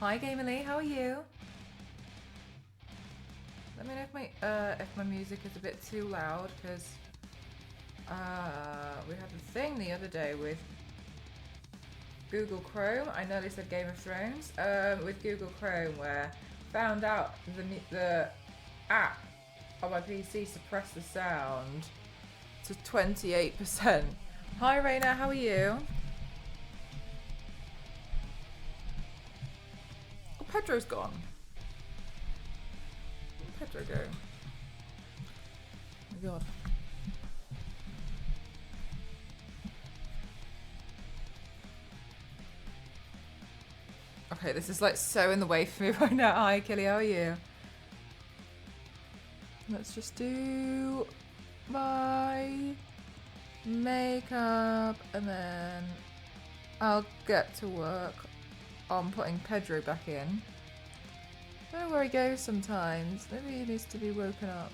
Hi, Gamer Lee. How are you? Let me know if my music is a bit too loud, because we had a thing the other day with Google Chrome. I nearly said Game of Thrones. With Google Chrome, where found out the app on my PC suppressed the sound to 28%. Hi, Raina. How are you? Oh, Pedro's gone. Where'd Pedro go? Oh my god. Okay, this is like so in the way for me right now. Hi, Killy, how are you? Let's just do my makeup and then I'll get to work on putting Pedro back in. I don't know where he goes sometimes. Maybe he needs to be woken up.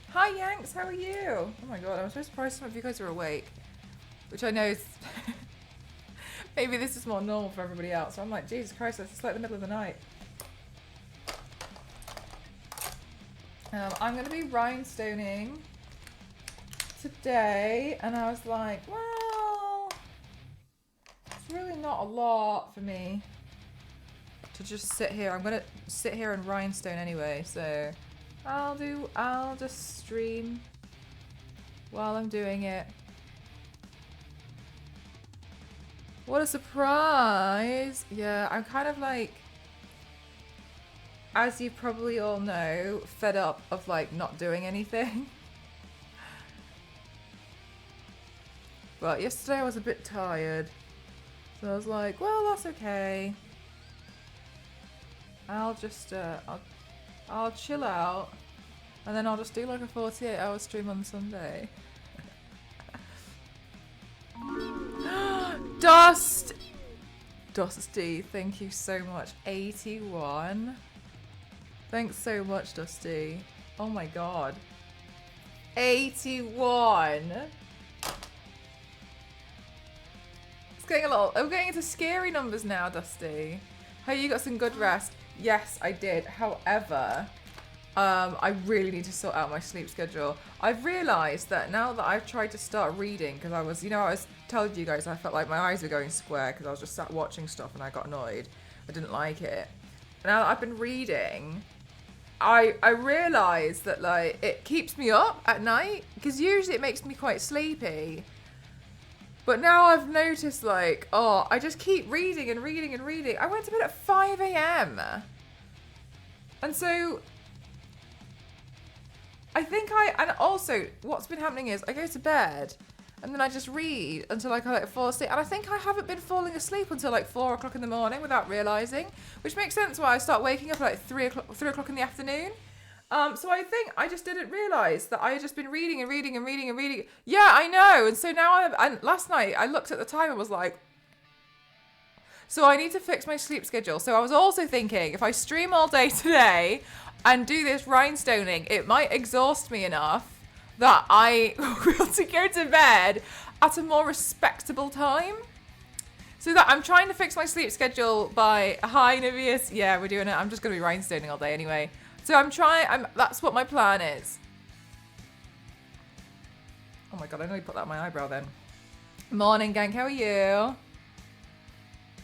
Hi Yanks, how are you? Oh my god, I'm so surprised some of you guys are awake. Which I know is... maybe this is more normal for everybody else. So I'm like, Jesus Christ, it's like the middle of the night. I'm going to be rhinestoning today. And I was like, well, it's really not a lot for me to just sit here. I'm going to sit here and rhinestone anyway, so... I'll just stream while I'm doing it. What a surprise! Yeah, I'm kind of like, as you probably all know, fed up of like not doing anything. But yesterday I was a bit tired, so I was like, well, that's okay. I'll just, I'll chill out, and then I'll just do like a 48-hour stream on Sunday. Dusty, thank you so much. 81. Thanks so much, Dusty. Oh my god. 81. It's getting a lot. I'm getting into scary numbers now, Dusty. Hey, you got some good rest. Yes, I did. However, I really need to sort out my sleep schedule. I've realised that now that I've tried to start reading, because I was, I was telling you guys I felt like my eyes were going square because I was just sat watching stuff and I got annoyed. I didn't like it. Now that I've been reading, I realised that like it keeps me up at night, because usually it makes me quite sleepy. But now I've noticed, like, oh, I just keep reading and reading and reading. I went to bed at 5 a.m. And so, I think and also, what's been happening is I go to bed and then I just read until I kind of fall asleep. And I think I haven't been falling asleep until like 4 o'clock in the morning without realising, which makes sense why I start waking up at like 3 o'clock in the afternoon. So I think I just didn't realise that I had just been reading and reading and reading and reading. Yeah, I know. And so now and last night I looked at the time and was like, so I need to fix my sleep schedule. So I was also thinking, if I stream all day today and do this rhinestoning, it might exhaust me enough that I will be able to go to bed at a more respectable time. So that I'm trying to fix my sleep schedule by, hi Nivius, yeah, we're doing it. I'm just going to be rhinestoning all day anyway. So that's what my plan is. Oh my god, I nearly put that on my eyebrow then. Morning gang, how are you?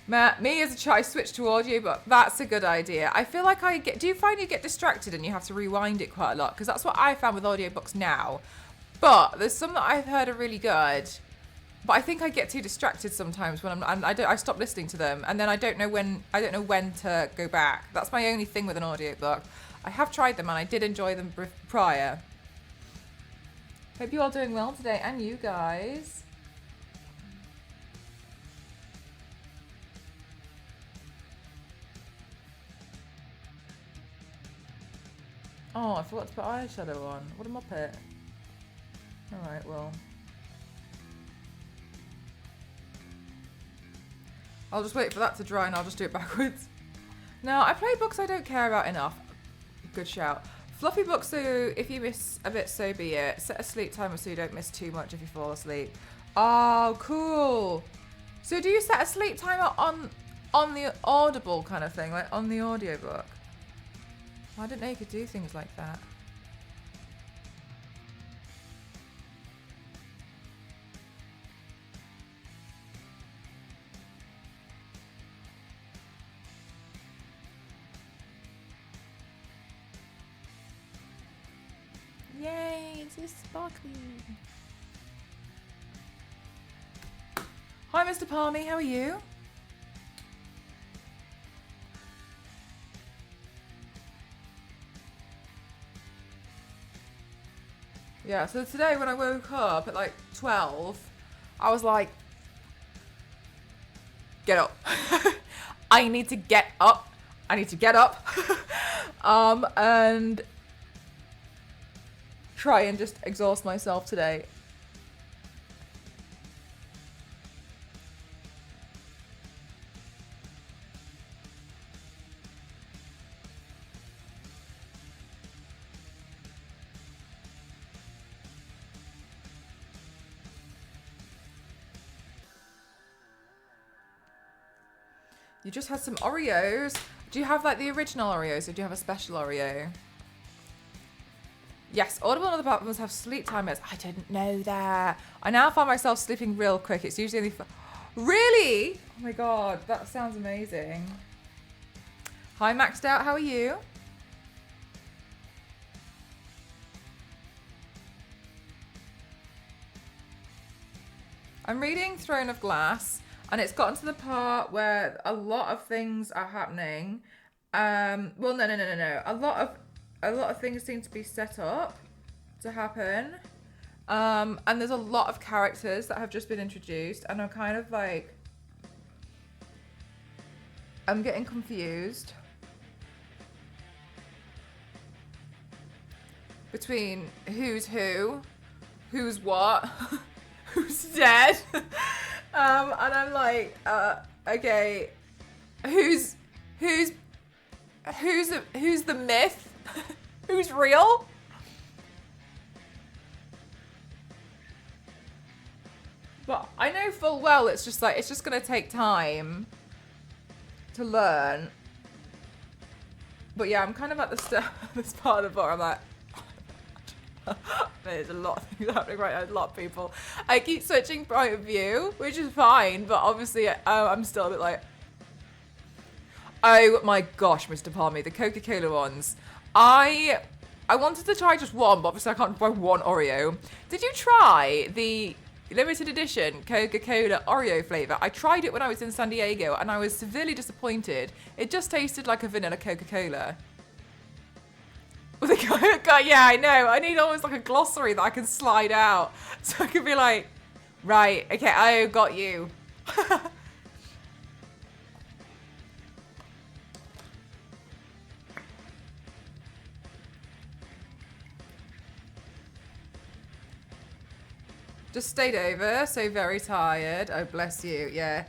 Me as a child, I switched to audio, but that's a good idea. I feel like do you find you get distracted and you have to rewind it quite a lot? Because that's what I found with audiobooks now. But there's some that I've heard are really good. But I think I get too distracted sometimes when I stop listening to them, and then I don't know when to go back. That's my only thing with an audiobook. I have tried them and I did enjoy them prior. Hope you're all doing well today, and you guys. Oh, I forgot to put eyeshadow on. What a muppet. Alright, well. I'll just wait for that to dry and I'll just do it backwards. No, I play books I don't care about enough. Good shout. Fluffy books, so if you miss a bit, so be it. Set a sleep timer so you don't miss too much if you fall asleep. Oh, cool. So do you set a sleep timer on the Audible kind of thing, like on the audiobook? I didn't know you could do things like that. Yay, it's so sparkly. Hi, Mr. Palmy, how are you? Yeah, so today when I woke up at like 12, I was like, get up. I need to get up. I need to get up. And try and just exhaust myself today. You just had some Oreos. Do you have like the original Oreos or do you have a special Oreo? Yes, Audible and other platforms have sleep timers. I didn't know that. I now find myself sleeping real quick. It's usually only Really? Oh my god, that sounds amazing. Hi, Maxed Out, how are you? I'm reading Throne of Glass, and it's gotten to the part where a lot of things are happening. Well, no. A lot of things seem to be set up to happen. And there's a lot of characters that have just been introduced, and I'm kind of like, I'm getting confused between who's who, who's what, who's dead, and I'm like, okay, who's the myth, who's real? But I know full well it's just gonna take time to learn. But yeah, I'm kind of at this part of the book. I'm like, there's a lot of things happening right now. A lot of people. I keep switching point of view, which is fine, but obviously I'm still a bit like, oh my gosh, Mr. Palmy, the Coca-Cola ones. I wanted to try just one, but obviously I can't buy one Oreo. Did you try the limited edition Coca-Cola Oreo flavour? I tried it when I was in San Diego and I was severely disappointed. It just tasted like a vanilla Coca-Cola. Yeah, I know. I need almost like a glossary that I can slide out. So I can be like, right, okay, I got you. Just stayed over, so very tired. Oh, bless you. Yeah,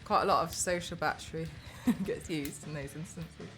quite a lot of social battery gets used in those instances.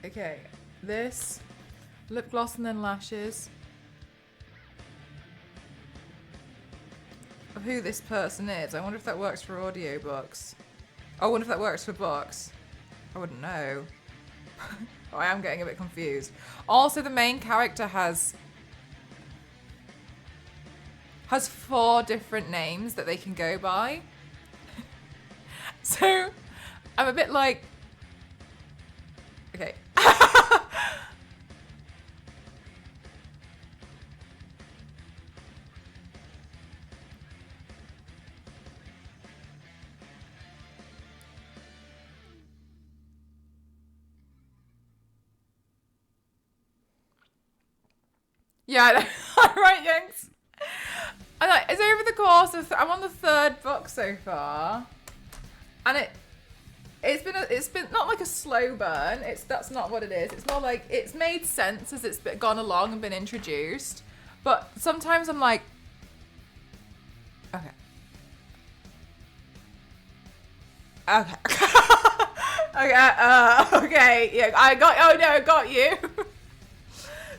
Okay, this lip gloss and then lashes of who this person is. I wonder if that works for audiobooks. I wonder if that works for books. I wouldn't know. I am getting a bit confused. Also, the main character has 4 different names that they can go by. So I'm a bit like, Yeah, I know. Right, Yanks? And like, it's over the course of, I'm on the third book so far. And it's been not like a slow burn. That's not what it is. It's more like it's made sense as it's gone along and been introduced. But sometimes I'm like, okay. Okay. Okay. Yeah, I got you.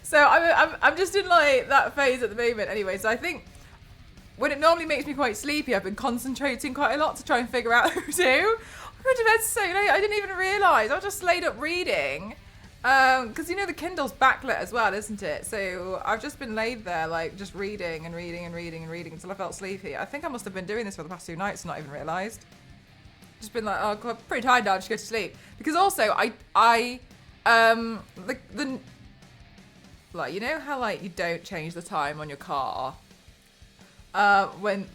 So I'm just in like that phase at the moment. Anyway, so I think when it normally makes me quite sleepy, I've been concentrating quite a lot to try and figure out who to. I went to bed so late, I didn't even realise. I just laid up reading. Because you know the Kindle's backlit as well, isn't it? So I've just been laid there, like, just reading and reading and reading and reading until I felt sleepy. I think I must have been doing this for the past 2 nights and not even realised. Just been like, oh, God, I'm pretty tired now, just go to sleep. Because also, like, you know how, like, you don't change the time on your car? When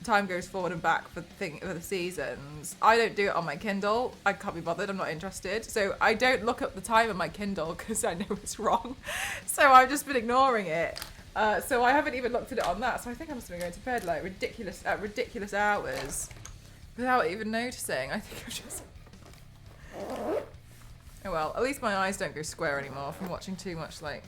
time goes forward and back for the seasons, I don't do it on my Kindle. I can't be bothered. I'm not interested. So I don't look up the time on my Kindle because I know it's wrong. So I've just been ignoring it. So I haven't even looked at it on that. So I think I must have been going to bed like ridiculous hours without even noticing. I think I've just. Oh well, at least my eyes don't go square anymore from watching too much. Like,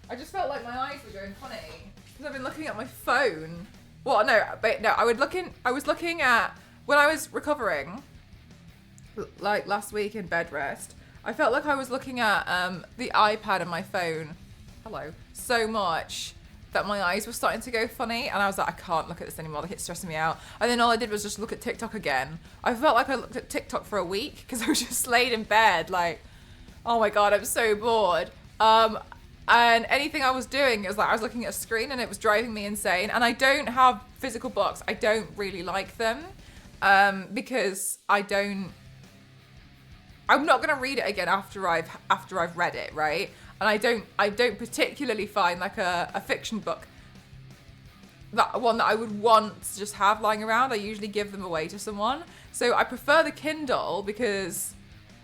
I just felt like my eyes were going funny because I've been looking at my phone. Well, no, but no, I was looking at, when I was recovering, like last week in bed rest, I felt like I was looking at the iPad and my phone, so much that my eyes were starting to go funny, and I was like, I can't look at this anymore, like it's stressing me out. And then all I did was just look at TikTok again. I felt like I looked at TikTok for a week, because I was just laid in bed, like, oh my God, I'm so bored. And anything I was doing, it was like I was looking at a screen and it was driving me insane. And I don't have physical books. I don't really like them because I'm not going to read it again after I've read it, right? And I don't particularly find like a fiction book, that one that I would want to just have lying around. I usually give them away to someone. So I prefer the Kindle because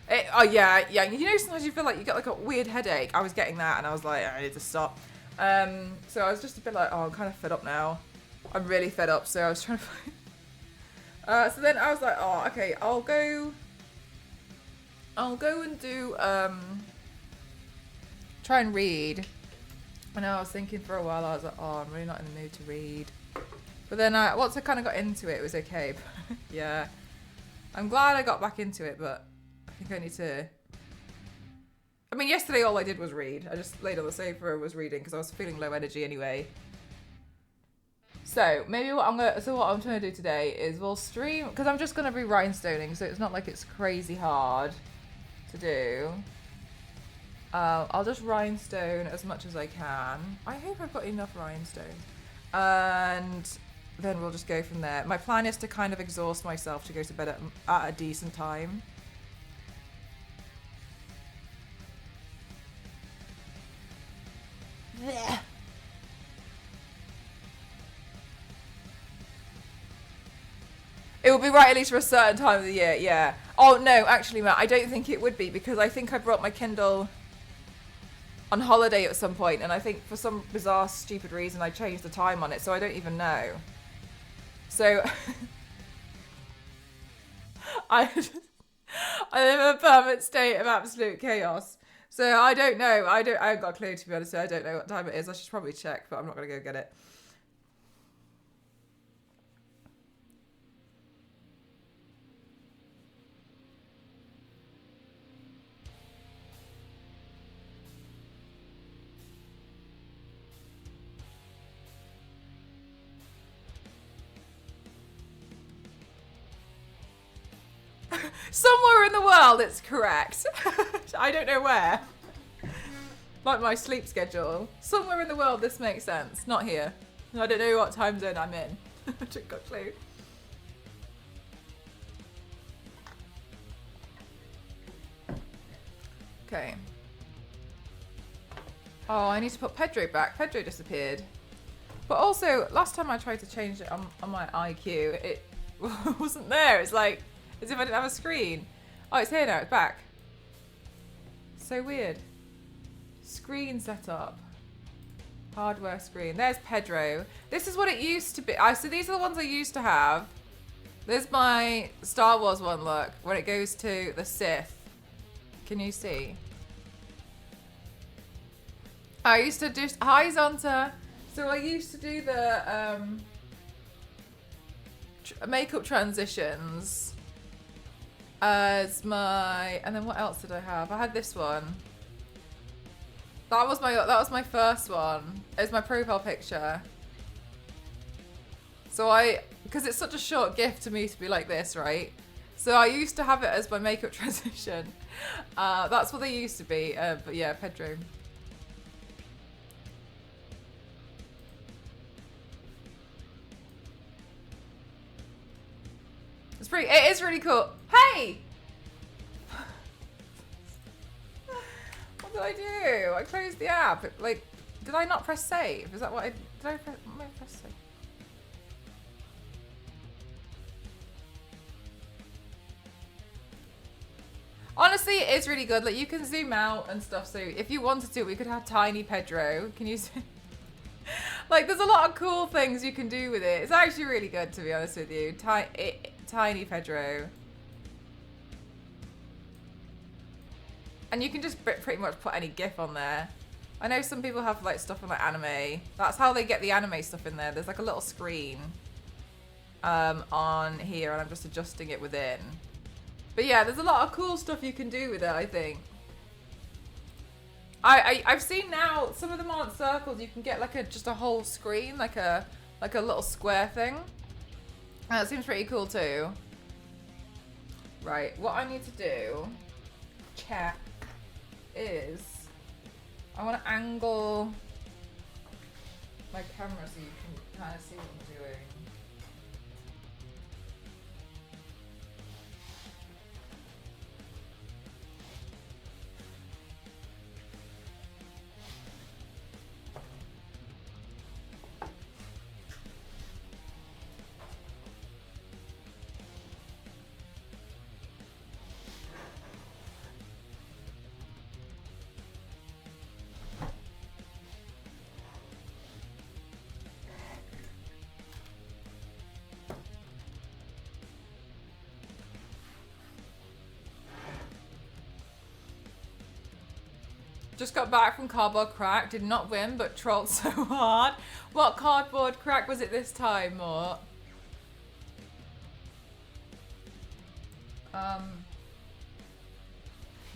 yeah. You know, sometimes you feel like you get like a weird headache. I was getting that, and I was like, I need to stop. So I was just a bit like, oh, I'm kind of fed up now. I'm really fed up. So I was trying to find. So then I was like, oh, okay, I'll go and do try and read. And I was thinking for a while, I was like, oh, I'm really not in the mood to read. But then once I kind of got into it, it was okay. Yeah, I'm glad I got back into it, but I think I need to. I mean, yesterday all I did was read. I just laid on the sofa and was reading because I was feeling low energy anyway. So maybe what I'm trying to do today is we'll stream, because I'm just gonna be rhinestoning, so it's not like it's crazy hard to do. I'll just rhinestone as much as I can. I hope I've got enough rhinestone, and then we'll just go from there. My plan is to kind of exhaust myself to go to bed at a decent time. Blech. It would be right at least for a certain time of the year, yeah. Oh no, actually, Matt, I don't think it would be, because I think I brought my Kindle on holiday at some point, and I think for some bizarre, stupid reason I changed the time on it, so I don't even know. So I live in a permanent state of absolute chaos. So I don't know. I haven't got a clue, to be honest. I don't know what time it is. I should probably check, but I'm not going to go get it. Somewhere in the world it's correct. I don't know where. Like my sleep schedule. Somewhere in the world this makes sense. Not here. I don't know what time zone I'm in. I don't got a clue. Okay. Oh, I need to put Pedro back. Pedro disappeared. But also, last time I tried to change it on my IQ, it wasn't there. It's like as if I didn't have a screen. Oh, it's here now. It's back. So weird. Screen setup. Hardware screen. There's Pedro. This is what it used to be. So these are the ones I used to have. There's my Star Wars one, look. When it goes to the Sith. Can you see? I used to do... Hi, Zonta. So I used to do the makeup transitions as my... And then what else did I have? I had this one. That was my first one. It's my profile picture. So because it's such a short gift to me to be like this, right? So I used to have it as my makeup transition. That's what they used to be. But yeah, Pedro. It is really cool. Hey! What did I do? I closed the app. Like, did I not press save? Is that what I... Did I press save? Honestly, it is really good. Like, you can zoom out and stuff. So if you wanted to, we could have tiny Pedro. Can you see? Like, there's a lot of cool things you can do with it. It's actually really good, to be honest with you. Tiny Pedro. And you can just pretty much put any GIF on there. I know some people have like stuff on like anime. That's how they get the anime stuff in there. There's like a little screen on here, and I'm just adjusting it within. But yeah, there's a lot of cool stuff you can do with it, I think. I've seen now some of them aren't circles. You can get like just a whole screen, like a little square thing. And that seems pretty cool too. Right, what I need to do, check, is I want to angle my camera so you can kind of see what I'm doing. Just got back from Cardboard Crack. Did not win, but trolled so hard. What Cardboard Crack was it this time, Mort?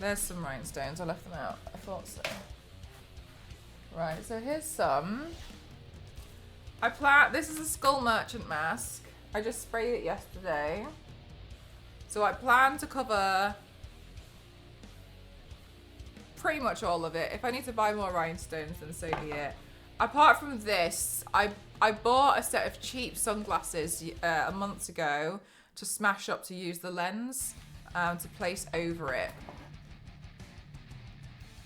There's some rhinestones. I left them out. I thought so. Right, so here's some. This is a Skull Merchant mask. I just sprayed it yesterday. So I plan to cover pretty much all of it. If I need to buy more rhinestones, then so be it. Apart from this, I bought a set of cheap sunglasses a month ago to smash up to use the lens to place over it.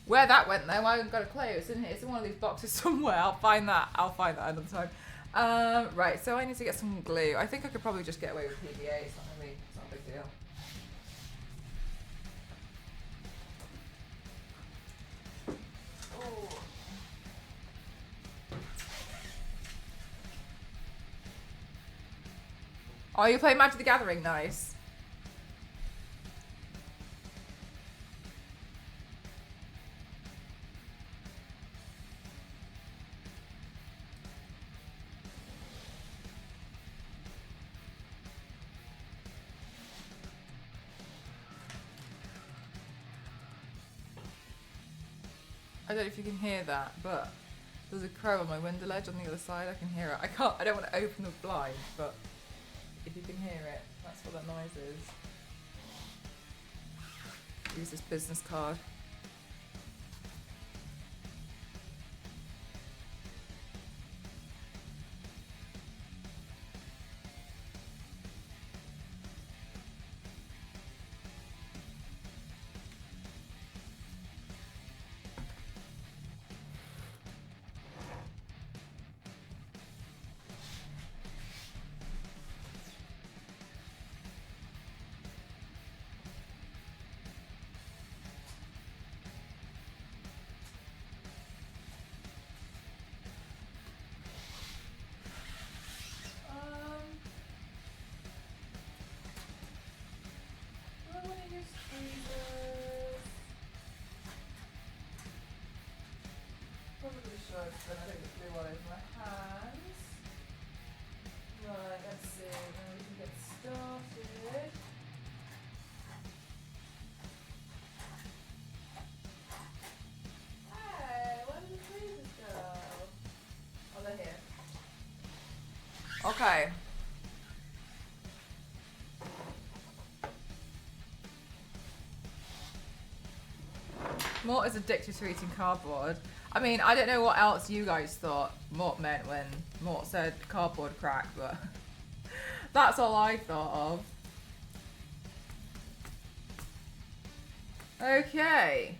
Where that went though, I haven't got a clue. It's in here. It's in one of these boxes somewhere. I'll find that another time. Right, so I need to get some glue. I think I could probably just get away with PVA. It's not a big deal. Oh, you play Magic the Gathering? Nice. I don't know if you can hear that, but there's a crow on my window ledge on the other side. I can hear it. I don't want to open the blind, but if you can hear it, that's what that noise is. Use this business card. open. I don't get glue all over my hands. Right, let's see. Now we can get started. Hey, where did the freezers go? Oh, they're here. Okay. Mort is addicted to eating cardboard. I mean, I don't know what else you guys thought Mort meant when Mort said cardboard crack, but that's all I thought of. Okay.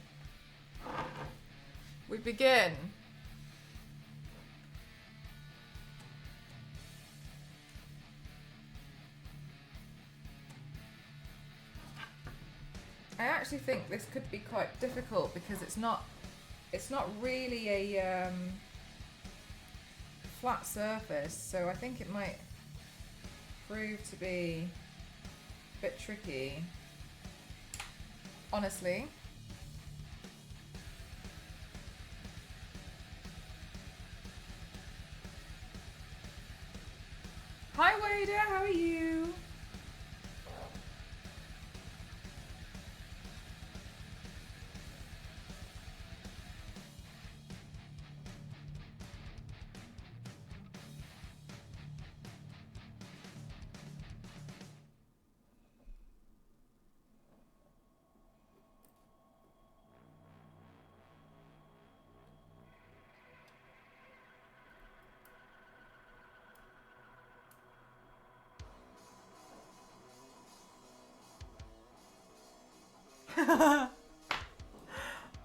We begin. I actually think this could be quite difficult because it's not really a flat surface, so I think it might prove to be a bit tricky, honestly. Hi Wader, how are you?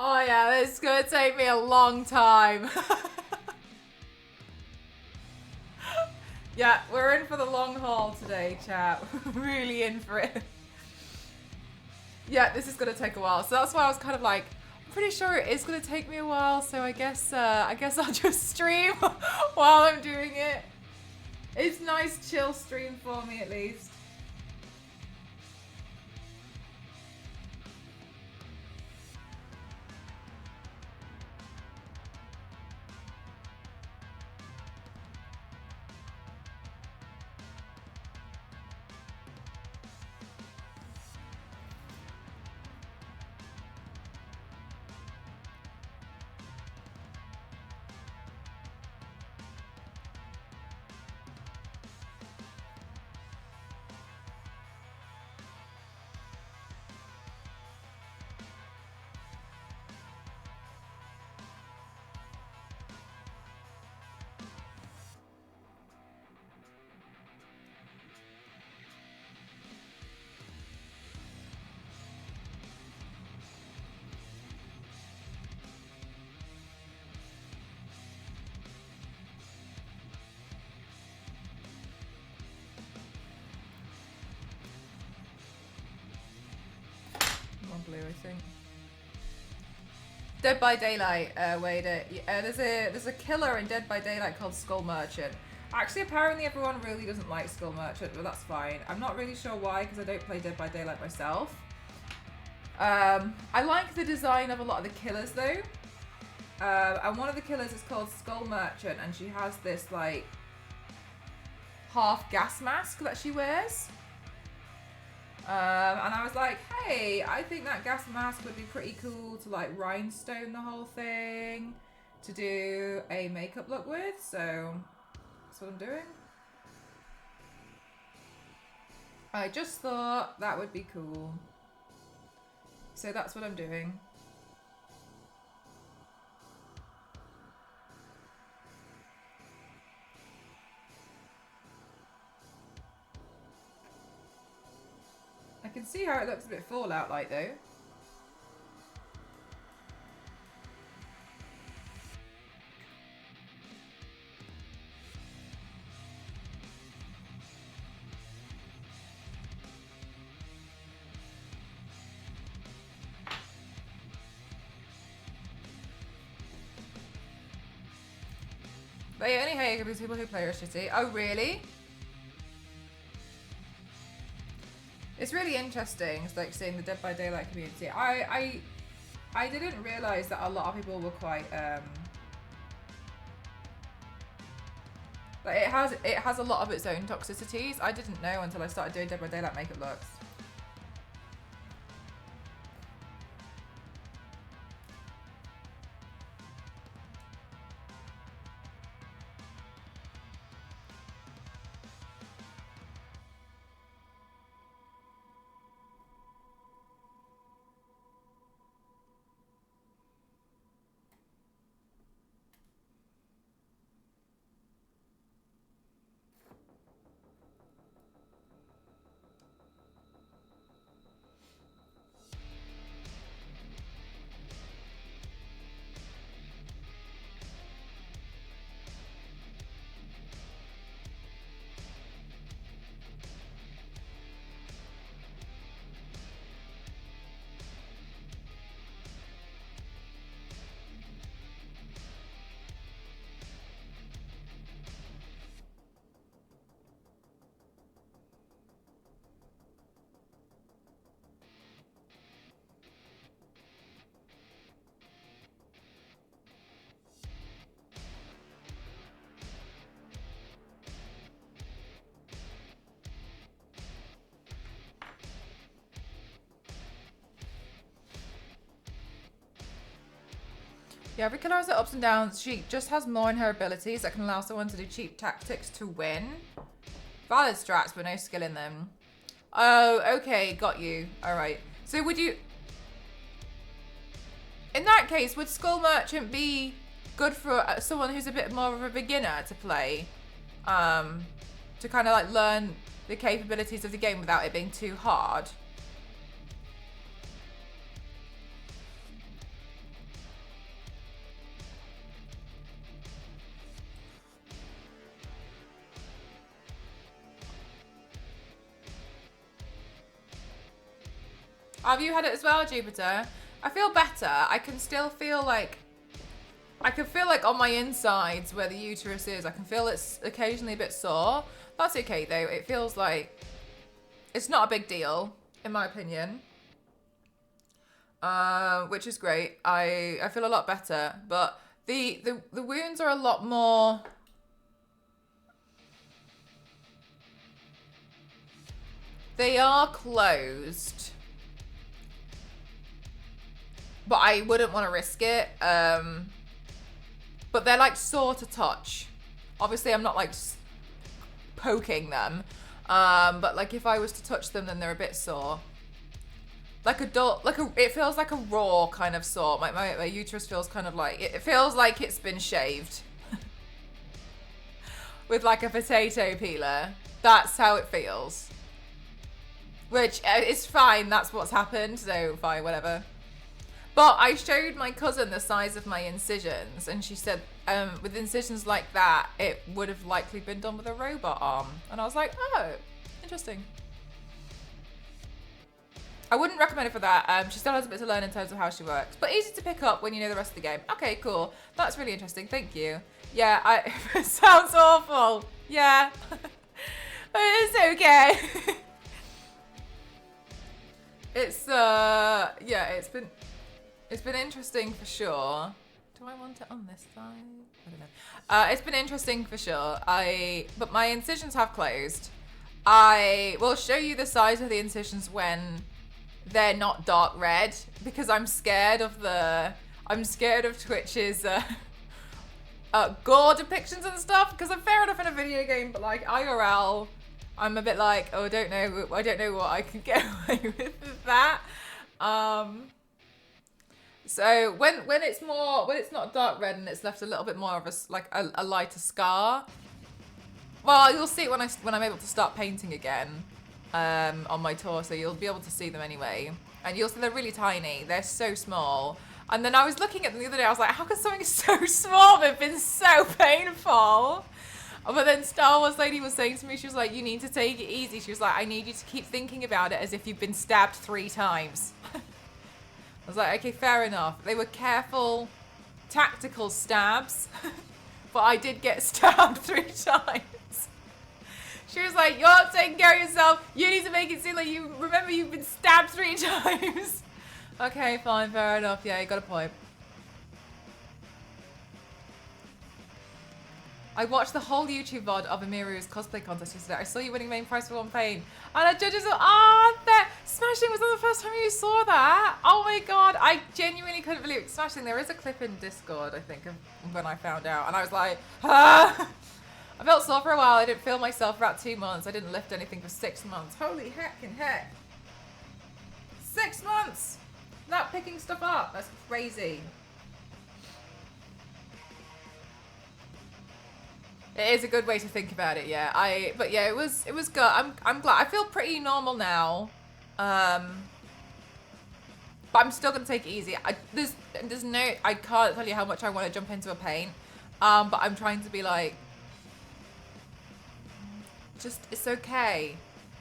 Oh yeah, this is gonna take me a long time. Yeah, we're in for the long haul today, chat. Really in for it. Yeah, this is gonna take a while. So that's why I was kind of like, I'm pretty sure it is gonna take me a while. So I guess I'll just stream while I'm doing it. It's a nice chill stream for me at least. Blue, I think. Dead by Daylight, Wader. There's a killer in Dead by Daylight called Skull Merchant. Actually, apparently everyone really doesn't like Skull Merchant, but that's fine. I'm not really sure why, because I don't play Dead by Daylight myself. I like the design of a lot of the killers though. And one of the killers is called Skull Merchant, and she has this like half gas mask that she wears. And I was like, hey, I think that gas mask would be pretty cool to like rhinestone the whole thing, to do a makeup look with, so that's what I'm doing. I just thought that would be cool. So that's what I'm doing. I can see how it looks a bit Fallout-like though. But yeah, only hate because people who play are shitty. Oh really? It's really interesting. It's like seeing the Dead by Daylight community. I didn't realise that a lot of people were quite But it has a lot of its own toxicities. I didn't know until I started doing Dead by Daylight makeup looks. Yeah, every killer has their ups and downs. She just has more in her abilities that can allow someone to do cheap tactics to win. Valid strats, but no skill in them. Oh, okay, got you. All right. So would you... In that case, would Skull Merchant be good for someone who's a bit more of a beginner to play? To kind of like learn the capabilities of the game without it being too hard? Have you had it as well, Jupiter? I feel better. I can still feel like... I can feel like on my insides where the uterus is, I can feel it's occasionally a bit sore. That's okay though. It feels like... It's not a big deal, in my opinion. Which is great. I feel a lot better. But the wounds are a lot more... They are closed. But I wouldn't want to risk it. But they're like sore to touch. Obviously, I'm not like poking them. But like if I was to touch them, then they're a bit sore. It feels like a raw kind of sore. My uterus feels kind of like, it feels like it's been shaved. With like a potato peeler. That's how it feels. Which is fine, that's what's happened, so fine, whatever. But I showed my cousin the size of my incisions, and she said, with incisions like that, it would have likely been done with a robot arm. And I was like, oh, interesting. I wouldn't recommend it for that. She still has a bit to learn in terms of how she works. But easy to pick up when you know the rest of the game. Okay, cool. That's really interesting. Thank you. Yeah, it sounds awful. Yeah. It's okay. Yeah, it's been interesting for sure. Do I want it on this side? I don't know. It's been interesting for sure. But my incisions have closed. I will show you the size of the incisions when they're not dark red, because I'm scared of Twitch's gore depictions and stuff, because I'm fair enough in a video game, but like IRL, I'm a bit like, oh, I don't know what I can get away with that. So when it's not dark red and it's left a little bit more of a lighter scar. Well, you'll see it when I'm able to start painting again on my torso. You'll be able to see them anyway, and you'll see they're really tiny. They're so small. And then I was looking at them the other day. I was like, how can something so small have been so painful? But then Star Wars lady was saying to me, she was like, you need to take it easy. She was like, I need you to keep thinking about it as if you've been stabbed 3 times. I was like, okay, fair enough. They were careful, tactical stabs, but I did get stabbed 3 times. She was like, you're not taking care of yourself. You need to make it seem like you remember you've been stabbed 3 times. Okay, fine, fair enough. Yeah, you got a point. I watched the whole YouTube VOD of Amiru's cosplay contest yesterday. I saw you winning main prize for one paint. And the judges were, Smashing, was that the first time you saw that? Oh my god, I genuinely couldn't believe it. Smashing, there is a clip in Discord, I think, of when I found out. And I was like, ah! I felt sore for a while. I didn't feel myself for about 2 months. I didn't lift anything for 6 months. Holy heck and heck. 6 months! Not picking stuff up. That's crazy. It is a good way to think about it, yeah. But yeah, it was good. I'm glad. I feel pretty normal now. But I'm still gonna take it easy. There's no, I can't tell you how much I want to jump into a paint. But I'm trying to be like, just, it's okay.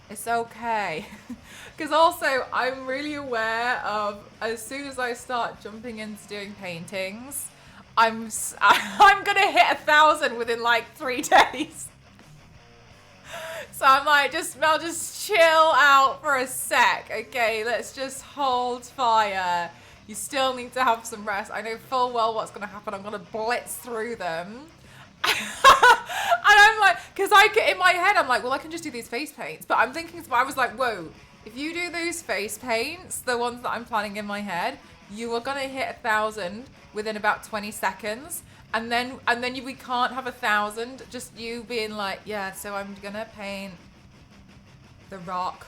It's okay. Because also, I'm really aware of, as soon as I start jumping into doing paintings, I'm gonna hit 1,000 within like 3 days. So I'm like, I'll just chill out for a sec. Okay, let's just hold fire. You still need to have some rest. I know full well what's gonna happen. I'm gonna blitz through them. And I'm like, because in my head, I'm like, well, I can just do these face paints. But I'm thinking, I was like, whoa, if you do those face paints, the ones that I'm planning in my head, you are gonna hit 1,000 within about 20 seconds. And then we can't have 1,000, just you being like, yeah, so I'm gonna paint The Rock.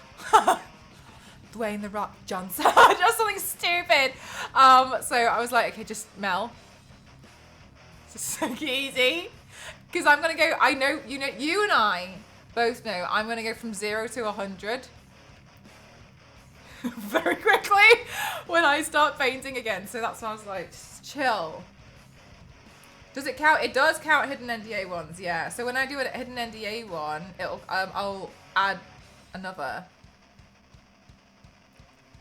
Dwayne The Rock Johnson. Just something stupid. So I was like, okay, just Mel. Just take it easy. Because I'm gonna go, I know, you and I both know I'm gonna go from 0 to 100 very quickly when I start painting again. So that's why I was like, just chill. Does it count? It does count hidden NDA ones, yeah. So when I do a hidden NDA one, I'll add another.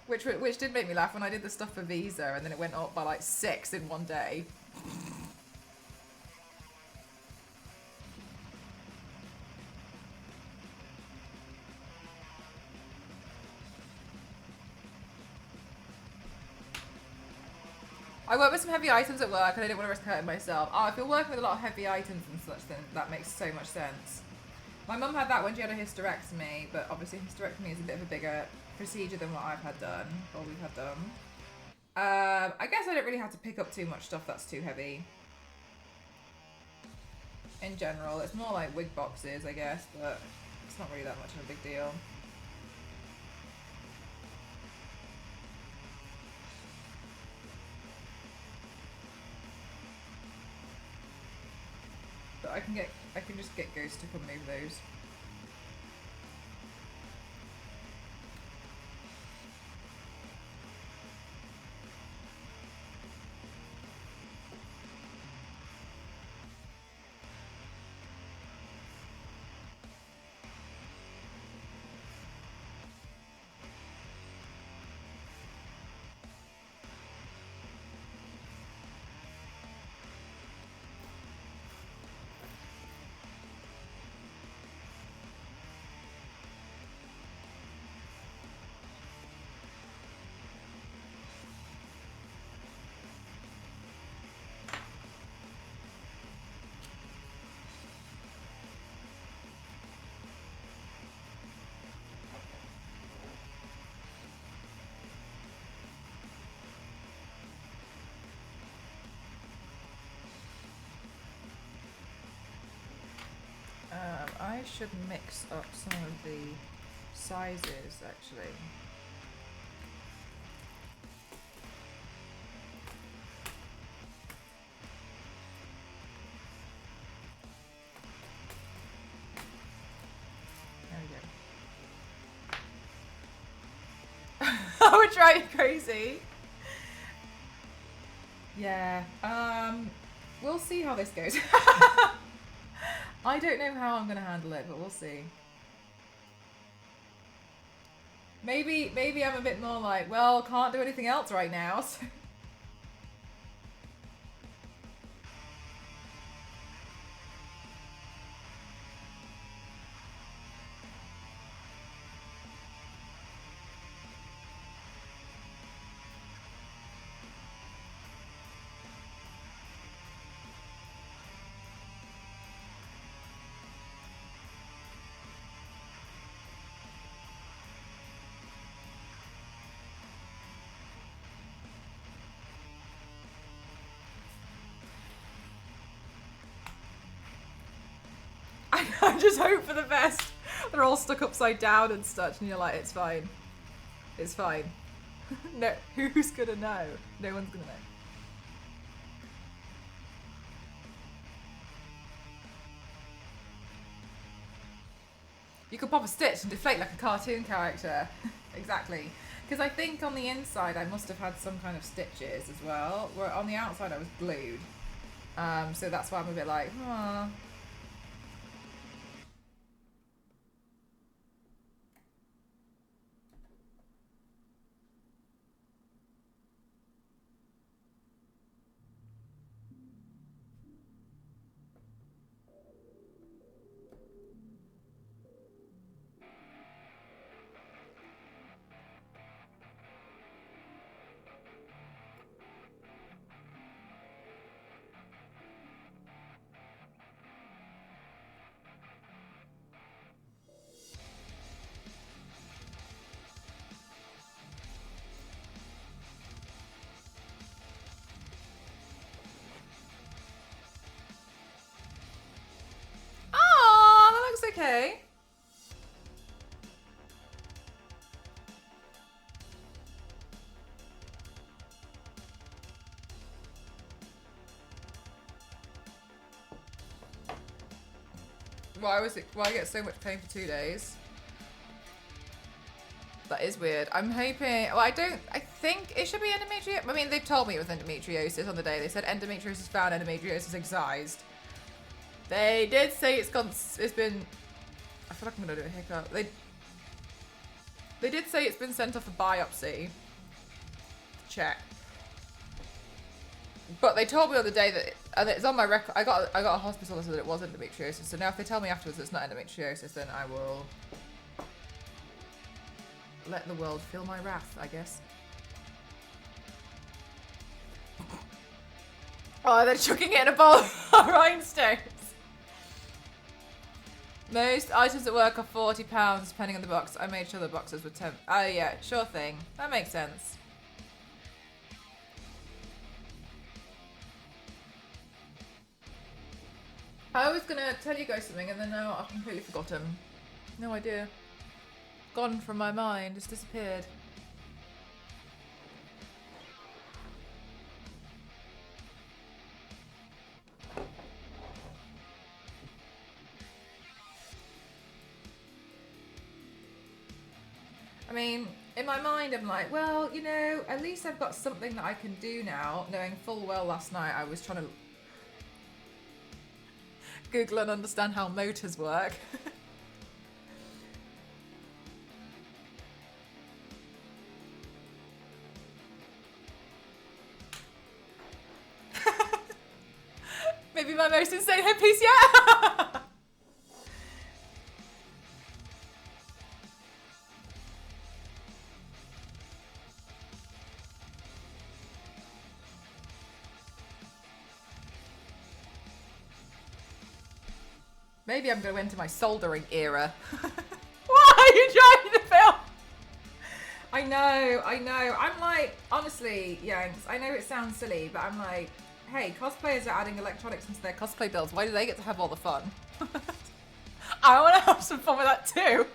Which did make me laugh when I did the stuff for Visa, and then it went up by like 6 in one day. I work with some heavy items at work and I didn't want to risk hurting myself. Oh, if you're working with a lot of heavy items and such, then that makes so much sense. My mum had that when she had a hysterectomy, but obviously hysterectomy is a bit of a bigger procedure than what I've had done, or we've had done. I guess I don't really have to pick up too much stuff that's too heavy. In general, it's more like wig boxes, I guess, but it's not really that much of a big deal. But I can just get Ghost to come move those. I should mix up some of the sizes actually. There we go. We're driving crazy. Yeah. We'll see how this goes. I don't know how I'm gonna handle it, but we'll see. Maybe I'm a bit more like, well, can't do anything else right now. So. I just hope for the best. They're all stuck upside down and such, and you're like, it's fine. It's fine. No, who's gonna know? No one's gonna know. You could pop a stitch and deflate like a cartoon character. Exactly. Because I think on the inside I must have had some kind of stitches as well. Where on the outside I was glued. So that's why I'm a bit like, huh. Oh, that looks okay. Why was it? Why I get so much pain for 2 days? That is weird. I'm hoping. Well, I think it should be endometriosis. I mean, they've told me it was endometriosis on the day. They said endometriosis found, endometriosis excised. They did say it's gone. It's been. I feel like I'm gonna do a hiccup. They did say it's been sent off for biopsy. Check. But they told me on the day that, and it's on my record. I got a hospital that said it was endometriosis. So now if they tell me afterwards it's not endometriosis, then I will let the world feel my wrath, I guess. Oh, they're chucking it in a bowl of rhinestones. Most items at work are £40 depending on the box. I made sure the boxes were 10. Oh yeah, sure thing. That makes sense. I was gonna tell you guys something and then now I've completely forgotten. No idea. Gone from my mind, just disappeared. I mean, in my mind I'm like, well, you know, at least I've got something that I can do now, knowing full well last night I was trying to Google and understand how motors work. Maybe my most insane headpiece yet? Maybe I'm going to enter my soldering era. What are you trying to film? I know. I'm like, honestly, Yanks, I know it sounds silly, but I'm like, hey, cosplayers are adding electronics into their cosplay builds. Why do they get to have all the fun? I want to have some fun with that too.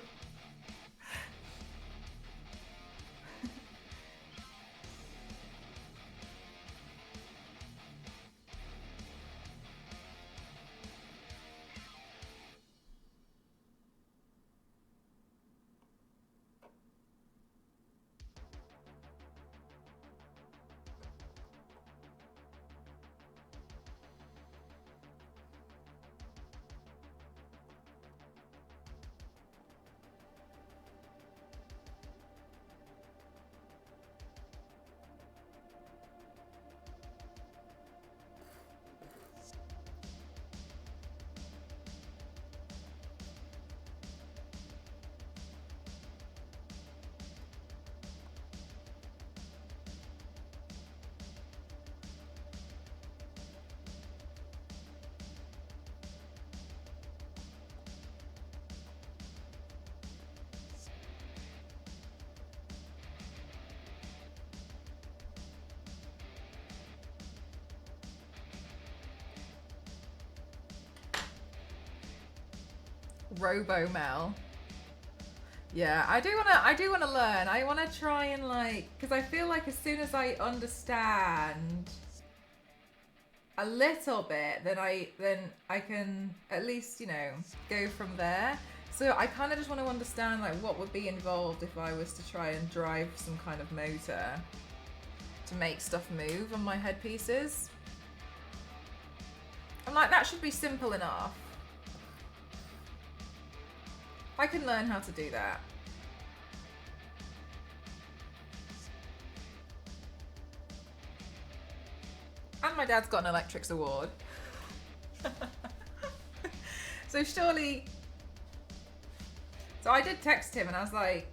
Robo-Mel. Yeah, I do wanna learn. I wanna try and like, because I feel like as soon as I understand a little bit, then I can at least, you know, go from there. So I kind of just want to understand like what would be involved if I was to try and drive some kind of motor to make stuff move on my headpieces. I'm like, that should be simple enough. I can learn how to do that. And my dad's got an electrics award. So surely... So I did text him and I was like,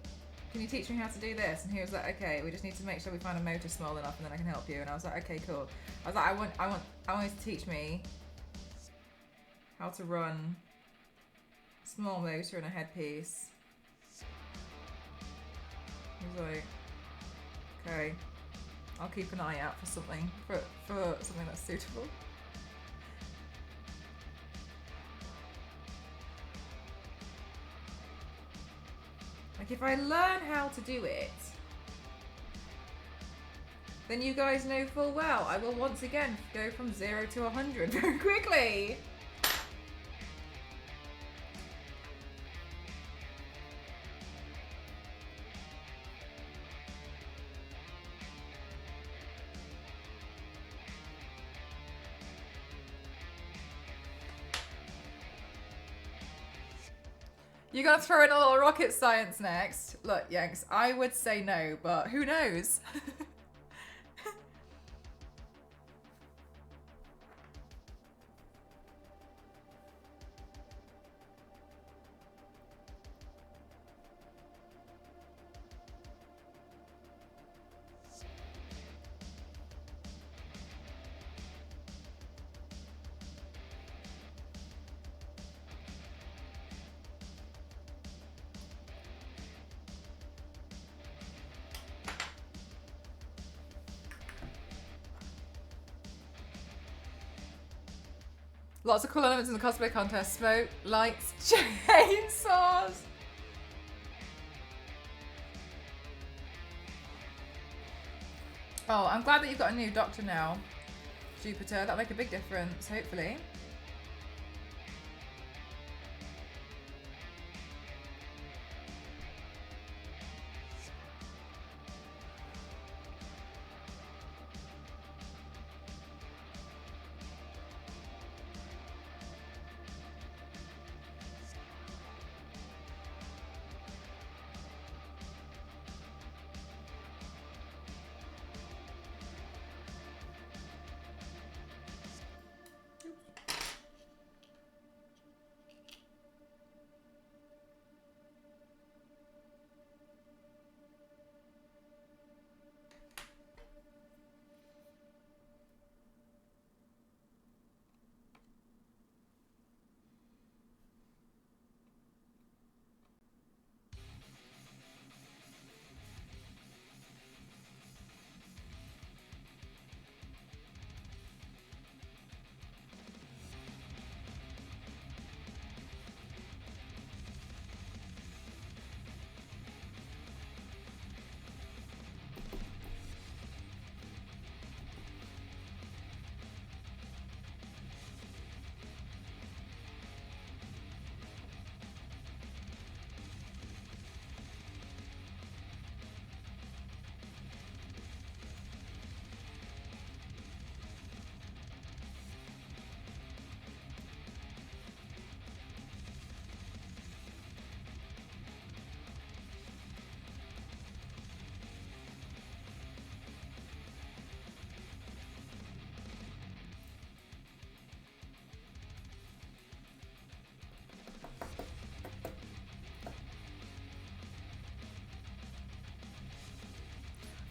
can you teach me how to do this? And he was like, okay, we just need to make sure we find a motor small enough and then I can help you. And I was like, okay, cool. I was like, I want you to teach me how to run a small motor in a headpiece. He was like, okay, I'll keep an eye out for something, for something that's suitable. Like if I learn how to do it, then you guys know full well I will once again go from 0 to 100 very quickly. You're gonna throw in a little rocket science next? Look, Yanks, I would say no, but who knows? Lots of cool elements in the cosplay contest. Smoke, lights, chainsaws. Oh, I'm glad that you've got a new doctor now, Jupiter. That'll make a big difference, hopefully.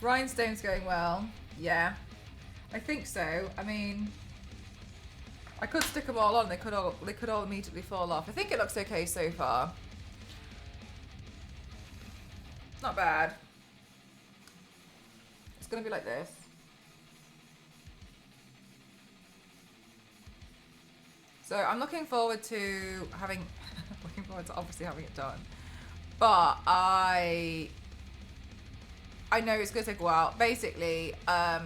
Rhinestone's going well. Yeah, I think so. I mean, I could stick them all on. They could all immediately fall off. I think it looks okay so far. Not bad. It's gonna be like this. So I'm looking forward to having forward to obviously having it done. But I know it's going to take a while. Basically, I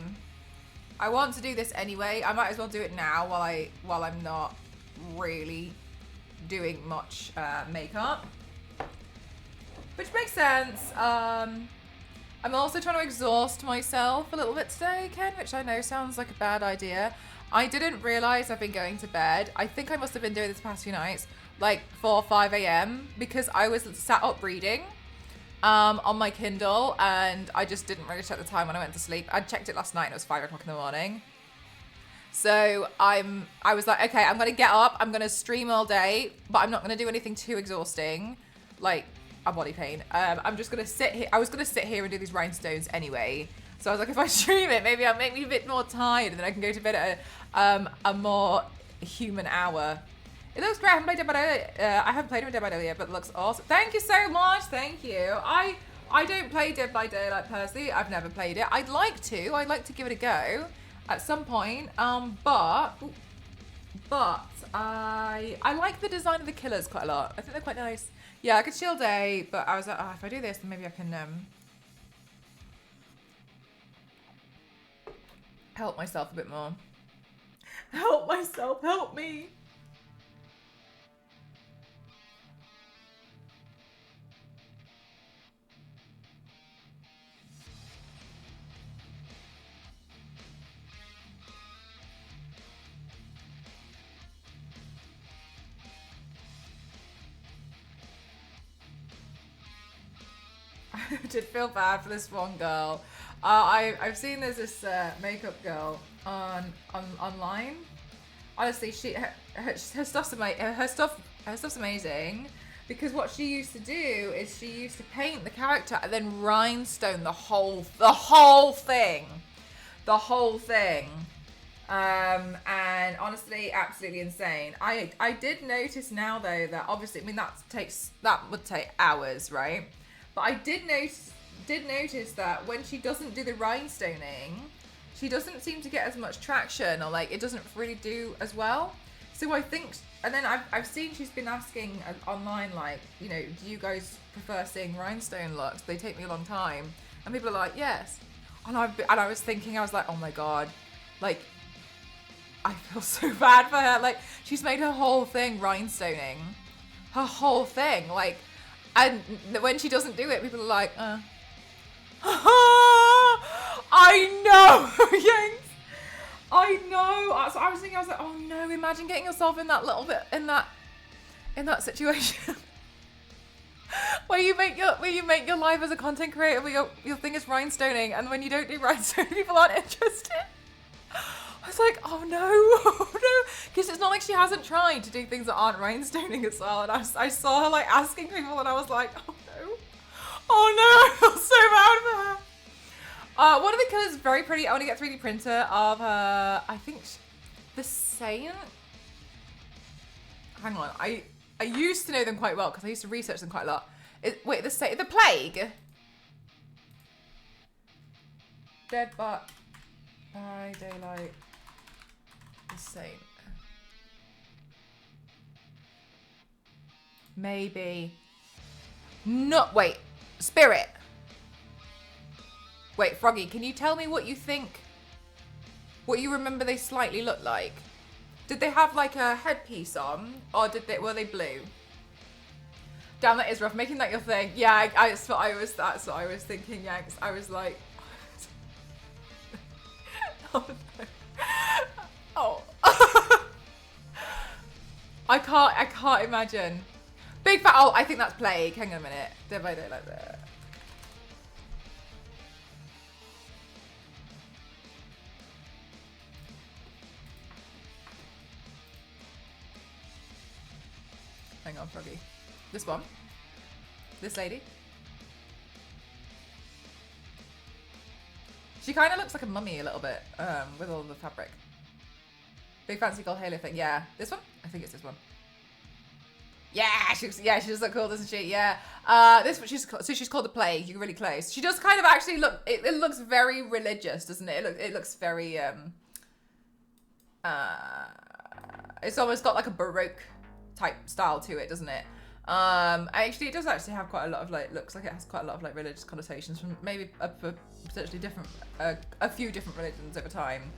want to do this anyway. I might as well do it now while I'm not really doing much makeup, which makes sense. I'm also trying to exhaust myself a little bit today, Ken, which I know sounds like a bad idea. I didn't realize I've been going to bed. I think I must have been doing this the past few nights, like 4 or 5 a.m. because I was sat up reading on my Kindle, and I just didn't really check the time when I went to sleep. I checked it last night and it was 5 o'clock in the morning. So I was like, okay, I'm gonna get up, I'm gonna stream all day, but I'm not gonna do anything too exhausting, like a body pain. I'm just gonna sit here. I was gonna sit here and do these rhinestones anyway. So I was like, if I stream it, maybe I'll make me a bit more tired, and then I can go to bed at a more human hour. It looks great. I haven't played Dead by Daylight. I haven't played Dead by Daylight yet, but it looks awesome. Thank you so much. Thank you. I don't play Dead by Daylight personally. I've never played it. I'd like to. I'd like to give it a go at some point. But I like the design of the killers quite a lot. I think they're quite nice. Yeah, like a chill day. But I was like, oh, if I do this, then maybe I can help myself a bit more. Help myself. Help me. I did feel bad for this one girl. I've seen there's this makeup girl online. Honestly, her stuff's amazing. Her stuff's amazing because what she used to do is she used to paint the character and then rhinestone the whole thing. And honestly, absolutely insane. I did notice now though that obviously, I mean that would take hours, right? But I did notice that when she doesn't do the rhinestoning, she doesn't seem to get as much traction, or like it doesn't really do as well. So I think, and then I've seen she's been asking online, like, you know, do you guys prefer seeing rhinestone looks? They take me a long time, and people are like, yes. And I was thinking, I was like, oh my god, like I feel so bad for her. Like she's made her whole thing rhinestoning, her whole thing, like. And when she doesn't do it, people are like, I know, Yanks. I know. So I was thinking, I was like, oh no, imagine getting yourself in that little bit, in that situation. where you make your life as a content creator, where your thing is rhinestoning, and when you don't do rhinestoning, people aren't interested. I was like, oh no, oh no, because it's not like she hasn't tried to do things that aren't rhinestoning as well. And I saw her like asking people, and I was like, oh no, I feel so bad for her. One of the killers is very pretty. I want to get 3D printer of her. I think the Saint. Hang on, I used to know them quite well because I used to research them quite a lot. Wait, the Plague. Dead by Daylight. The Saint. Maybe. No, wait. Spirit. Wait, Froggy, can you tell me what you think? What you remember they slightly looked like? Did they have like a headpiece on, or were they blue? Damn, that is rough. Making that your thing. Yeah, that's what I was thinking, Yanks. I was like, oh no. Oh. I can't imagine. Big fat. Oh, I think that's Plague. Hang on a minute. Dead by Daylight there. Hang on, Froggy. This one. This lady. She kind of looks like a mummy a little bit, with all the fabric. Big fancy gold halo thing. Yeah, this one. I think it's this one. Yeah, she does look cool, doesn't she? Yeah. This one, she's called the Plague. You're really close. She does kind of actually look. It looks very religious, doesn't it? It looks very. It's almost got like a Baroque type style to it, doesn't it? Actually, it does actually have quite a lot of like, looks like it has quite a lot of like religious connotations from maybe a potentially different, a few different religions over time.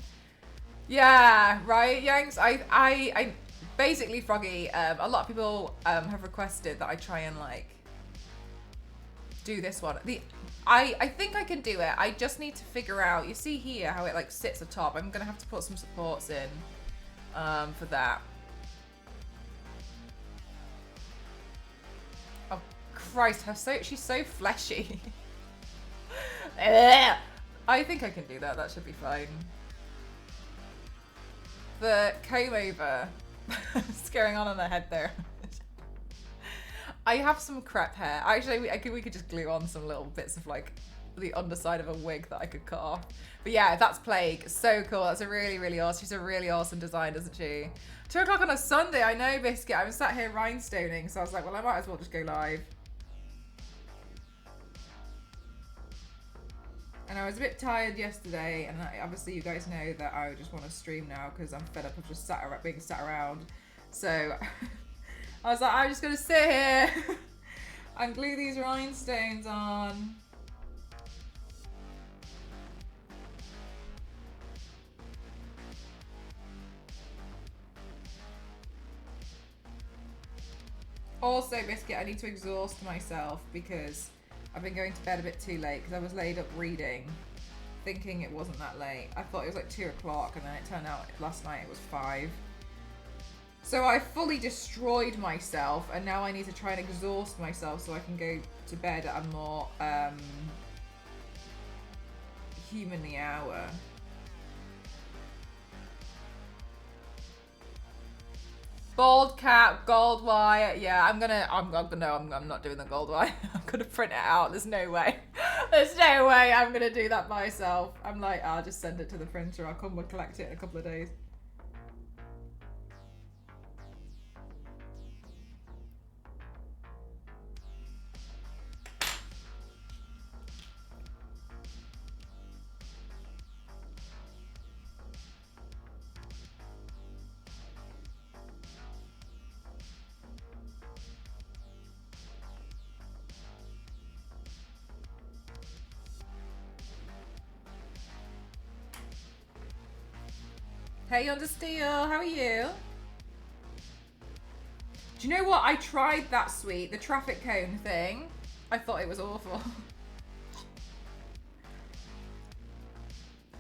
Yeah, right, Yanks. I basically, Froggy. A lot of people have requested that I try and like do this one. I think I can do it. I just need to figure out. You see here how it like sits atop. I'm gonna have to put some supports in for that. Oh Christ, she's so fleshy. I think I can do that. That should be fine. The comb over. What's going on her head there? I have some crep hair. Actually, we could just glue on some little bits of like the underside of a wig that I could cut off. But yeah, that's Plague. So cool. That's a really, really awesome. She's a really awesome design, isn't she? 2 o'clock on a Sunday. I know, Biscuit. I'm sat here rhinestoning, so I was like, well, I might as well just go live. And I was a bit tired yesterday, and obviously you guys know that I just want to stream now because I'm fed up of just being sat around. So I was like, I'm just going to sit here and glue these rhinestones on. Also, Biscuit, I need to exhaust myself because I've been going to bed a bit too late because I was laid up reading, thinking it wasn't that late. I thought it was like 2 o'clock, and then it turned out last night it was 5. So I fully destroyed myself, and now I need to try and exhaust myself so I can go to bed at a more humanly hour. Bald cap, gold wire. Yeah, I'm not doing the gold wire. I'm gonna print it out. There's no way. There's no way I'm gonna do that myself. I'm like, I'll just send it to the printer. I'll come and collect it in a couple of days. Hey, Under Steel, how are you? Do you know what? I tried that sweet, the traffic cone thing. I thought it was awful.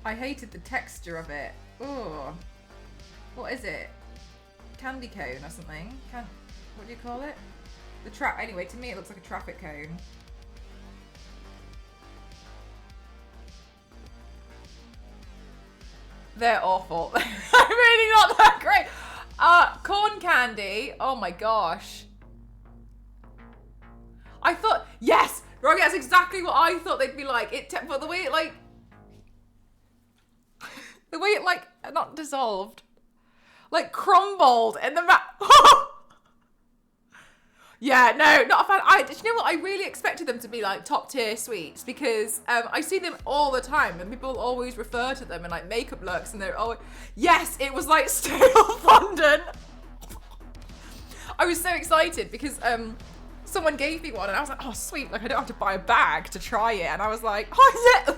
I hated the texture of it. Oh, what is it? Candy cone or something? What do you call it? Anyway, to me it looks like a traffic cone. They're awful. They're really not that great. Corn candy. Oh my gosh. I thought, yes, Rogie, that's exactly what I thought they'd be like. But the way it like, not dissolved, like crumbled in the mouth. Yeah, no, not a fan. Do you know what? I really expected them to be like top tier sweets because I see them all the time and people always refer to them in like makeup looks and they're always, yes, it was like stale fondant. I was so excited because someone gave me one and I was like, oh sweet, like I don't have to buy a bag to try it. And I was like, oh yeah.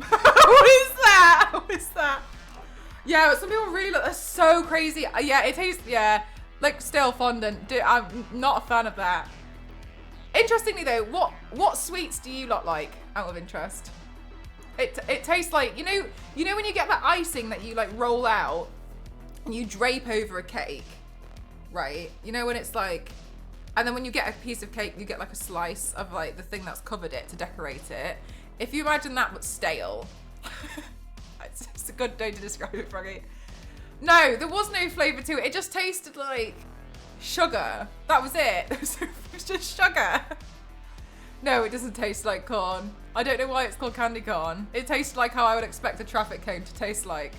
What is that? What is that? Yeah, but some people really look, they're so crazy. Yeah, it tastes, yeah, like stale fondant. I'm not a fan of that. Interestingly though, what sweets do you lot like, out of interest? It tastes like, you know when you get that icing that you like roll out and you drape over a cake, right? You know when it's like, and then when you get a piece of cake, you get like a slice of like the thing that's covered it to decorate it. If you imagine that but stale. It's a good way to describe it, Froggy. No, there was no flavour to it. It just tasted like sugar. That was it. It was just sugar. No, it doesn't taste like corn. I don't know why it's called candy corn. It tastes like how I would expect a traffic cone to taste like.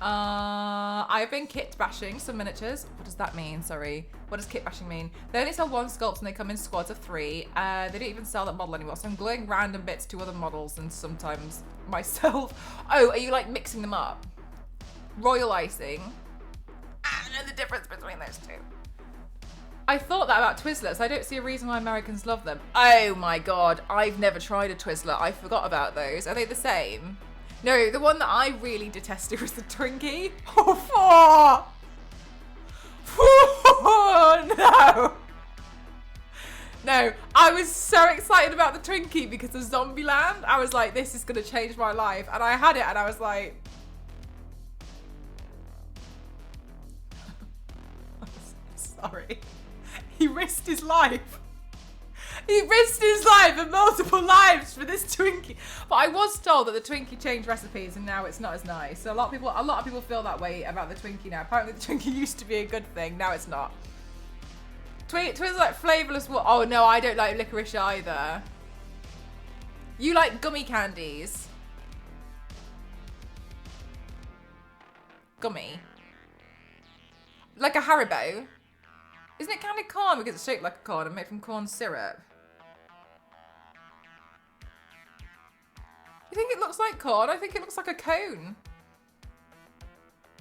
I've been kit bashing some miniatures. What does that mean? Sorry. What does kit bashing mean? They only sell one sculpt and they come in squads of 3. They don't even sell that model anymore, so I'm gluing random bits to other models and sometimes myself. Oh, are you like mixing them up? Royal icing. I don't know the difference between those two. I thought that about Twizzlers. I don't see a reason why Americans love them. Oh my god, I've never tried a Twizzler. I forgot about those. Are they the same? No, the one that I really detested was the Twinkie. Oh, no. No, I was so excited about the Twinkie because of Zombieland. I was like, this is going to change my life. And I had it and I was like... Sorry. He risked his life. He risked his life and multiple lives for this Twinkie. But I was told that the Twinkie changed recipes and now it's not as nice. So a lot of people feel that way about the Twinkie now. Apparently the Twinkie used to be a good thing. Now it's not. Twizzlers like flavourless. Oh no, I don't like licorice either. You like gummy candies. Gummy. Like a Haribo. Isn't it candy corn because it's shaped like a corn and made from corn syrup? You think it looks like corn? I think it looks like a cone.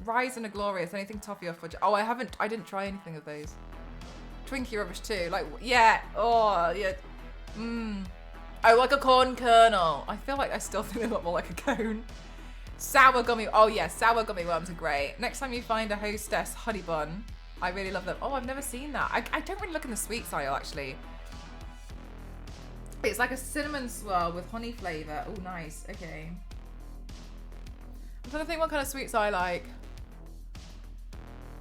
Rise and a Glorious. Anything toffee or fudge? Oh, I didn't try anything of those. Twinkie rubbish too. Like, yeah. Oh, yeah. Mmm. Oh, like a corn kernel. I feel like I still think they look more like a cone. Sour gummy. Oh, yeah. Sour gummy worms are great. Next time you find a Hostess honey bun. I really love them. Oh, I've never seen that. I don't really look in the sweets aisle, actually. It's like a cinnamon swirl with honey flavour. Oh, nice. Okay. I'm trying to think what kind of sweets I like.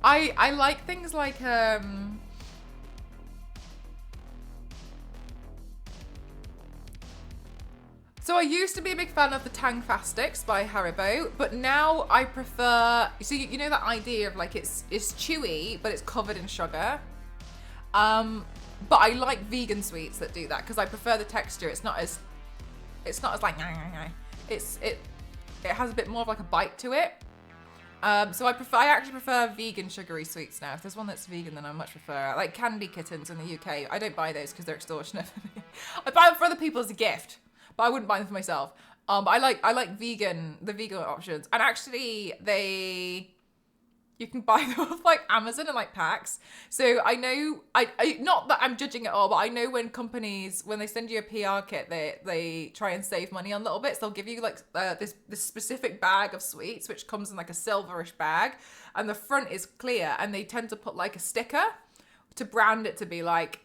I like things like, So I used to be a big fan of the Tang Fastics by Haribo, but now I prefer, so you know that idea of like it's chewy, but it's covered in sugar. But I like vegan sweets that do that because I prefer the texture. It's not as like, it has a bit more of like a bite to it. So I actually prefer vegan sugary sweets now. If there's one that's vegan, then I much prefer it. Like Candy Kittens in the UK. I don't buy those because they're extortionate for me. I buy them for other people as a gift. But I wouldn't buy them for myself. But I like the vegan options. And actually you can buy them off like Amazon and like packs. So I know, I not that I'm judging at all, but I know when companies, when they send you a PR kit, they try and save money on little bits. They'll give you like this specific bag of sweets, which comes in like a silverish bag. And the front is clear. And they tend to put like a sticker to brand it to be like,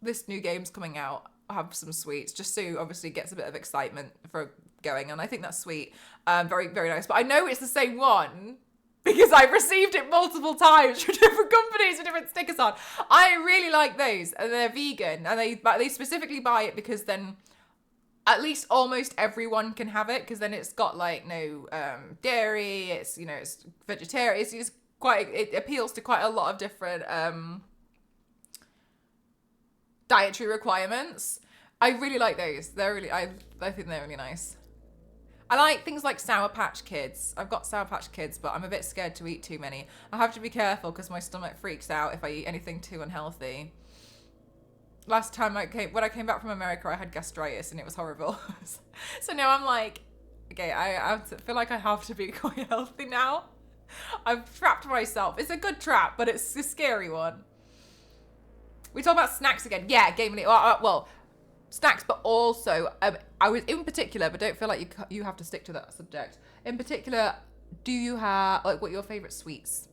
this new game's coming out. Have some sweets just so obviously gets a bit of excitement for going, and I think that's sweet. Very, very nice. But I know it's the same one because I've received it multiple times from different companies with different stickers on. I really like those, and they're vegan, and they specifically buy it because then at least almost everyone can have it because then it's got like no dairy. It's it's vegetarian. It's quite. It appeals to quite a lot of different dietary requirements. I really like those. They're really, I think they're really nice. I like things like Sour Patch Kids. I've got Sour Patch Kids, but I'm a bit scared to eat too many. I have to be careful because my stomach freaks out if I eat anything too unhealthy. Last time when I came back from America, I had gastritis and it was horrible. So now I'm like, okay, I feel like I have to be quite healthy now. I've trapped myself. It's a good trap, but it's a scary one. We talk about snacks again. Yeah, gaming. Well, snacks, but also I was in particular, but don't feel like you have to stick to that subject. In particular, do you have like what are your favorite sweets?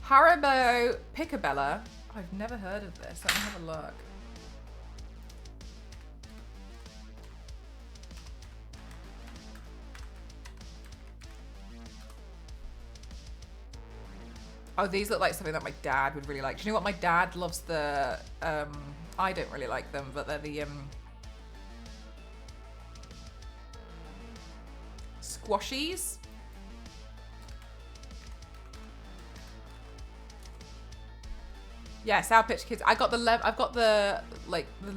Haribo Picabella. I've never heard of this. Let me have a look. Oh, these look like something that my dad would really like. Do you know what? My dad loves the, I don't really like them, but they're the, squashies. Yeah, Sour Patch Kids. I've got the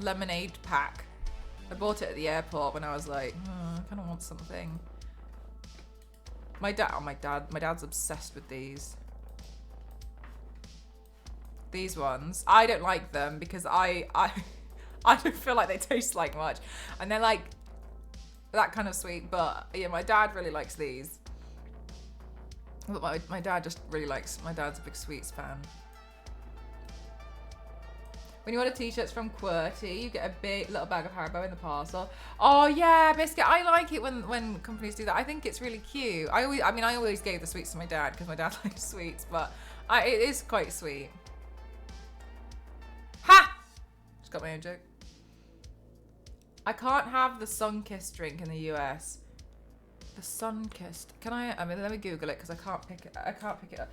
lemonade pack. I bought it at the airport when I was like, I kind of want something. My dad's obsessed with these. these ones. I don't like them because I don't feel like they taste like much. And they're like that kind of sweet, but yeah, my dad really likes these. But my dad just really likes, my dad's a big sweets fan. When you order t-shirts from QWERTY, you get a big little bag of Haribo in the parcel. Oh yeah, Biscuit. I like it when companies do that. I think it's really cute. I always gave the sweets to my dad because my dad likes sweets, but it is quite sweet. Ha! Just got my own joke. I can't have the Sunkist drink in the US. The Sunkist. Can I mean, let me Google it because I can't pick it up.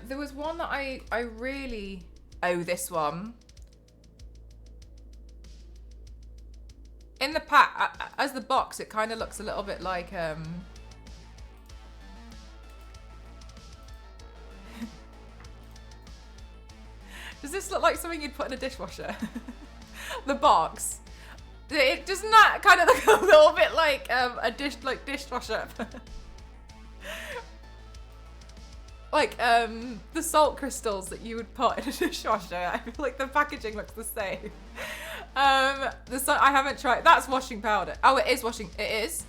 There was one that I really, this one. In the pack, as the box, it kind of looks a little bit like, does this look like something you'd put in a dishwasher? The box. It doesn't that kind of look a little bit like a dishwasher? Like the salt crystals that you would put in a dishwasher. I feel like the packaging looks the same. I haven't tried. That's washing powder. Oh, it is washing. It is.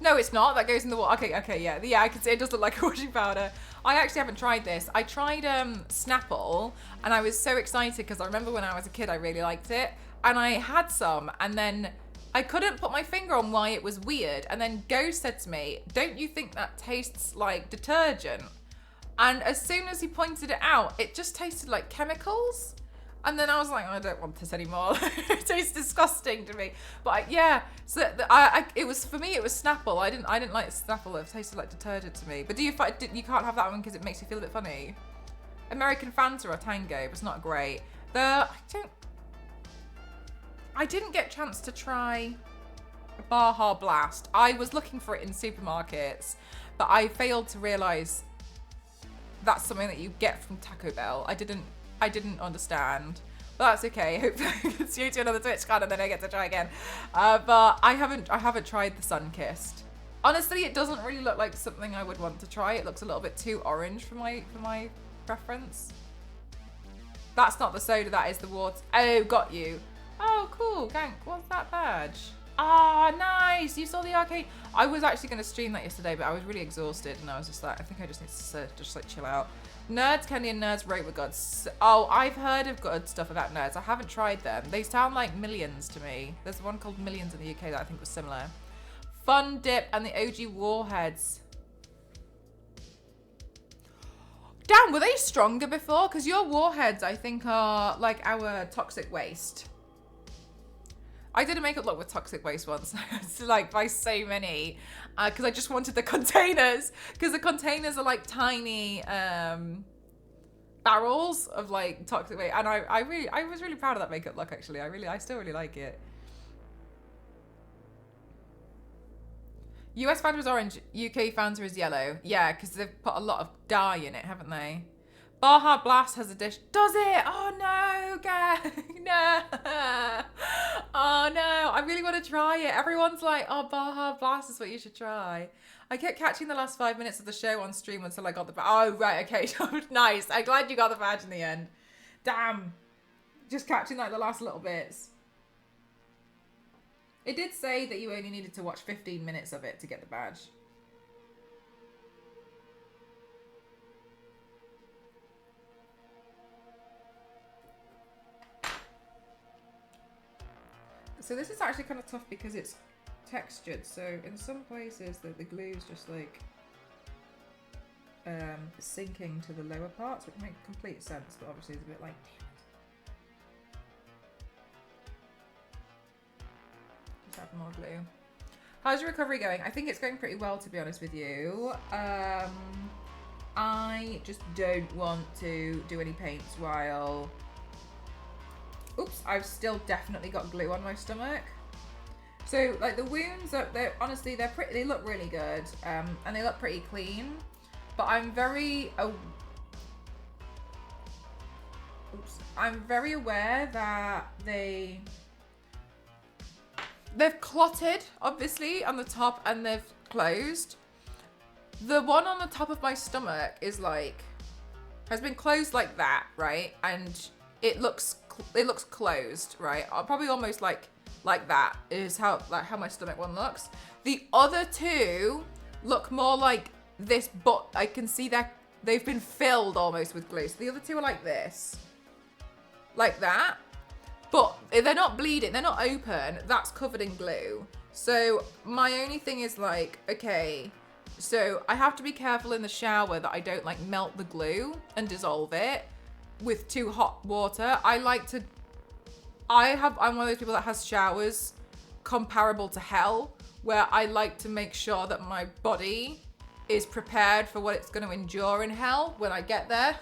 No, it's not. That goes in the water. Okay, yeah. I can see it does look like a washing powder. I actually haven't tried this. I tried Snapple, and I was so excited because I remember when I was a kid, I really liked it, and I had some, and then I couldn't put my finger on why it was weird, and then Ghost said to me, "Don't you think that tastes like detergent?" And as soon as he pointed it out, it just tasted like chemicals. And then I was like, I don't want this anymore. It tastes disgusting to me. But so it was, for me, it was Snapple. I didn't like Snapple. It tasted like detergent to me. But you can't have that one because it makes you feel a bit funny. American Fanta or Tango, but it's not great. I didn't get a chance to try Baja Blast. I was looking for it in supermarkets, but I failed to realize that's something that you get from Taco Bell. I didn't understand, but that's okay. Hopefully I can see you to another Twitch card and then I get to try again. But I haven't tried the Sunkist. Honestly, it doesn't really look like something I would want to try. It looks a little bit too orange for my preference. That's not the soda, that is the water. Oh, got you. Oh, cool, Gank. What's that badge? Ah, nice. You saw the arcade. I was actually going to stream that yesterday, but I was really exhausted and I was just like, I think I just need to just like chill out. Nerds, Kenny and Nerds wrote with gods. Oh, I've heard of good stuff about Nerds. I haven't tried them. They sound like Millions to me. There's one called Millions in the UK that I think was similar. Fun Dip and the OG Warheads. Damn, were they stronger before? Because your Warheads, I think, are like our Toxic Waste. I did a makeup look with Toxic Waste once. It's like by so many. Because I just wanted the containers. Because the containers are like tiny barrels of like Toxic Waste. And I was really proud of that makeup look actually. I still really like it. US Fanta is orange, UK Fanta is yellow. Yeah, because they've put a lot of dye in it, haven't they? Baja Blast has a dish. Does it? Oh no, gang. No. Oh no. I really want to try it. Everyone's like, oh, Baja Blast is what you should try. I kept catching the last 5 minutes of the show on stream until I got the badge. Oh, right. Okay. Nice. I'm glad you got the badge in the end. Damn. Just catching like the last little bits. It did say that you only needed to watch 15 minutes of it to get the badge. So this is actually kind of tough because it's textured. So in some places the glue's just like sinking to the lower parts, which makes complete sense, but obviously it's a bit like, just add more glue. How's your recovery going? I think it's going pretty well, to be honest with you. I just don't want to do any paints while... Oops, I've still definitely got glue on my stomach. So like the wounds, they're honestly, they look really good, and they look pretty clean. But I'm very aware that they've clotted, obviously, on the top, and they've closed. The one on the top of my stomach is like has been closed like that, right? And it looks closed, right? Probably almost like that is how my stomach one looks. The other two look more like this, but I can see that they've been filled almost with glue. So the other two are like this, like that. But they're not bleeding, they're not open, that's covered in glue. So my only thing is like, okay, so I have to be careful in the shower that I don't like melt the glue and dissolve it with too hot water. I'm one of those people that has showers comparable to hell, where I like to make sure that my body is prepared for what it's going to endure in hell when I get there.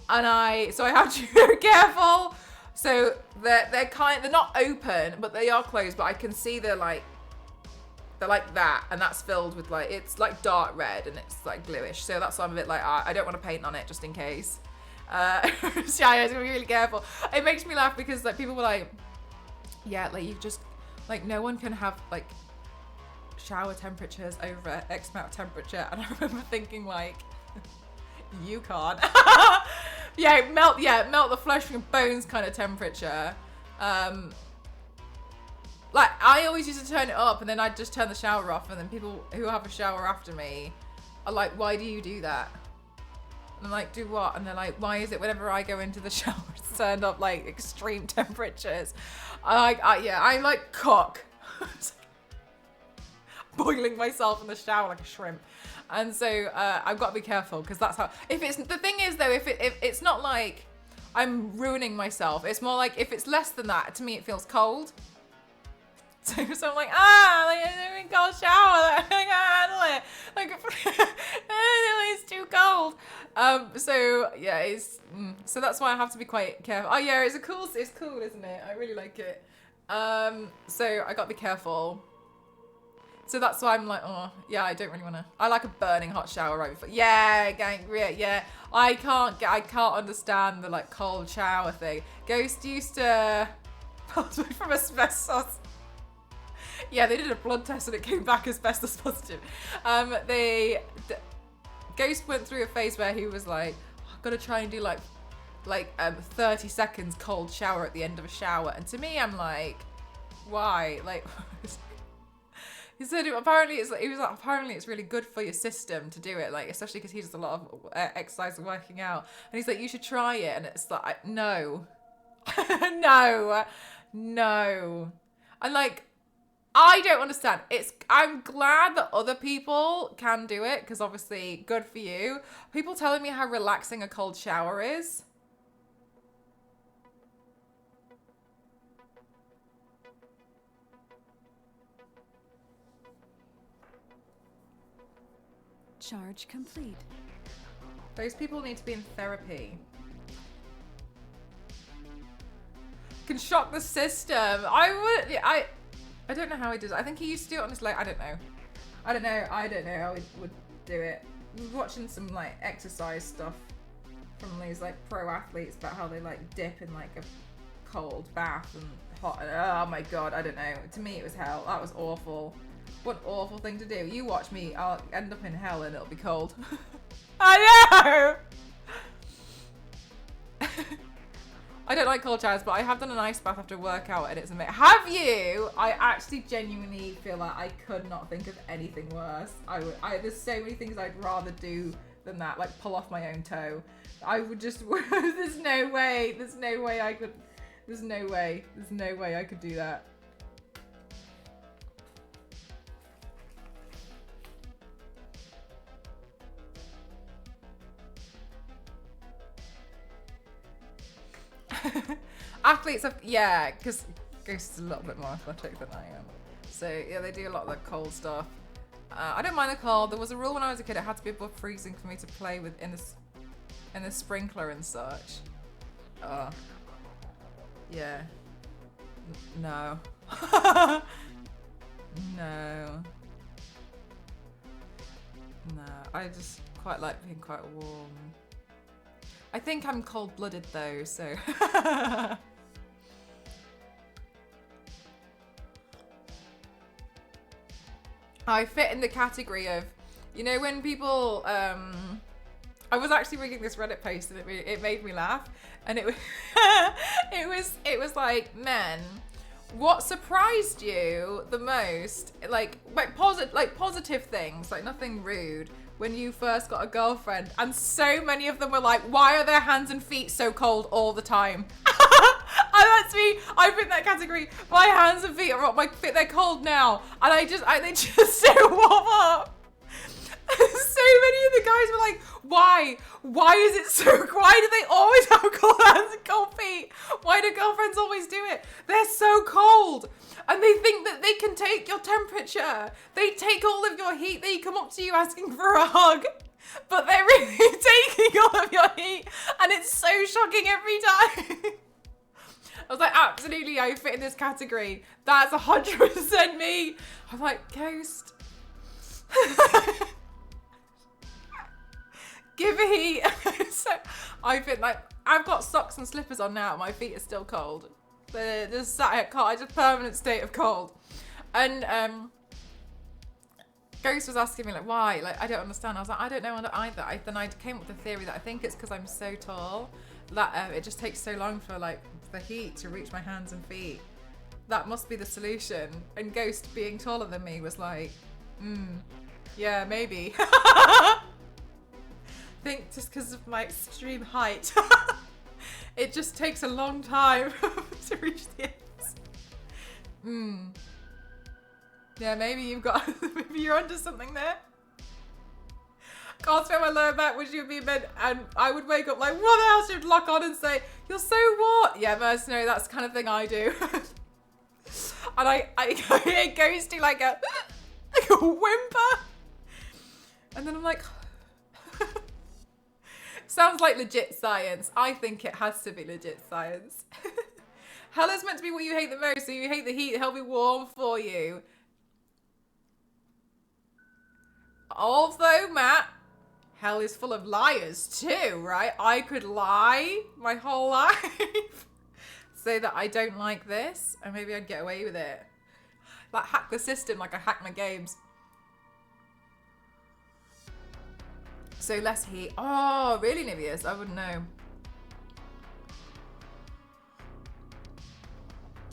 So I have to be very careful. So they're not open, but they are closed. But I can see they're like that, and that's filled with like, it's like dark red and it's like bluish. So that's why I'm a bit like, I don't want to paint on it just in case. So I was gonna be really careful. It makes me laugh because like people were like, yeah, like you just like no one can have like shower temperatures over X amount of temperature, and I remember thinking like, you can't. melt the flesh and bones kind of temperature. Like I always used to turn it up, and then I'd just turn the shower off, and then people who have a shower after me are like, why do you do that? And I'm like, do what? And they're like, why is it whenever I go into the shower it's turned up like extreme temperatures? I like cook. Boiling myself in the shower like a shrimp. And so I've got to be careful, because that's how, if it's not like I'm ruining myself, it's more like if it's less than that, to me it feels cold. So I'm like, I'm in a cold shower, I can't handle it. Like, it's too cold. So that's why I have to be quite careful. Oh yeah, it's cool, isn't it? I really like it. So I got to be careful. So that's why I'm like, oh yeah, I don't really want to. I like a burning hot shower right before. Yeah, gang, yeah. I can't understand the like cold shower thing. Ghost used to pass away from asbestos. Yeah, they did a blood test and it came back asbestos positive. Ghost went through a phase where he was like, I've got to try and do like 30 seconds cold shower at the end of a shower. And to me, I'm like, why? Like, he said apparently it's really good for your system to do it, like especially because he does a lot of exercise and working out. And he's like, you should try it. And it's like, no, no. And like, I don't understand. I'm glad that other people can do it, because obviously good for you. People telling me how relaxing a cold shower is. Charge complete. Those people need to be in therapy. Can shock the system. I don't know how he does it. I think he used to do it on his leg. I don't know how he would do it. I was watching some like exercise stuff from these like pro athletes about how they like dip in like a cold bath and hot. Oh my god, I don't know. To me it was hell. That was awful. What an awful thing to do. You watch me, I'll end up in hell and it'll be cold. I know! I don't like cold showers, but I have done an ice bath after a workout and it's amazing. Have you? I actually genuinely feel like I could not think of anything worse. There's so many things I'd rather do than that, like pull off my own toe. I would just, there's no way I could do that. Athletes have, yeah, because Ghost is a little bit more athletic than I am. So yeah, they do a lot of the cold stuff. I don't mind the cold. There was a rule when I was a kid; it had to be above freezing for me to play with in the sprinkler and such. Yeah. No. No. I just quite like being quite warm. I think I'm cold-blooded though, so. I fit in the category of, you know, when people I was actually reading this Reddit post and it made me laugh. And it was, it was like, men, what surprised you the most? Like positive things, like nothing rude, when you first got a girlfriend. And so many of them were like, why are their hands and feet so cold all the time? And that's me. I'm in that category. My hands and feet are they're cold now. And they just don't warm up. So many of the guys were like, why? Why is it so, why do they always have cold hands and cold feet? Why do girlfriends always do it? They're so cold. And they think that they can take your temperature. They take all of your heat. They come up to you asking for a hug. But they're really taking all of your heat. And it's so shocking every time. I was like, absolutely, I fit in this category. That's 100% me. I'm like, Ghost. Give a heat. So I fit like, I've got socks and slippers on now. My feet are still cold. They're just sat here cold. Just permanent state of cold. And Ghost was asking me like, why? Like, I don't understand. I was like, I don't know either. Then I came up with the theory that I think it's because I'm so tall that it just takes so long for like the heat to reach my hands and feet. That must be the solution. And Ghost, being taller than me, was like, yeah, maybe. I think just because of my extreme height, it just takes a long time to reach the ends. Yeah, maybe maybe you're onto something there. Can't feel my lower back, which would be in bed, and I would wake up like, what else? She'd lock on and say, you're so what? Yeah, mercenary, that's the kind of thing I do. And I hear Ghosty like a whimper. And then I'm like, sounds like legit science. I think it has to be legit science. Hell is meant to be what you hate the most, so you hate the heat, it'll be warm for you. Although, Matt, hell is full of liars too, right? I could lie my whole life. Say that I don't like this, and maybe I'd get away with it. Like, hack the system like I hack my games. So less heat. Oh, really, Niveus? I wouldn't know.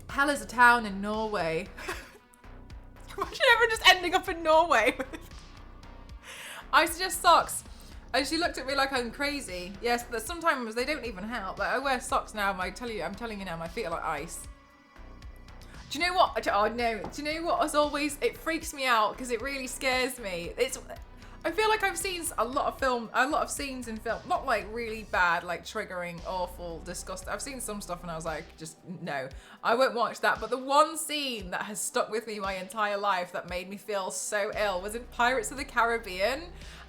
Hell is a town in Norway. Imagine everyone just ending up in Norway. I suggest socks. And she looked at me like I'm crazy. Yes, but sometimes they don't even help. Like, I wear socks now, and I'm telling you now, my feet are like ice. Do you know what? Oh no. Do you know what? As always, it freaks me out because it really scares me. I feel like I've seen a lot of scenes in film, not like really bad, like triggering, awful, disgusting. I've seen some stuff and I was like, just no, I won't watch that. But the one scene that has stuck with me my entire life that made me feel so ill was in Pirates of the Caribbean.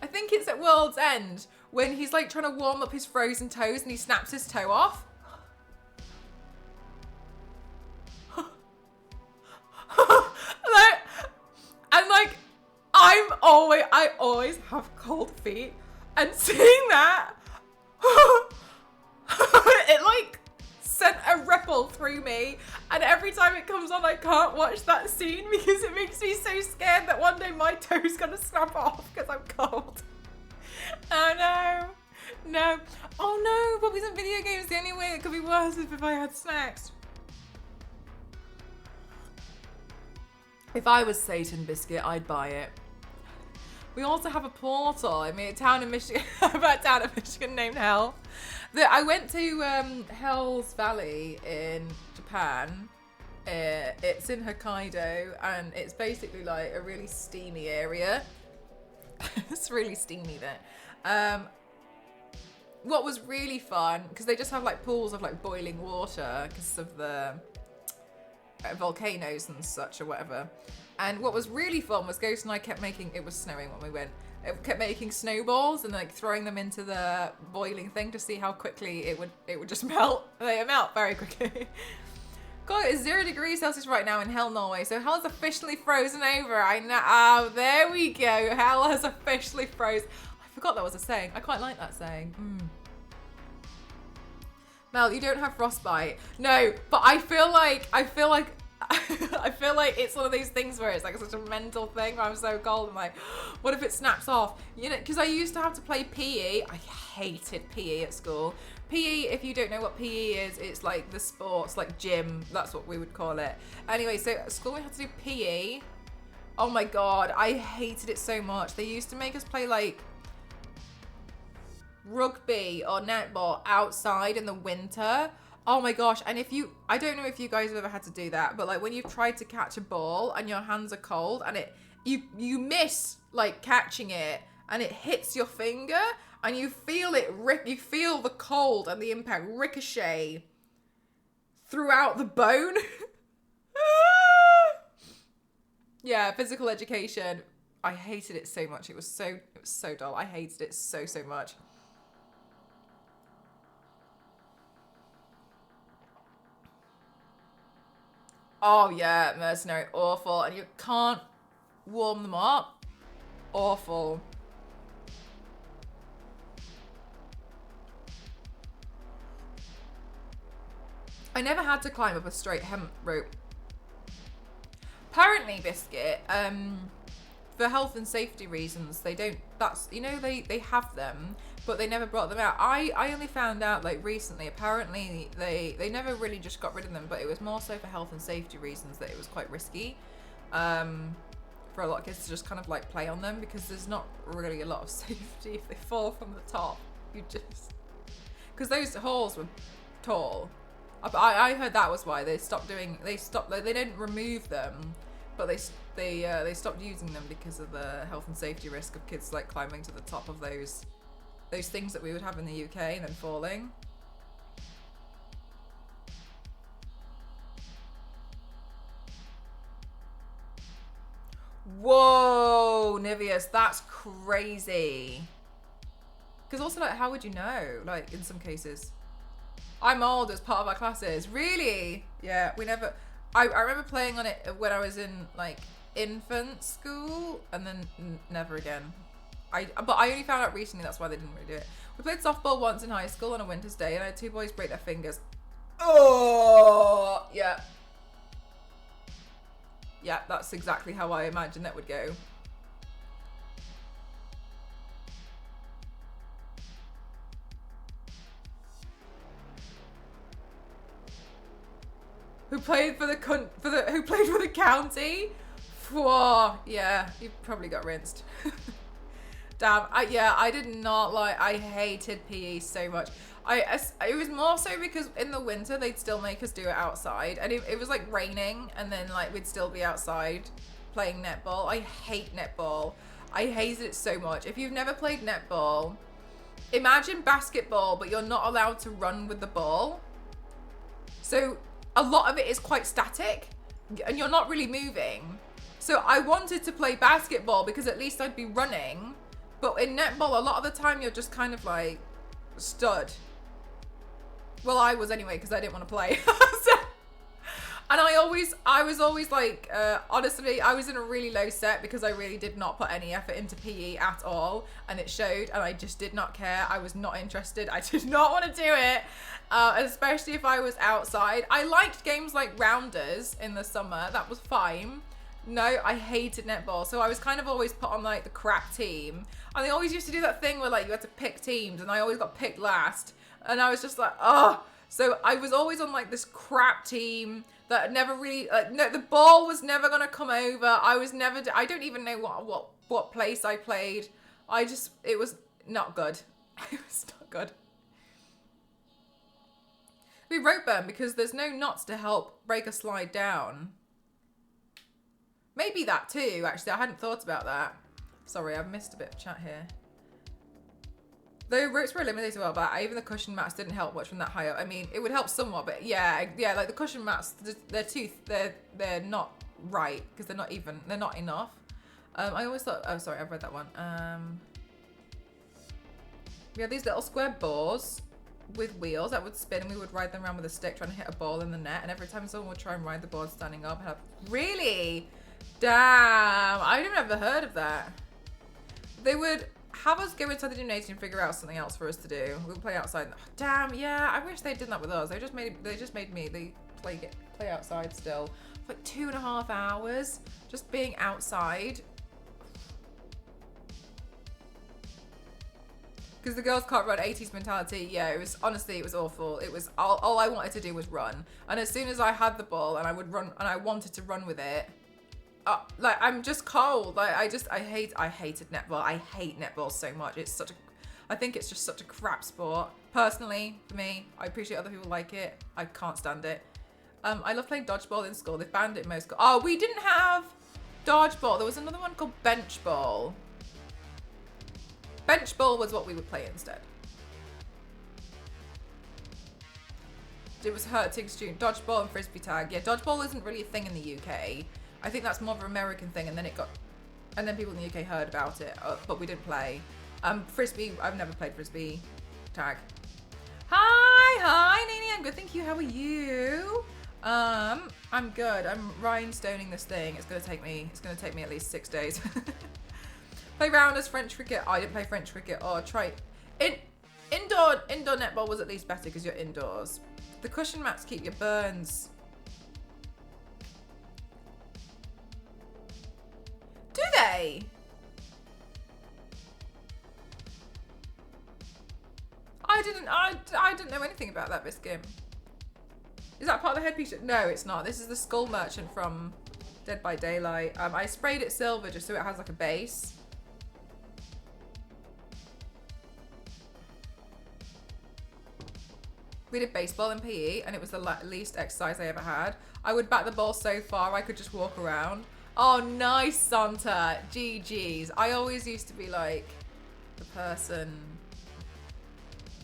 I think it's at World's End when he's like trying to warm up his frozen toes and he snaps his toe off. I always have cold feet, and seeing that, it like sent a ripple through me, and every time it comes on I can't watch that scene because it makes me so scared that one day my toe's gonna snap off because I'm cold. Oh no, oh no, puppies and video games, the only way it could be worse is if I had snacks. If I was Satan Biscuit, I'd buy it. We also have a portal. I mean, a town in Michigan, about a town in Michigan named Hell. I went to Hell's Valley in Japan. It's in Hokkaido, and it's basically like a really steamy area. It's really steamy there. What was really fun, because they just have like pools of like boiling water because of the volcanoes and such or whatever. And what was really fun was Ghost and I kept making, it was snowing when we went, it kept making snowballs and like throwing them into the boiling thing to see how quickly it would just melt. They melt very quickly. God, it's 0 degrees Celsius right now in Hell, Norway. So Hell is officially frozen over. I know. Oh, there we go. Hell has officially frozen. I forgot that was a saying. I quite like that saying. Mel, you don't have frostbite. No, but I feel like I feel like it's one of those things where it's like such a mental thing where I'm so cold. I'm like, what if it snaps off? You know, because I used to have to play PE. I hated PE at school. PE, if you don't know what PE is, it's like the sports, like gym. That's what we would call it. Anyway, so at school we had to do PE. Oh my God, I hated it so much. They used to make us play like rugby or netball outside in the winter. Oh my gosh. And I don't know if you guys have ever had to do that, but like when you've tried to catch a ball and your hands are cold and you miss like catching it and it hits your finger and you feel you feel the cold and the impact ricochet throughout the bone. Yeah, physical education. I hated it so much. It was so dull. I hated it so much. Oh yeah, mercenary, awful. And you can't warm them up. Awful. I never had to climb up a straight hemp rope. Apparently, Biscuit, for health and safety reasons, they don't, they have them, but they never brought them out. I only found out like recently, apparently they never really just got rid of them, but it was more so for health and safety reasons that it was quite risky for a lot of kids to just kind of like play on them, because there's not really a lot of safety if they fall from the top. Because those halls were tall. I heard that was why they didn't remove them, but they stopped using them because of the health and safety risk of kids like climbing to the top of those things that we would have in the UK and then falling. Whoa, Niveus, that's crazy. Because also, like, how would you know? Like, in some cases. I'm old as part of our classes. Really? Yeah, we never... I remember playing on it when I was in, like, infant school, and then never again. But I only found out recently that's why they didn't really do it. We played softball once in high school on a winter's day, and I had 2 boys break their fingers. Oh, yeah. Yeah, that's exactly how I imagined that would go. Who played for the county? Whoa, yeah, you probably got rinsed. Damn, I did not like. I hated PE so much. It was more so because in the winter they'd still make us do it outside, and it was like raining, and then like we'd still be outside playing netball. I hate netball. I hated it so much. If you've never played netball, imagine basketball, but you're not allowed to run with the ball. So a lot of it is quite static and you're not really moving. So I wanted to play basketball because at least I'd be running. But in netball, a lot of the time you're just kind of like stood. Well, I was anyway, because I didn't want to play. And I was always like, honestly, I was in a really low set because I really did not put any effort into PE at all. And it showed, and I just did not care. I was not interested. I did not want to do it, especially if I was outside. I liked games like Rounders in the summer. That was fine. No, I hated netball. So I was kind of always put on like the crap team. And they always used to do that thing where like you had to pick teams, and I always got picked last. And I was just like, oh. So I was always on like this crap team that never really, no, the ball was never going to come over. I don't even know what place I played. It was not good. It was not good. We rope burn because there's no knots to help break a slide down. Maybe that too, actually. I hadn't thought about that. Sorry, I've missed a bit of chat here. Though ropes were eliminated well, but even the cushion mats didn't help much from that high up. I mean, it would help somewhat, but yeah, like the cushion mats, they're not right because they're not enough. I always thought, oh sorry, I've read that one. We had these little square balls with wheels that would spin, and we would ride them around with a stick trying to hit a ball in the net. And every time someone would try and ride the board standing up, really? Damn, I've never heard of that. They would have us go inside the gymnasium and figure out something else for us to do. We would play outside. Oh, damn, yeah, I wish they did that with us. They just made me play outside still. like 2.5 hours just being outside. Because the girls can't run 80s mentality. Yeah, it was honestly, it was awful. It was all I wanted to do was run. And as soon as I had the ball and I would run and I wanted to run with it, like I'm just cold. Like I hated netball. I hate netball so much. I think it's just such a crap sport. Personally, for me, I appreciate other people like it. I can't stand it. I love playing dodgeball in school. They've banned it in most schools. Oh, we didn't have dodgeball. There was another one called bench ball. Bench ball was what we would play instead. It was hurting student. Dodgeball and frisbee tag. Yeah, dodgeball isn't really a thing in the UK. I think that's more of an American thing, and then people in the UK heard about it, but we didn't play. Frisbee, I've never played frisbee tag. Hi, Nini, I'm good, thank you. How are you? I'm good. I'm rhinestoning this thing. It's gonna take me at least 6 days. Play rounders, French cricket. I didn't play French cricket or try. Indoor netball was at least better because you're indoors. The cushion mats keep your burns. Do they? I didn't know anything about that biscuit. Is that part of the headpiece? No, it's not. This is the skull merchant from Dead by Daylight. I sprayed it silver just so it has like a base. We did baseball in PE and it was the least exercise I ever had. I would bat the ball so far I could just walk around. Oh, nice, Santa. GG's. I always used to be like the person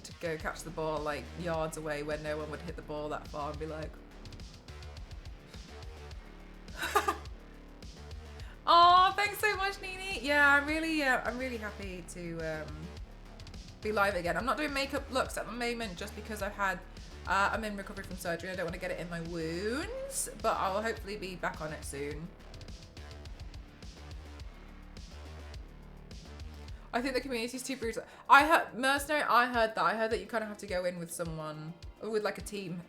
to go catch the ball like yards away when no one would hit the ball that far and be like, oh, thanks so much, Nini. Yeah, I'm really happy to be live again. I'm not doing makeup looks at the moment just because I'm in recovery from surgery. I don't want to get it in my wounds, but I'll hopefully be back on it soon. I think the community's too brutal. I heard mercenary. I heard that you kind of have to go in with someone, or with like a team,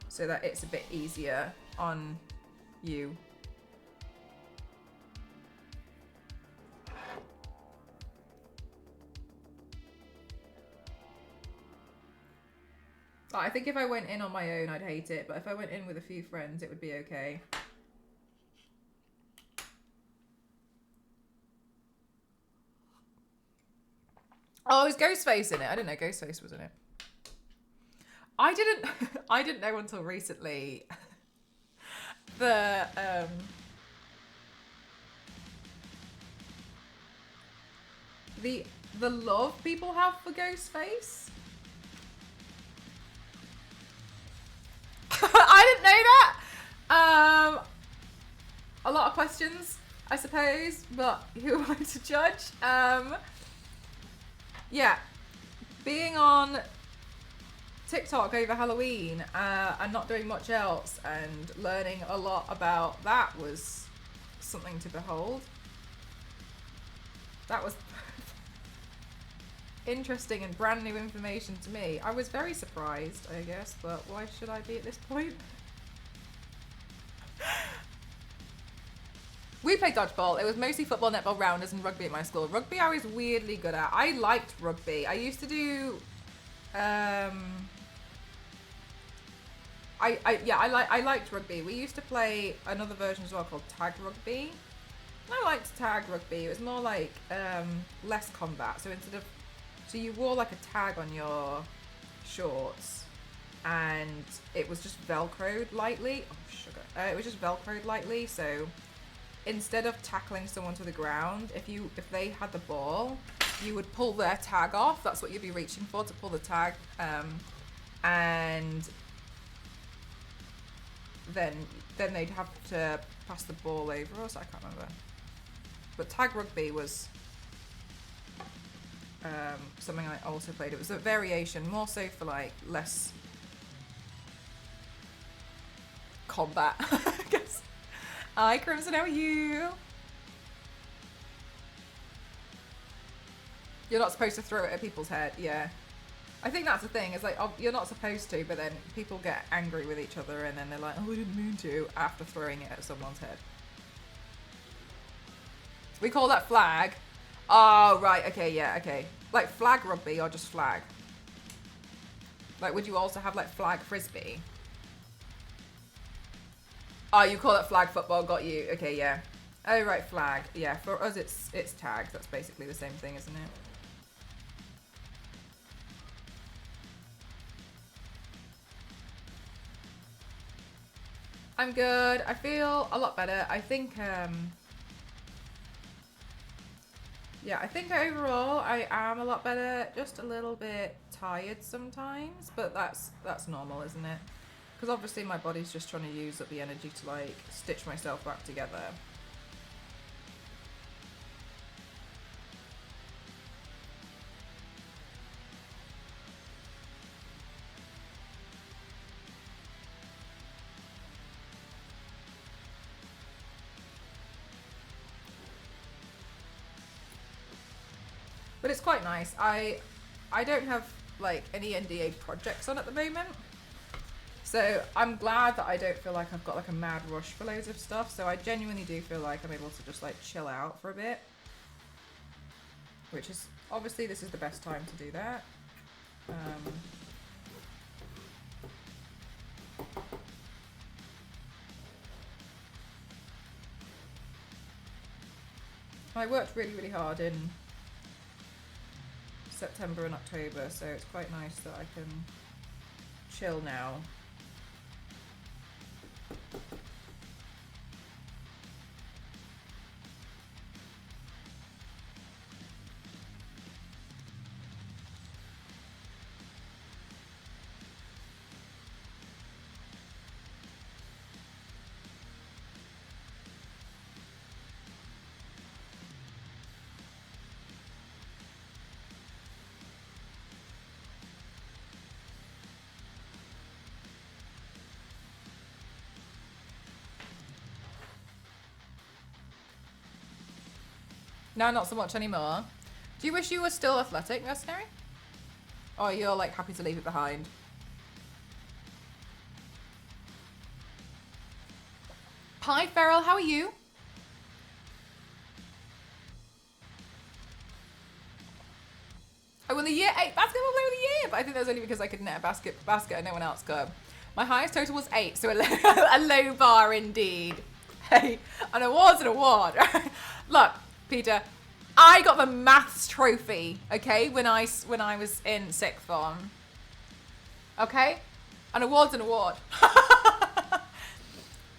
so that it's a bit easier on you. I think if I went in on my own, I'd hate it, but if I went in with a few friends, it would be okay. Oh, is Ghostface in it? I didn't know Ghostface was in it. I didn't know until recently the love people have for Ghostface. I didn't know that. A lot of questions, I suppose, but who am I to judge? Yeah, being on TikTok over Halloween and not doing much else and learning a lot about that was something to behold. That was interesting and brand new information to me. I was very surprised, I guess, but why should I be at this point? We played dodgeball. It was mostly football, netball, rounders, and rugby at my school. Rugby I was weirdly good at. I liked rugby. I used to do I liked rugby. We used to play another version as well called tag rugby. I liked tag rugby. It was more like less combat. So you wore like a tag on your shorts and it was just velcroed lightly. Oh, sugar. It was just velcroed lightly, so instead of tackling someone to the ground, if they had the ball, you would pull their tag off. That's what you'd be reaching for, to pull the tag, and then they'd have to pass the ball over us. I can't remember. But tag rugby was something I also played. It was a variation, more so for like less combat, I guess. Hi, Crimson, how are you? You're not supposed to throw it at people's head, yeah. I think that's the thing. Is like you're not supposed to, but then people get angry with each other, and then they're like, "Oh, I didn't mean to," after throwing it at someone's head. We call that flag. Oh, right. Okay, yeah, okay. Like flag rugby or just flag? Like, would you also have like flag frisbee? Oh, you call it flag football. Got you. Okay, yeah. Oh, right, flag. Yeah, for us it's tag. That's basically the same thing, isn't it? I'm good. I feel a lot better. I think yeah, I think overall I am a lot better. Just a little bit tired sometimes, but that's normal, isn't it? Because obviously my body's just trying to use up the energy to like stitch myself back together. But it's quite nice. I don't have like any NDA projects on at the moment. So I'm glad that I don't feel like I've got like a mad rush for loads of stuff. So I genuinely do feel like I'm able to just like chill out for a bit. Which is, obviously this is the best time to do that. I worked really, really hard in September and October, so it's quite nice that I can chill now. No, not so much anymore. Do you wish you were still athletic, mercenary? Or you're like happy to leave it behind? Hi, Feral, how are you? I won the year 8 basketball player of the year, but I think that was only because I could net a basket and no one else could. My highest total was 8, so a low bar indeed. Hey, an award's an award. Look, Peter, I got the maths trophy, okay, when I was in 6th form. Okay? An award's an award.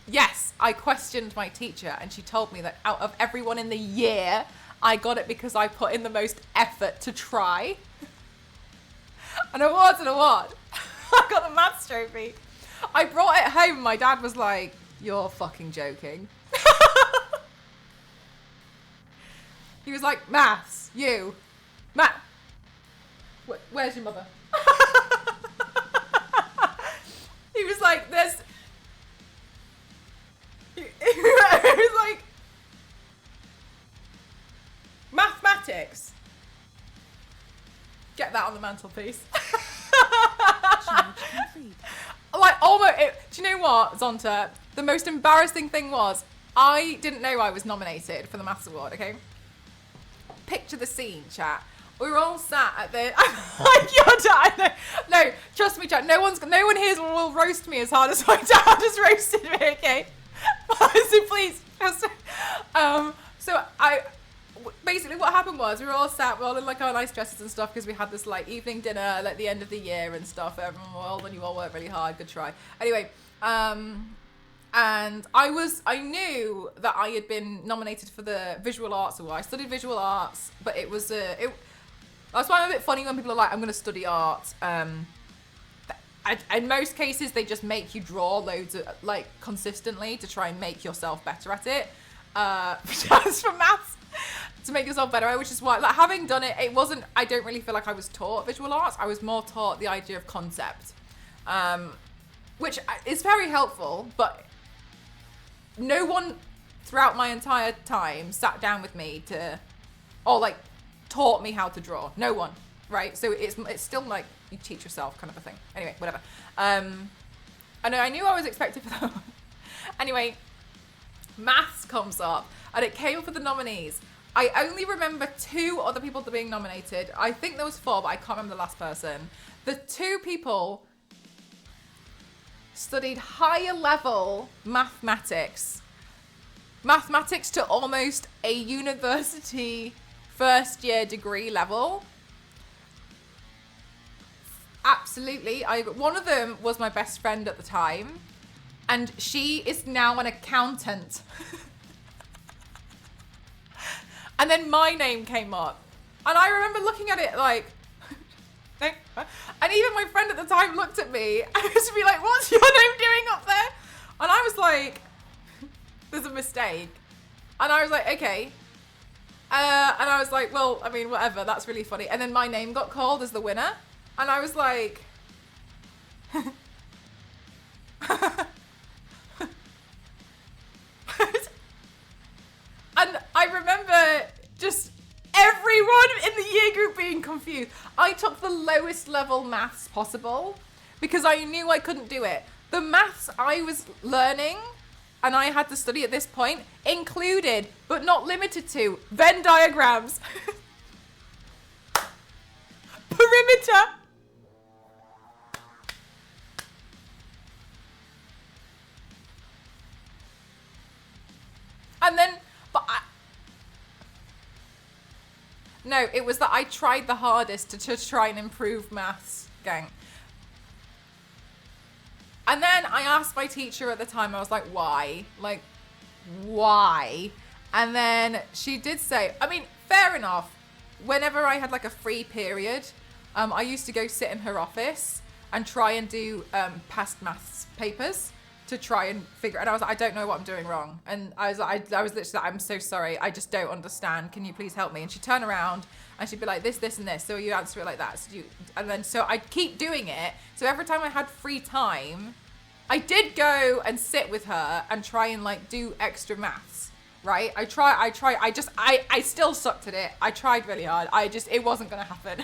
Yes, I questioned my teacher and she told me that out of everyone in the year, I got it because I put in the most effort to try. An award's an award. I got the maths trophy. I brought it home and my dad was like, "You're fucking joking." He was like, "Maths, you. Math. Where's your mother?" He was like, "There's..." He was like, "Mathematics. Get that on the mantelpiece." Charge complete. Like, almost, do you know what, Zonta? The most embarrassing thing was, I didn't know I was nominated for the Maths Award, okay? Picture the scene, chat. We were all sat at the... like, your dad... No, trust me, chat. No one here will roast me as hard as my dad has roasted me, okay? So please, just... basically what happened was we were all sat, we're all in like our nice dresses and stuff because we had this like evening dinner at like, the end of the year and stuff. Everyone, well, then you all worked really hard. Good try. Anyway, and I knew that I had been nominated for the Visual Arts Award. I studied Visual Arts, but it was that's why I'm a bit funny when people are like, "I'm going to study art." In most cases, they just make you draw loads of like consistently to try and make yourself better at it. Just for maths, to make yourself better at, which is why, like, having done it, it wasn't. I don't really feel like I was taught visual arts. I was more taught the idea of concept, which is very helpful, but no one throughout my entire time sat down with me or like taught me how to draw. No one, right? So it's still like you teach yourself kind of a thing. Anyway, whatever. I knew I was expected for that one. Anyway, maths comes up, and it came up with the nominees. I only remember 2 other people being nominated. I think there was 4, but I can't remember the last person. The 2 people studied higher level mathematics to almost a university first year degree level. Absolutely. One of them was my best friend at the time, and she is now an accountant. And then my name came up, and I remember looking at it like, and even my friend at the time looked at me and was be like, "What's your name doing up there?" And I was like, "There's a mistake." And I was like, "Okay." And I was like, "Well, I mean, whatever. That's really funny." And then my name got called as the winner, and I was like, and I remember just everyone in the year group being confused. I took the lowest level maths possible because I knew I couldn't do it. The maths I was learning and I had to study at this point included, but not limited to, Venn diagrams, perimeter, and then, no, it was that I tried the hardest to try and improve maths, gang. And then I asked my teacher at the time, I was like, why? Like, why? And then she did say, I mean, fair enough. Whenever I had like a free period, I used to go sit in her office and try and do past maths papers to try and figure. And I was like, I don't know what I'm doing wrong. And I was literally like, I'm so sorry. I just don't understand. Can you please help me? And she'd turn around and she'd be like, this, and this. So you answer it like that. So I'd keep doing it. So every time I had free time, I did go and sit with her and try and like do extra maths, right? I still sucked at it. I tried really hard. It wasn't going to happen.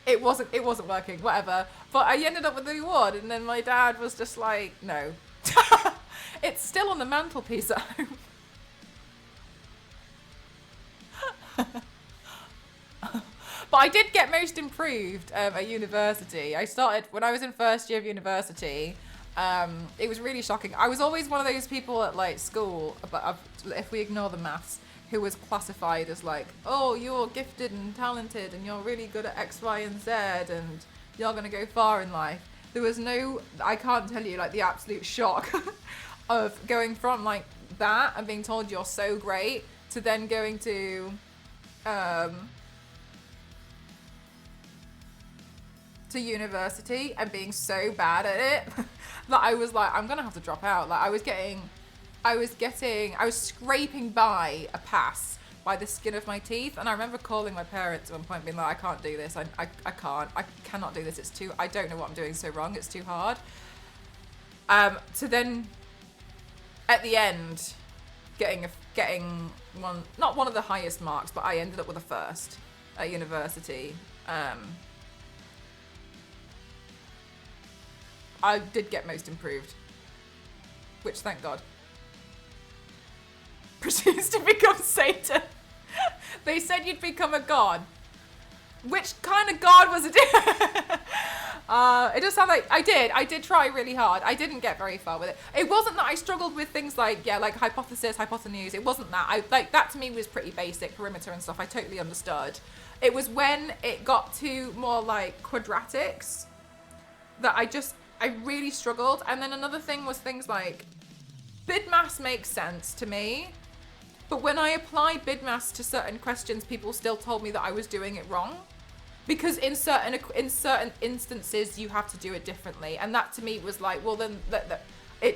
It wasn't working, whatever. But I ended up with the award, and then my dad was just like, no. It's still on the mantelpiece at home. But I did get most improved at university. I started, when I was in first year of university, it was really shocking. I was always one of those people at like school, but if we ignore the maths, who was classified as like, oh, you're gifted and talented and you're really good at X, Y, and Z and you're going to go far in life. There was no, I can't tell you, like the absolute shock of going from like that and being told you're so great to then going to university and being so bad at it that I was like, I'm going to have to drop out. Like I was scraping by a pass by the skin of my teeth. And I remember calling my parents at one point being like, I can't do this. I cannot do this. I don't know what I'm doing so wrong. It's too hard. So then at the end, getting one, not one of the highest marks, but I ended up with a first at university. I did get most improved, which thank God. Proceeds to become Satan. They said you'd become a god. Which kind of god was it? It does sound like I did try really hard. I didn't get very far with it. It wasn't that I struggled with things like, like hypothesis, hypotenuse. It wasn't that. That to me was pretty basic, perimeter and stuff. I totally understood. It was when it got to more like quadratics that I really struggled. And then another thing was things like BidMaths makes sense to me, but when I applied BidMaths to certain questions, people still told me that I was doing it wrong, because in certain instances you have to do it differently, and that to me was like, well then I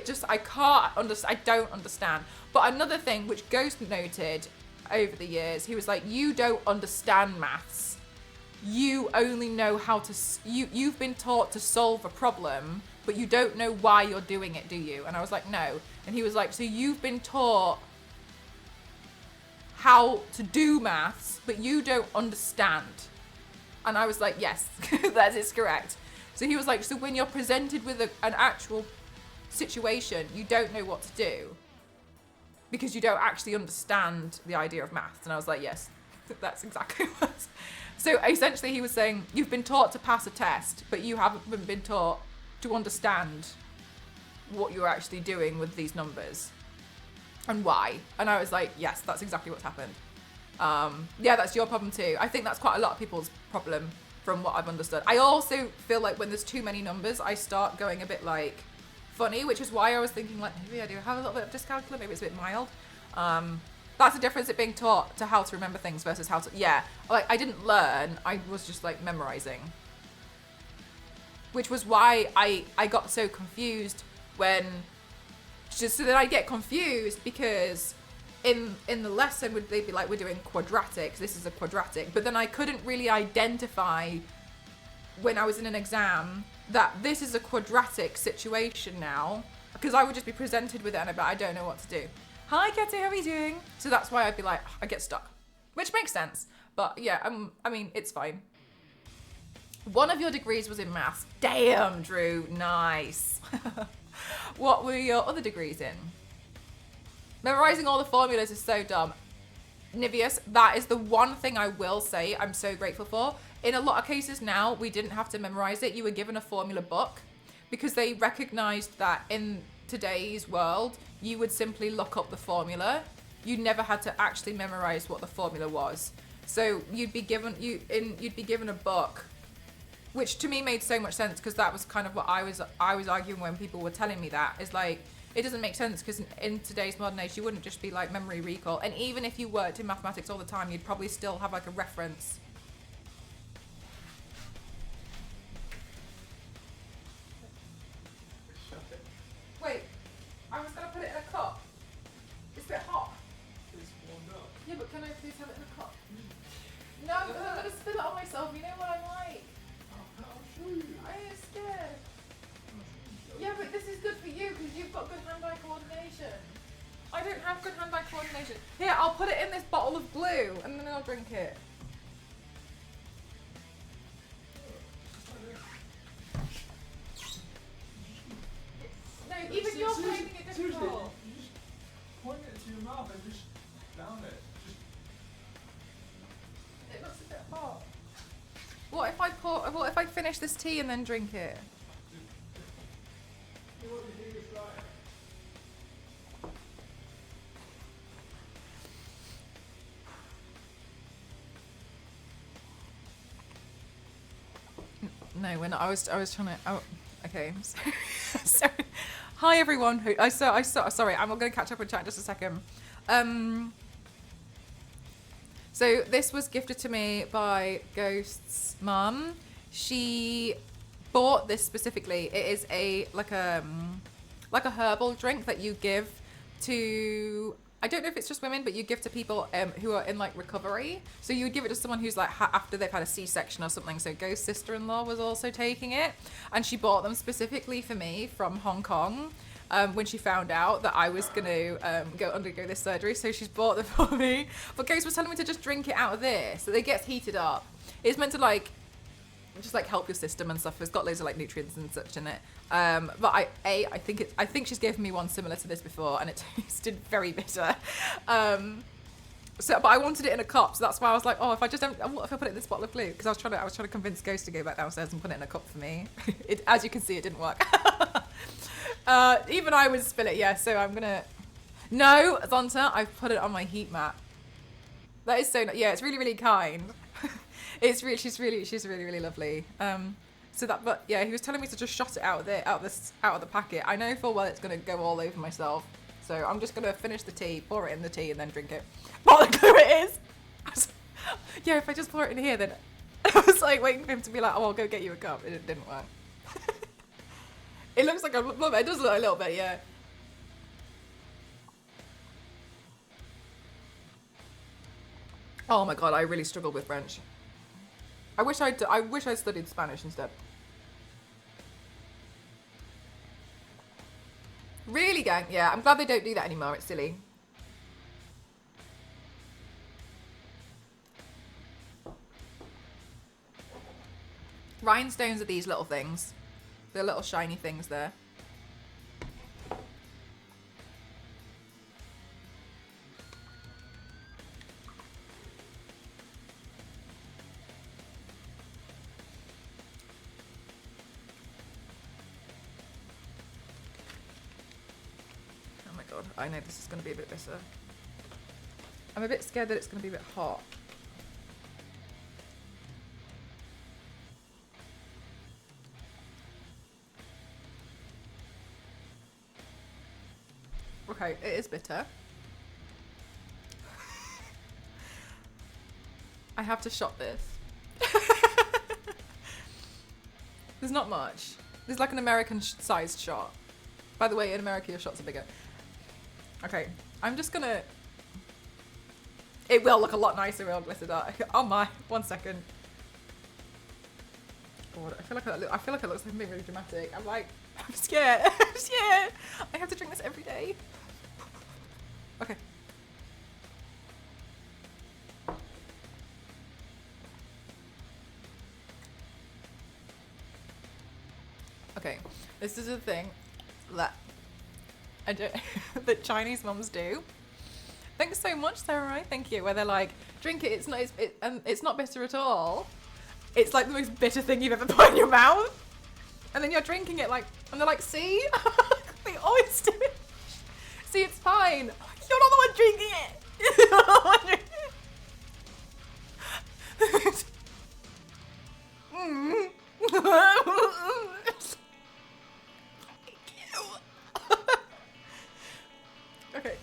don't understand. But another thing which Ghost noted over the years, he was like, you don't understand maths. You only know how to, you've been taught to solve a problem, but you don't know why you're doing it, do you? And I was like, no. And he was like, so you've been taught how to do maths, but you don't understand. And I was like, yes, that is correct. So he was like, so when you're presented with an actual situation, you don't know what to do because you don't actually understand the idea of maths. And I was like, yes, that's exactly what. So essentially he was saying, you've been taught to pass a test, but you haven't been taught to understand what you're actually doing with these numbers and why. And I was like, yes, that's exactly what's happened. Yeah, that's your problem too. I think that's quite a lot of people's problem from what I've understood. I also feel like when there's too many numbers, I start going a bit like funny, which is why I was thinking like, maybe I do have a little bit of dyscalculia, maybe it's a bit mild. That's the difference at being taught to how to remember things versus how to, like I didn't learn, I was just like memorizing. Which was why I got so confused when, just so that I get confused because in the lesson they'd be like, we're doing quadratics, this is a quadratic, but then I couldn't really identify when I was in an exam that this is a quadratic situation now, because I would just be presented with it and I don't know what to do. Hi Katie, how are you doing? So that's why I'd be like, I get stuck, which makes sense. But yeah, I mean, it's fine. One of your degrees was in maths. Damn, Drew, nice. What were your other degrees in? Memorizing all the formulas is so dumb. Nivius, that is the one thing I will say I'm so grateful for. In a lot of cases now, we didn't have to memorize it. You were given a formula book because they recognized that in today's world, you would simply look up the formula. You never had to actually memorize what the formula was. So you'd be given a book, which to me made so much sense because that was kind of what I was arguing when people were telling me that. Is like, it doesn't make sense because in today's modern age, you wouldn't just be like memory recall. And even if you worked in mathematics all the time, you'd probably still have like a reference. Wait, I was gonna put it in a cup. It's a bit hot. It's warmed up. Yeah, but can I please have it in a cup? No, because I'm gonna spill it on myself. You know what I'm like. I'll show you. I am scared. Yeah, but this is good for you because you've got good hand-eye coordination. I don't have good hand-eye coordination. Here, I'll put it in this bottle of glue and then I'll drink it. No, even you're finding it Seriously, difficult. you just point it to your mouth and just down it. Just It looks a bit hot. What if I finish this tea and then drink it? you want to do this right. No, we're not. I was trying to. Oh, okay. Sorry. Hi everyone. Sorry. I'm going to catch up with chat in just a second. So this was gifted to me by Ghost's mum. She bought this specifically. It is like a herbal drink that you give to, I don't know if it's just women, but you give to people who are in like recovery. So you would give it to someone who's like after they've had a C-section or something. So Ghost's sister-in-law was also taking it, and she bought them specifically for me from Hong Kong. When she found out that I was going to undergo this surgery. So she's bought them for me. But Ghost was telling me to just drink it out of this. So it gets heated up. It's meant to like, just like help your system and stuff. It's got loads of like nutrients and such in it. But I think she's given me one similar to this before and it tasted very bitter. But I wanted it in a cup. So that's why I was like, oh, what if I put it in this bottle of glue? Because I was trying to convince Ghost to go back downstairs and put it in a cup for me. As you can see, it didn't work. Even I would spill it, yeah, so I'm gonna... No, Zonta, I've put it on my heat mat. That is so... Yeah, it's really, really kind. She's really lovely. But yeah, he was telling me to just shot it out of the packet. I know full well it's gonna go all over myself. So I'm just gonna finish the tea, pour it in the tea, and then drink it. What the glue it is! Yeah, if I just pour it in here, then... I was like waiting for him to be like, oh, I'll go get you a cup. It didn't work. It looks like it does look a little bit, yeah. Oh my god, I really struggle with French. I wish I'd studied Spanish instead. Really, gang? Yeah, I'm glad they don't do that anymore. It's silly. Rhinestones are these little things. They're little shiny things there. Oh my god, I know this is going to be a bit bitter. I'm a bit scared that it's going to be a bit hot. Okay, it is bitter. I have to shot this. There's not much. There's like an American sized shot. By the way, in America your shots are bigger. Okay, I'm just gonna... It will look a lot nicer real glitter dart. Oh my, 1 second. God, I feel like it looks like something really dramatic. I'm like, I'm scared. I'm scared. I have to drink this every day. Okay. Okay, this is a thing that I don't that Chinese mums do. Thanks so much, Sarah. Thank you. Where they're like, drink it. It's not bitter at all. It's like the most bitter thing you've ever put in your mouth. And then you're drinking it like, and they're like, see? They always do it. See, it's fine. You're not the one drinking it. You're not the one drinking it. Okay.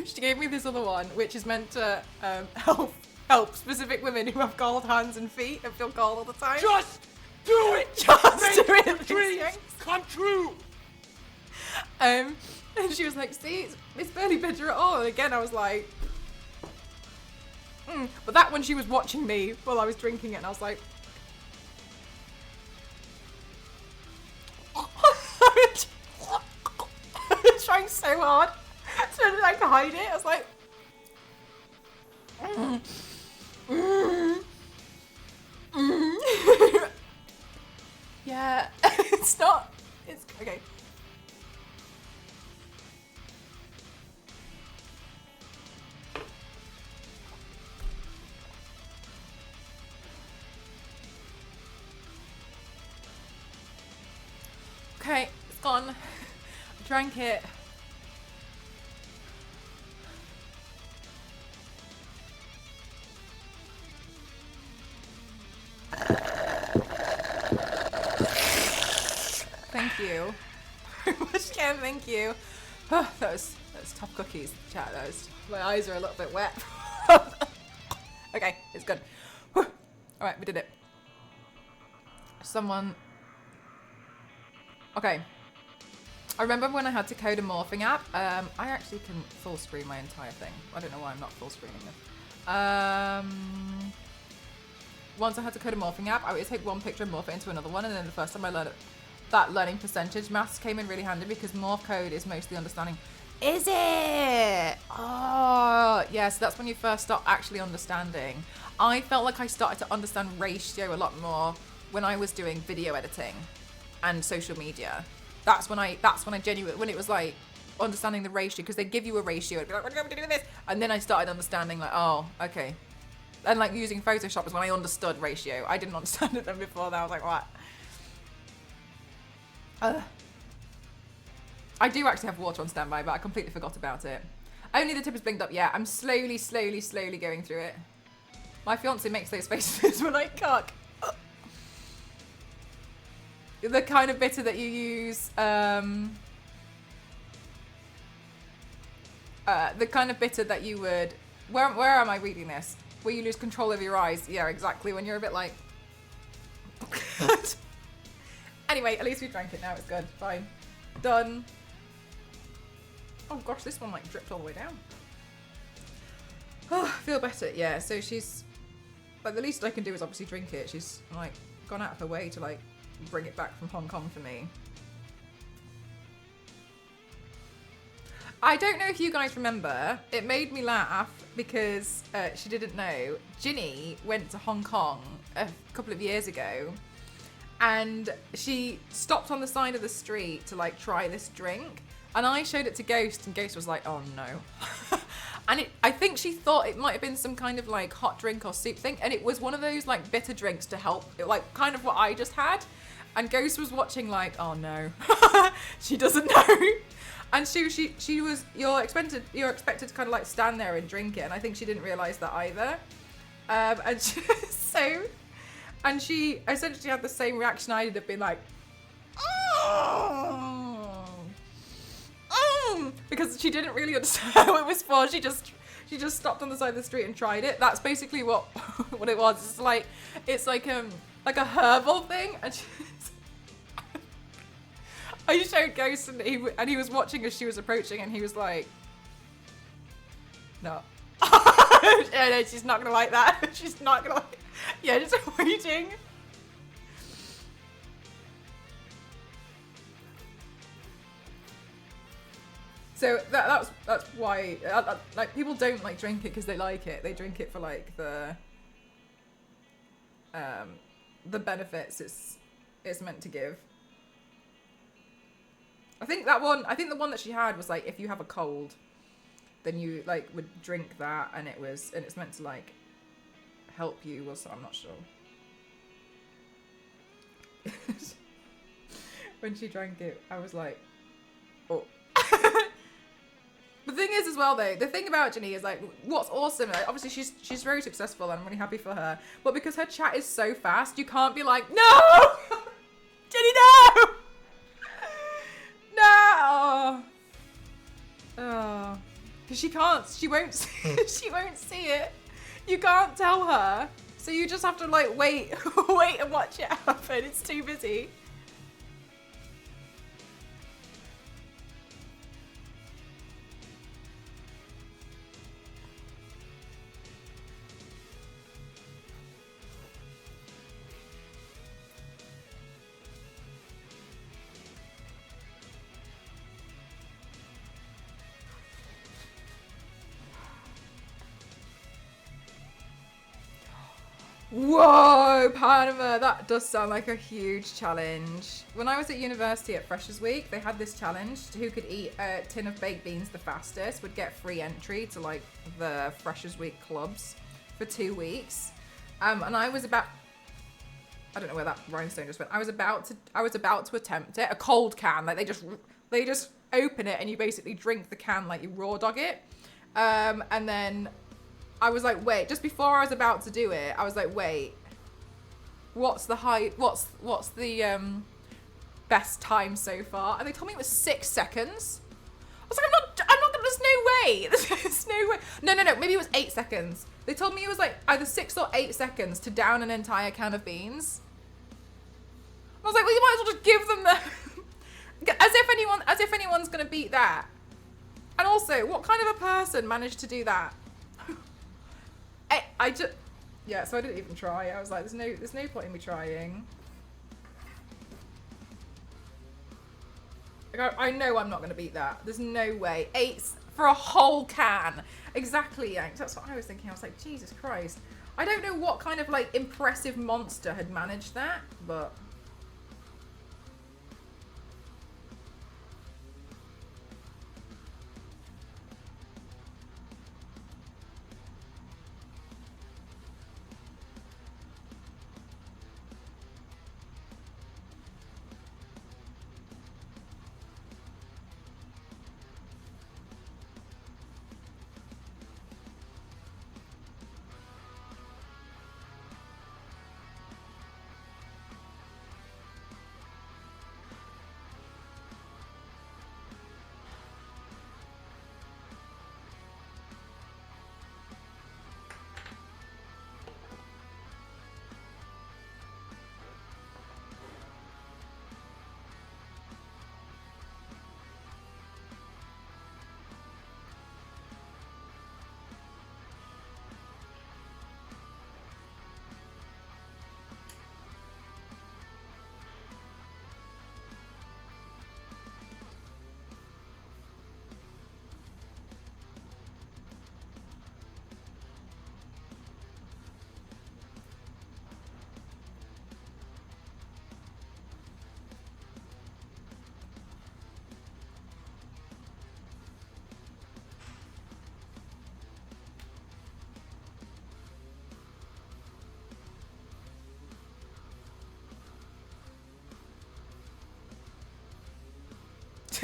She gave me this other one, which is meant to help specific women who have cold hands and feet and feel cold all the time. Just do it! Just Make do it. your dreams come true! And she was like, see, it's barely bitter at all. And again, I was like, But that one, she was watching me while I was drinking it, and I was like, I was trying so hard to like hide it. I was like, yeah, it's not. It's okay. Okay, it's gone. I drank it. Thank you. Very much, Ken, thank you. Oh, those tough cookies, chat. My eyes are a little bit wet. Okay, it's good. All right, we did it. Someone. Okay. I remember when I had to code a morphing app. I actually can full screen my entire thing. I don't know why I'm not full screening this. Once I had to code a morphing app, I would take one picture and morph it into another one, and then the first time I learned it, that learning percentage maths came in really handy because morph code is mostly understanding. Is it? Oh, yeah, so that's when you first start actually understanding. I felt like I started to understand ratio a lot more when I was doing video editing and social media. That's when I genuinely, when it was like understanding the ratio, because they give you a ratio and be like, what are we doing this? And then I started understanding like, oh, okay. And like using Photoshop was when I understood ratio. I didn't understand it then before that. I was like, what? I do actually have water on standby, but I completely forgot about it. Only the tip is blinked up. Yeah, I'm slowly going through it. My fiance makes those faces when I cook. The kind of bitter that you use, the kind of bitter that you would, where am I reading this? Where you lose control of your eyes. Yeah, exactly. When you're a bit like, anyway, at least we drank it now. It's good. Fine. Done. Oh gosh, this one like dripped all the way down. Oh, I feel better. Yeah, so she's, like, the least I can do is obviously drink it. She's like gone out of her way to like bring it back from Hong Kong for me. I don't know if you guys remember, it made me laugh because she didn't know. Ginny went to Hong Kong a couple of years ago and she stopped on the side of the street to like try this drink. And I showed it to Ghost and Ghost was like, oh no. And I think she thought it might have been some kind of like hot drink or soup thing. And it was one of those like bitter drinks to help, like kind of what I just had. And Ghost was watching like, oh no, she doesn't know. And she was, you're expected to kind of like stand there and drink it. And I think she didn't realize that either. And she essentially had the same reaction I did of being like, oh, because she didn't really understand what it was for. She just stopped on the side of the street and tried it. That's basically what it was. It's like a herbal thing. And I showed Ghost and he was watching as she was approaching and he was like, no. No, she's not gonna like that. She's not gonna like. Yeah, just waiting. So that's why like people don't like drink it because they like it. They drink it for like the benefits it's meant to give. I think the one that she had was like if you have a cold, then you like would drink that and it's meant to like help you or so. I'm not sure. When she drank it, I was like, oh. The thing is as well though, the thing about Ginny is like what's awesome, like, obviously she's very successful and I'm really happy for her, but because her chat is so fast, you can't be like, no! Ginny, no! No! Oh. Because she won't see it. You can't tell her. So you just have to like wait and watch it happen. It's too busy. Whoa, Panama, that does sound like a huge challenge. When I was at university at Freshers Week, they had this challenge. Who could eat a tin of baked beans the fastest would get free entry to like the Freshers Week clubs for 2 weeks. And I was about, I don't know where that rhinestone just went. I was about to attempt it. A cold can, like they just open it and you basically drink the can like you raw dog it. And then I was like, wait, just before I was about to do it, I was like, wait, what's the best time so far? And they told me it was 6 seconds. I was like, I'm not, there's no way. There's no way. No, maybe it was 8 seconds. They told me it was like either 6 or 8 seconds to down an entire can of beans. I was like, well, you might as well just give them the, as if anyone's gonna beat that. And also, what kind of a person managed to do that? I just, yeah, so I didn't even try. I was like, there's no point in me trying. Like, I know I'm not going to beat that. There's no way. 8 for a whole can. Exactly, Yanks. That's what I was thinking. I was like, Jesus Christ. I don't know what kind of, like, impressive monster had managed that, but...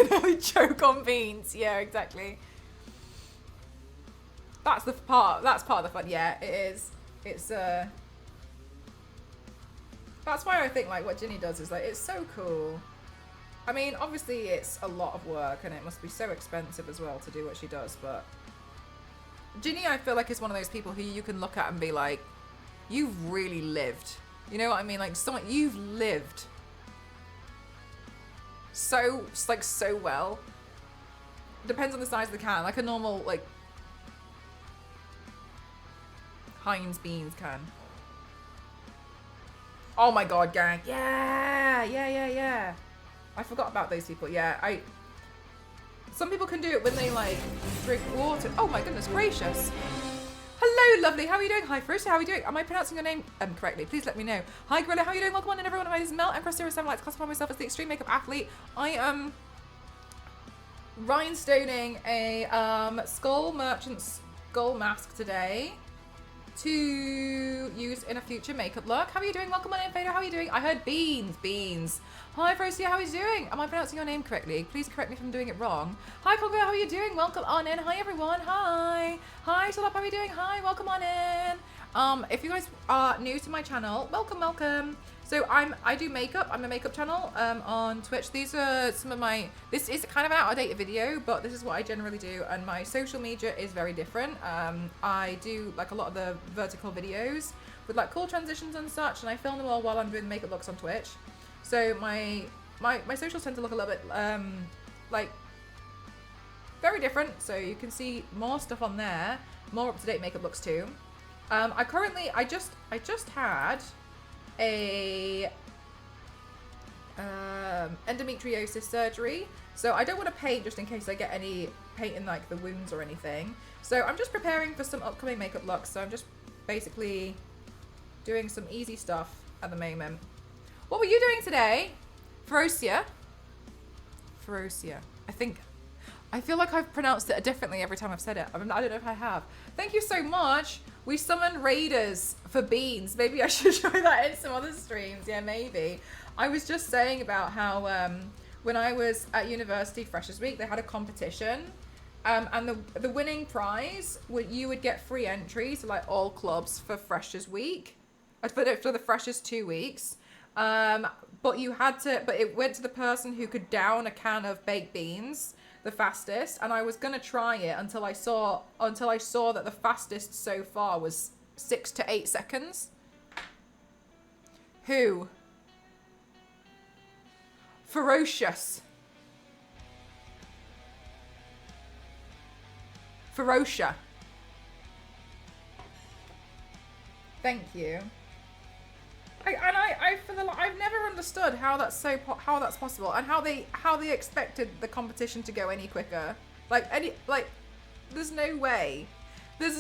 They choke on beans. Yeah, exactly. That's part of the fun. Yeah, it is. It's that's why I think like what Ginny does is like it's so cool. I mean, obviously it's a lot of work and it must be so expensive as well to do what she does, but Ginny, I feel like, is one of those people who you can look at and be like, you've really lived. You know what I mean? Like, you've lived so well. Depends on the size of the can. Like a normal, like, Heinz beans can. Oh my god, gang. Yeah. I forgot about those people. Yeah, some people can do it when they, like, drink water. Oh my goodness gracious. Hello, lovely. How are you doing? Hi, Farusha. How are you doing? Am I pronouncing your name correctly? Please let me know. Hi, Gorilla. How are you doing? Welcome on in, everyone. My name is Mel. I'm Cross 07. I like to classify myself as the extreme makeup athlete. I am rhinestoning a skull merchant's skull mask today to use in a future makeup look. How are you doing? Welcome on in, Fader. How are you doing? I heard beans. Hi, Frosia. How are you doing? Am I pronouncing your name correctly? Please correct me if I'm doing it wrong. Hi, Congo. How are you doing? Welcome on in. Hi, everyone. Hi, Solop. How are you doing? Hi, welcome on in. If you guys are new to my channel, welcome. So I do makeup. I'm a makeup channel on Twitch. These are some of my, this is kind of an out-of-date video, but this is what I generally do. And my social media is very different. I do like a lot of the vertical videos with like cool transitions and such, and I film them all while I'm doing makeup looks on Twitch. So my socials tend to look a little bit like very different. So you can see more stuff on there, more up-to-date makeup looks too. I just had a endometriosis surgery, so I don't want to paint just in case I get any paint in like the wounds or anything. So I'm just preparing for some upcoming makeup looks. So I'm just basically doing some easy stuff at the moment. What were you doing today, Ferocia? I feel like I've pronounced it differently every time I've said it. I don't know if I have. Thank you so much. We summon raiders for beans. Maybe I should try that in some other streams. Yeah, maybe. I was just saying about how when I was at university, Freshers Week, they had a competition. And the winning prize, you would get free entry to like all clubs for Freshers Week. For the Freshers 2 weeks. But it went to the person who could down a can of baked beans the fastest, and I was gonna try it until I saw that the fastest so far was 6 to 8 seconds. Who? Ferocious. Ferocia. Thank you. I've never understood how that's possible, and how they expected the competition to go any quicker. There's no way. No,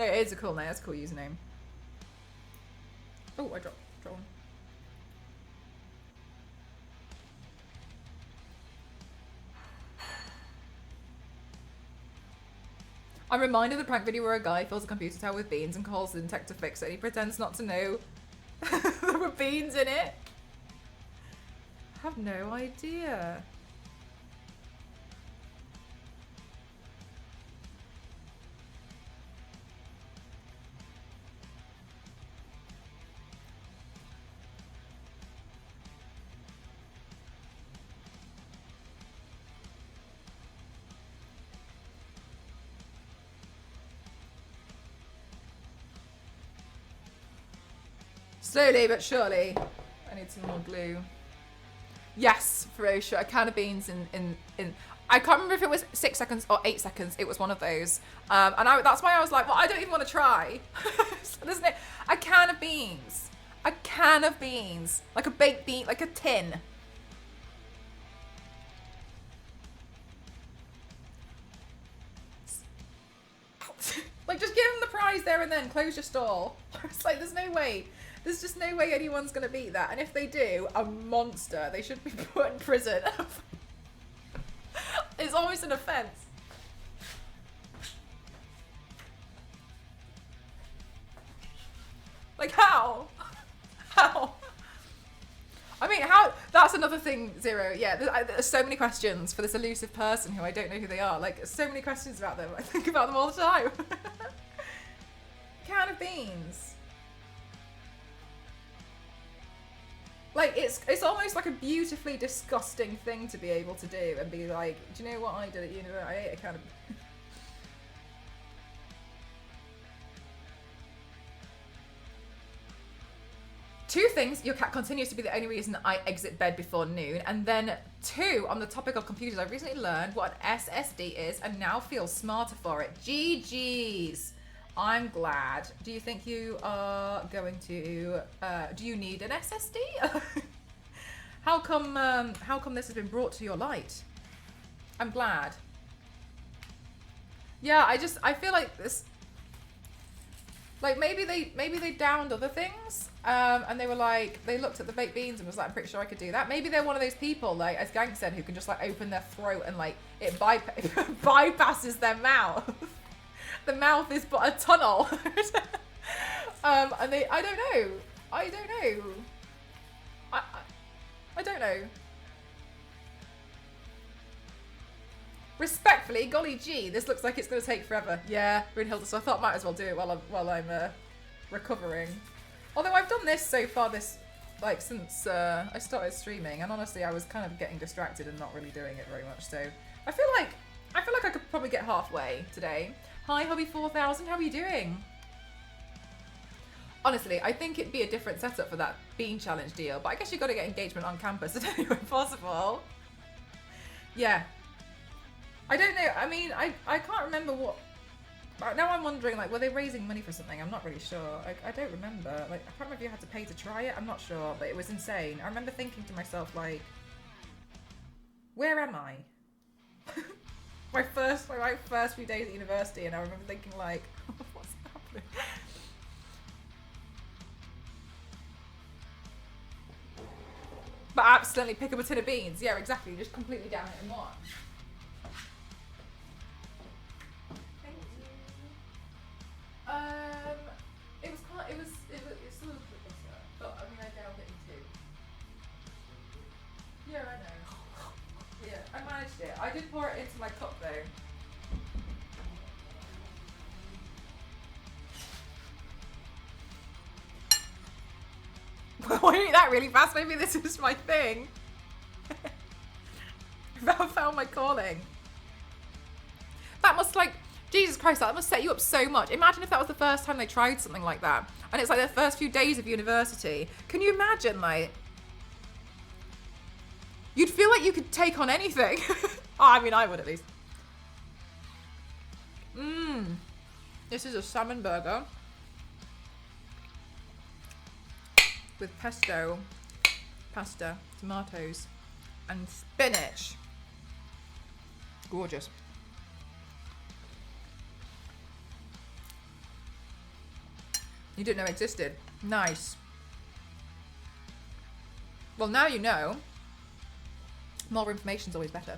it is a cool name. That's a cool username. Oh, I dropped one. I'm reminded of the prank video where a guy fills a computer tower with beans and calls the detective to fix it, and he pretends not to know there were beans in it. I have no idea. Slowly but surely. I need some more glue. Yes, Ferocia. A can of beans in I can't remember if it was 6 seconds or 8 seconds. It was one of those. That's why I was like, well, I don't even want to try. So there's no, a can of beans. A can of beans. Like a baked bean, like a tin. Like, just give them the prize there and then. Close your stall. It's like, there's no way. There's just no way anyone's going to beat that. And if they do, a monster. They should be put in prison. It's almost an offence. Like, how? How? I mean, how? That's another thing, Zero. Yeah, there's so many questions for this elusive person who I don't know who they are. Like, so many questions about them. I think about them all the time. Can of beans. Like, it's almost like a beautifully disgusting thing to be able to do and be like, do you know what I did at university? I ate a can of... Two things, your cat continues to be the only reason I exit bed before noon. And then two, on the topic of computers, I recently learned what an SSD is and now feel smarter for it. GG's. I'm glad. Do you think you are going to, do you need an SSD? How come this has been brought to your light? I'm glad. Yeah, I feel like this, like maybe they downed other things, and they were like, they looked at the baked beans and was like, I'm pretty sure I could do that. Maybe they're one of those people, like as Gank said, who can just like open their throat and like it bypasses their mouth. The mouth is but a tunnel. And I don't know. I don't know. Respectfully, golly gee, this looks like it's going to take forever. Yeah, Brunhilde, so I thought I might as well do it while I'm recovering. Although I've done this so far, like since I started streaming, and honestly, I was kind of getting distracted and not really doing it very much. So I feel like I could probably get halfway today. Hi, Hobby4000, how are you doing? Honestly, I think it'd be a different setup for that bean challenge deal, but I guess you've got to get engagement on campus at any way possible. Yeah. I don't know. I mean, I can't remember what... Now I'm wondering, like, were they raising money for something? I'm not really sure. I don't remember. Like, I can't remember if you had to pay to try it. I'm not sure, but it was insane. I remember thinking to myself, like, where am I? my first few days at university, and I remember thinking, like, what's happening? But accidentally pick up a tin of beans. Yeah, exactly. Just completely down it in one. It's a little bit bitter, but I mean, I downed it in two. Yeah, I know. Yeah, I managed it. I did pour it into my cup though. Well, I ate that really fast. Maybe this is my thing. I found my calling. That must like... Jesus Christ, that must set you up so much. Imagine if that was the first time they tried something like that. And it's like their first few days of university. Can you imagine, like... You'd feel like you could take on anything. Oh, I mean, I would at least. This is a salmon burger. With pesto, pasta, tomatoes, and spinach. Gorgeous. You didn't know it existed. Nice. Well, now you know. More information's always better.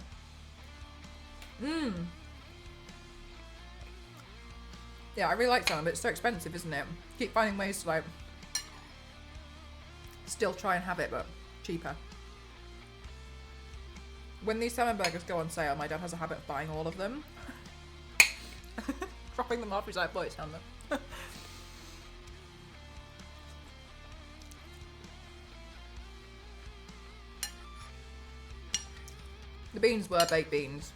Yeah, I really like salmon, but it's so expensive, isn't it? Keep finding ways to like still try and have it, but cheaper. When these salmon burgers go on sale, my dad has a habit of buying all of them. Dropping them off, he's like, boy, it's salmon. The beans were baked beans.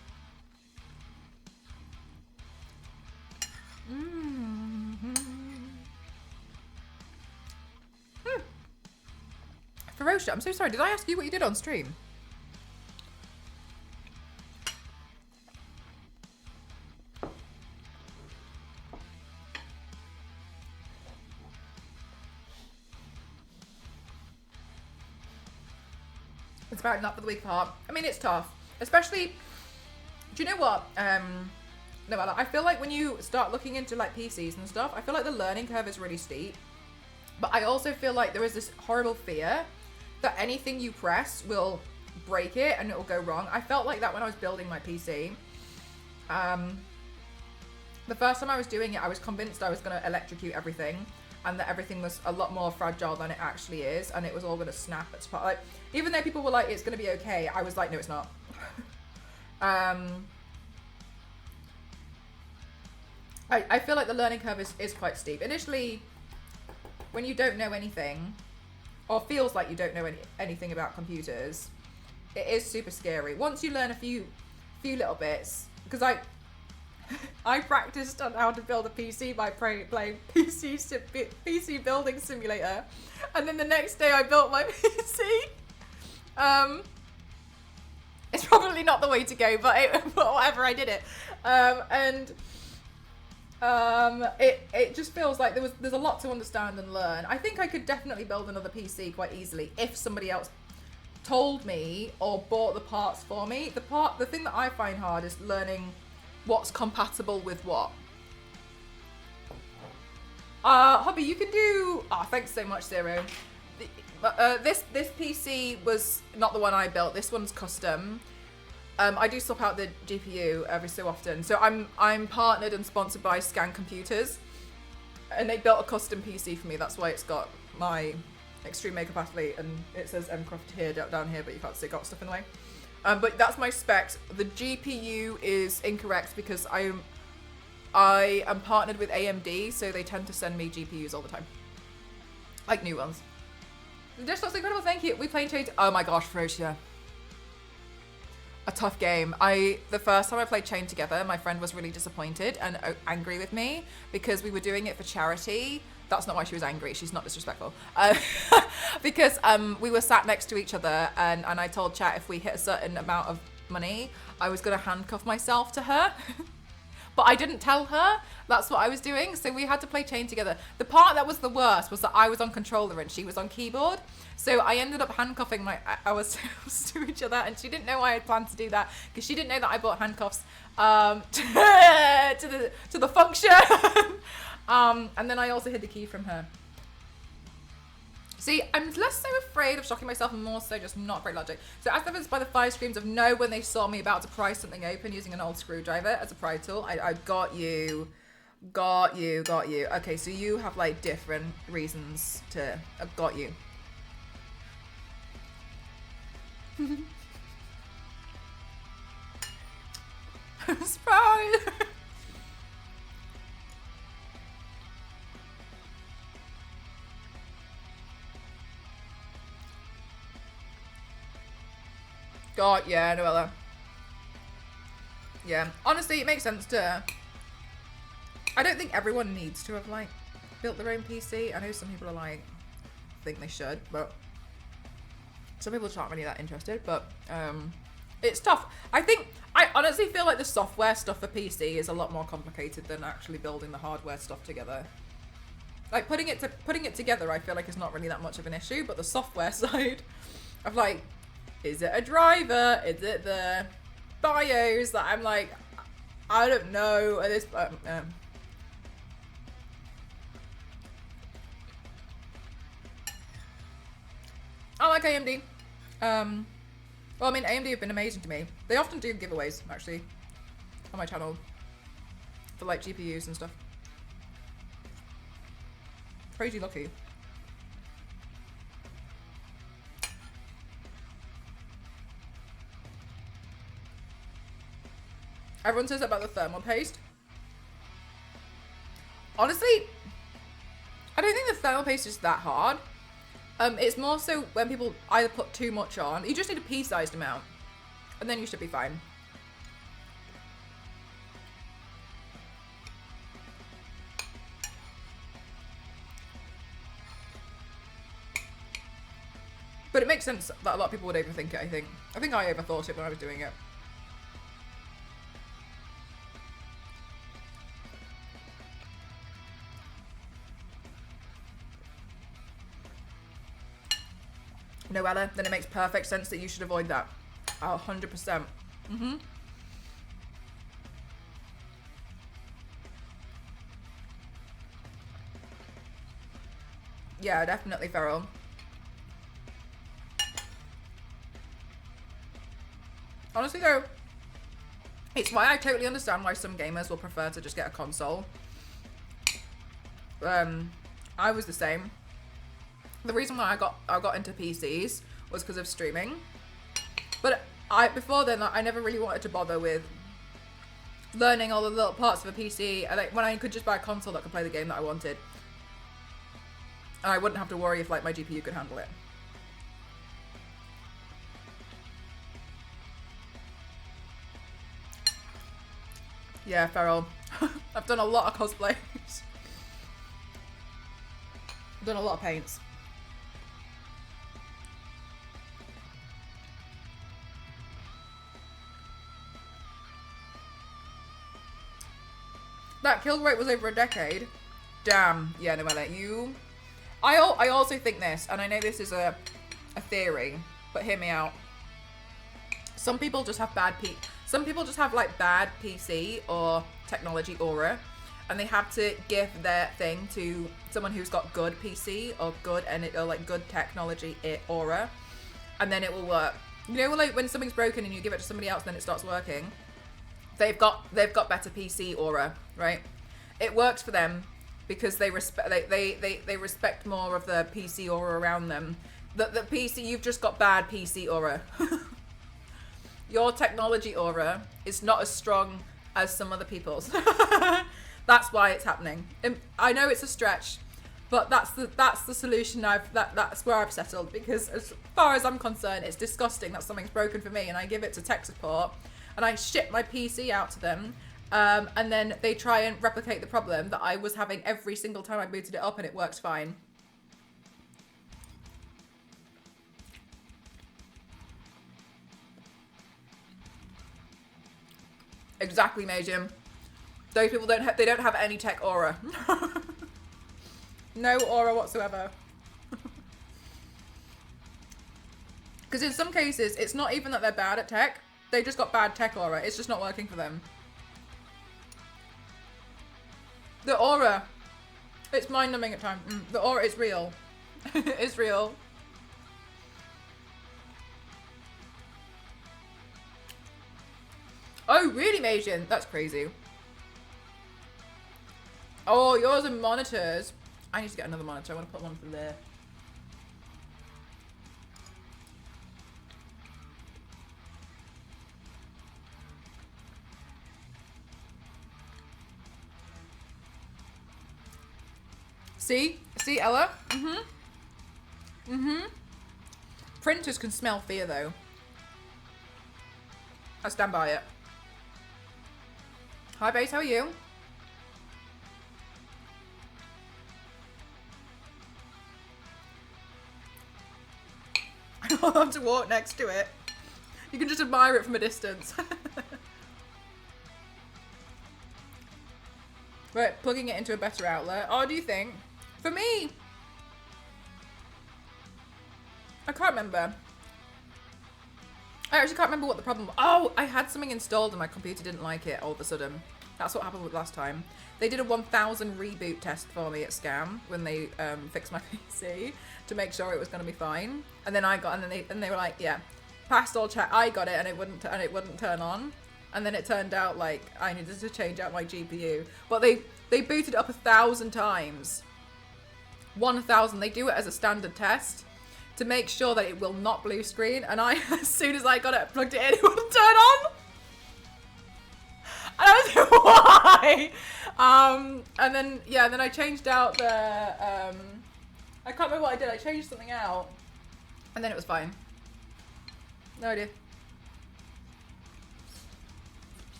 Ferocious, I'm so sorry. Did I ask you what you did on stream? It's about enough for the week part. I mean, it's tough. Especially, do you know what? No, I feel like when you start looking into like PCs and stuff, I feel like the learning curve is really steep. But I also feel like there is this horrible fear that anything you press will break it and it will go wrong. I felt like that when I was building my PC. The first time I was doing it, I was convinced I was going to electrocute everything. and that everything was a lot more fragile than it actually is, and it was all going to snap at part. Like, even though people were like, it's going to be okay, I was like, no, it's not. I feel like the learning curve is quite steep. Initially, when you don't know anything, or feels like you don't know anything about computers, it is super scary. Once you learn a few little bits, because I practiced on how to build a PC by playing PC building simulator, and then the next day I built my PC. It's probably not the way to go, but whatever, I did it. It just feels like there's a lot to understand and learn. I think I could definitely build another PC quite easily if somebody else told me or bought the parts for me. The thing that I find hard is learning what's compatible with what. Hobby, you can do. Thanks so much, Zero. This PC was not the one I built. This one's custom. I do swap out the GPU every so often. So I'm partnered and sponsored by Scan Computers, and they built a custom PC for me. That's why it's got my Extreme Makeup Athlete and it says Mcroft here down here, but you can't see, got stuff in the way. But that's my specs. The GPU is incorrect because I am partnered with AMD, so they tend to send me GPUs all the time, like new ones. The dish looks incredible. Thank you. We played Chain. Oh my gosh, Ferocia. A tough game. The first time I played Chain together, my friend was really disappointed and angry with me because we were doing it for charity. That's not why she was angry. She's not disrespectful. Because we were sat next to each other, and I told Chat if we hit a certain amount of money, I was going to handcuff myself to her. But I didn't tell her that's what I was doing, so we had to play Chain together. The part that was the worst was that I was on controller and she was on keyboard. So I ended up handcuffing ourselves to each other, and she didn't know I had planned to do that because she didn't know that I bought handcuffs to the function. And then I also hid the key from her. See, I'm less so afraid of shocking myself and more so just not great logic. So as evidenced by the 5 screams of no when they saw me about to pry something open using an old screwdriver as a pry tool. I got you. Got you. Okay, so you have like different reasons to... got you. Surprise! God, yeah, Noella. Yeah, honestly, it makes sense to... I don't think everyone needs to have, like, built their own PC. I know some people are, like, think they should, but... Some people just aren't really that interested, but, it's tough. I honestly feel like the software stuff for PC is a lot more complicated than actually building the hardware stuff together. Like, putting it together, I feel like is not really that much of an issue, but the software side of, like... Is it a driver? Is it the BIOS that I'm like, I don't know at this I like AMD. Well, I mean, AMD have been amazing to me. They often do giveaways, actually, on my channel for like GPUs and stuff. Crazy lucky. Everyone says about the thermal paste. Honestly, I don't think the thermal paste is that hard. It's more so when people either put too much on. You just need a pea-sized amount, and then you should be fine. But it makes sense that a lot of people would overthink it, I think. I think I overthought it when I was doing it. Noella, then it makes perfect sense that you should avoid that. 100%. Mm-hmm. Yeah, definitely feral. Honestly though, it's why I totally understand why some gamers will prefer to just get a console. I was the same. The reason why I got into PCs was because of streaming. But before then, I never really wanted to bother with learning all the little parts of a PC. When I could just buy a console that could play the game that I wanted. And I wouldn't have to worry if like my GPU could handle it. Yeah, Feral. I've done a lot of cosplays. I've done a lot of paints. That kill rate was over a decade. Damn. Yeah, Noella, you... I also think this, and I know this is a theory, but hear me out. Some people just have some people just have like bad PC or technology aura, and they have to give their thing to someone who's got good PC or like good technology aura, and then it will work. You know, like when something's broken and you give it to somebody else, then it starts working. They've got better PC aura, right? It works for them because they respect more of the PC aura around them. The PC, you've just got bad PC aura. Your technology aura is not as strong as some other people's. That's why it's happening. And I know it's a stretch, but that's the solution. That's where I've settled, because as far as I'm concerned, it's disgusting that something's broken for me and I give it to tech support and I ship my PC out to them, and then they try and replicate the problem that I was having every single time I booted it up, and it works fine. Exactly, Majim. Those people don't have any tech aura. No aura whatsoever. Because in some cases, it's not even that they're bad at tech. They just got bad tech aura. It's just not working for them. The aura, it's mind-numbing at times. The aura is real. It's real. Oh, really, Majin? That's crazy. Oh, yours are monitors. I need to get another monitor. I want to put one from there. See? See, Ella? Printers can smell fear, though. I stand by it. Hi, Base. How are you? I don't have to walk next to it. You can just admire it from a distance. Right, plugging it into a better outlet. Oh, do you think? For me, I can't remember. I actually can't remember what the problem was. Oh, I had something installed and my computer didn't like it all of a sudden. That's what happened with last time. They did a 1000 reboot test for me at Scam when they fixed my PC to make sure it was going to be fine. And then they were like, yeah, passed all check. I got it and it wouldn't turn on. And then it turned out like I needed to change out my GPU. But they booted it up 1,000 times. 1,000. They do it as a standard test to make sure that it will not blue screen. And as soon as I got it, plugged it in, it wouldn't turn on. And I was like, why? And then, yeah, then I changed out the, I can't remember what I did. I changed something out and then it was fine. No idea.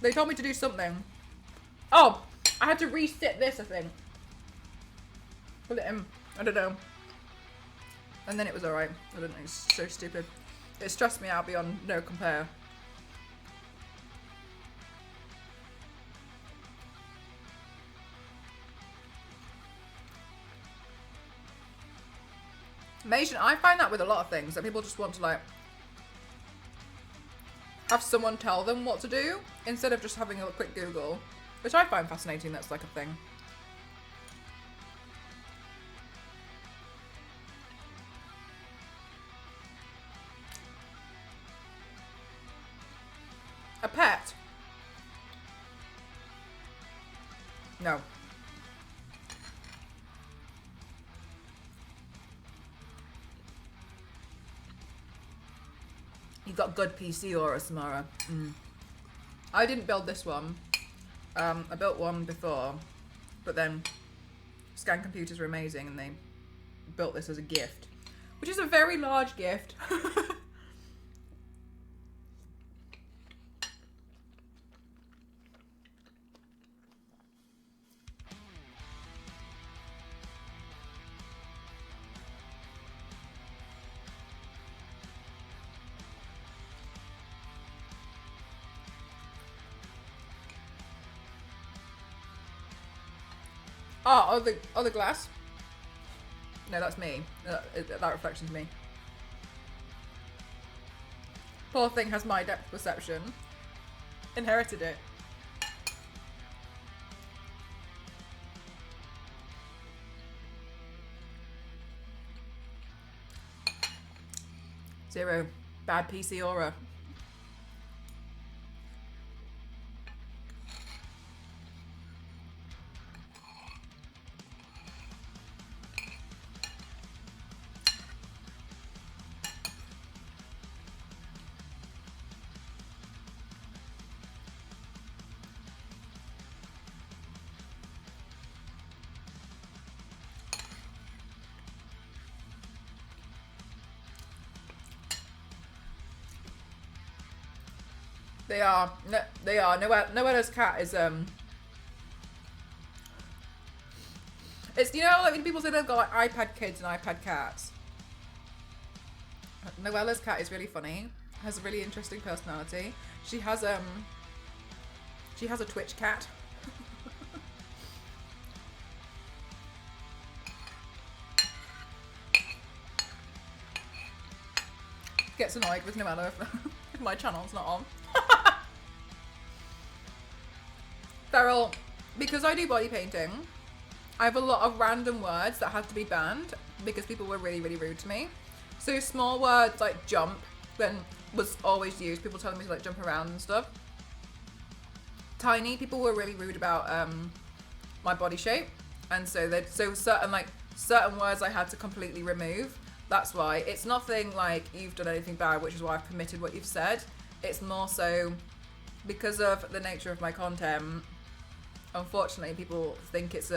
They told me to do something. Oh, I had to reset this, I think. Put it in. I don't know. And then it was alright. I don't know. It's so stupid. It stressed me out beyond no compare. Mason, I find that with a lot of things, that people just want to like have someone tell them what to do instead of just having a quick Google, which I find fascinating. That's like a thing. A pet? No. You've got good PC aura, Samara. I didn't build this one. I built one before, but then Scan Computers were amazing and they built this as a gift, which is a very large gift. Oh, the glass? No, that's me. That reflection's me. Poor thing has my depth perception. Inherited it. Zero. Bad PC aura. They are. No, they are. Noella's cat is It's, you know, like when people say they've got like iPad kids and iPad cats. Noella's cat is really funny. Has a really interesting personality. She has a Twitch cat. Gets annoyed with Noella if my channel's not on. Feral, because I do body painting, I have a lot of random words that had to be banned because people were really, really rude to me. So small words like jump then was always used. People telling me to like jump around and stuff. Tiny, people were really rude about my body shape, and so certain words I had to completely remove. That's why. It's nothing like you've done anything bad, which is why I've permitted what you've said. It's more so because of the nature of my content. Unfortunately, people think it's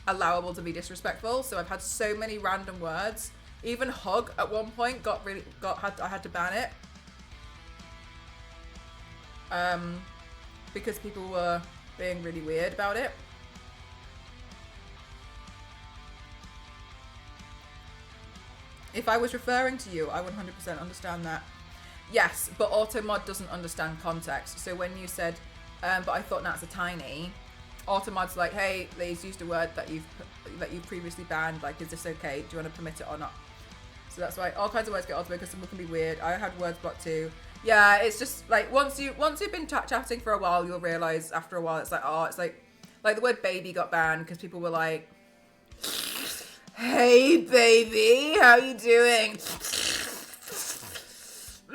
allowable to be disrespectful. So I've had so many random words. Even hug at one point I had to ban it. Because people were being really weird about it. If I was referring to you, I 100% understand that. Yes, but Automod doesn't understand context. So when you said, but I thought Nat's a tiny, Automod's like, hey, Lee's used a word that you've previously banned. Like, is this okay? Do you want to permit it or not? So that's why all kinds of words get automated because some can be weird. I had words blocked too. Yeah, it's just like once you've been chatting for a while, you'll realize after a while it's like, oh, it's like the word baby got banned because people were like, hey baby, how you doing?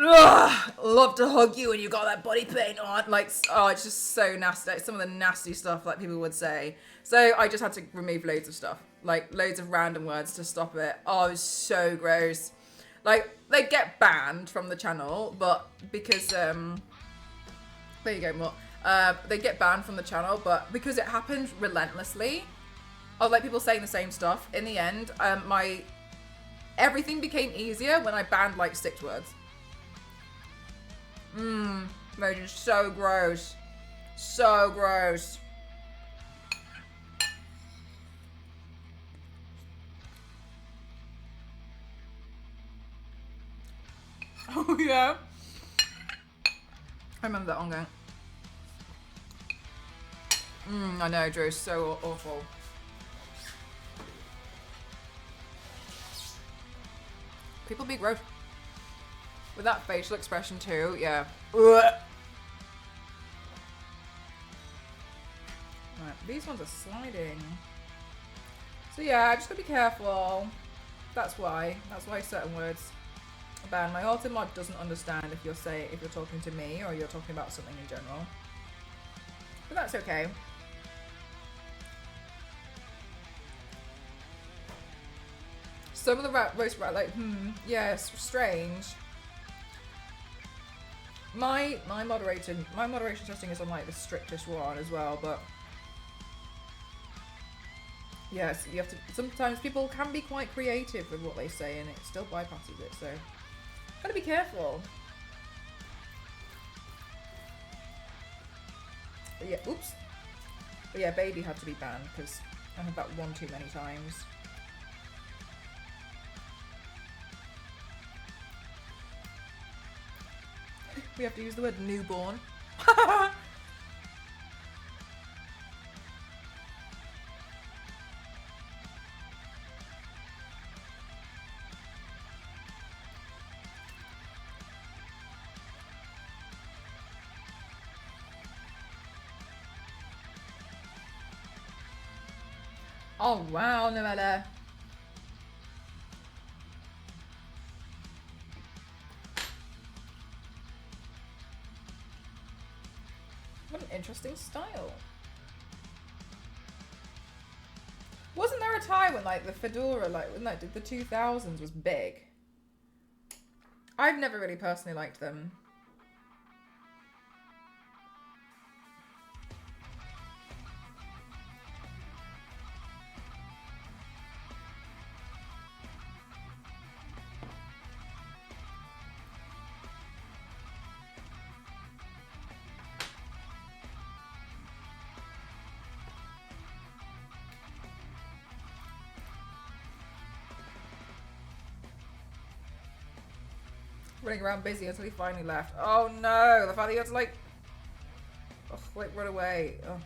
Ugh, love to hug you when you got that body paint on. Like, oh, it's just so nasty. Some of the nasty stuff like people would say. So I just had to remove loads of stuff, like loads of random words to stop it. Oh, it was so gross. Like, they get banned from the channel, but because there you go, more. They get banned from the channel, but because it happened relentlessly, of like people saying the same stuff. In the end, everything became easier when I banned like 6 words. They're just so gross. So gross. Oh yeah. I remember that on going. I know, Drew, so awful. People be gross. With that facial expression too, yeah. Right, these ones are sliding. So yeah, just gotta be careful. That's why certain words are banned. My Automod doesn't understand if you're talking to me or you're talking about something in general. But that's okay. Some of the roast like, yeah, it's strange. My moderation testing is on like the strictest one as well, but yes, you have to. Sometimes people can be quite creative with what they say, and it still bypasses it. So, gotta be careful. But yeah, oops. But yeah, baby had to be banned because I had that one too many times. We have to use the word newborn. Oh wow, Noella. What an interesting style. Wasn't there a time when like the fedora, like when like the 2000s was big? I've never really personally liked them. Running around busy until he finally left. Oh no, the fact that you had to like, run away. Oh.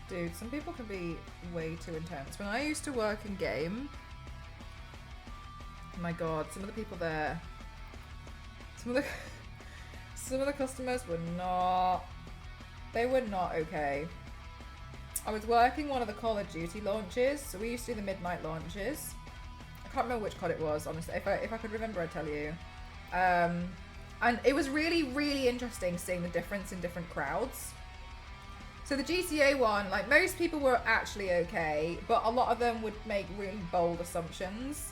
Dude, some people can be way too intense. When I used to work in game, oh my god, some of the people there, some of the customers were not, they were not okay. I was working one of the Call of Duty launches, so we used to do the midnight launches. I can't remember which COD it was, honestly. If I could remember, I'd tell you. And it was really, really interesting seeing the difference in different crowds. So the GTA one, like most people were actually okay, but a lot of them would make really bold assumptions.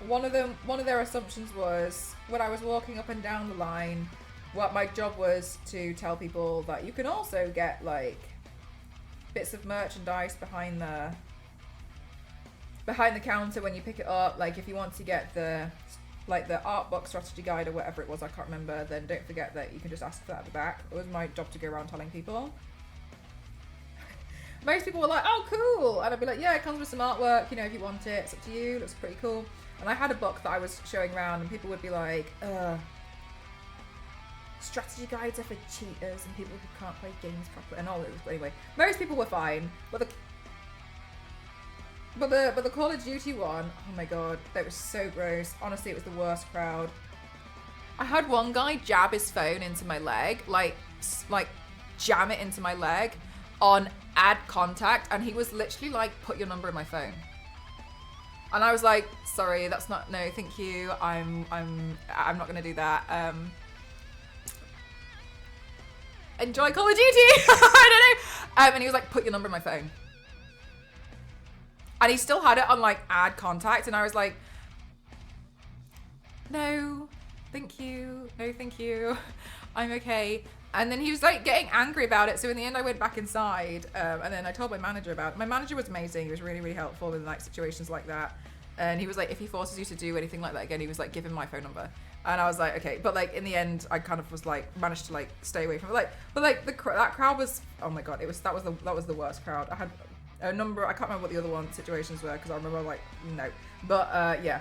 One of their assumptions was when I was walking up and down the line, what my job was to tell people that you can also get like bits of merchandise behind the counter when you pick it up. Like if you want to get the art book strategy guide or whatever it was, I can't remember, then don't forget that you can just ask for that at the back. It was my job to go around telling people. Most people were like, oh cool, and I'd be like, yeah, it comes with some artwork, you know, if you want it, it's up to you, looks pretty cool. And I had a book that I was showing around and people would be like, strategy guides are for cheaters and people who can't play games properly and all this. But anyway, most people were fine, but the Call of Duty one, oh my god, that was so gross. Honestly, it was the worst crowd. I had one guy jab his phone into my leg, like jam it into my leg on add contact, and he was literally like, put your number in my phone. And I was like, sorry, that's not, no, thank you. I'm not gonna do that. Enjoy Call of Duty. I don't know. And he was like, put your number in my phone. And he still had it on like add contact, and I was like, no, thank you. No, thank you. I'm okay. And then he was like getting angry about it. So in the end, I went back inside, and then I told my manager about it. My manager was amazing. He was really, really helpful in like situations like that. And he was like, if he forces you to do anything like that again, he was like, give him my phone number. And I was like, okay. But like in the end, I kind of was like managed to like stay away from it. But like that crowd was, oh my god, that was the worst crowd. I had a number. I can't remember what the other situations were because I remember like no. But yeah,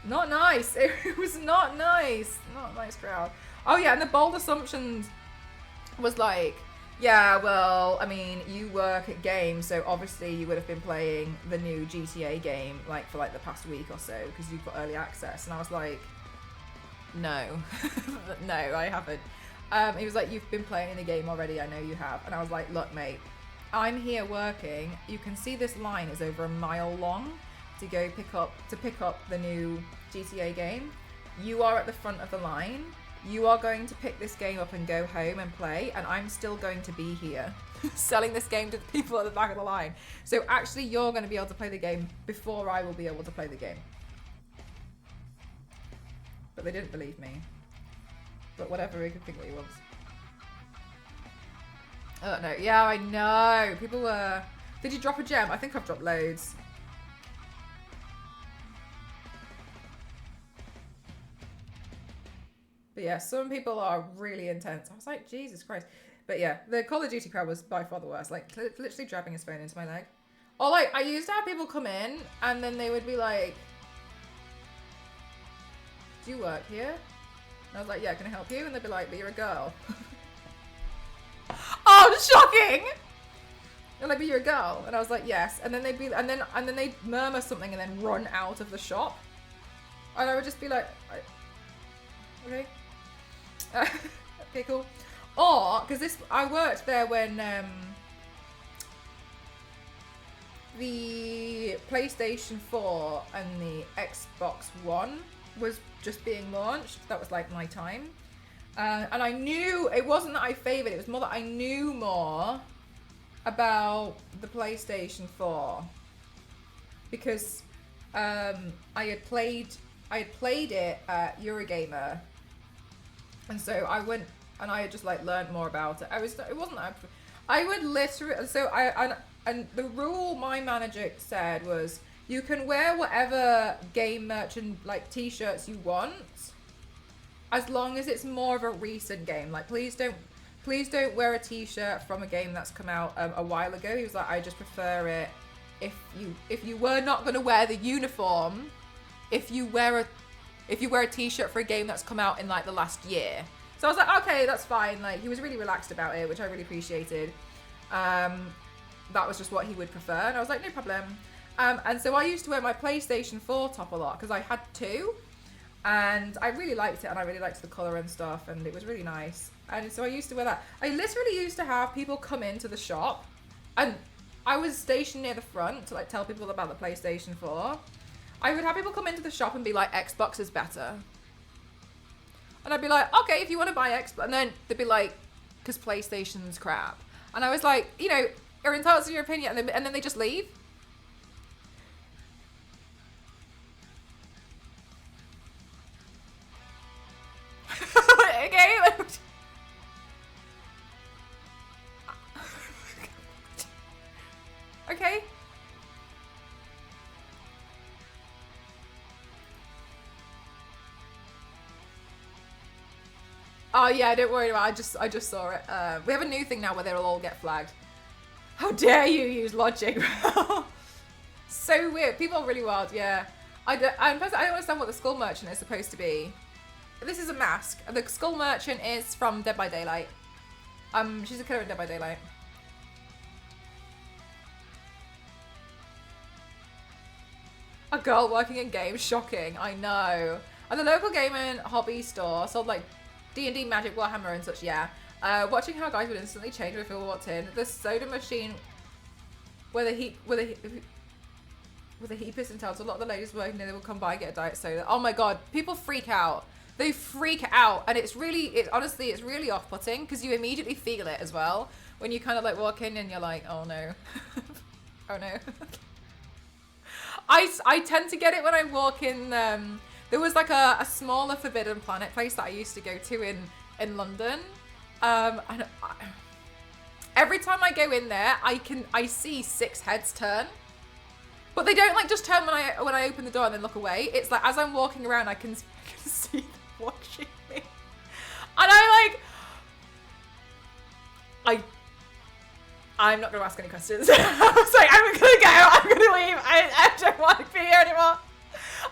not nice. It was not nice. Not a nice crowd. Oh yeah, and the bold assumptions was like, yeah, well, I mean, you work at games, so obviously you would have been playing the new GTA game like for like the past week or so because you've got early access. And I was like, no, no, I haven't. He was like, you've been playing the game already, I know you have. And I was like, look, mate, I'm here working. You can see this line is over a mile long to go pick up the new GTA game. You are at the front of the line. you are going to pick this game up and go home and play, and I'm still going to be here selling this game to the people at the back of the line. So actually, you're going to be able to play the game before I will be able to play the game. But they didn't believe me. But whatever, he could think what he wants. Oh no, yeah, I know. People were... Did you drop a gem? I think I've dropped loads. But yeah, some people are really intense. I was like, Jesus Christ. But yeah, the Call of Duty crowd was by far the worst. Like, literally driving his phone into my leg. Or like, I used to have people come in and then they would be like, do you work here? And I was like, yeah, can I help you? And they'd be like, but you're a girl. Oh, shocking! They're like, but you're a girl. And I was like, yes. And then they'd be, and then they'd murmur something and then run out of the shop. And I would just be like, okay. Okay, cool. Or, because I worked there when the PlayStation 4 and the Xbox One was just being launched. That was like my time. And I knew, it wasn't that I favoured, it was more that I knew more about the PlayStation 4. Because I had played it at Eurogamer. And so I went and I had just like learned more about it. It wasn't that I would literally, so and the rule my manager said was you can wear whatever game merchant like t-shirts you want as long as it's more of a recent game. Like please don't wear a t-shirt from a game that's come out a while ago. He was like, I just prefer it if you were not going to wear the uniform, if you wear a t-shirt for a game that's come out in like the last year. So I was like, okay, that's fine. Like he was really relaxed about it, which I really appreciated. That was just what he would prefer. And I was like, no problem. And so I used to wear my PlayStation 4 top a lot because I had two. And I really liked it and I really liked the colour and stuff and it was really nice. And so I used to wear that. I literally used to have people come into the shop and I was stationed near the front to like tell people about the PlayStation 4. I would have people come into the shop and be like, Xbox is better. And I'd be like, okay, if you want to buy Xbox. And then they'd be like, because PlayStation's crap. And I was like, you know, you're entitled to your opinion. And then they just leave. Okay. Okay. Oh yeah, don't worry about it. I just saw it. We have a new thing now where they'll all get flagged. How dare you use logic? So weird. People are really wild. Yeah. I don't understand what the skull merchant is supposed to be. This is a mask. The skull merchant is from Dead by Daylight. She's a killer in Dead by Daylight. A girl working in games, shocking. I know. And the local gaming hobby store sold like D&D, Magic, Warhammer and such, yeah. Watching how guys would instantly change when people walked in. The soda machine where the heap is in town. So a lot of the ladies working there, they will come by and get a diet soda. Oh my god, people freak out. They freak out, and honestly, it's really off-putting because you immediately feel it as well when you kind of like walk in and you're like, oh no, oh no. I tend to get it when I walk in. There was like a smaller Forbidden Planet place that I used to go to in London, and every time I go in there, I see 6 heads turn, but they don't like just turn when I open the door and then look away. It's like as I'm walking around, I can see them watching me, and I'm not going to ask any questions. I was like, I'm going to go. I'm going to leave. I don't want to be here anymore.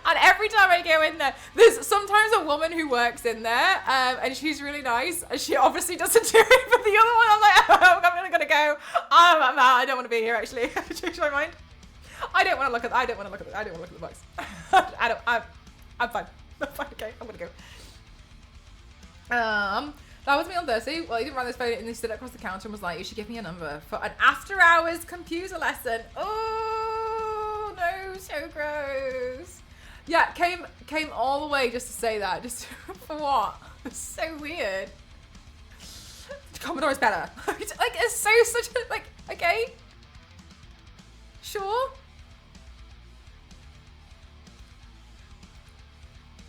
And every time I go in there, there's sometimes a woman who works in there, and she's really nice. And she obviously doesn't do it, but the other one, I'm like, oh, I'm going to go. I'm out. I don't want to be here, actually. I changed my mind. I don't want to look at the box. I'm fine. I'm fine, okay. I'm going to go. That was me on Thursday. Well, he didn't run this phone and he stood across the counter and was like, you should give me a number for an after-hours computer lesson. Oh, no, so gross. Yeah, came all the way just to say that. Just for what? It's so weird. Commodore is better. Like, it's so such a, like, okay. Sure.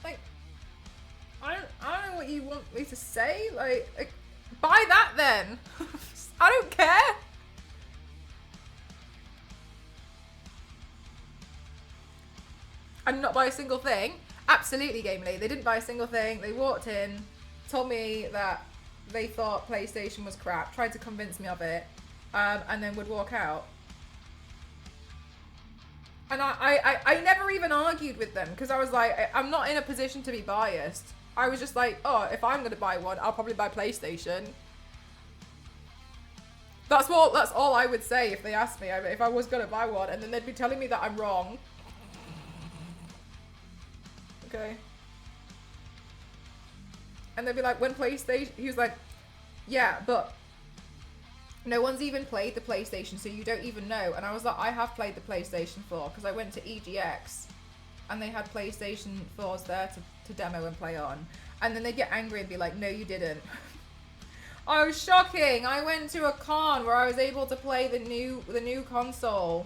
Like, I don't know what you want me to say. Like buy that then. I don't care. And not buy a single thing. Absolutely, Gamely. They didn't buy a single thing. They walked in, told me that they thought PlayStation was crap, tried to convince me of it, and then would walk out. And I never even argued with them because I was like, I'm not in a position to be biased. I was just like, oh, if I'm gonna buy one, I'll probably buy PlayStation. That's all I would say if they asked me if I was gonna buy one, and then they'd be telling me that I'm wrong. Okay. And they'd be like, when PlayStation, he was like, yeah, but no one's even played the PlayStation, so you don't even know. And I was like, I have played the PlayStation 4 because I went to EGX and they had PlayStation 4s there to demo and play on. And then they'd get angry and be like, no, you didn't. Oh, shocking. I went to a con where I was able to play the new console,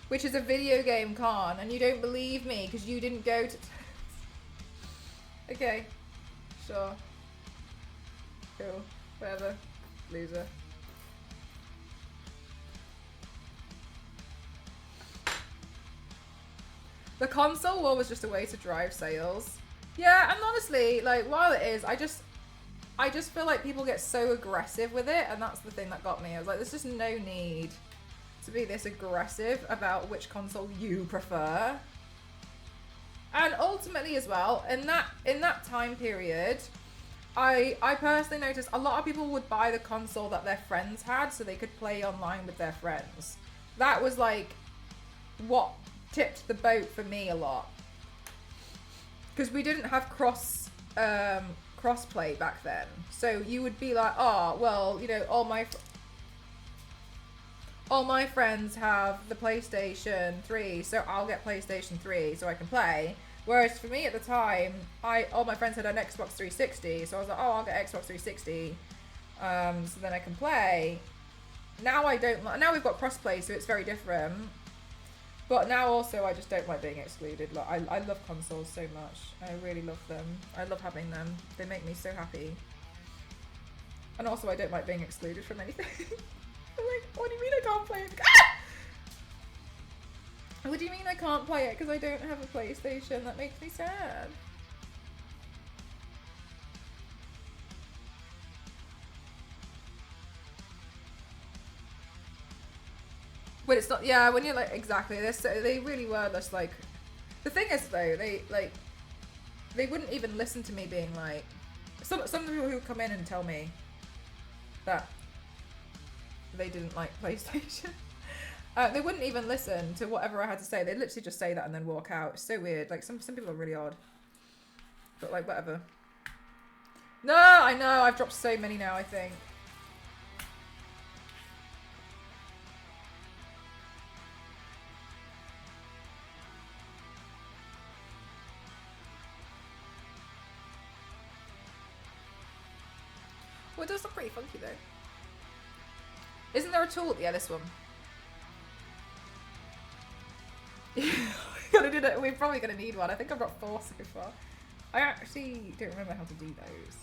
which is a video game con, and you don't believe me because you didn't go to... Okay. Sure. Cool. Whatever. Loser. The console war was just a way to drive sales. Yeah, and honestly, like, while it is, I just feel like people get so aggressive with it, and that's the thing that got me. I was like, there's just no need to be this aggressive about which console you prefer. And ultimately as well, in that time period, I personally noticed a lot of people would buy the console that their friends had so they could play online with their friends. That was like what tipped the boat for me a lot. Because we didn't have crossplay back then. So you would be like, oh, well, you know, all my friends have the PlayStation 3, so I'll get PlayStation 3 so I can play. Whereas for me at the time, all my friends had an Xbox 360, so I was like, oh, I'll get Xbox 360, so then I can play. Now I don't. Now we've got crossplay, so it's very different. But now also I just don't like being excluded. Like I love consoles so much. I really love them. I love having them. They make me so happy. And also I don't like being excluded from anything. I'm like, what do you mean I can't play it? Ah! What do you mean I can't play it because I don't have a PlayStation? That makes me sad. When it's not, yeah, when you're like, exactly, they really were just like, the thing is though, they wouldn't even listen to me being like, some of the people who come in and tell me that they didn't like PlayStation, they wouldn't even listen to whatever I had to say. They'd literally just say that and then walk out. It's so weird. Like some people are really odd, but like whatever. No, I know, I've dropped so many now, I think. Well, it does look pretty funky though. Isn't there a tool? Yeah, this one. We're probably gonna need one. I think I've got 4 so far. I actually don't remember how to do those.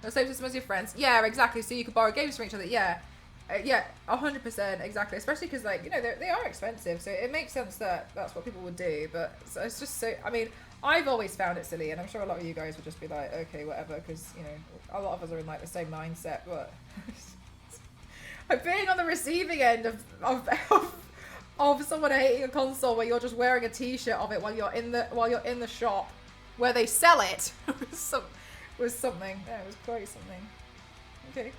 The same system as your friends. Yeah, exactly. So you could borrow games from each other. Yeah. Yeah, 100%, exactly. Especially because, like, you know, they are expensive, so it makes sense that that's what people would do. But it's just so, I mean, I've always found it silly, and I'm sure a lot of you guys would just be like, okay, whatever, because, you know, a lot of us are in, like, the same mindset, but I'm being on the receiving end of someone hating a console where you're just wearing a t-shirt of it while you're in the shop where they sell it. was something. Yeah, it was quite something. Okay.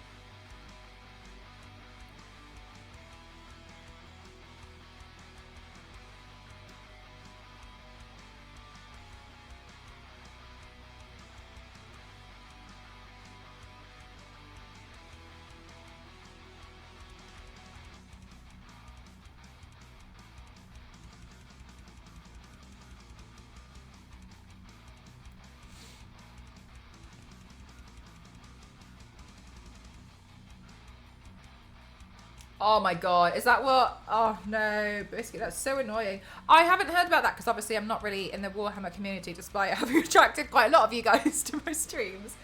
Oh my god, is that what? Oh no, Biscuit, that's so annoying. I haven't heard about that because obviously I'm not really in the Warhammer community despite having attracted quite a lot of you guys to my streams.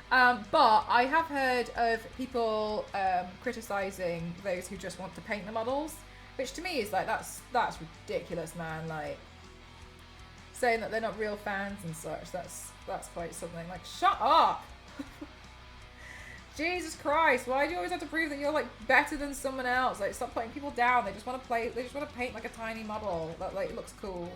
But I have heard of people criticising those who just want to paint the models, which to me is like, that's ridiculous, man. Like, saying that they're not real fans and such, that's quite something. Like, shut up! Jesus Christ, why do you always have to prove that you're like better than someone else? Like, stop putting people down. They just want to play, they just want to paint like a tiny model that like looks cool.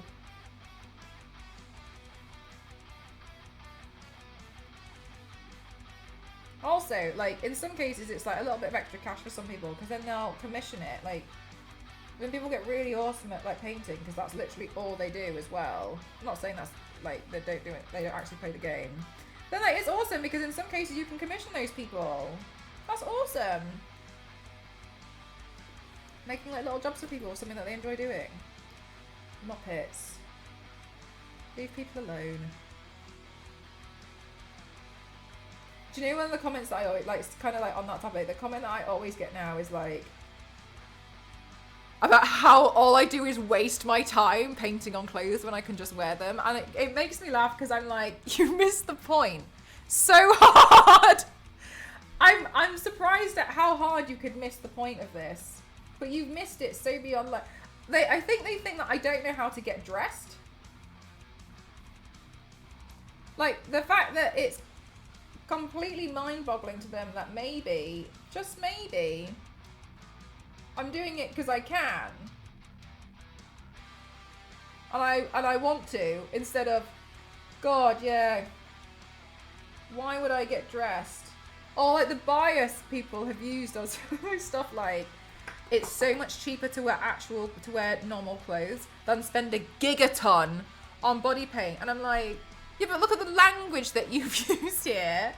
Also, like, in some cases it's like a little bit of extra cash for some people because then they'll commission it. Like, when people get really awesome at like painting, because that's literally all they do as well. I'm not saying that's like they don't do it, they don't actually play the game. Then like, it's awesome because in some cases you can commission those people. That's awesome. Making like little jobs for people, something that they enjoy doing. Muppets. Leave people alone. Do you know one of the comments that I always, like, kind of like on that topic, the comment that I always get now is like, about how all I do is waste my time painting on clothes when I can just wear them. And it makes me laugh because I'm like, you missed the point so hard. I'm surprised at how hard you could miss the point of this. But you've missed it so beyond, like, I think they think that I don't know how to get dressed. Like, the fact that it's completely mind-boggling to them that maybe, just maybe, I'm doing it because I can, and I want to, instead of, God, yeah, why would I get dressed? Or like the bias people have used on stuff like, it's so much cheaper to wear normal clothes than spend a gigaton on body paint, and I'm like, yeah, but look at the language that you've used here.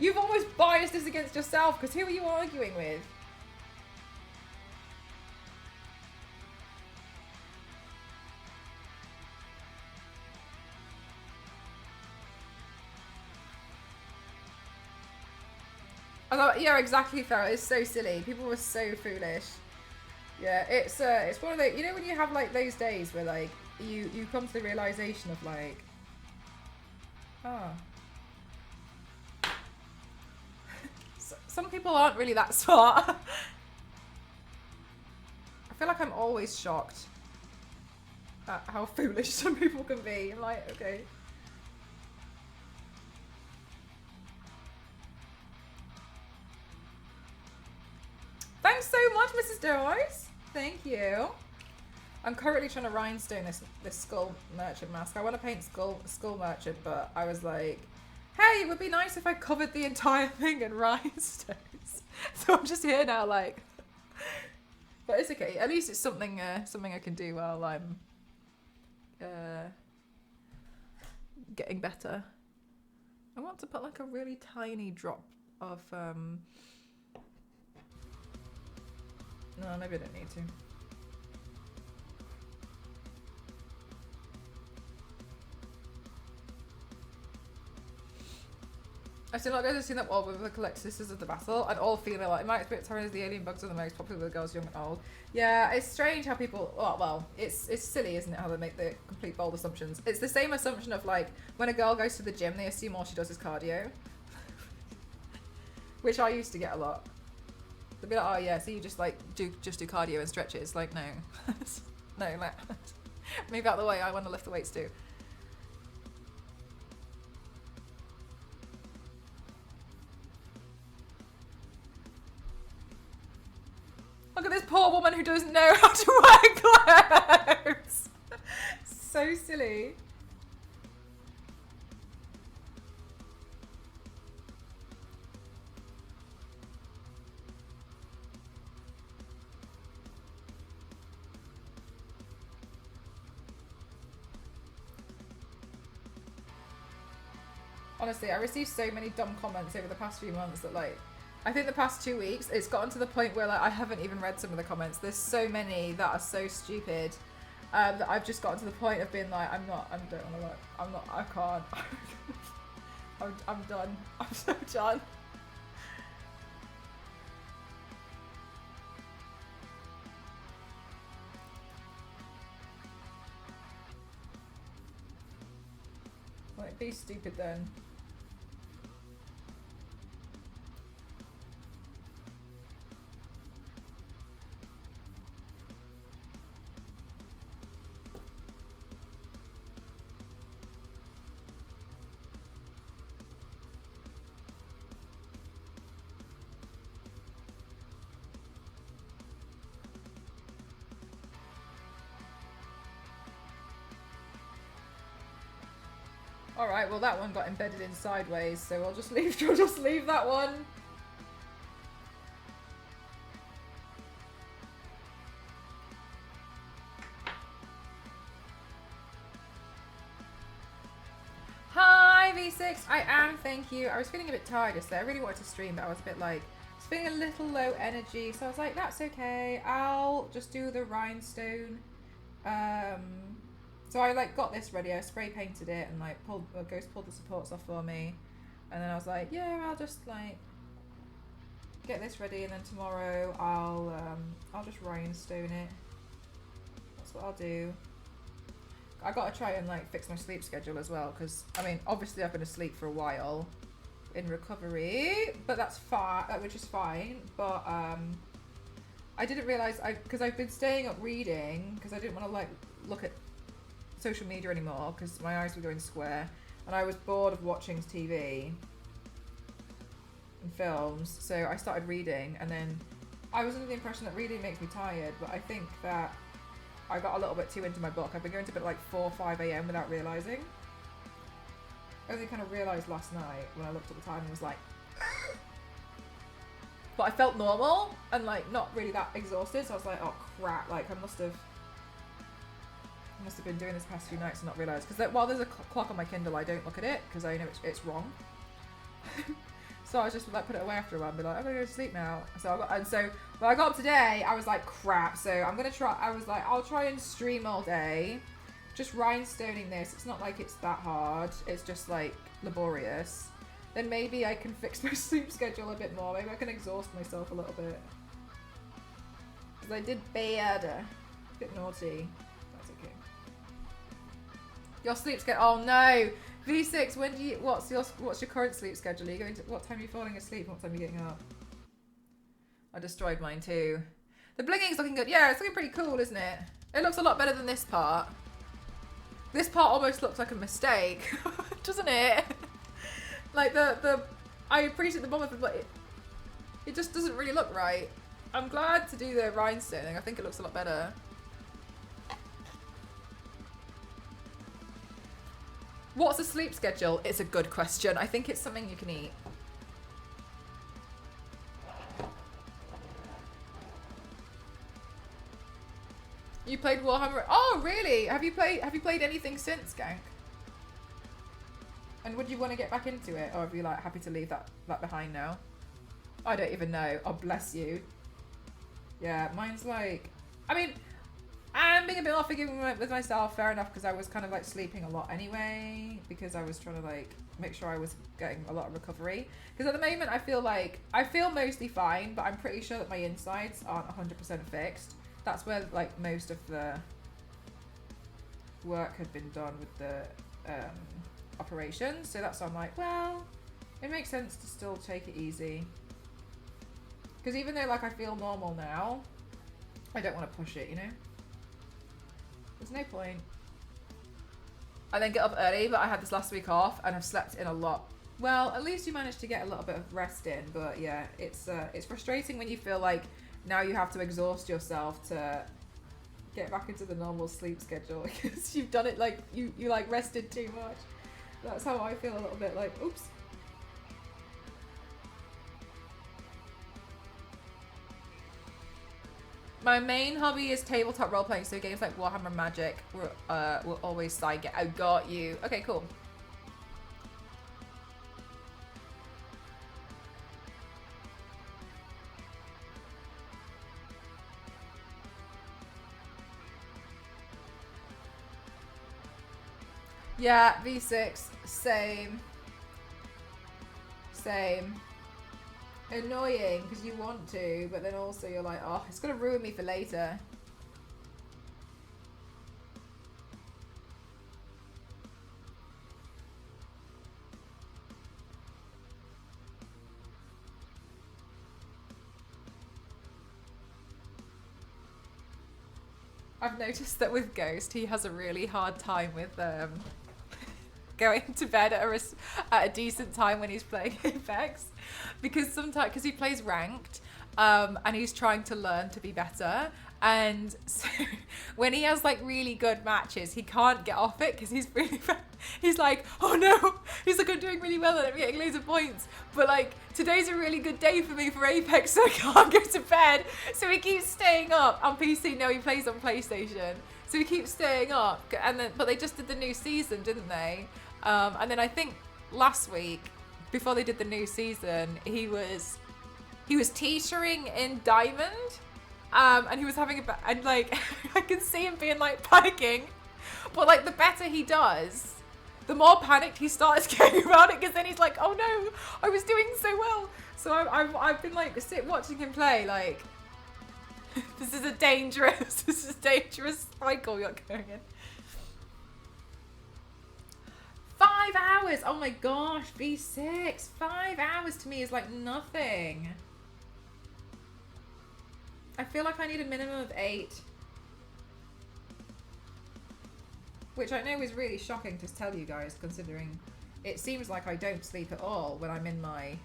You've almost biased this against yourself, because who are you arguing with? I thought, yeah, exactly, Farrell. It's so silly. People were so foolish. Yeah, it's one of the, you know, when you have like those days where like you come to the realization of like, oh, some people aren't really that smart. I feel like I'm always shocked at how foolish some people can be. I'm like, okay. Thanks so much, Mrs. Doise. Thank you. I'm currently trying to rhinestone this skull merchant mask. I want to paint skull merchant, but I was like, hey, it would be nice if I covered the entire thing in rhinestones. So I'm just here now, like. But it's okay. At least it's something I can do while I'm getting better. I want to put like a really tiny drop of no, maybe I don't need to. I've still not going to see that wall with the collect sisters of the battle and all female. Like, in my experience, Tyrants, the alien bugs are the most popular with girls young and old. Yeah, it's strange how people. Well, it's silly, isn't it? How they make the complete bold assumptions. It's the same assumption of like when a girl goes to the gym, they assume all she does is cardio, which I used to get a lot. They'd be like, oh yeah, so you just like do cardio and stretches. Like, no, no, like, move out the way. I want to lift the weights too. Look at this poor woman who doesn't know how to wear clothes. So silly. Honestly, I received so many dumb comments over the past few months that like, I think the past 2 weeks, it's gotten to the point where like I haven't even read some of the comments. There's so many that are so stupid that I've just gotten to the point of being like, I don't want to look. I can't. I'm done. I'm so done. Be stupid then. Alright, well that one got embedded in sideways, so I'll just leave that one. Hi V6, I am, thank you. I was feeling a bit tired yesterday. I really wanted to stream, but I was a bit like, I was feeling a little low energy, so I was like, that's okay. I'll just do the rhinestone. So I like got this ready. I spray painted it and like Ghost pulled the supports off for me, and then I was like, yeah, I'll just like get this ready, and then tomorrow I'll just rhinestone it. That's what I'll do. I gotta try and like fix my sleep schedule as well, because I mean obviously I've been asleep for a while in recovery, but that's fine, which is fine. But I didn't realize because I've been staying up reading because I didn't want to like look at social media anymore because my eyes were going square, and I was bored of watching TV and films, so I started reading, and then I was under the impression that reading makes me tired, but I think that I got a little bit too into my book. I've been going to bed at like 4 or 5 a.m. without realising. I only kind of realised last night when I looked at the time and was like but I felt normal and like not really that exhausted, so I was like, oh crap, like I must have been doing this past few nights and not realised, because while there's a clock on my Kindle I don't look at it because I know it's wrong. So I was just like put it away after a while and be like, I'm gonna go to sleep now. So when I got up today I was like crap, so I'm gonna try. I was like, I'll try and stream all day just rhinestoning this. It's not like it's that hard, it's just like laborious. Then maybe I can fix my sleep schedule a bit more. Maybe I can exhaust myself a little bit, because I did bad, a bit naughty. Your sleep schedule. Oh no, V6. When do you? What's your current sleep schedule? Are you going to? What time are you falling asleep? What time are you getting up? I destroyed mine too. The blinking's looking good. Yeah, it's looking pretty cool, isn't it? It looks a lot better than this part. This part almost looks like a mistake, doesn't it? Like the. I appreciate the bottom, but it just doesn't really look right. I'm glad to do the rhinestoning. I think it looks a lot better. What's a sleep schedule? It's a good question. I think it's something you can eat. You played Warhammer? Oh, really? Have you played anything since, Gank? And would you want to get back into it, or are you like happy to leave that behind now? I don't even know. Oh, bless you. Yeah, mine's like, I mean, I'm being a bit more forgiving with myself, fair enough, because I was kind of like sleeping a lot anyway, because I was trying to like make sure I was getting a lot of recovery. Because at the moment I feel mostly fine, but I'm pretty sure that my insides aren't 100% fixed. That's where like most of the work had been done with the operation. So that's why I'm like, well, it makes sense to still take it easy. Because even though like I feel normal now, I don't want to push it, you know? There's no point. I then get up early, but I had this last week off and I've slept in a lot. Well, at least you managed to get a little bit of rest in, but yeah, it's frustrating when you feel like now you have to exhaust yourself to get back into the normal sleep schedule because you've done it like you like rested too much. That's how I feel a little bit like, oops. My main hobby is tabletop role playing, so games like Warhammer Magic will always side get. I got you. Okay, cool. Yeah, V6, same. Same. Annoying because you want to, but then also you're like, oh, it's gonna ruin me for later. I've noticed that with Ghost, he has a really hard time with going to bed at a decent time when he's playing Apex, because sometimes he plays ranked, and he's trying to learn to be better. And so when he has like really good matches, he can't get off it because he's really he's like, oh no, he's like, I'm doing really well and I'm getting loads of points, but like today's a really good day for me for Apex, so I can't go to bed. So he keeps staying up on PC. No, he plays on PlayStation, so he keeps staying up. And then, but they just did the new season, didn't they? And then I think last week, before they did the new season, he was teetering in Diamond. And he was having and like, I can see him being like panicking, but like the better he does, the more panicked he starts getting about it, because then he's like, oh no, I was doing so well. So I've been like watching him play, like, this is a dangerous cycle you're going in. 5 hours, oh my gosh, B6, 5 hours to me is like nothing. I feel like I need a minimum of 8. Which I know is really shocking to tell you guys, considering it seems like I don't sleep at all when I'm in my...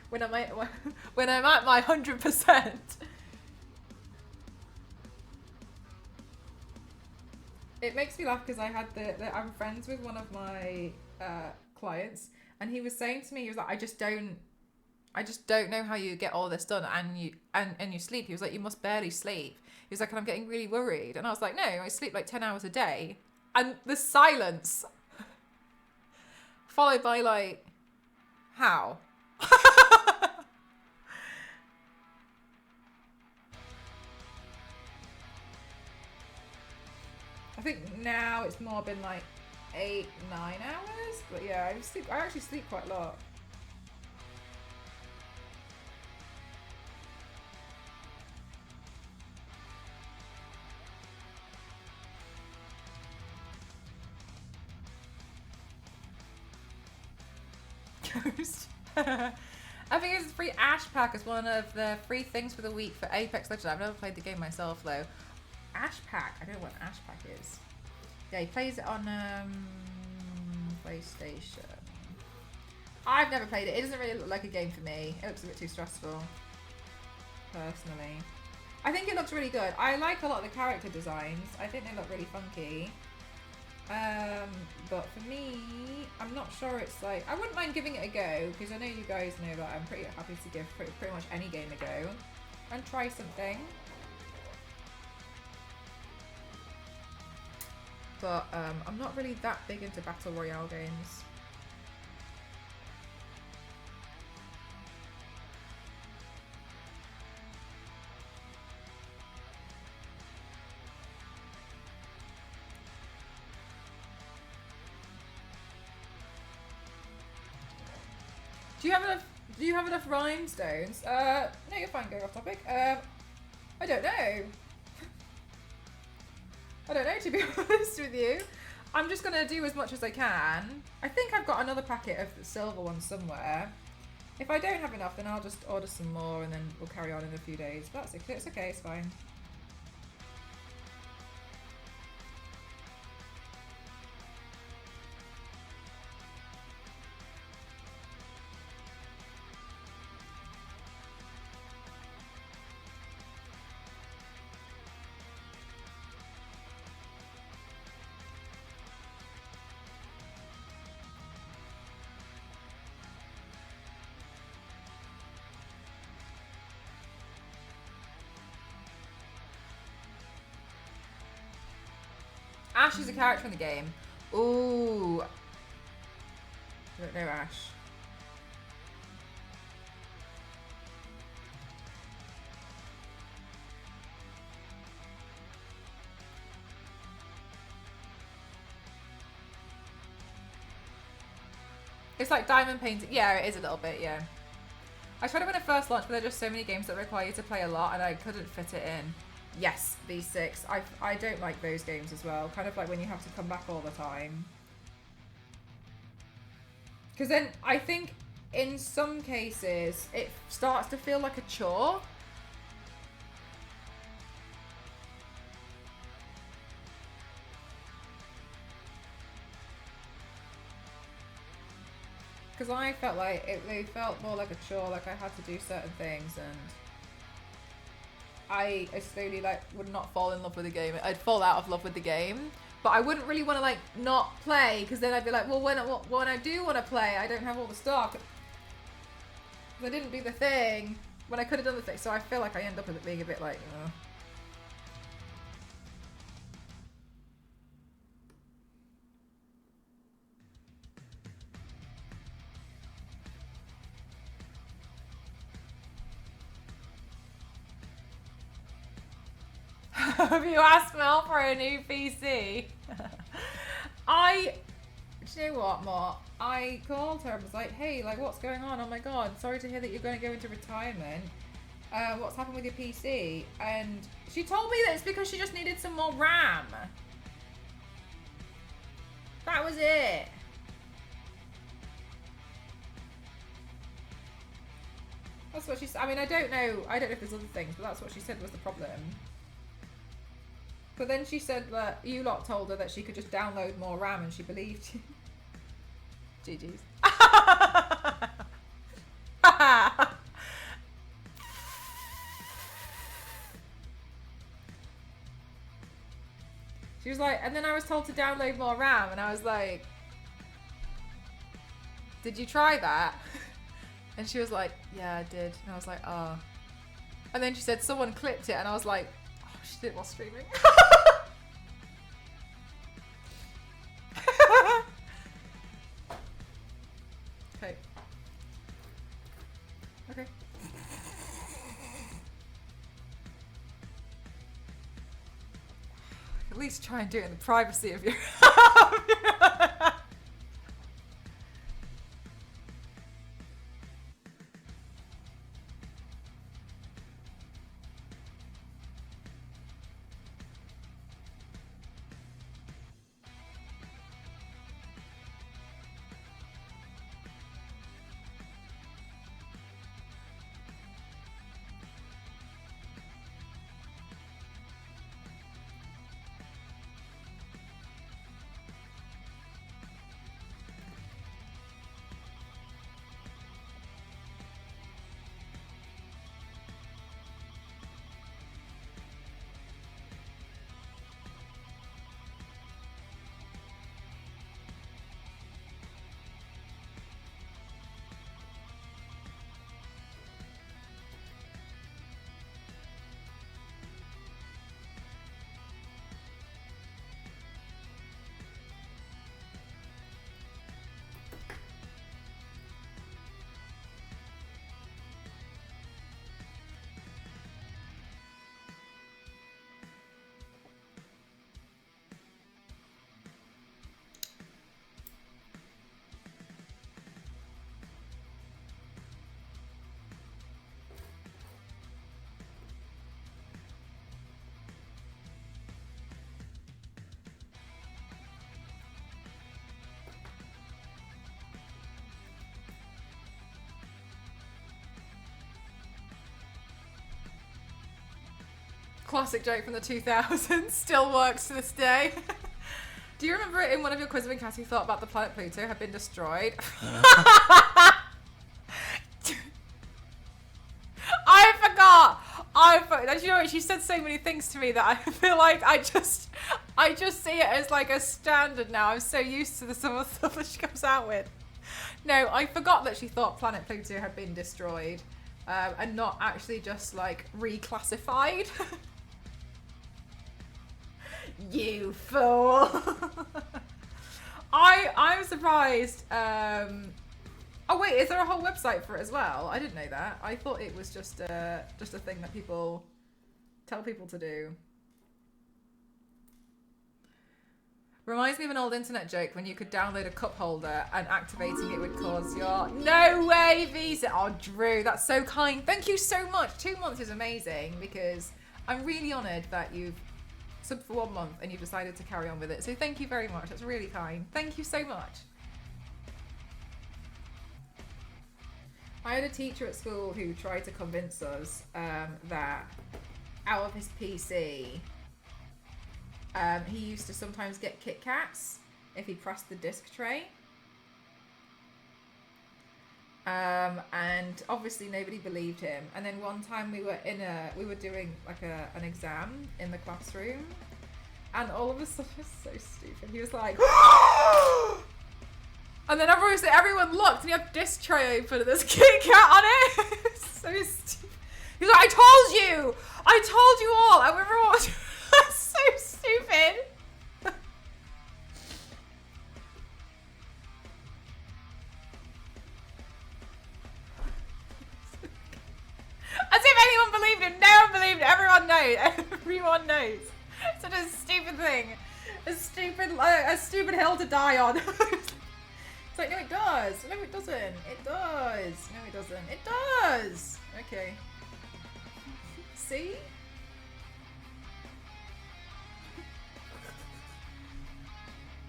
When I'm at my 100%. It makes me laugh because I had I'm friends with one of my clients, and he was saying to me, he was like, I just don't know how you get all this done and you sleep. He was like, you must barely sleep. He was like, and I'm getting really worried. And I was like, no, I sleep like 10 hours a day. And the silence followed by like, how? I think now it's more been like 8, 9 hours. But yeah, I actually sleep quite a lot. Ghost. I think it's a free Ash pack as one of the free things for the week for Apex Legends. I've never played the game myself though. Ash pack. I don't know what an Ash pack is. Yeah, he plays it on PlayStation. I've never played it. It doesn't really look like a game for me. It looks a bit too stressful, personally. I think it looks really good. I like a lot of the character designs. I think they look really funky. But for me, I'm not sure it's like... I wouldn't mind giving it a go, because I know you guys know that I'm pretty happy to give pretty much any game a go and try something. But I'm not really that big into Battle Royale games. Do you have enough rhinestones? No, you're fine, going off topic. I don't know. I don't know, to be honest with you. I'm just gonna do as much as I can. I think I've got another packet of the silver ones somewhere. If I don't have enough, then I'll just order some more and then we'll carry on in a few days. But it's okay, it's fine. Ash is a character in the game. Ooh. I don't know Ash. It's like diamond painting. Yeah, it is a little bit, yeah. I tried it when it first launched, but there are just so many games that require you to play a lot and I couldn't fit it in. Yes, B6. I don't like those games as well. Kind of like when you have to come back all the time. Because then I think in some cases it starts to feel like a chore. Because I felt like they felt more like a chore, like I had to do certain things, and I slowly like would not fall in love with the game. I'd fall out of love with the game, but I wouldn't really want to like not play, because then I'd be like, well, when I do want to play, I don't have all the stuff. I didn't do the thing when I could have done the thing, so I feel like I end up with it being a bit like, Have you asked Mel for a new PC? Do you know what, Mart? I called her and was like, hey, like, what's going on? Oh my god, sorry to hear that you're going to go into retirement. What's happened with your PC? And she told me that it's because she just needed some more RAM. That was it. That's what she said. I mean, I don't know if there's other things, but that's what she said was the problem. But then she said that you lot told her that she could just download more RAM, and she believed you. GG's. She was like, and then I was told to download more RAM, and I was like, did you try that? And she was like, yeah, I did. And I was like, oh. And then she said someone clipped it, and I was like, oh, she did it while streaming. Okay. Okay. At least try and do it in the privacy of your classic joke from the 2000s. Still works to this day. Do you remember it in one of your quiz when Cassie thought about the planet Pluto had been destroyed? I forgot. You know what? She said so many things to me that I feel like I just see it as like a standard now. I'm so used to some of the stuff that she comes out with. No, I forgot that she thought planet Pluto had been destroyed, and not actually just like reclassified. You fool. I'm surprised. Oh wait, is there a whole website for it as well? I didn't know that. I thought it was just a thing that people tell people to do. Reminds me of an old internet joke when you could download a cup holder and activating it would cause your... No way, Visa! Oh, Drew, that's so kind. Thank you so much. 2 months is amazing because I'm really honoured that you've subbed for 1 month and you've decided to carry on with it. So thank you very much. That's really kind. Thank you so much. I had a teacher at school who tried to convince us that out of his PC, he used to sometimes get Kit Kats if he pressed the disc tray. And obviously nobody believed him. And then one time we were doing like an exam in the classroom, and all of a sudden, it's so stupid. He was like, and then obviously everyone looked, and he had a disc tray open, and there's Kit Kat on it. So stupid. He was like, I told you all, and we were all so stupid. As if anyone believed him. No one believed it. Everyone knows. Everyone knows. Such a stupid thing. A stupid hill to die on. It's like, no, it does. No, it doesn't. It does. No, it doesn't. It does. Okay. See?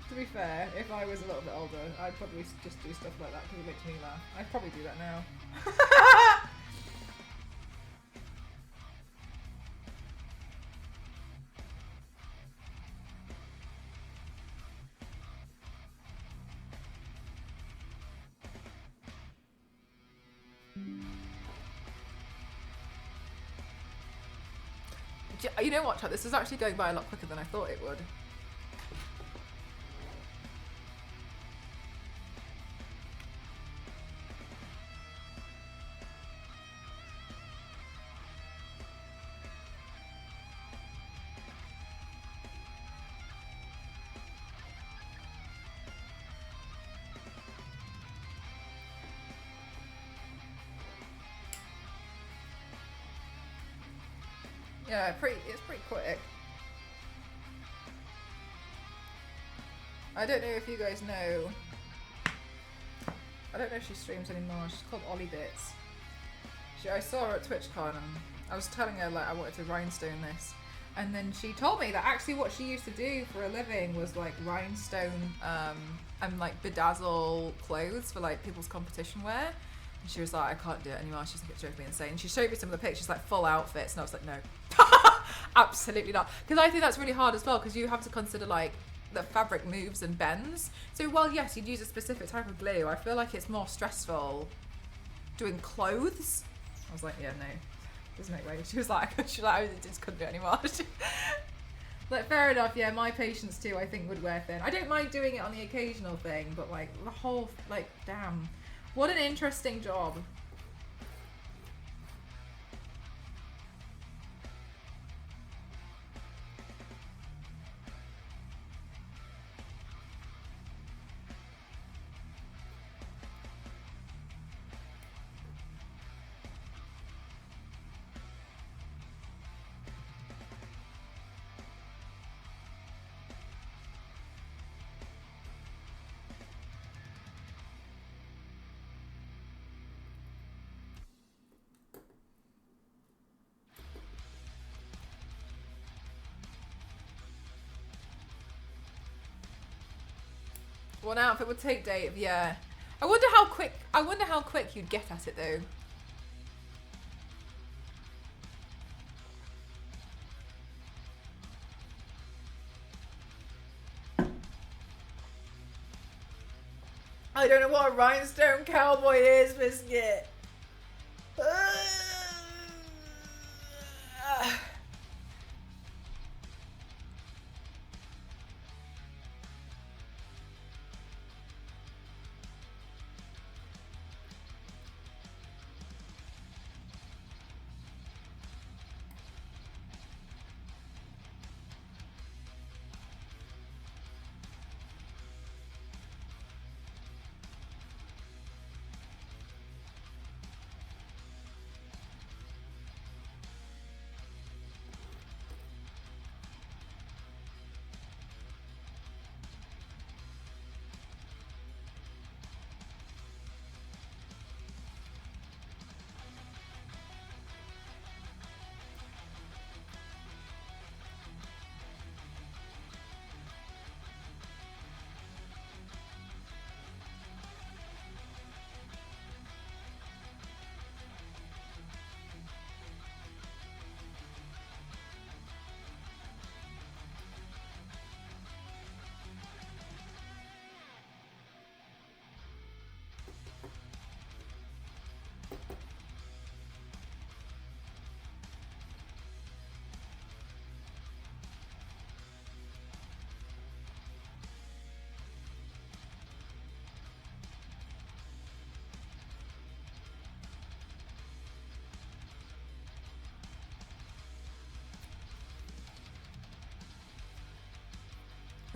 To be fair, if I was a little bit older, I'd probably just do stuff like that because it makes me laugh. I'd probably do that now. You know what, chat? This is actually going by a lot quicker than I thought it would. Yeah, it's pretty quick. I don't know if you guys know. I don't know if she streams anymore. She's called Ollie Bits. I saw her at TwitchCon, and I was telling her like I wanted to rhinestone this, and then she told me that actually what she used to do for a living was like rhinestone and like bedazzle clothes for like people's competition wear. And she was like, I can't do it anymore. She's like, it's drove me insane. She showed me some of the pictures, like full outfits, and I was like, no, absolutely not. Because I think that's really hard as well, because you have to consider like the fabric moves and bends. So while yes, you'd use a specific type of glue, I feel like it's more stressful doing clothes. I was like, yeah, no, there's no way. She was like, I just couldn't do it anymore. Like, fair enough, yeah, my patience too, I think, would wear thin. I don't mind doing it on the occasional thing, but like the whole, like, damn. What an interesting job. One outfit would take Dave, yeah. I wonder how quick you'd get at it though. I don't know what a rhinestone cowboy is, Biscuit.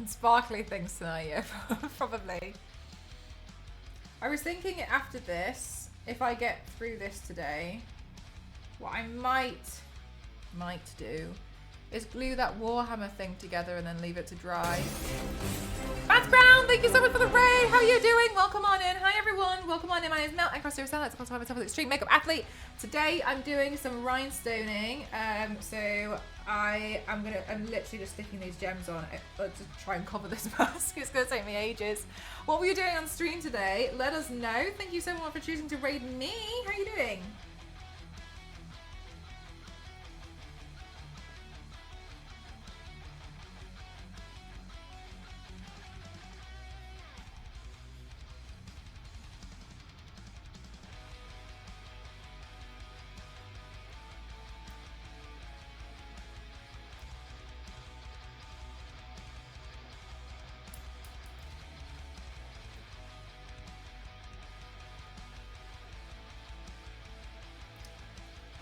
sparkly things tonight, yeah, probably. I was thinking after this, if I get through this today, what I might do is glue that Warhammer thing together and then leave it to dry. Bats Brown, thank you so much for the raid. How are you doing? Welcome on in. Hi everyone. Welcome on in. My name is Mel. I'm Cross Salad. It's called Top Extreme Makeup Athlete. Today I'm doing some rhinestoning. So I'm literally just sticking these gems on to try and cover this mask. It's gonna take me ages. What were you doing on stream today? Let us know. Thank you so much for choosing to raid me. How are you doing?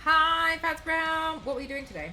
Hi, Fats Brown. What were you doing today?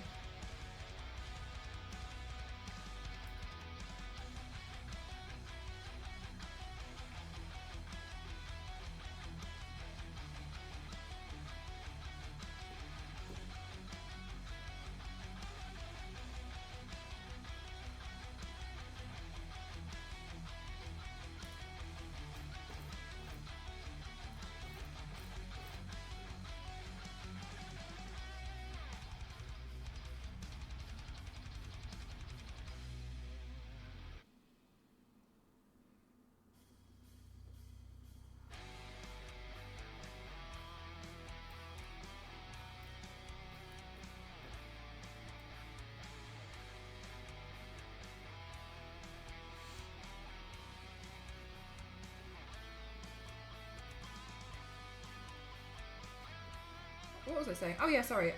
What was I saying? Oh yeah, sorry.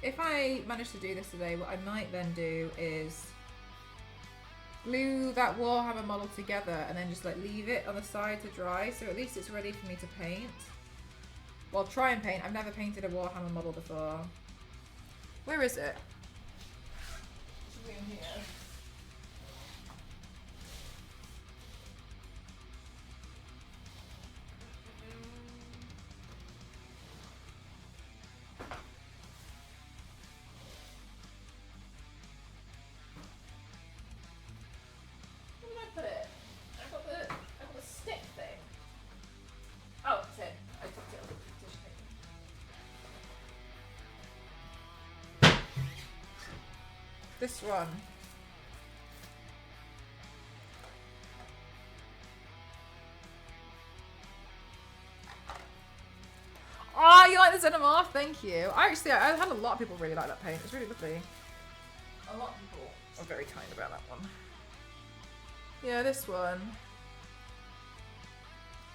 If I manage to do this today, what I might then do is glue that Warhammer model together and then just like leave it on the side to dry, so at least it's ready for me to paint. Well, try and paint. I've never painted a Warhammer model before. Where is it? It's in here. This one. Oh, you like the Xenomorph? Thank you. I had a lot of people really like that paint. It's really lovely. A lot of people are very kind about that one. Yeah, this one.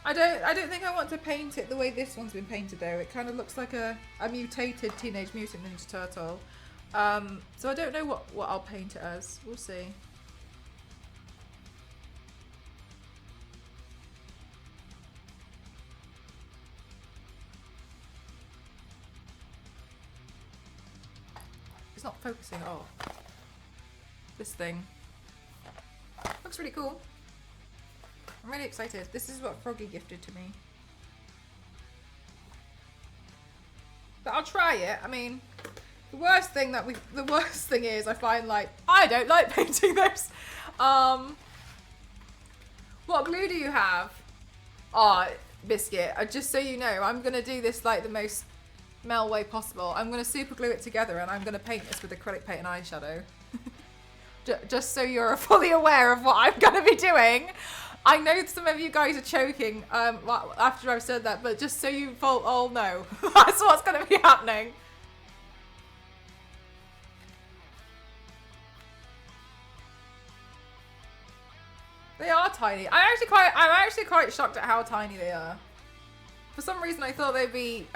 I don't think I want to paint it the way this one's been painted though. It kind of looks like a mutated Teenage Mutant Ninja Turtle. So I don't know what I'll paint it as. We'll see. It's not focusing at all. This thing. Looks really cool. I'm really excited. This is what Froggy gifted to me. But I'll try it. I mean, the worst thing is I find like I don't like painting those. What glue do you have? Oh, Biscuit. Just so you know, I'm gonna do this like the most Mel way possible. I'm gonna super glue it together and I'm gonna paint this with acrylic paint and eyeshadow. Just so you're fully aware of what I'm gonna be doing. I know some of you guys are choking after I've said that, but just so you all know, that's what's going to be happening. They are tiny. I'm actually quite shocked at how tiny they are. For some reason, I thought they'd be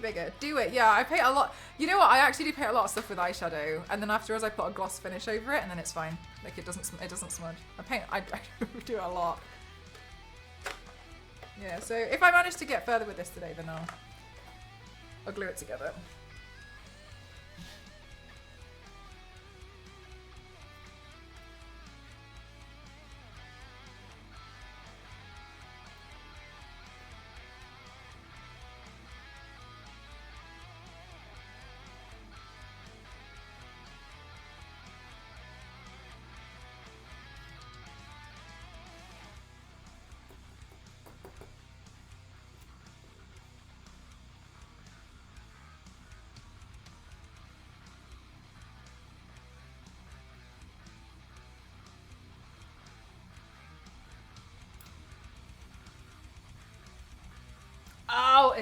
bigger. Do it, yeah. I paint a lot. You know what? I actually do paint a lot of stuff with eyeshadow, and then afterwards I put a gloss finish over it, and then it's fine. Like it doesn't smudge. I do it a lot. Yeah. So if I manage to get further with this today, then I'll glue it together.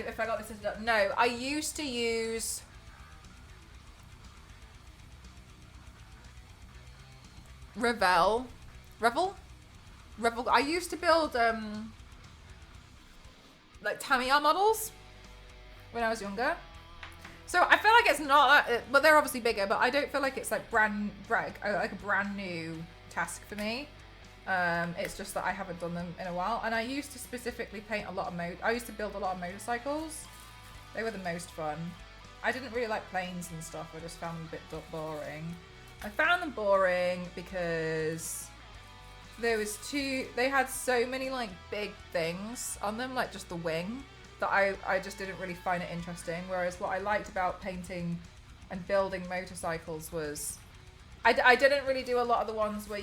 if I got this set up. No, I used to use Revel. I used to build like Tamiya models when I was younger. So I feel like it's not that, but they're obviously bigger, but I don't feel like it's like like a brand new task for me. It's just that I haven't done them in a while. And I used to specifically paint a lot of I used to build a lot of motorcycles. They were the most fun. I didn't really like planes and stuff. I just found them a bit boring. I found them boring because they had so many like big things on them, like just the wing, that I just didn't really find it interesting. Whereas what I liked about painting and building motorcycles was I didn't really do a lot of the ones where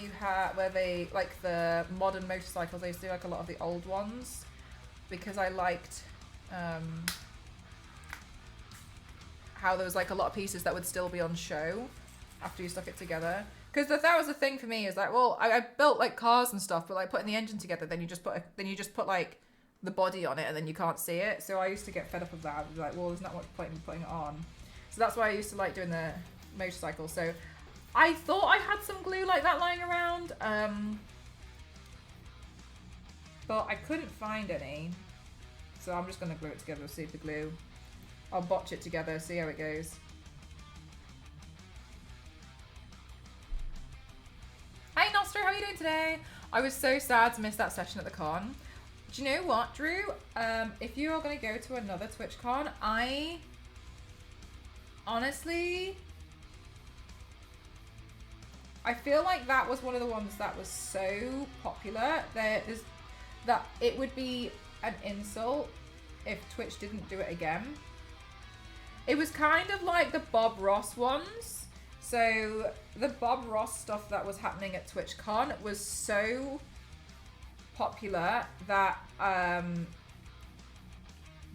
they like the modern motorcycles. I used to do like a lot of the old ones because I liked how there was like a lot of pieces that would still be on show after you stuck it together. Because that was the thing for me, is like, well, I built like cars and stuff, but like putting the engine together, then you just put like the body on it and then you can't see it. So I used to get fed up of that. I was like, well, there's not much point in putting it on. So that's why I used to like doing the motorcycle. So I thought I had some glue like that lying around, but I couldn't find any. So I'm just going to glue it together with super glue. I'll botch it together, see how it goes. Hi Nostra, how are you doing today? I was so sad to miss that session at the con. Do you know what, Drew? If you are going to go to another TwitchCon, I feel like that was one of the ones that was so popular that it would be an insult if Twitch didn't do it again. It was kind of like the Bob Ross ones. So the Bob Ross stuff that was happening at TwitchCon was so popular that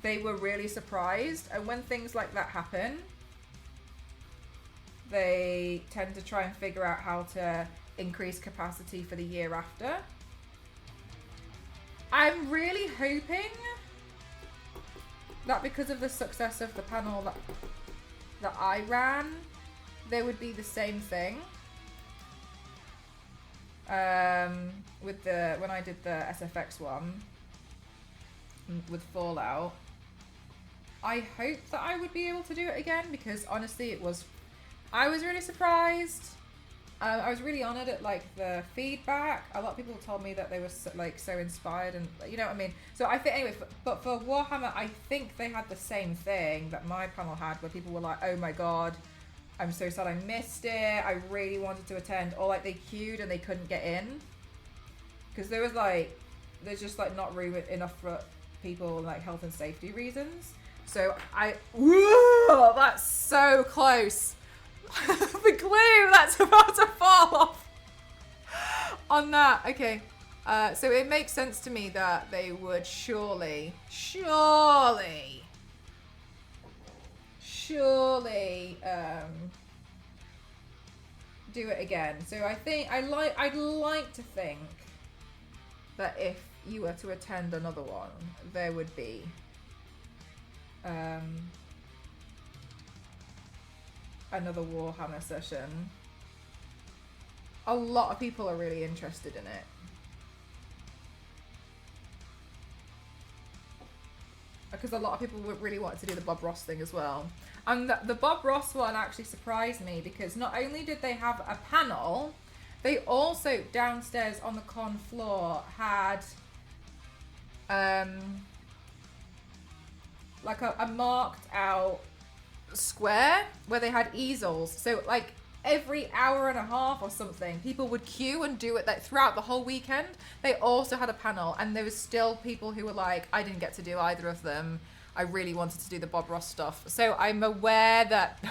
they were really surprised. And when things like that happen, they tend to try and figure out how to increase capacity for the year after. I'm really hoping that because of the success of the panel that I ran, there would be the same thing. With when I did the SFX one with Fallout, I hope that I would be able to do it again, because honestly I was really surprised. I was really honoured at like the feedback. A lot of people told me that they were so inspired, and you know what I mean. So I think anyway, but for Warhammer, I think they had the same thing that my panel had, where people were like, "Oh my god, I'm so sad I missed it. I really wanted to attend," or like they queued and they couldn't get in because there's just like not room enough for people, like health and safety reasons. So whoa, that's so close. The glue that's about to fall off on that. Okay, so it makes sense to me that they would surely do it again. So I think I'd like to think that if you were to attend another one, there would be another Warhammer session. A lot of people are really interested in it. Because a lot of people really wanted to do the Bob Ross thing as well. And the Bob Ross one actually surprised me, because not only did they have a panel, they also downstairs on the con floor had like a marked out square where they had easels. So like every hour and a half or something, people would queue and do it like throughout the whole weekend. They also had a panel, and there was still people who were like, I didn't get to do either of them. I really wanted to do the Bob Ross stuff. So I'm aware that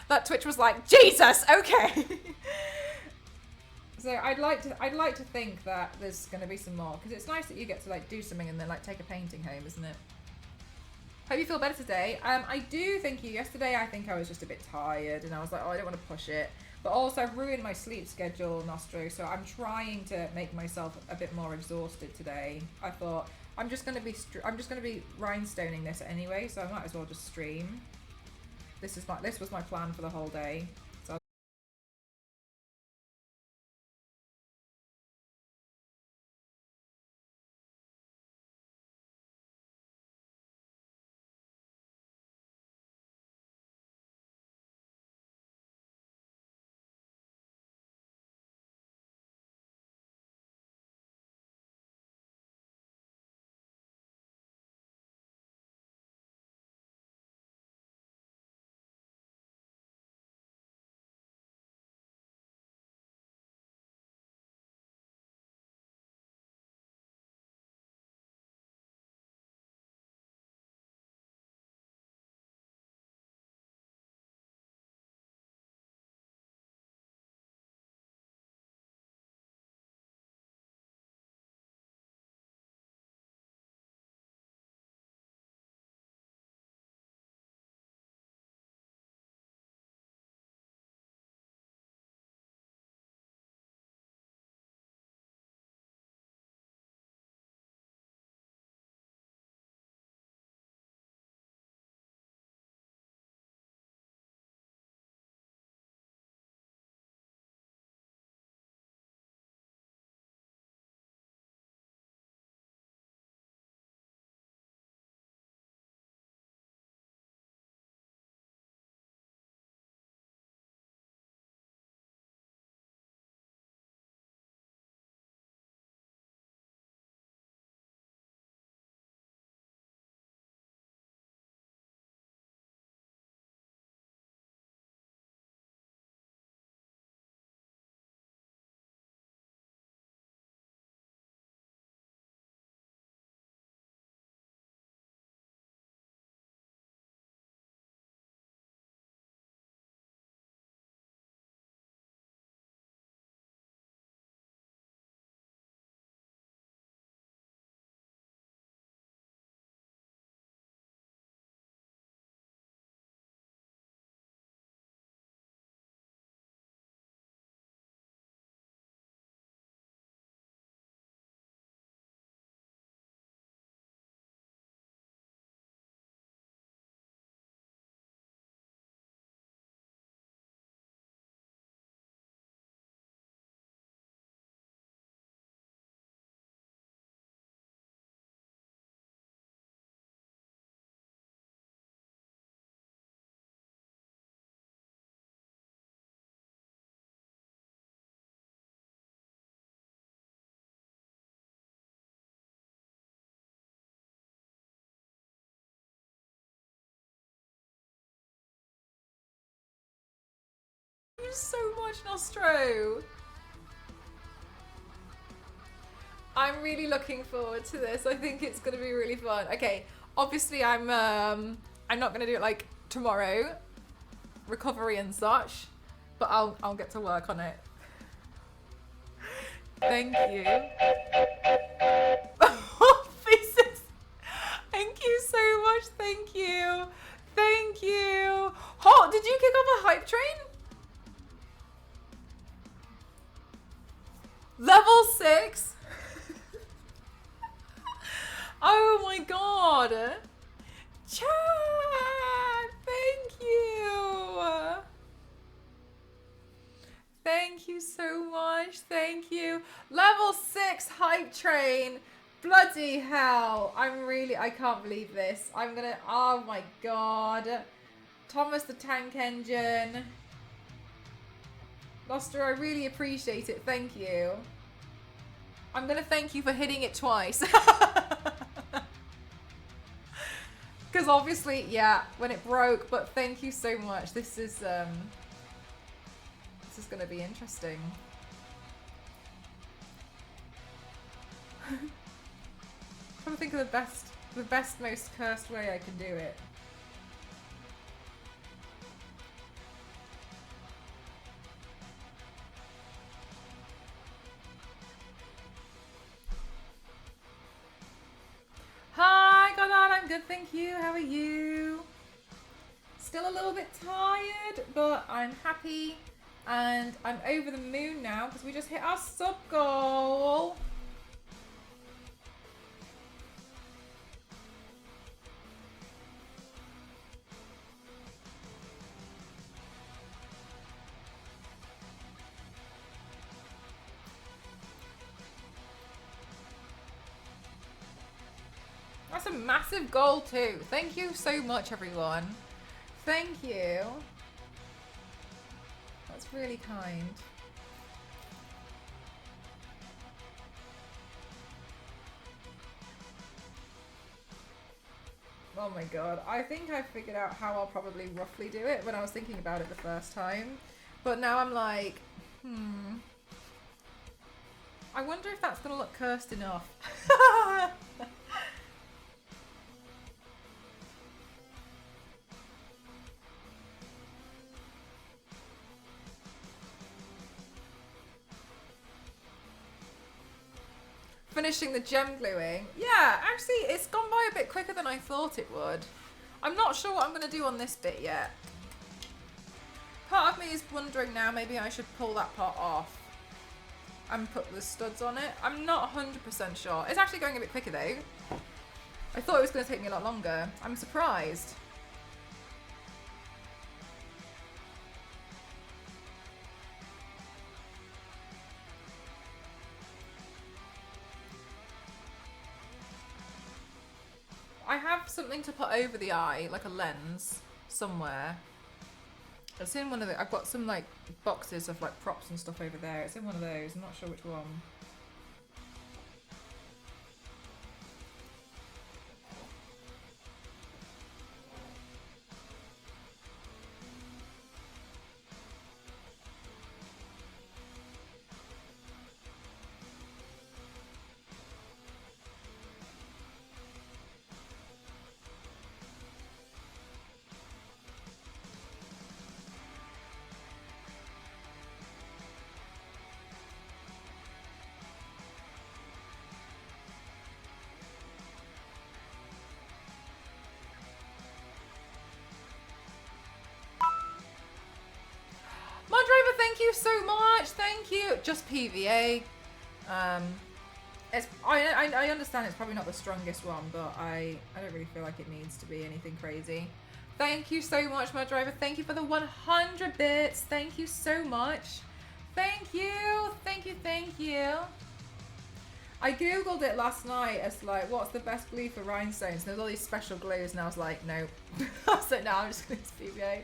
that Twitch was like, Jesus, okay. So I'd like to think that there's going to be some more, because it's nice that you get to like do something and then like take a painting home, isn't it? Hope you feel better today. I do thank you. Yesterday, I think I was just a bit tired, and I was like, oh, I don't want to push it. But also, I've ruined my sleep schedule, Nostro, so I'm trying to make myself a bit more exhausted today. I thought I'm just gonna be rhinestoning this anyway, so I might as well just stream. This was my plan for the whole day. So thank you so much, Nostro. I'm really looking forward to this. I think it's gonna be really fun. Okay, obviously I'm not gonna do it like tomorrow, recovery and such, but I'll get to work on it. Thank you. Faces. Thank you so much. Thank you. Thank you. Oh, did you kick off a hype train? Level 6. Oh my god. Chad, thank you. Thank you so much. Thank you. Level 6 hype train. Bloody hell. I can't believe this. Oh my god. Thomas the Tank Engine. Loster, I really appreciate it. Thank you. I'm gonna thank you for hitting it twice. Because obviously, yeah, when it broke, but thank you so much. This is gonna be interesting. I'm trying to think of the best, most cursed way I can do it. Hi, Goddard, I'm good, thank you. How are you? Still a little bit tired, but I'm happy and I'm over the moon now because we just hit our sub goal. a massive goal too. Thank you so much, everyone. Thank you. That's really kind. Oh my god. I think I figured out how I'll probably roughly do it when I was thinking about it the first time. But now I'm like, I wonder if that's going to look cursed enough. Finishing the gem gluing. Yeah, actually, it's gone by a bit quicker than I thought it would. I'm not sure what I'm going to do on this bit yet. Part of me is wondering now maybe I should pull that part off and put the studs on it. I'm not 100% sure. It's actually going a bit quicker though. I thought it was going to take me a lot longer. I'm surprised. I have something to put over the eye, like a lens, somewhere. It's in one of the... I've got some, like, boxes of, like, props and stuff over there. It's in one of those. I'm not sure which one. Modrover, thank you so much. Thank you. Just PVA. I understand it's probably not the strongest one, but I don't really feel like it needs to be anything crazy. Thank you so much, Modrover. Thank you for the 100 bits. Thank you so much. Thank you. Thank you. Thank you. I googled it last night as like, what's the best glue for rhinestones? And there's all these special glues, and I was like, no. So now I'm just going to use PVA.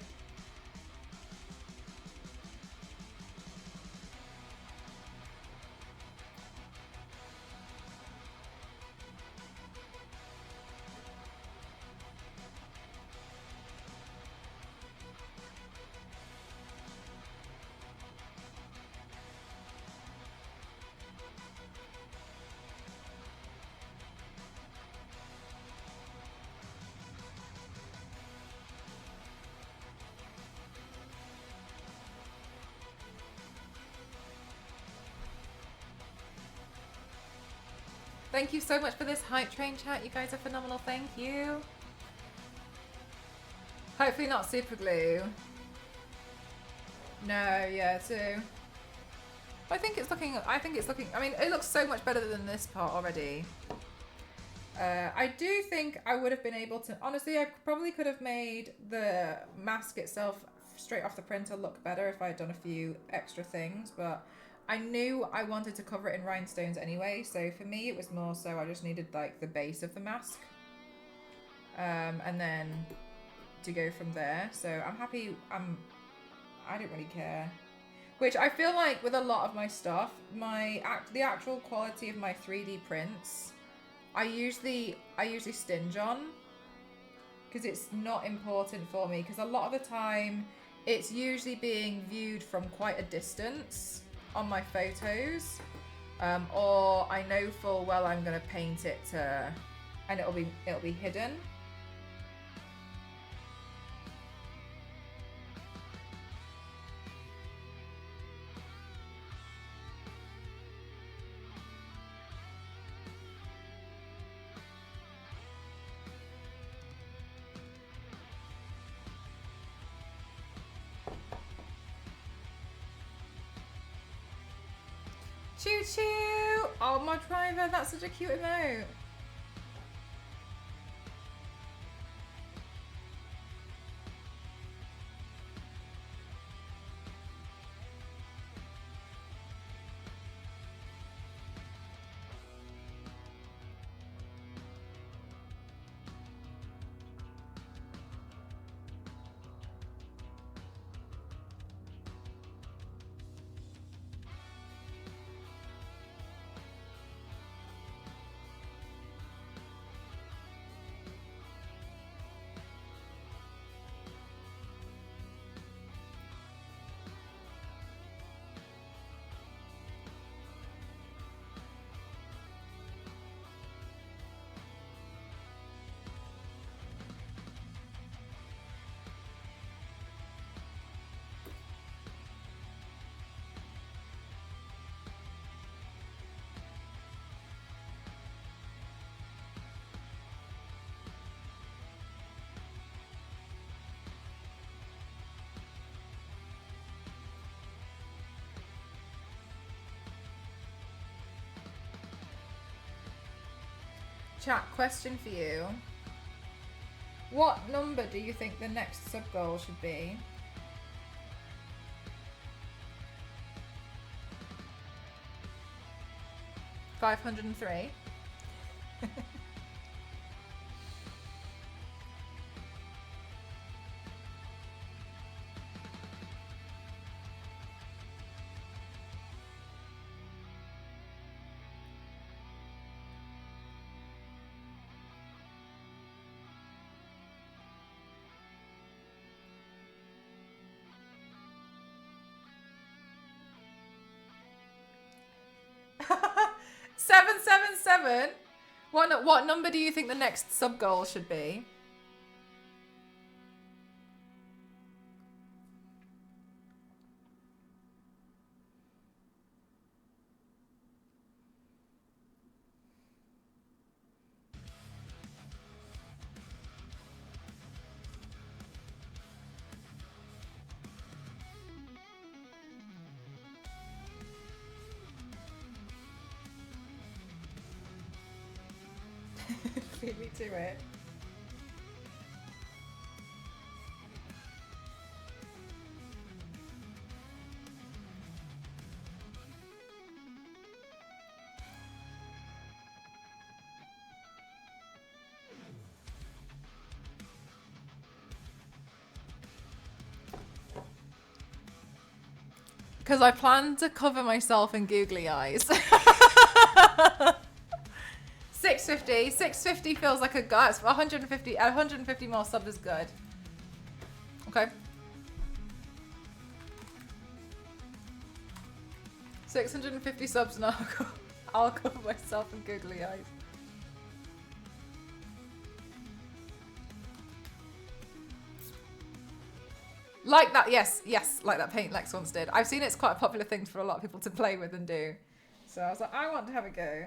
Thank you so much for this hype train chat. You guys are phenomenal. Thank you. Hopefully not super glue. No, yeah, too. I think it's looking, I mean, it looks so much better than this part already. I do think I would have been able to, honestly, I probably could have made the mask itself straight off the printer look better if I had done a few extra things, but I knew I wanted to cover it in rhinestones anyway, so for me it was more so I just needed like the base of the mask. And then to go from there. So I'm happy, I don't really care. Which I feel like with a lot of my stuff, the actual quality of my 3D prints, I usually stinge on because it's not important for me, because a lot of the time it's usually being viewed from quite a distance on my photos, or I know full well I'm gonna paint it and it'll be hidden. Choo choo! Oh, my driver, that's such a cute emote. Chat, question for you. What number do you think the next sub goal should be? $503. Seven, seven, seven. What number do you think the next sub goal should be? Beat me to it. Because I plan to cover myself in googly eyes. 650. 650 feels like a gut. 150 more subs is good. Okay. 650 subs and I'll cover myself in googly eyes. Like that, yes, like that paint Lex once did. I've seen it's quite a popular thing for a lot of people to play with and do. So I was like, I want to have a go.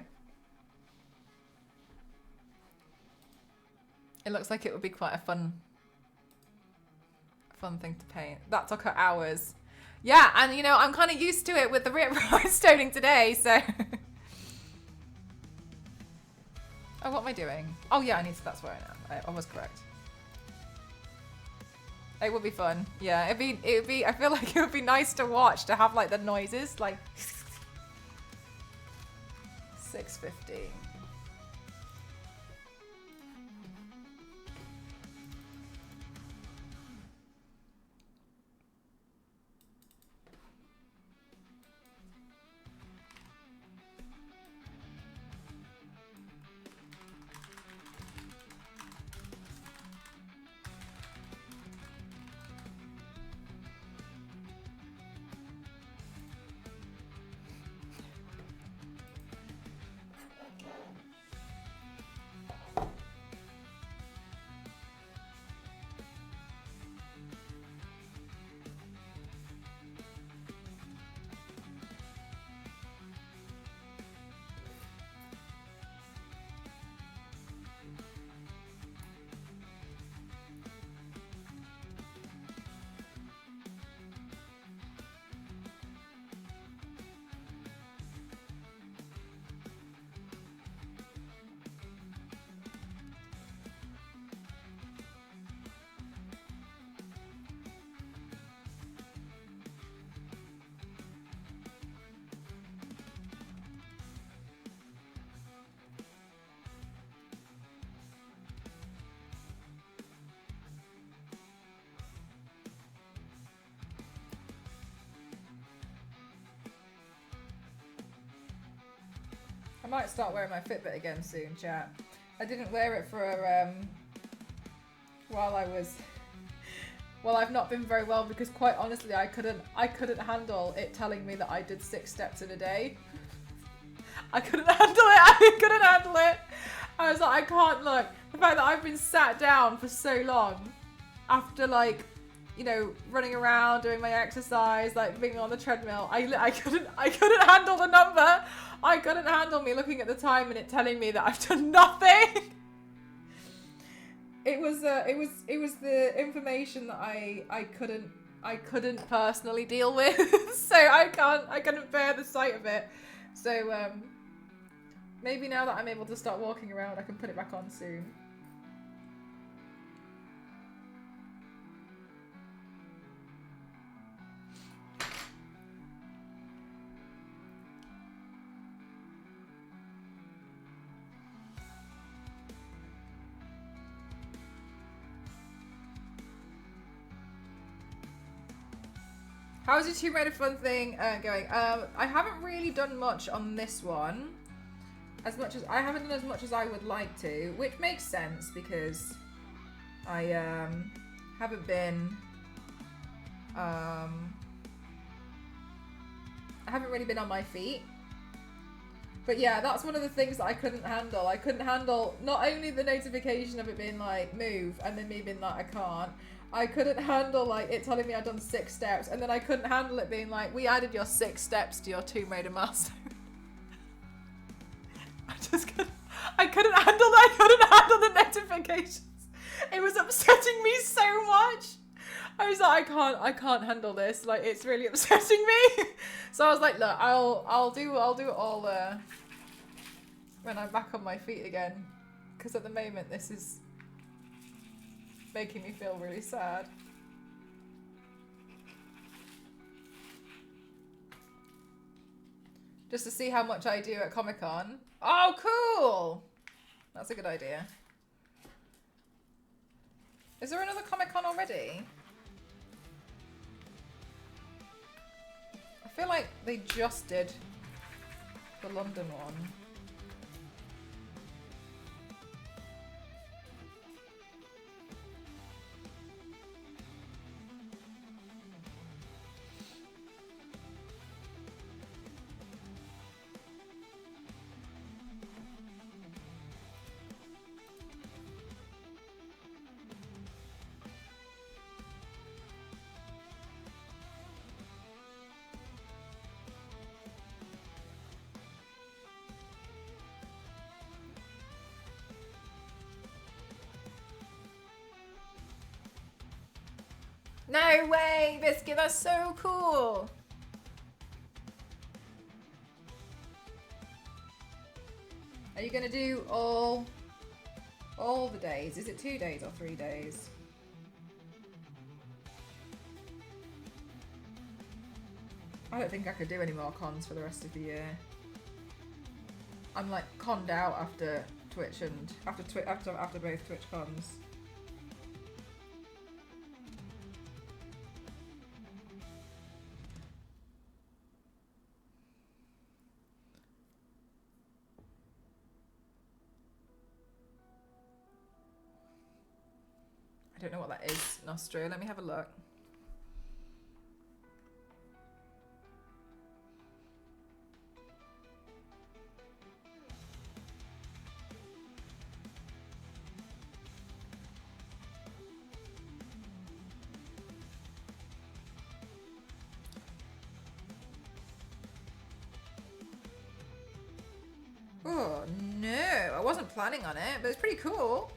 It looks like it would be quite a fun thing to paint. That took her hours. Yeah, and you know, I'm kind of used to it with the rhinestoning today, so. Oh, what am I doing? Oh yeah, that's where I am. I was correct. It would be fun. Yeah, it'd be, I feel like it would be nice to watch, to have like the noises, like 650. I might start wearing my Fitbit again soon, chat. I didn't wear it for while I've not been very well, because quite honestly I couldn't handle it telling me that I did 6 steps in a day. I couldn't handle it. I was like, I can't look. The fact that I've been sat down for so long after, like, you know, running around, doing my exercise, like being on the treadmill, I couldn't handle the number. I couldn't handle me looking at the time and it telling me that I've done nothing. It was the information that I couldn't personally deal with. So I couldn't bear the sight of it. So Maybe now that I'm able to start walking around, I can put it back on soon. How's your Tomb Raider fun thing going? I haven't really done much on this one. I haven't done as much as I would like to, which makes sense because I haven't been I haven't really been on my feet. But yeah, that's one of the things that I couldn't handle. I couldn't handle not only the notification of it being like move and then me being like I can't. I couldn't handle like it telling me I'd done 6 steps, and then I couldn't handle it being like we added your 6 steps to your Tomb Raider milestone. I couldn't handle that. I couldn't handle the notifications. It was upsetting me so much. I was like, I can't handle this. Like, it's really upsetting me. So I was like, look, I'll do it all when I'm back on my feet again. Because at the moment, this is making me feel really sad. Just to see how much I do at Comic-Con. Oh, cool! That's a good idea. Is there another Comic-Con already? I feel like they just did the London one. No way, Biscuit, that's so cool. Are you gonna do all the days? Is it 2 days or 3 days? I don't think I could do any more cons for the rest of the year. I'm like conned out after Twitch and after both Twitch cons. I don't know what that is, Nostro. Let me have a look. Oh, no. I wasn't planning on it, but it's pretty cool.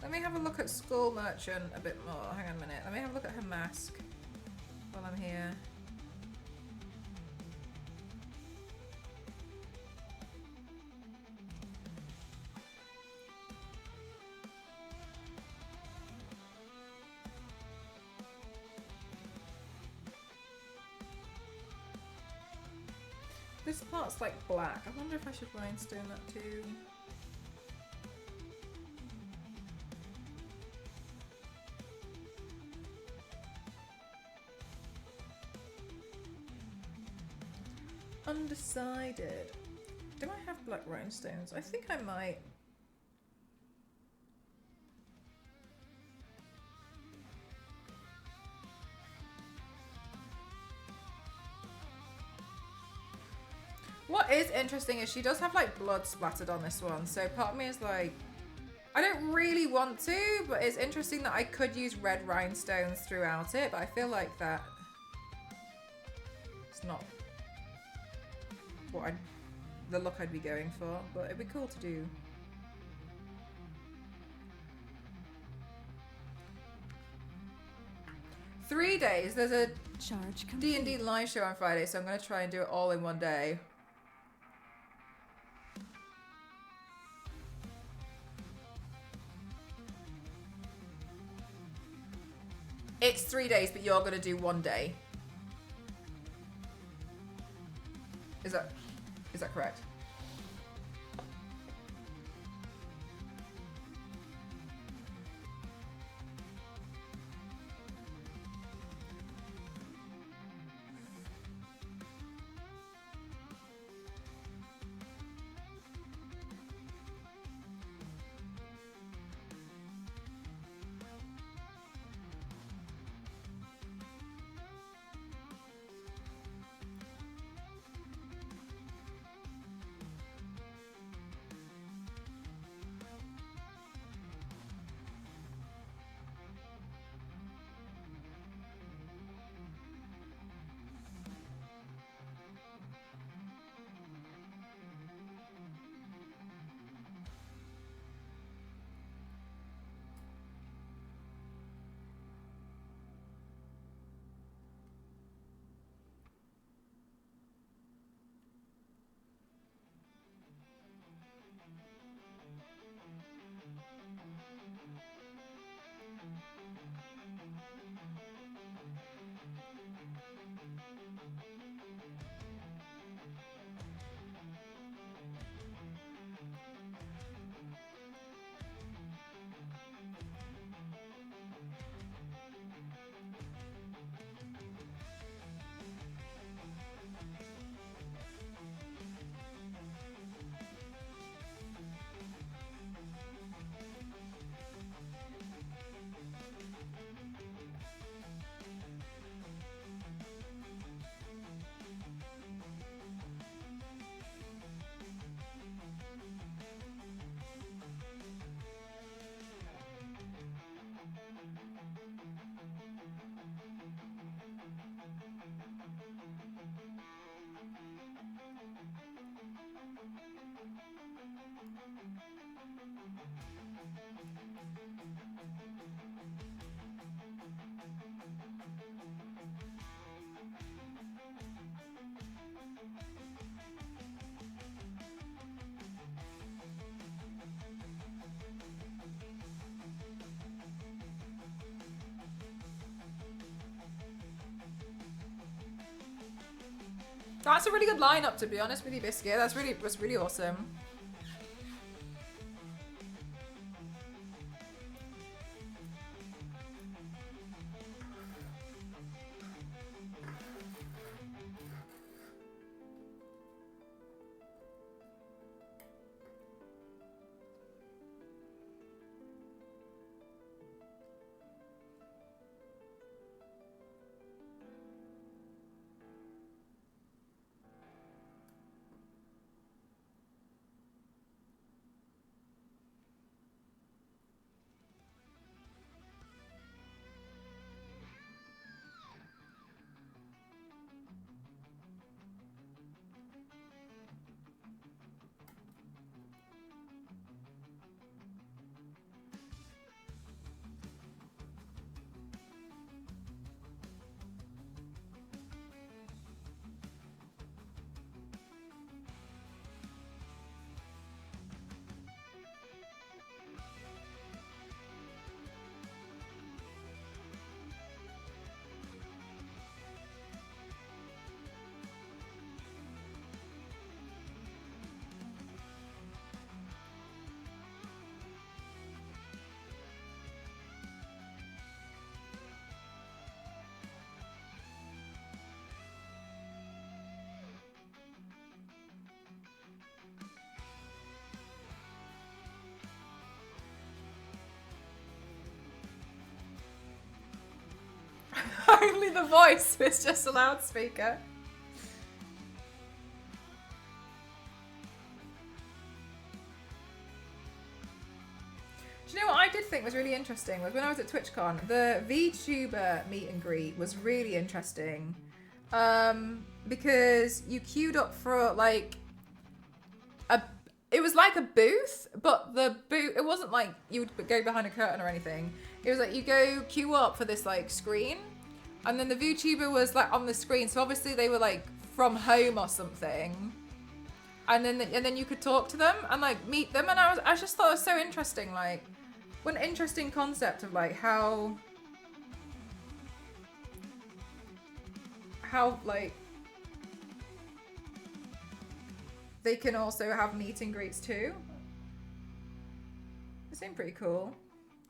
Let me have a look at Skull Merchant a bit more. Hang on a minute. Let me have a look at her mask while I'm here. This part's like black. I wonder if I should rhinestone that too. Undecided. Do I have black rhinestones? I think I might. What is interesting is she does have like blood splattered on this one, so part of me is like, I don't really want to, but it's interesting that I could use red rhinestones throughout it, but I feel like that it's not what the look I'd be going for, but it'd be cool to do. Three days. There's a Charge complete. D&D live show on Friday, so I'm going to try and do it all in one day. It's 3 days, but you're going to do one day. Is that correct? That's a really good lineup, to be honest with you, Biscuit. That's really awesome. Only the voice is just a loudspeaker. think was really interesting was when I was at TwitchCon, the VTuber meet and greet was really interesting. Because you queued up for like it was like a booth, but the booth, it wasn't like you would go behind a curtain or anything. It was like you go queue up for this like screen, and then the VTuber was like on the screen. So obviously they were like from home or something, and then you could talk to them and like meet them. And I just thought it was so interesting. Like, what an interesting concept of like how like they can also have meet and greets too. They seem pretty cool.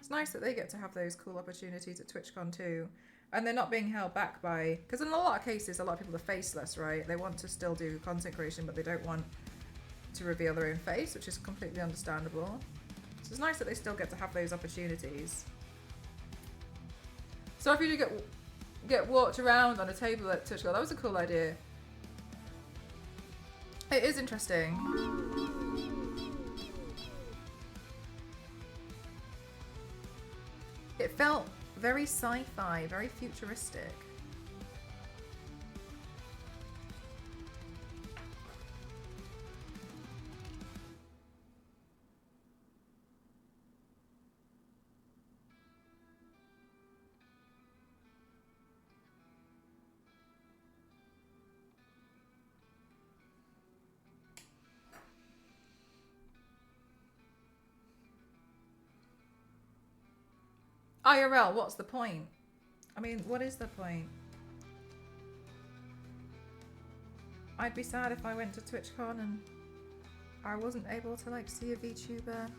It's nice that they get to have those cool opportunities at TwitchCon too. And they're not being held back by... Because in a lot of cases, a lot of people are faceless, right? They want to still do content creation, but they don't want to reveal their own face, which is completely understandable. So it's nice that they still get to have those opportunities. So if you do get walked around on a table at TwitchCon, that was a cool idea. It is interesting. It felt very sci-fi, very futuristic. IRL, what's the point? I mean, what is the point? I'd be sad if I went to TwitchCon and I wasn't able to like see a VTuber.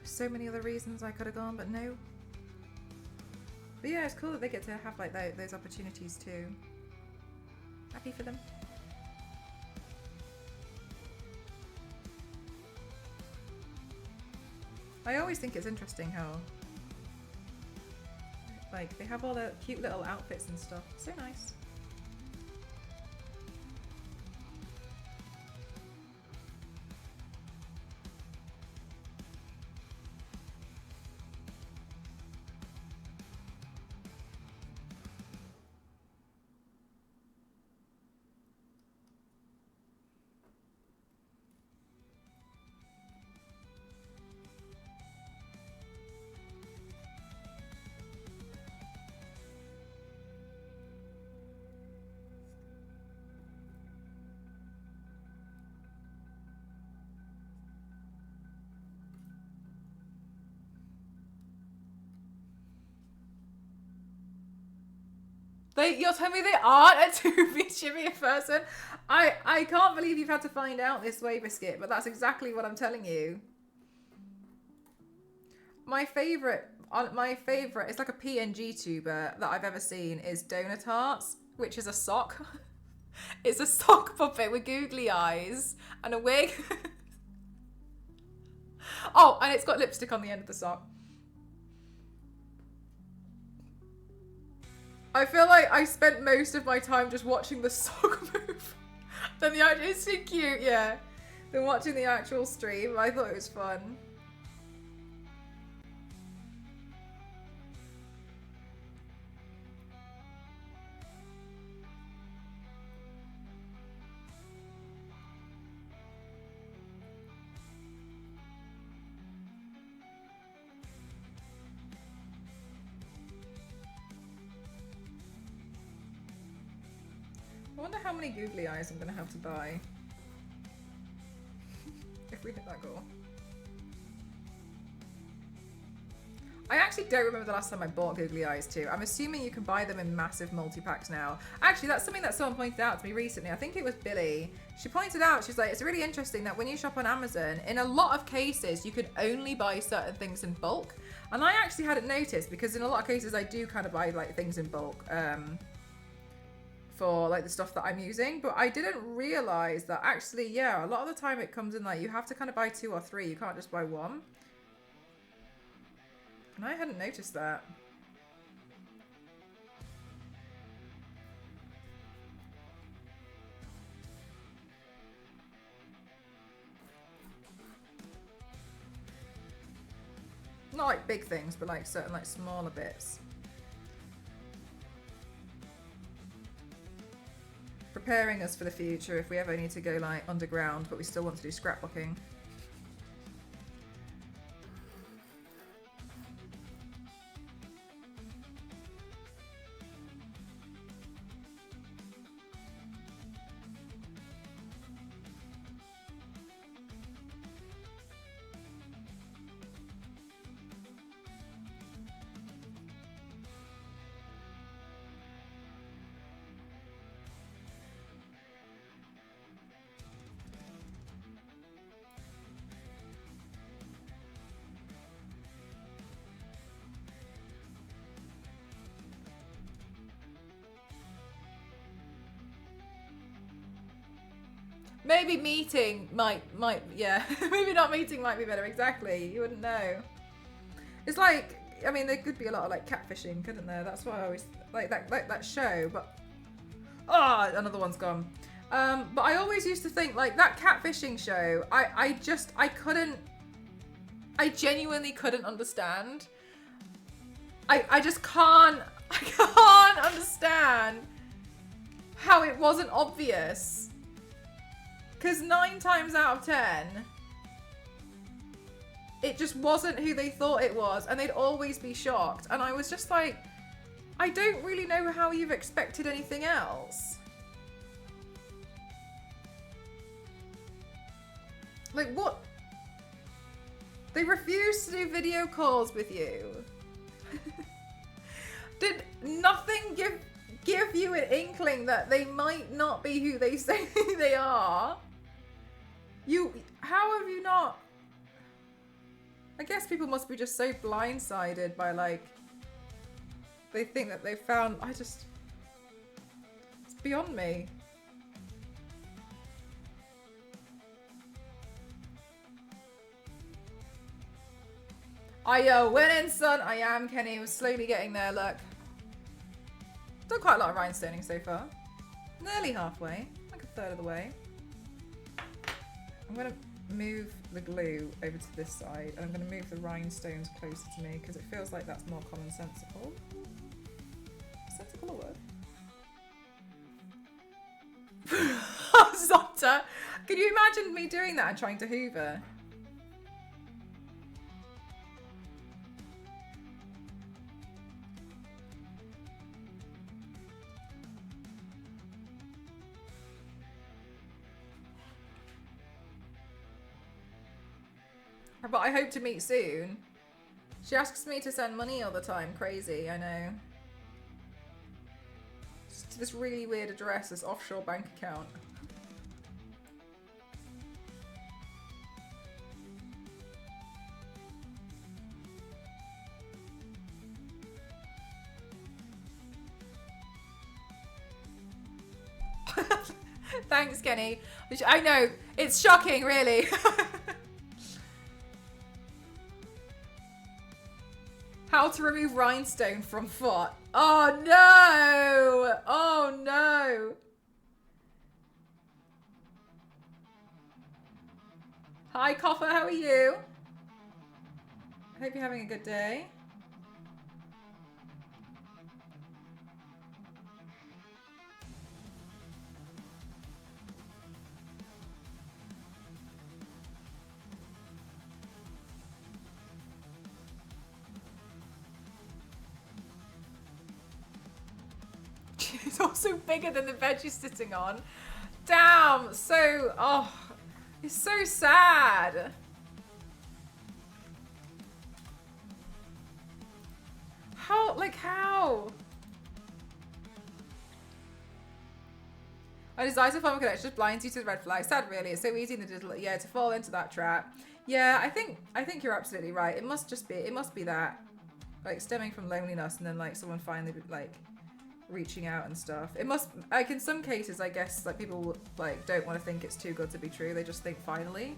So many other reasons I could have gone, but no. But yeah, it's cool that they get to have like those opportunities too. Happy for them. I always think it's interesting how like they have all the cute little outfits and stuff. So nice. You're telling me they aren't a 2V Jimmy person? I can't believe you've had to find out this way, Biscuit, but that's exactly what I'm telling you. My favourite, it's like a PNG tuber that I've ever seen is Donut Hearts, which is a sock. It's a sock puppet with googly eyes and a wig. Oh, and it's got lipstick on the end of the sock. I feel like I spent most of my time just watching the sock move. Then it's so cute, yeah. Then watching the actual stream, I thought it was fun. I wonder how many googly eyes I'm going to have to buy if we hit that goal. I actually don't remember the last time I bought googly eyes too. I'm assuming you can buy them in massive multi-packs now. Actually, that's something that someone pointed out to me recently. I think it was Billy. She pointed out, she's like, it's really interesting that when you shop on Amazon, in a lot of cases, you can only buy certain things in bulk. And I actually hadn't noticed because in a lot of cases, I do kind of buy like things in bulk. For like the stuff that I'm using, but I didn't realize that actually, yeah, a lot of the time it comes in like you have to kind of buy 2 or 3, you can't just buy 1. And I hadn't noticed that. Not like big things, but like certain like smaller bits. Preparing us for the future if we ever need to go like underground, but we still want to do scrapbooking. Maybe meeting might, yeah. Maybe not meeting might be better, exactly. You wouldn't know. It's like, I mean, there could be a lot of like catfishing, couldn't there? That's why I always, like that show, but, oh, another one's gone. But I always used to think like that catfishing show, I genuinely couldn't understand. I just can't understand how it wasn't obvious. Because 9 times out of 10, it just wasn't who they thought it was, and they'd always be shocked. And I was just like, I don't really know how you've expected anything else. Like, what? They refused to do video calls with you. Did nothing give you an inkling that they might not be who they say they are? How have you not? I guess people must be just so blindsided by like, they think that they found, it's beyond me. Winning, son. I am, Kenny. We're slowly getting there, look. Done quite a lot of rhinestoning so far. Nearly halfway, like a third of the way. I'm going to move the glue over to this side, and I'm going to move the rhinestones closer to me because it feels like that's more commonsensical. Sensical a word? Zonta! Can you imagine me doing that and trying to hoover? But I hope to meet soon. She asks me to send money all the time. Crazy, I know. Just to this really weird address, this offshore bank account. Thanks, Kenny. Which I know, it's shocking, really. How to remove rhinestone from foot. Oh no! Oh no! Hi, Coffer, how are you? I hope you're having a good day. It's also bigger than the bed you're sitting on. Damn, it's so sad. How? My desire to form a connection just blinds you to the red flag. Sad, really. It's so easy in the digital, to fall into that trap. Yeah, I think you're absolutely right. It must be that, like, stemming from loneliness, and then like someone finally like reaching out and stuff. It must, like, in some cases, I guess, like, people like don't want to think it's too good to be true. They just think finally.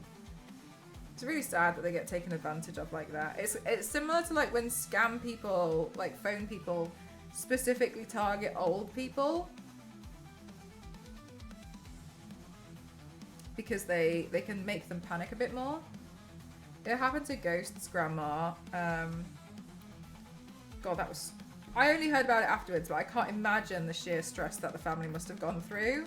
It's really sad that they get taken advantage of like that. It's similar to like when scam people, like phone people, specifically target old people because they can make them panic a bit more. It happened to Ghost's grandma. God, that was... I only heard about it afterwards, but I can't imagine the sheer stress that the family must have gone through.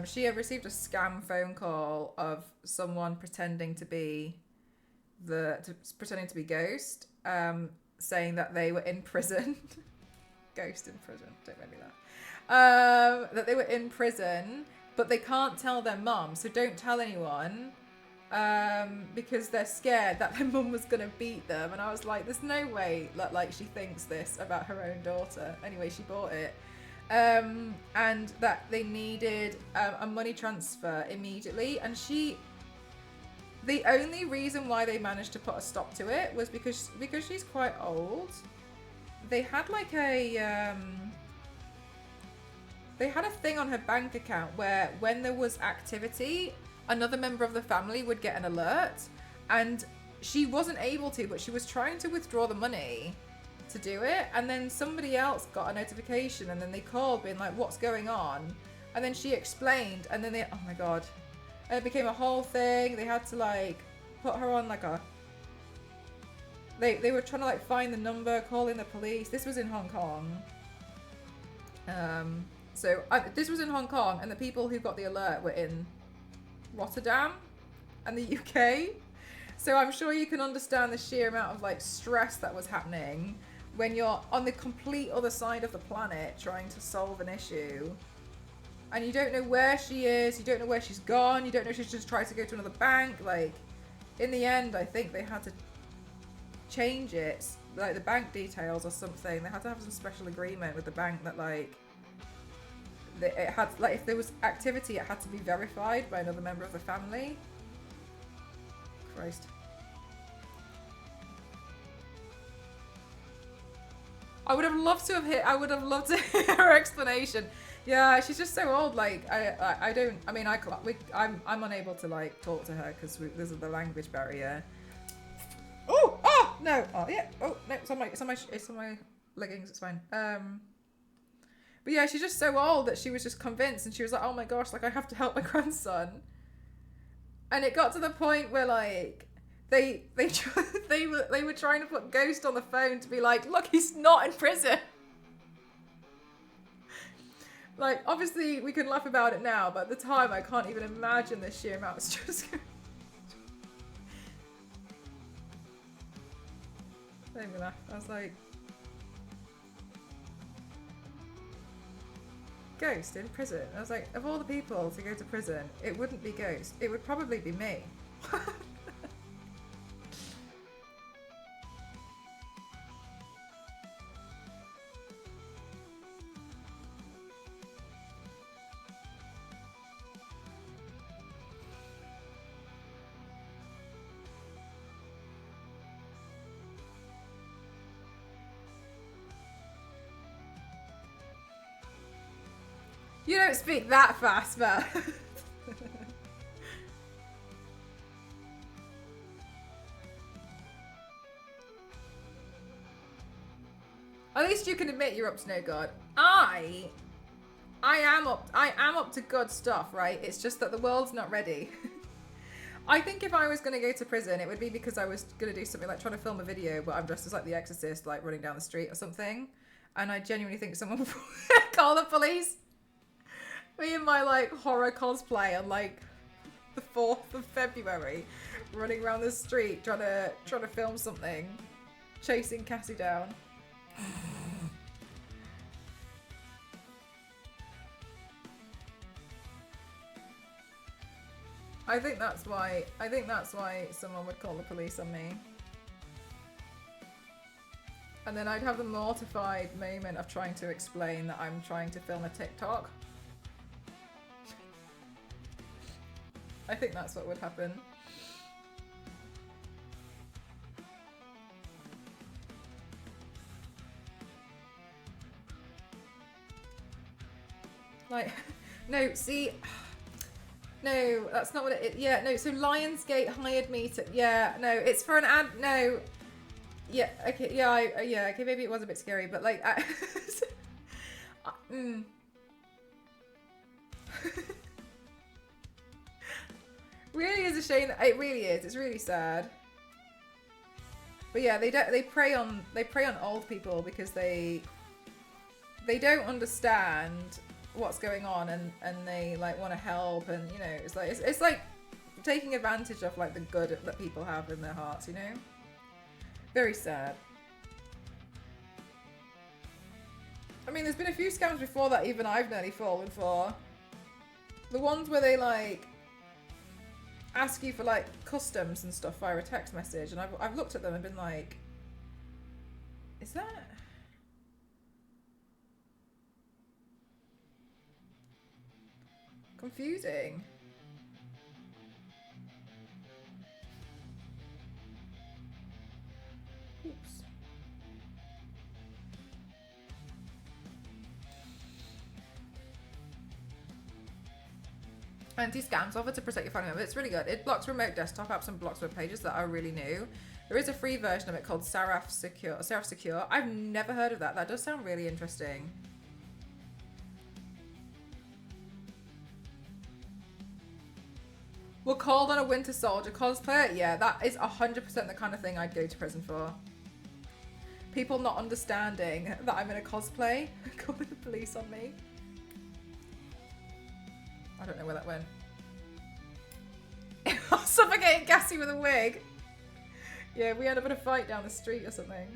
She had received a scam phone call of someone pretending to be Ghost, saying that they were in prison. Ghost in prison. Don't make me laugh. That they were in prison, but they can't tell their mum, so don't tell anyone. Because they're scared that their mum was gonna beat them, and I was like, there's no way that like she thinks this about her own daughter. Anyway, she bought it, and that they needed a money transfer immediately, and the only reason why they managed to put a stop to it was because she's quite old. They had like they had a thing on her bank account where when there was activity, another member of the family would get an alert, and she wasn't able to, but she was trying to withdraw the money to do it, and then somebody else got a notification, and then they called being like, what's going on? And then she explained, and then oh my god, and it became a whole thing. They had to like put her on like they were trying to like find the number, call in the police. This was in Hong Kong. This was in Hong Kong, and the people who got the alert were in Rotterdam and the UK. So I'm sure you can understand the sheer amount of like stress that was happening when you're on the complete other side of the planet trying to solve an issue, and you don't know where she is, you don't know where she's gone, you don't know if she's just tried to go to another bank. Like, in the end, I think they had to change it, like the bank details or something. They had to have some special agreement with the bank that like it had, like, if there was activity, it had to be verified by another member of the family. Christ. I would have loved to hear her explanation. Yeah, she's just so old. Like, I'm unable to like talk to her because there's the language barrier. Oh no! Oh yeah! Oh no! It's on my leggings. It's fine. But yeah, she's just so old that she was just convinced, and she was like, "Oh my gosh! Like, I have to help my grandson." And it got to the point where like they were trying to put Ghost on the phone to be like, "Look, he's not in prison." Like, obviously we can laugh about it now, but at the time I can't even imagine the sheer amount of stress. Made me laugh. I was like, Ghost in prison. I was like, of all the people to go to prison, it wouldn't be Ghost. It would probably be me. You don't speak that fast, man. At least you can admit you're up to no good. I am up to good stuff, right? It's just that the world's not ready. I think if I was going to go to prison, it would be because I was going to do something like trying to film a video, but I'm dressed as like the Exorcist, like running down the street or something. And I genuinely think someone would call the police. Me and my like horror cosplay on like the 4th of February, running around the street trying to film something, chasing Cassie down. I think that's why someone would call the police on me. And then I'd have the mortified moment of trying to explain that I'm trying to film a TikTok. I think that's what would happen. Like, no, see, no, that's not what it is. Yeah, no, so Lionsgate hired me to, yeah, no, it's for an ad, no. Yeah, okay, yeah, yeah, okay, maybe it was a bit scary, but like, really is a shame. It really is. It's really sad. But yeah, they prey on old people because they don't understand what's going on, and they like want to help, and you know, it's like taking advantage of like the good that people have in their hearts, you know. Very sad. I mean, there's been a few scams before that even I've nearly fallen for. The ones where they like ask you for like customs and stuff via a text message, and I've looked at them and been like, is that confusing? Oops. Anti-scams offer to protect your family members. It's really good. It blocks remote desktop apps and blocks web pages that are really new. There is a free version of it called Seraph Secure. I've never heard of that. That does sound really interesting. We're called on a Winter Soldier cosplayer. Yeah, that is 100% the kind of thing I'd go to prison for. People not understanding that I'm in a cosplay, calling the police on me. I don't know where that went. Suffocating Gassy with a wig. Yeah, we end up in a fight down the street or something.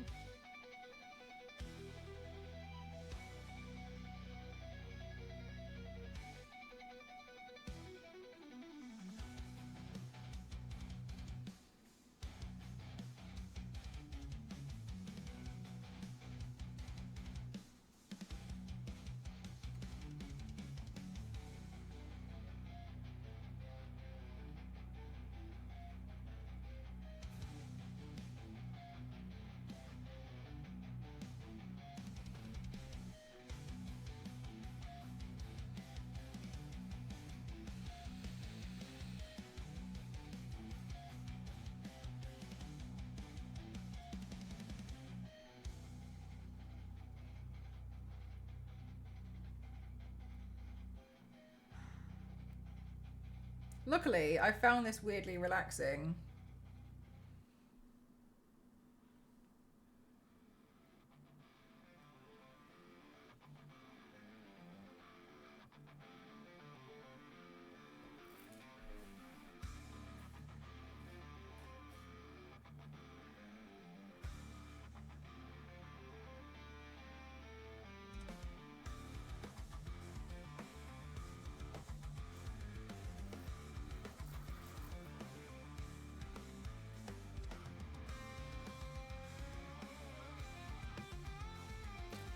Luckily, I found this weirdly relaxing.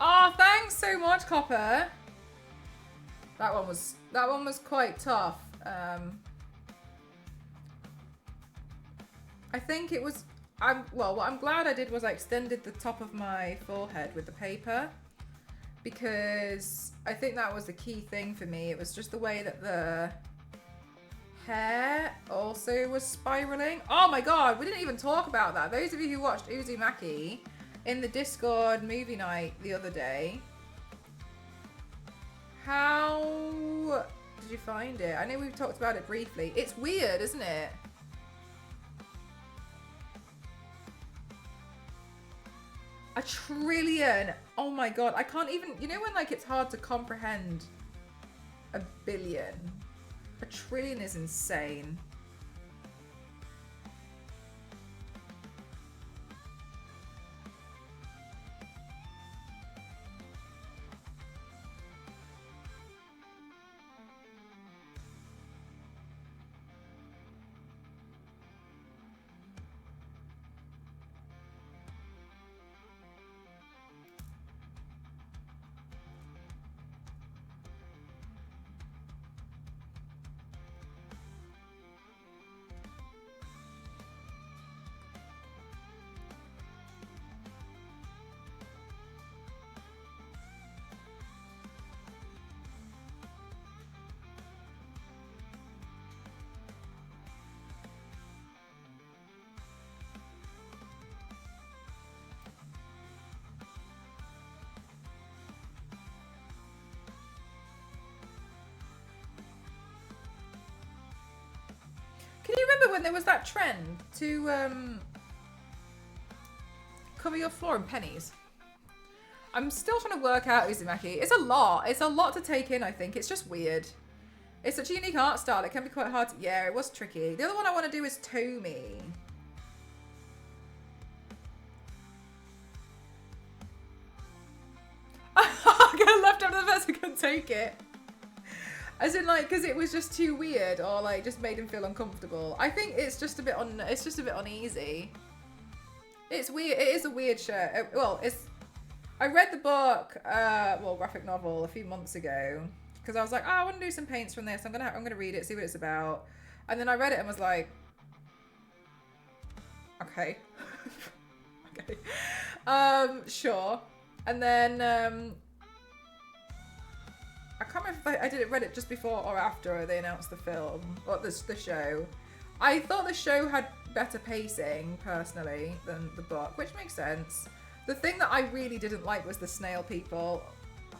Oh, thanks so much, Copper. That one was quite tough. I think it was. Well, what I'm glad I did was I extended the top of my forehead with the paper, because I think that was the key thing for me. It was just the way that the hair also was spiraling. Oh my god, we didn't even talk about that. Those of you who watched Uzumaki in the Discord movie night the other day, how did you find it? I know we've talked about it briefly. It's weird, isn't it? A trillion. Oh my god, I can't even, you know when like it's hard to comprehend a billion? A trillion is insane. Can you remember when there was that trend to cover your floor in pennies. I'm still trying to work out Uzumaki. It's a lot. It's a lot to take in, I think. It's just weird. It's such a unique art style. It can be quite hard to... Yeah, it was tricky. The other one I want to do is Tomi. I got left out of the verse. I couldn't take it. As in, like, because it was just too weird, or like just made him feel uncomfortable. I think it's just a bit It's just a bit uneasy. It's weird. It is a weird shirt. Well, it's. I read the book, graphic novel a few months ago because I was like, oh, I want to do some paints from this. I'm gonna read it, see what it's about, and then I read it and was like, okay, okay, sure. And then I can't remember if I read it just before or after they announced the film or the show. I thought the show had better pacing personally than the book, which makes sense. The thing that I really didn't like was the snail people. Oh,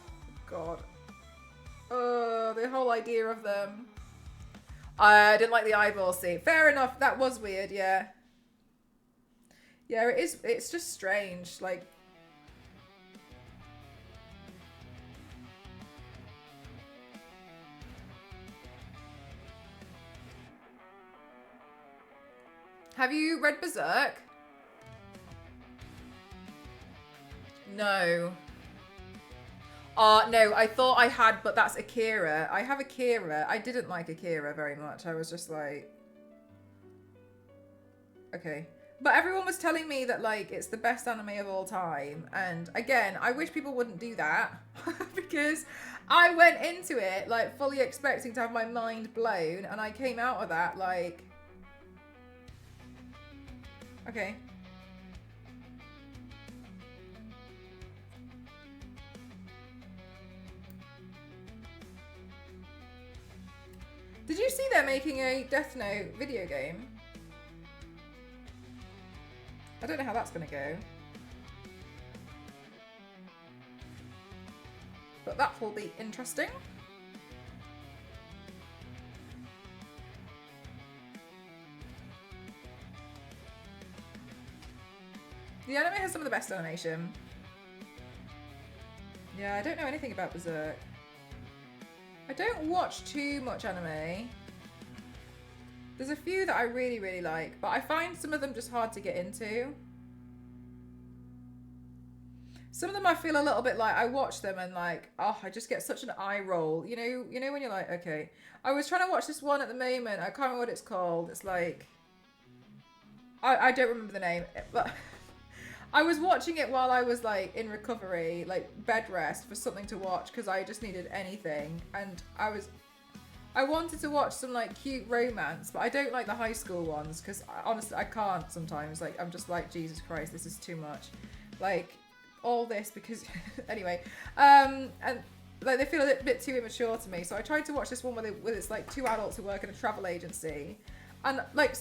God. The whole idea of them. I didn't like the eyeball scene. Fair enough, that was weird, yeah. Yeah, it is. It's just strange, like... Have you read Berserk? No. No, I thought I had, but that's Akira. I have Akira. I didn't like Akira very much. I was just like... Okay. But everyone was telling me that, like, it's the best anime of all time. And, again, I wish people wouldn't do that. Because I went into it, like, fully expecting to have my mind blown. And I came out of that, like... Okay. Did you see they're making a Death Note video game? I don't know how that's gonna go. But that will be interesting. The anime has some of the best animation. Yeah, I don't know anything about Berserk. I don't watch too much anime. There's a few that I really, really like, but I find some of them just hard to get into. Some of them I feel a little bit like I watch them and like, oh, I just get such an eye roll. You know when you're like, okay. I was trying to watch this one at the moment. I can't remember what it's called. It's like, I don't remember the name, but I was watching it while I was like in recovery, like bed rest for something to watch because I just needed anything. And I wanted to watch some like cute romance, but I don't like the high school ones because honestly I can't sometimes. Like I'm just like, Jesus Christ, this is too much. Like all this because anyway, and like they feel a bit too immature to me. So I tried to watch this one with it's like two adults who work in a travel agency, and like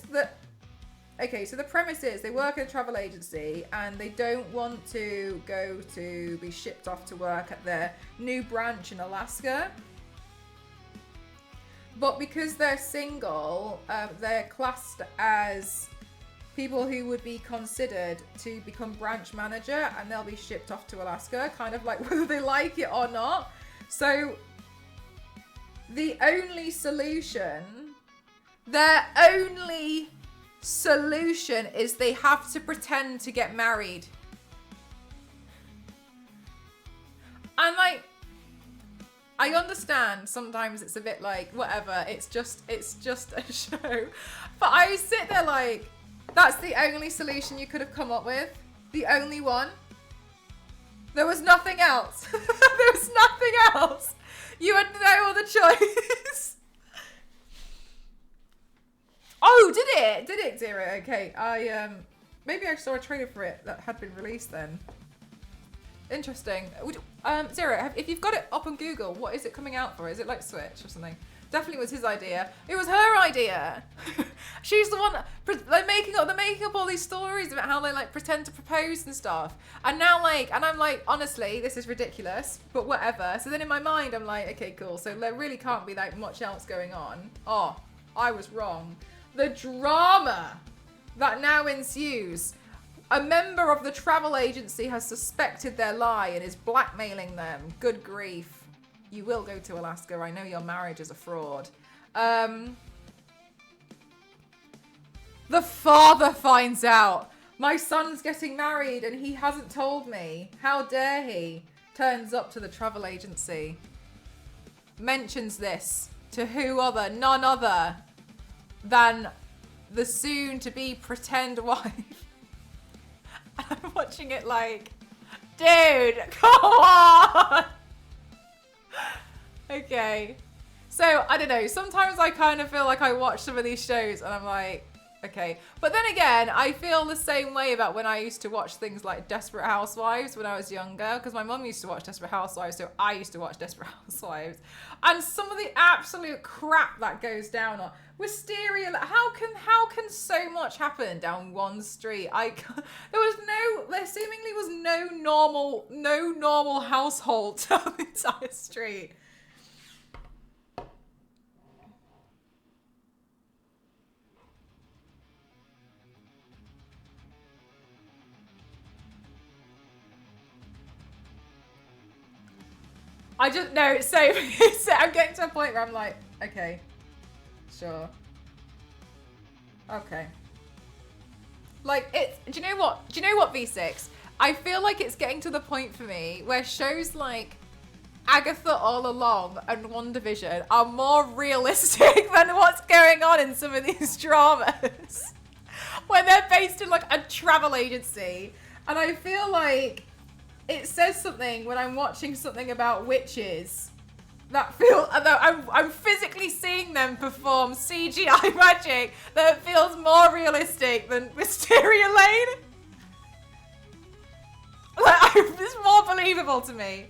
okay, so the premise is they work in a travel agency and they don't want to go to be shipped off to work at their new branch in Alaska. But because they're single, they're classed as people who would be considered to become branch manager and they'll be shipped off to Alaska, kind of like whether they like it or not. So the only solution, their only solution is they have to pretend to get married. And like, I understand sometimes it's a bit like whatever, it's just a show, but I sit there like, that's the only solution you could have come up with, the only one. There was nothing else. There was nothing else. You had no other choice. Oh, did it, Zero? Okay, maybe I saw a trailer for it that had been released then. Interesting. Zero, if you've got it up on Google, what is it coming out for? Is it like Switch or something? Definitely was his idea. It was her idea. She's the one they're making up all these stories about how they like pretend to propose and stuff. And now and I'm like, honestly, this is ridiculous, but whatever. So then in my mind, I'm like, okay, cool. So there really can't be like much else going on. Oh, I was wrong. The drama that now ensues. A member of the travel agency has suspected their lie and is blackmailing them. Good grief. You will go to Alaska. I know your marriage is a fraud. The father finds out. My son's getting married and he hasn't told me. How dare he? Turns up to the travel agency. Mentions this to none other than the soon-to-be pretend wife. I'm watching it like, dude, come on! Okay. So, I don't know. Sometimes I kind of feel like I watch some of these shows and I'm like, okay. But then again, I feel the same way about when I used to watch things like Desperate Housewives when I was younger. Because my mum used to watch Desperate Housewives, so I used to watch Desperate Housewives. And some of the absolute crap that goes down on Wisteria. How can so much happen down one street? There seemingly was no normal household down the entire street. I just know so I'm getting to a point where I'm like, okay, sure, okay. Like do you know what V6? I feel like it's getting to the point for me where shows like Agatha All Along and WandaVision are more realistic than what's going on in some of these dramas, when they're based in like a travel agency, and I feel like it says something when I'm watching something about witches that feel, I'm physically seeing them perform CGI magic that feels more realistic than Wisteria Lane. Like, it's more believable to me.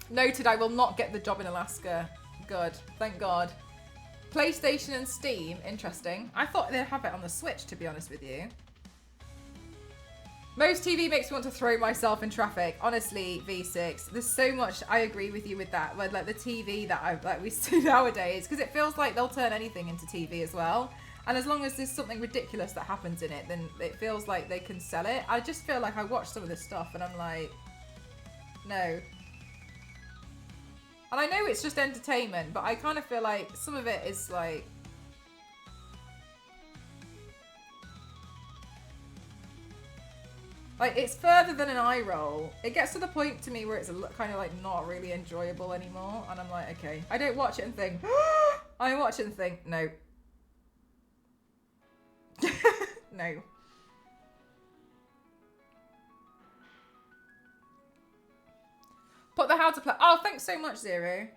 Noted, I will not get the job in Alaska. Good, thank God. PlayStation and Steam, interesting. I thought they'd have it on the Switch, to be honest with you. Most TV makes me want to throw myself in traffic. Honestly, V6, there's so much, I agree with you with that. Like the TV that we see nowadays, because it feels like they'll turn anything into TV as well. And as long as there's something ridiculous that happens in it, then it feels like they can sell it. I just feel like I watch some of this stuff and I'm like, no. And I know it's just entertainment, but I kind of feel like some of it is like... Like, it's further than an eye roll. It gets to the point to me where it's kind of like not really enjoyable anymore. And I'm like, okay. I don't watch it and think, I watch it and think, no. No. Put the how to play. Oh, thanks so much, Zero.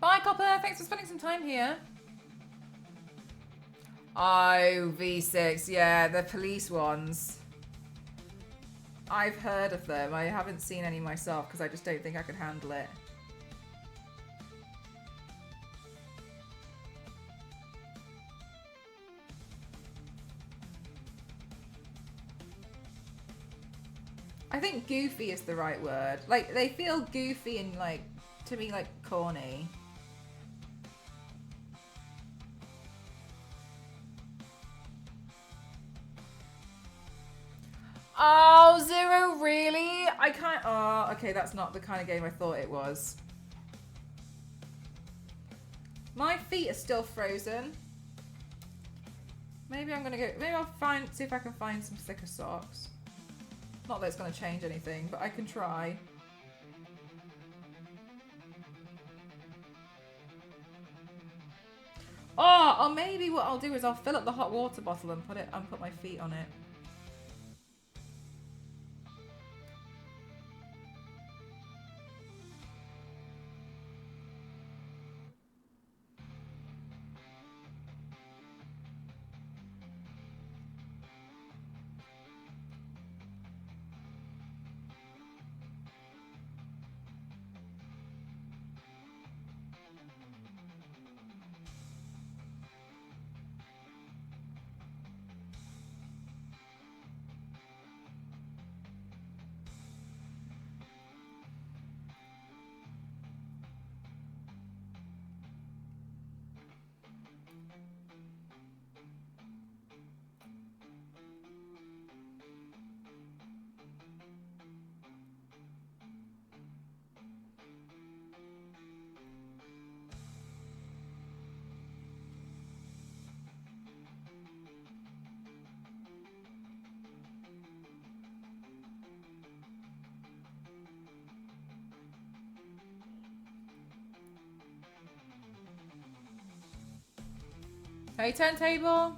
Bye, Copper. Thanks for spending some time here. Oh, V6. Yeah, the police ones. I've heard of them. I haven't seen any myself because I just don't think I could handle it. think goofy is the right word. Like, they feel goofy and, like, to me, like, corny. Oh, Zero, really? I can't... Oh, okay, that's not the kind of game I thought it was. My feet are still frozen. Maybe I'm gonna go... Maybe I'll see if I can find some thicker socks. Not that it's gonna change anything, but I can try. Oh, or maybe what I'll do is I'll fill up the hot water bottle and put my feet on it. Hey, turntable.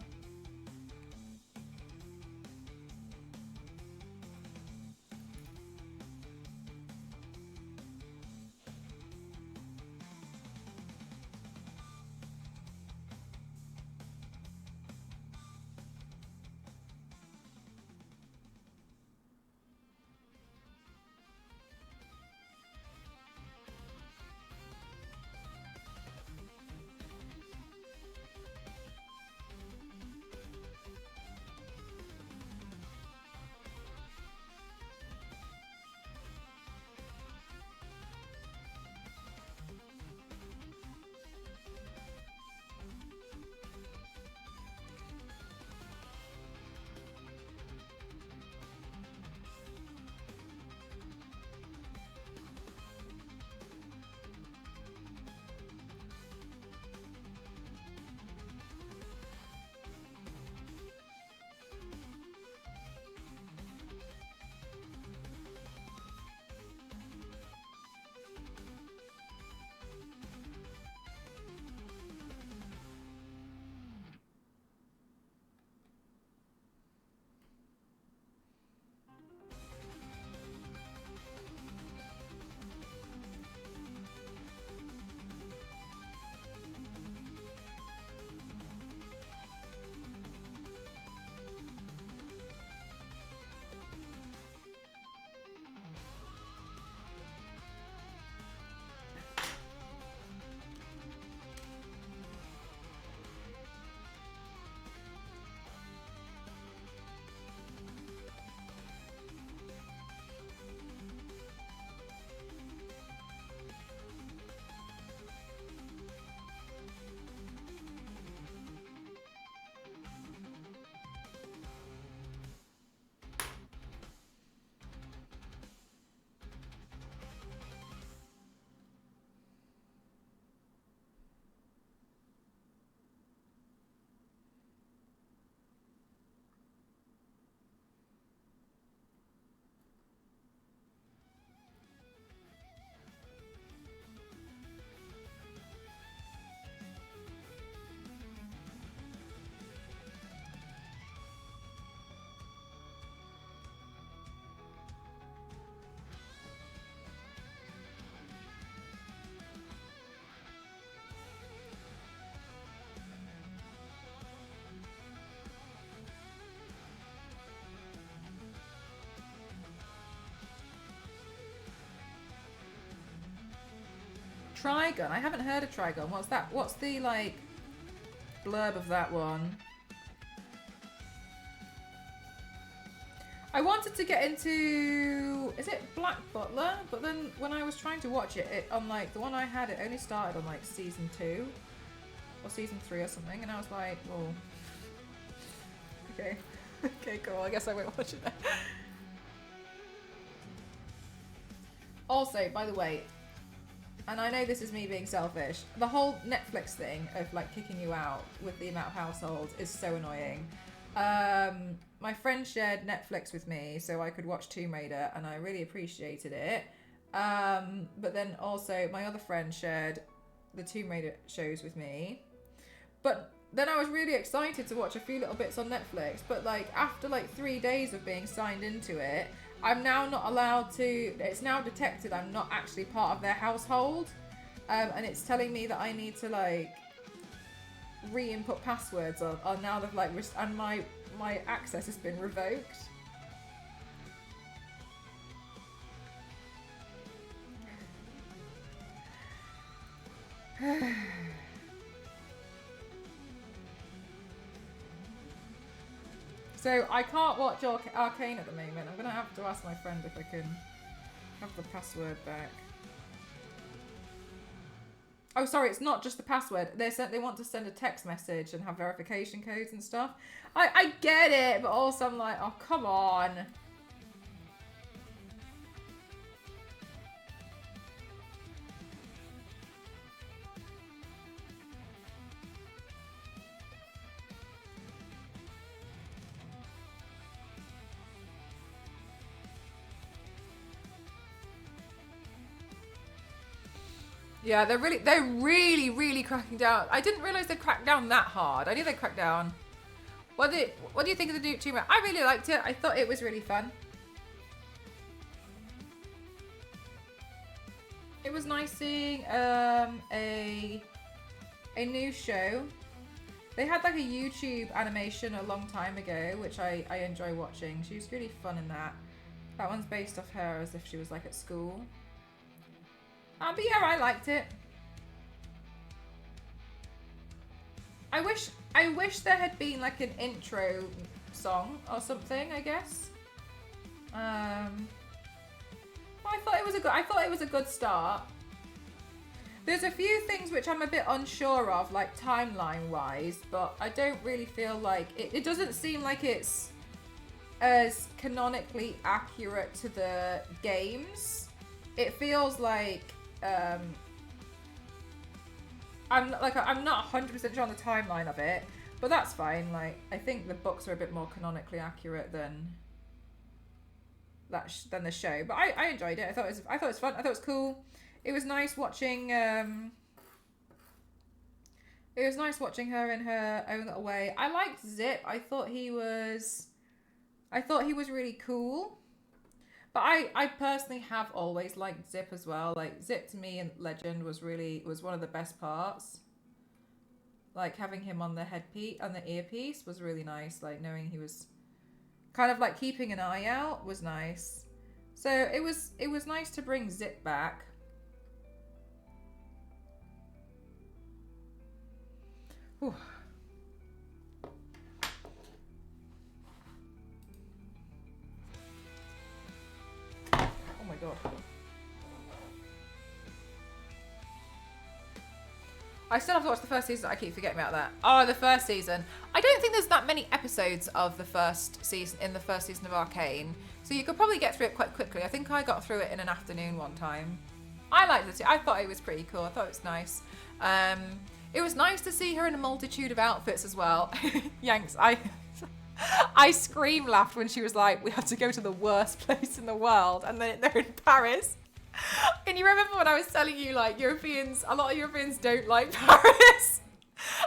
Trigon. I haven't heard of Trigon. What's that? What's the, like, blurb of that one? I wanted to get into, is it Black Butler? But then when I was trying to watch it, on like the one I had, it only started on like season 2 or season 3 or something, and I was like, oh, okay, okay, cool. I guess I won't watch it then. Also, by the way, and I know this is me being selfish, the whole Netflix thing of like kicking you out with the amount of households is so annoying. My friend shared Netflix with me so I could watch Tomb Raider, and I really appreciated it. But then also my other friend shared the Tomb Raider shows with me. But then I was really excited to watch a few little bits on Netflix, but like after like 3 days of being signed into it, I'm now not allowed to, it's now detected I'm not actually part of their household. And it's telling me that I need to like re-input passwords or now they've like, and my access has been revoked. So I can't watch Arcane at the moment. I'm gonna have to ask my friend if I can have the password back. Oh, sorry, it's not just the password. They want to send a text message and have verification codes and stuff. I get it, but also I'm like, oh, come on. Yeah, they're really cracking down. I didn't realize they'd cracked down that hard. I knew they'd crack down. What do you think of the new Tomb Raider? I really liked it. I thought it was really fun. It was nice seeing a new show. They had like a YouTube animation a long time ago, which I enjoy watching. She was really fun in that. That one's based off her as if she was like at school. But yeah, I liked it. I wish there had been like an intro song or something, I guess. I thought it was a good start. There's a few things which I'm a bit unsure of, like timeline wise, but I don't really feel like it doesn't seem like it's as canonically accurate to the games. It feels like I'm not 100% sure on the timeline of it, but that's fine. Like, I think the books are a bit more canonically accurate than the show. But I enjoyed it. I thought it was fun. I thought it was cool. It was nice watching. It was nice watching her in her own little way. I liked Zip. I thought he was really cool. But I personally have always liked Zip as well. Like, Zip to me in Legend was one of the best parts. Like, having him on the earpiece was really nice. Like, knowing he was kind of like keeping an eye out was nice. So it was nice to bring Zip back. Whew. Oh my god. I still have to watch the first season. I keep forgetting about that. Oh, the first season. I don't think there's that many episodes of the first season of Arcane, so you could probably get through it quite quickly. I think I got through it in an afternoon one time. I liked it. I thought it was pretty cool. I thought it was nice. It was nice to see her in a multitude of outfits as well. Yanks, I scream laughed when she was like, we have to go to the worst place in the world, and then they're in Paris. And you remember when I was telling you, like, a lot of Europeans don't like Paris?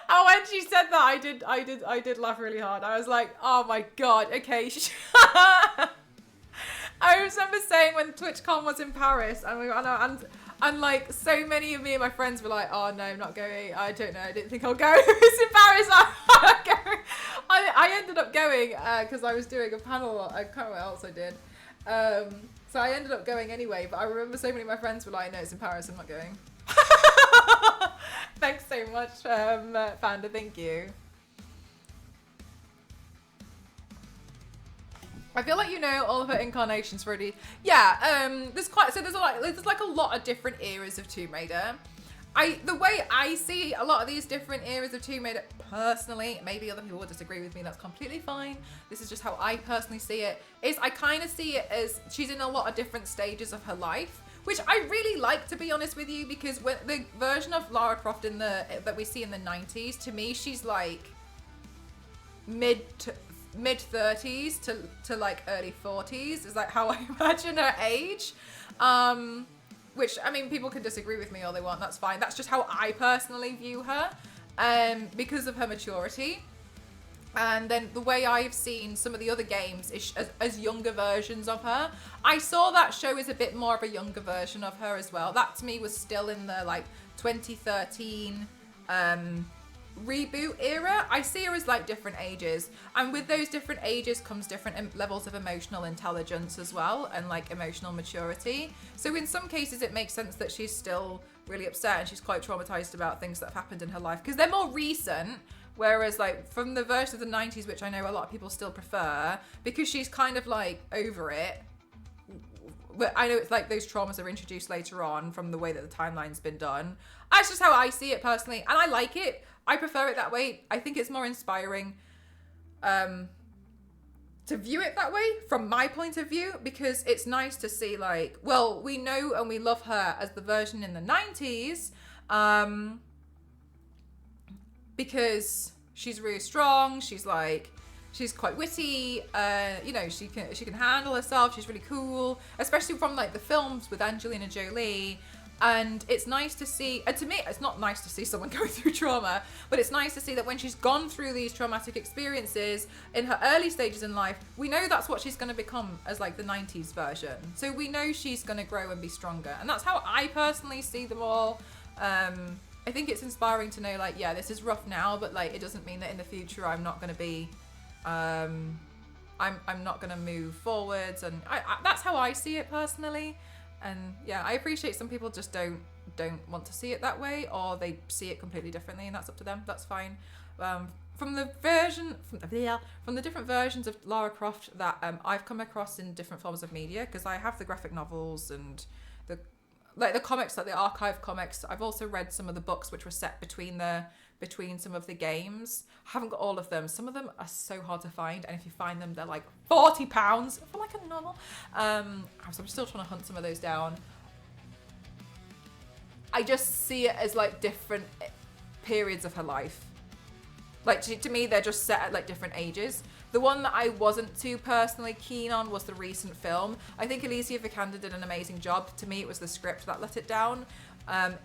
And when she said that, I did laugh really hard. I was like, oh my god, okay. I remember saying when TwitchCon was in Paris, and like so many of me and my friends were like, oh no, I'm not going. I don't know. I didn't think I'll go. It's in Paris. I'm not going. I ended up going because I was doing a panel. I can't remember what else I did. So I ended up going anyway. But I remember so many of my friends were like, no, it's in Paris. I'm not going. Thanks so much, Panda. Thank you. I feel like you know all of her incarnations already. Yeah, there's like a lot of different eras of Tomb Raider. The way I see a lot of these different eras of Tomb Raider personally, maybe other people will disagree with me, that's completely fine. This is just how I personally see it, is I kind of see it as she's in a lot of different stages of her life, which I really like, to be honest with you, because when the version of Lara Croft that we see in the 90s, to me, she's like mid 30s to like early 40s is like how I imagine her age. Which, I mean, people can disagree with me all they want, that's fine. That's just how I personally view her, because of her maturity. And then the way I've seen some of the other games is as younger versions of her. I saw that show as a bit more of a younger version of her as well. That to me was still in the like 2013 reboot era. I see her as like different ages, and with those different ages comes different levels of emotional intelligence as well, and like emotional maturity. So in some cases it makes sense that she's still really upset and she's quite traumatized about things that have happened in her life because they're more recent, whereas like from the version of the 90s, which I know a lot of people still prefer, because she's kind of like over it. But I know it's like those traumas are introduced later on from the way that the timeline's been done. That's just how I see it personally, and I like it. I prefer it that way. I think it's more inspiring to view it that way from my point of view, because it's nice to see like, well, we know and we love her as the version in the 90s because she's really strong. She's quite witty. You know, she can handle herself. She's really cool, especially from like the films with Angelina Jolie. And it's nice to see, and to me, it's not nice to see someone going through trauma, but it's nice to see that when she's gone through these traumatic experiences in her early stages in life, we know that's what she's going to become as like the 90s version. So we know she's going to grow and be stronger. And that's how I personally see them all. I think it's inspiring to know like, yeah, this is rough now, but like, it doesn't mean that in the future I'm not going to be, I'm not going to move forwards. And that's how I see it personally. And yeah, I appreciate some people just don't want to see it that way, or they see it completely differently, and that's up to them. That's fine. From the different versions of Lara Croft that I've come across in different forms of media, because I have the graphic novels and the comics, like the archive comics. I've also read some of the books which were set between some of the games. I haven't got all of them. Some of them are so hard to find, and if you find them, they're like £40 for like a novel. So I'm still trying to hunt some of those down. I just see it as like different periods of her life. Like to me, they're just set at like different ages. The one that I wasn't too personally keen on was the recent film. I think Alicia Vikander did an amazing job. To me, it was the script that let it down.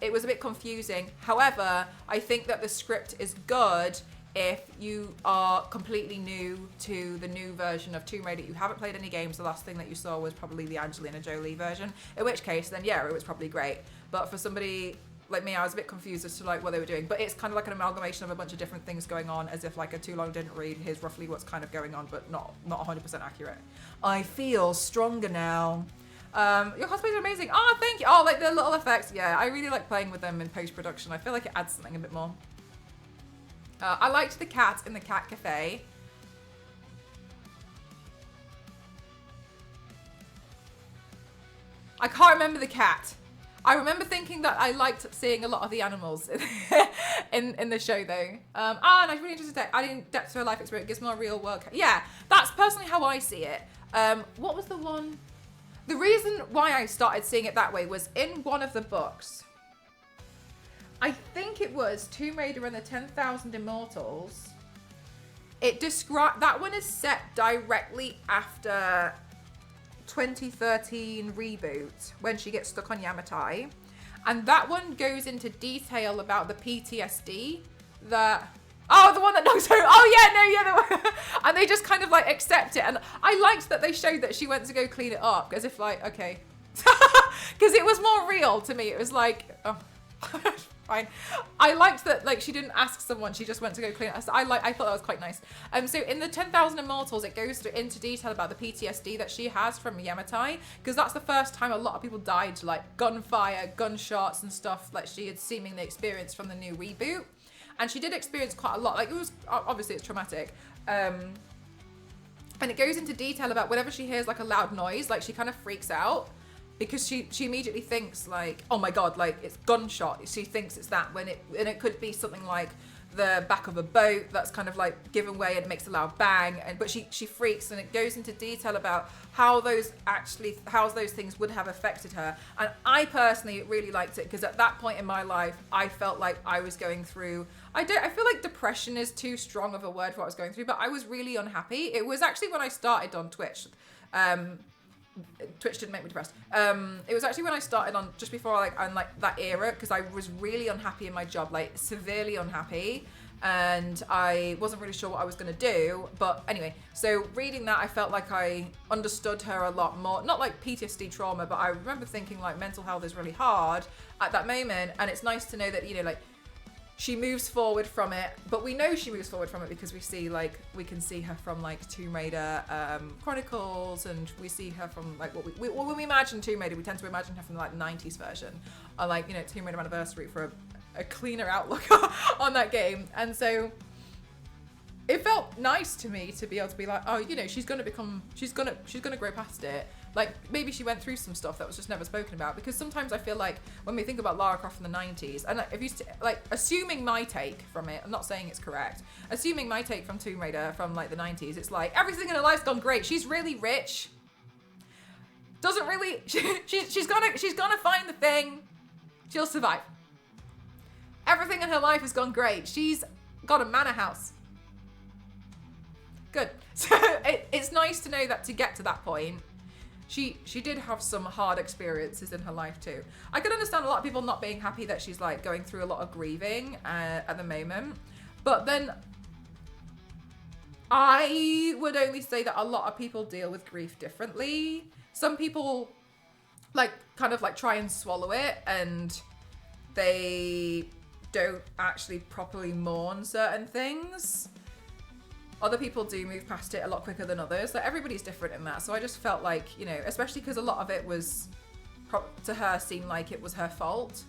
It was a bit confusing. However, I think that the script is good if you are completely new to the new version of Tomb Raider. You haven't played any games. The last thing that you saw was probably the Angelina Jolie version. In which case, then yeah, it was probably great. But for somebody like me, I was a bit confused as to like what they were doing. But it's kind of like an amalgamation of a bunch of different things going on, as if like a too long didn't read. Here's roughly what's kind of going on, but not 100% accurate. I feel stronger now. Your cosplays are amazing. Oh, thank you. Oh, like the little effects. Yeah, I really like playing with them in post-production. I feel like it adds something a bit more. I liked the cat in the cat cafe. I can't remember the cat. I remember thinking that I liked seeing a lot of the animals in the show though. And I was really interested in adding depth to her life experience. It gives more real world. Yeah, that's personally how I see it. What was the one? The reason why I started seeing it that way was in one of the books. I think it was Tomb Raider and the 10,000 Immortals. It described, that one is set directly after 2013 reboot when she gets stuck on Yamatai, and that one goes into detail about the PTSD that the one that knocks her. The one, and they just kind of like accept it, and I liked that they showed that she went to go clean it up as if like, okay, because it was more real to me. It was like, oh fine. I liked that like she didn't ask someone, she just went to go clean it. I thought that was quite nice. So in the 10,000 Immortals, it goes into detail about the PTSD that she has from Yamatai, because that's the first time a lot of people died to like gunfire, gunshots and stuff like she had seemingly experienced from the new reboot. And she did experience quite a lot. Like it was, obviously it's traumatic. And it goes into detail about whenever she hears like a loud noise, like she kind of freaks out because she immediately thinks like, oh my God, like it's gunshot. She thinks it's that and it could be something like the back of a boat that's kind of like given way and it makes a loud bang. But she freaks, and it goes into detail about how those things would have affected her. And I personally really liked it because at that point in my life, I felt like I was going through, I feel like depression is too strong of a word for what I was going through, but I was really unhappy. It was actually when I started on Twitch. Twitch didn't make me depressed. It was actually when I started on, just before on that era, because I was really unhappy in my job, like severely unhappy, and I wasn't really sure what I was going to do. But anyway, so reading that, I felt like I understood her a lot more. Not like PTSD trauma, but I remember thinking like mental health is really hard at that moment, and it's nice to know that, you know, like she moves forward from it, but we know she moves forward from it because we can see her from like Tomb Raider Chronicles, and we see her from like when we imagine Tomb Raider, we tend to imagine her from like the 90s version, or like, you know, Tomb Raider Anniversary for a cleaner outlook on that game. And so it felt nice to me to be able to be like, oh, you know, she's gonna grow past it. Like, maybe she went through some stuff that was just never spoken about, because sometimes I feel like when we think about Lara Croft in the 90s, and if you assuming my take from it, I'm not saying it's correct, assuming my take from Tomb Raider from like the 90s, it's like everything in her life's gone great. She's really rich. Doesn't really, she's gonna find the thing. She'll survive. Everything in her life has gone great. She's got a manor house. Good. So it's nice to know that to get to that point, she did have some hard experiences in her life too. I can understand a lot of people not being happy that she's like going through a lot of grieving at the moment. But then I would only say that a lot of people deal with grief differently. Some people like kind of like try and swallow it, and they don't actually properly mourn certain things. Other people do move past it a lot quicker than others. Like, everybody's different in that. So I just felt like, you know, especially because a lot of it was, to her, seemed like it was her fault.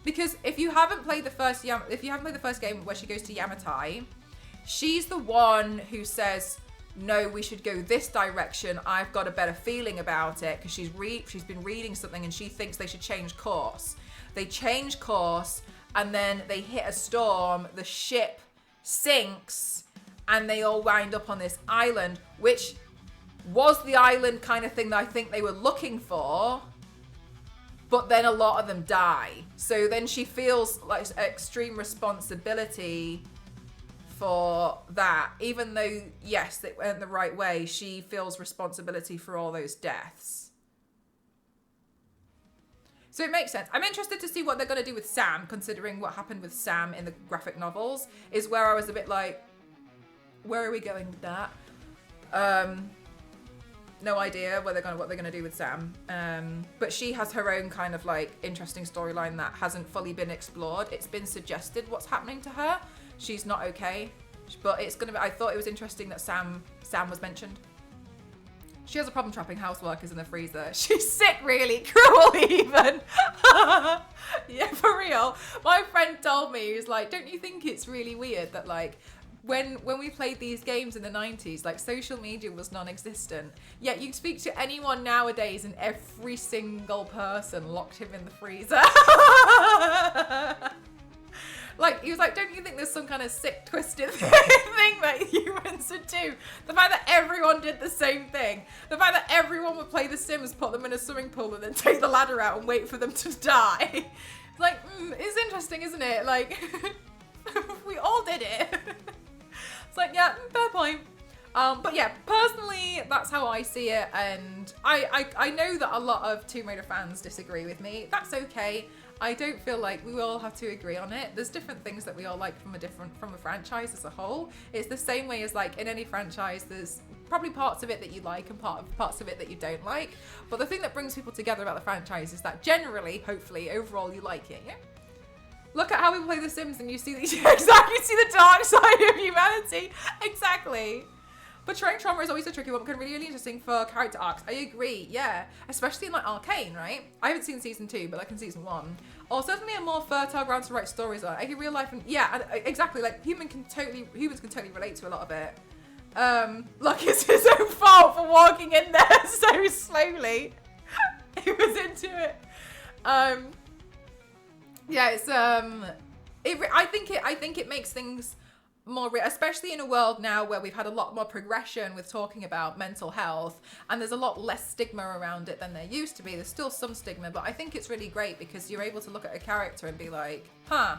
Because if you haven't played the first game where she goes to Yamatai, she's the one who says, no, we should go this direction. I've got a better feeling about it, because she's been reading something and she thinks they should change course. They change course, and then they hit a storm. The ship sinks, and they all wind up on this island, which was the island kind of thing that I think they were looking for, but then a lot of them die. So then she feels like extreme responsibility for that. Even though, yes, it went the right way, she feels responsibility for all those deaths. So it makes sense. I'm interested to see what they're going to do with Sam, considering what happened with Sam in the graphic novels, is where I was a bit like, where are we going with that? No idea what they're gonna do with Sam. But she has her own kind of like interesting storyline that hasn't fully been explored. It's been suggested what's happening to her. She's not okay, but it's gonna be. I thought it was interesting that Sam was mentioned. She has a problem trapping houseworkers in the freezer. She's sick, really. Cruel, even. Yeah, for real. My friend told me, he was like, don't you think it's really weird that like, when we played these games in the 90s, like, social media was non-existent. Yet you'd speak to anyone nowadays and every single person locked him in the freezer. Like, he was like, don't you think there's some kind of sick, twisted thing that humans would do? The fact that everyone did the same thing. The fact that everyone would play The Sims, put them in a swimming pool, and then take the ladder out and wait for them to die. It's like, it's interesting, isn't it? Like, we all did it. It's like, yeah, fair point. But yeah, personally, that's how I see it, and I know that a lot of Tomb Raider fans disagree with me. That's okay. I don't feel like we all have to agree on it. There's different things that we all like from a franchise as a whole. It's the same way as like in any franchise, there's probably parts of it that you like and parts of it that you don't like. But the thing that brings people together about the franchise is that generally, hopefully, overall, you like it. Yeah? Look at how we play The Sims and you see these exactly, you see the dark side of humanity. Exactly. Portraying trauma is always a tricky one, but can be really interesting for character arcs. I agree, yeah. Especially in like Arcane, right? I haven't seen season 2, but like in season 1. Or certainly a more fertile ground to write stories on. Like in real life, and yeah, exactly. Like humans can totally relate to a lot of it. Like it's his own fault for walking in there so slowly. He was into it. Yeah, it's I think it makes things more especially in a world now where we've had a lot more progression with talking about mental health, and there's a lot less stigma around it than there used to be. There's still some stigma, but I think it's really great because you're able to look at a character and be like, huh,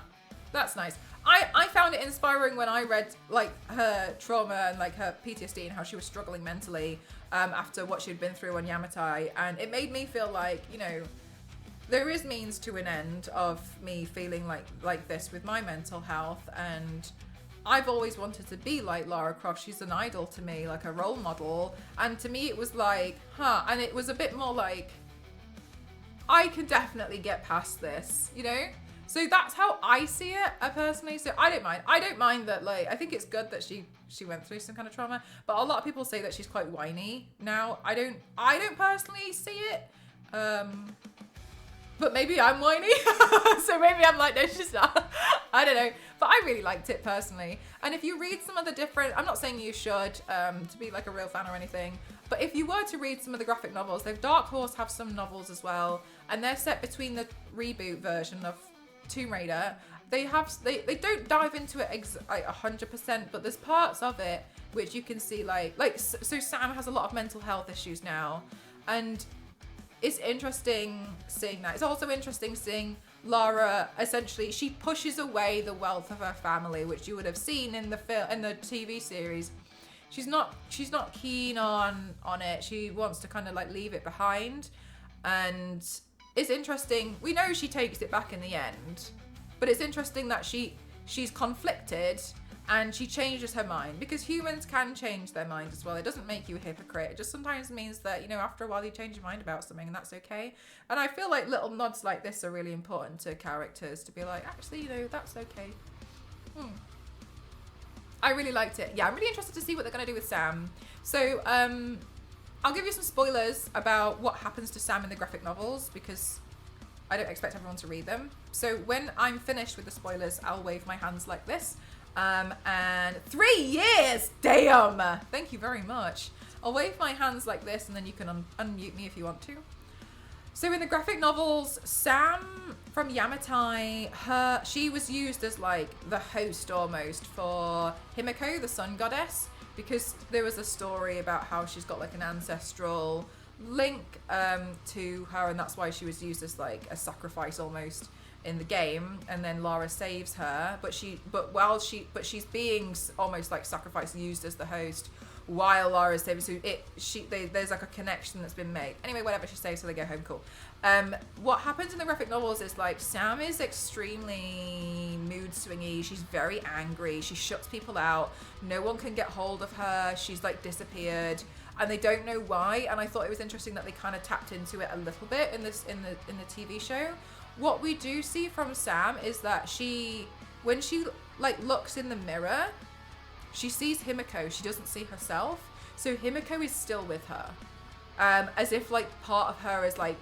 that's nice. I found it inspiring when I read like her trauma and like her PTSD and how she was struggling mentally after what she'd been through on Yamatai, and it made me feel like, you know, there is means to an end of me feeling like this with my mental health. And I've always wanted to be like Lara Croft. She's an idol to me, like a role model. And to me, it was like, and it was a bit more like, I can definitely get past this, you know? So that's how I see it personally. So I don't mind. I don't mind that, like, I think it's good that she went through some kind of trauma, but a lot of people say that she's quite whiny now. I don't personally see it. But maybe I'm whiny. So maybe I'm like, no, she's not. I don't know. But I really liked it personally. And if you read some of the different, I'm not saying you should to be like a real fan or anything, but if you were to read some of the graphic novels, Dark Horse have some novels as well, and they're set between the reboot version of Tomb Raider. They don't dive into it 100%, but there's parts of it which you can see so Sam has a lot of mental health issues now, and it's interesting seeing that. It's also interesting seeing Lara, essentially, she pushes away the wealth of her family, which you would have seen in the TV series. She's not keen on it. She wants to kind of like leave it behind, and it's interesting. We know she takes it back in the end, but it's interesting that she's conflicted and she changes her mind, because humans can change their mind as well. It doesn't make you a hypocrite. It just sometimes means that, you know, after a while you change your mind about something, and that's okay. And I feel like little nods like this are really important to characters, to be like, actually, you know, that's okay. I really liked it. Yeah, I'm really interested to see what they're going to do with Sam. So I'll give you some spoilers about what happens to Sam in the graphic novels, because I don't expect everyone to read them. So when I'm finished with the spoilers, I'll wave my hands like this. And 3 years, damn! Thank you very much. I'll wave my hands like this, and then you can unmute me if you want to. So in the graphic novels, Sam from Yamatai, she was used as like the host almost for Himiko, the sun goddess, because there was a story about how she's got like an ancestral link to her, and that's why she was used as like a sacrifice almost in the game. And then Lara saves her, but she's being almost like sacrificed, used as the host while Lara's saving. So there's like a connection that's been made. Anyway, whatever, she saves, so they go home. Cool. What happens in the graphic novels is like Sam is extremely mood swingy. She's very angry. She shuts people out. No one can get hold of her. She's like disappeared, and they don't know why. And I thought it was interesting that they kind of tapped into it a little bit in the TV show. What we do see from Sam is that when she like looks in the mirror, she sees Himiko. She doesn't see herself. So Himiko is still with her, as if like part of her is like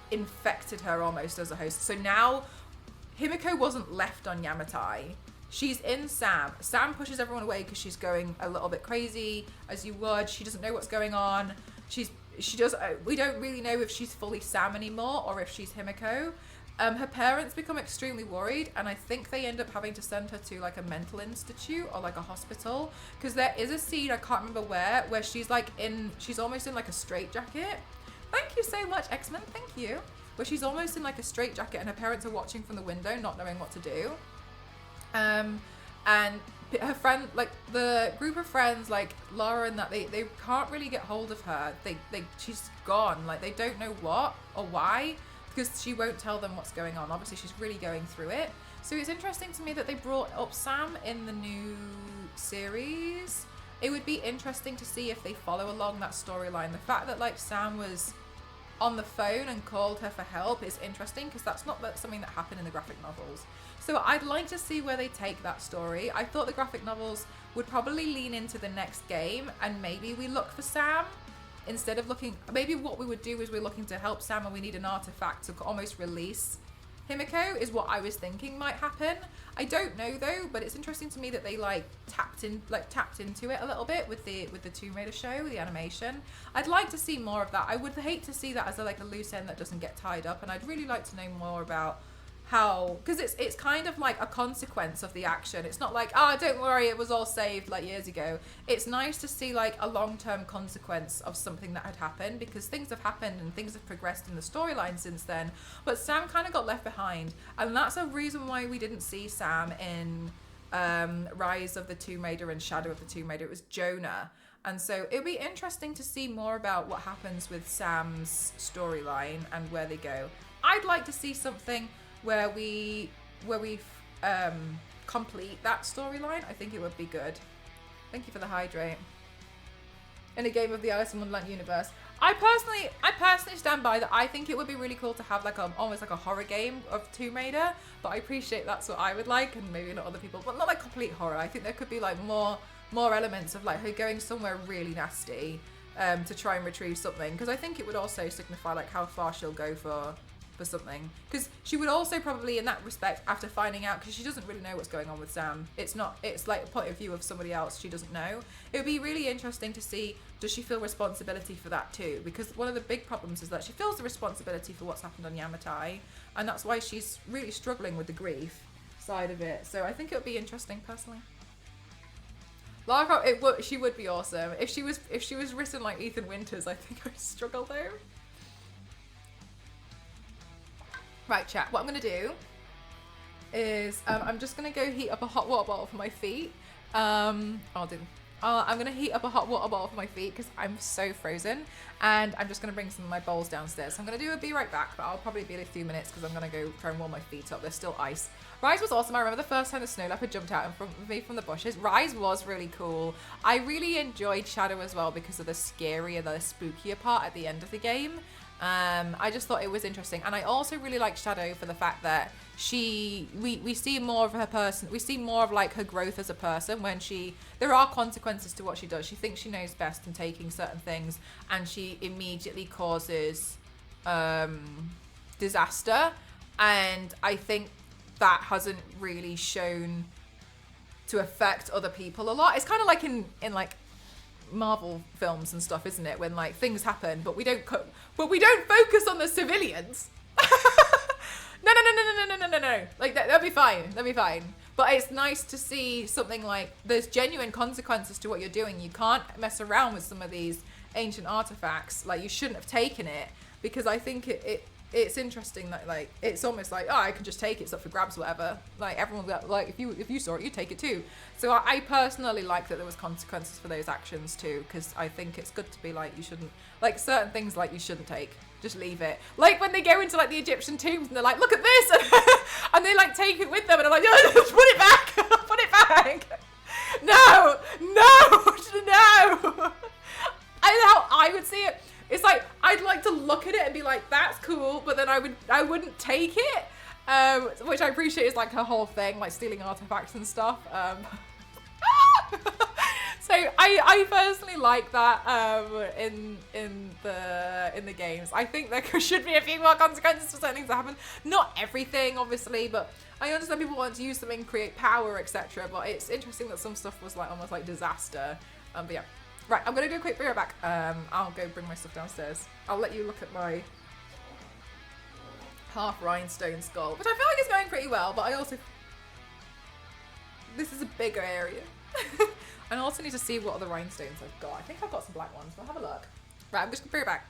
infected her almost as a host. So now Himiko wasn't left on Yamatai. She's in Sam. Sam pushes everyone away because she's going a little bit crazy, as you would. She doesn't know what's going on. We don't really know if she's fully Sam anymore or if she's Himiko. Her parents become extremely worried, and I think they end up having to send her to like a mental institute or like a hospital, because there is a scene, I can't remember where she's almost in like a straitjacket. Thank you so much, X-Men, thank you. Where she's almost in like a straitjacket and her parents are watching from the window, not knowing what to do. And her friend, like the group of friends, like Lara and that, they can't really get hold of her. She's gone, like they don't know what or why, because she won't tell them what's going on. Obviously, she's really going through it. So it's interesting to me that they brought up Sam in the new series. It would be interesting to see if they follow along that storyline. The fact that like Sam was on the phone and called her for help is interesting, because that's not something that happened in the graphic novels. So I'd like to see where they take that story. I thought the graphic novels would probably lean into the next game, and maybe we look for Sam. Instead of maybe what we would do is we're looking to help Sam and we need an artifact to almost release Himiko is what I was thinking might happen. I don't know though, but it's interesting to me that they tapped into it a little bit with the Tomb Raider show, the animation. I'd like to see more of that. I would hate to see that as a loose end that doesn't get tied up, and I'd really like to know more about how, because it's kind of like a consequence of the action. It's not like, don't worry, it was all saved years ago. It's nice to see a long-term consequence of something that had happened, because things have happened and things have progressed in the storyline since then, but Sam kind of got left behind, and that's a reason why we didn't see Sam in Rise of the Tomb Raider and Shadow of the Tomb Raider. It was Jonah. And so it'll be interesting to see more about what happens with Sam's storyline and where they go. I'd like to see something where we complete that storyline. I think it would be good. Thank you for the hydrate. In a game of the Alice in Wonderland universe, I personally stand by that. I think it would be really cool to have almost like a horror game of Tomb Raider, but I appreciate that's what I would like, and maybe not other people, but not complete horror. I think there could be more elements of her going somewhere really nasty to try and retrieve something, because I think it would also signify how far she'll go for something, because she would also probably, in that respect, after finding out, because she doesn't really know what's going on with Sam, it's like a point of view of somebody else she doesn't know. It would be really interesting to see, does she feel responsibility for that too? Because one of the big problems is that she feels the responsibility for what's happened on Yamatai, and that's why she's really struggling with the grief side of it. So I think it would be interesting personally. Lara Croft, she would be awesome if she was written like Ethan Winters. I think I'd struggle though. Right, chat, what I'm going to do is I'm just going to go heat up a hot water bottle for my feet. I'm going to heat up a hot water bottle for my feet because I'm so frozen, and I'm just going to bring some of my bowls downstairs. So I'm going to be right back, but I'll probably be in a few minutes because I'm going to go try and warm my feet up. There's still ice. Rise was awesome. I remember the first time the snow leopard jumped out in front of me from the bushes. Rise was really cool. I really enjoyed Shadow as well because of the scarier, the spookier part at the end of the game. I just thought it was interesting, and I also really like Shadow for the fact that we see more of her person. We see more of her growth as a person when there are consequences to what she does. She thinks she knows best in taking certain things, and she immediately causes disaster. And I think that hasn't really shown to affect other people a lot. It's kind of like in Marvel films and stuff, isn't it? When things happen, but we don't focus on the civilians. No. That'll be fine. But it's nice to see something there's genuine consequences to what you're doing. You can't mess around with some of these ancient artifacts. You shouldn't have taken it, because I think it's interesting that it's almost I can just take it, it's up for grabs, whatever. Everyone if you saw it, you take it too. So I personally like that there was consequences for those actions too, because I think it's good to be you shouldn't certain things you shouldn't take. Just leave it. When they go into the Egyptian tombs and they're look at this, and they take it with them, and I'm just put it back, put it back. No. How I would see it. It's I'd like to look at it and be that's cool, but then I wouldn't take it, which I appreciate is her whole thing, stealing artifacts and stuff. So I personally like that in the games. I think there should be a few more consequences for certain things that happen. Not everything, obviously, but I understand people want to use them and create power, etc. But it's interesting that some stuff was almost disaster. But yeah. Right, I'm going to do a quick beer back. I'll go bring my stuff downstairs. I'll let you look at my half rhinestone skull, which I feel is going pretty well, but I also... This is a bigger area. And I also need to see what other rhinestones I've got. I think I've got some black ones, but have a look. Right, I'm just going to bring it back.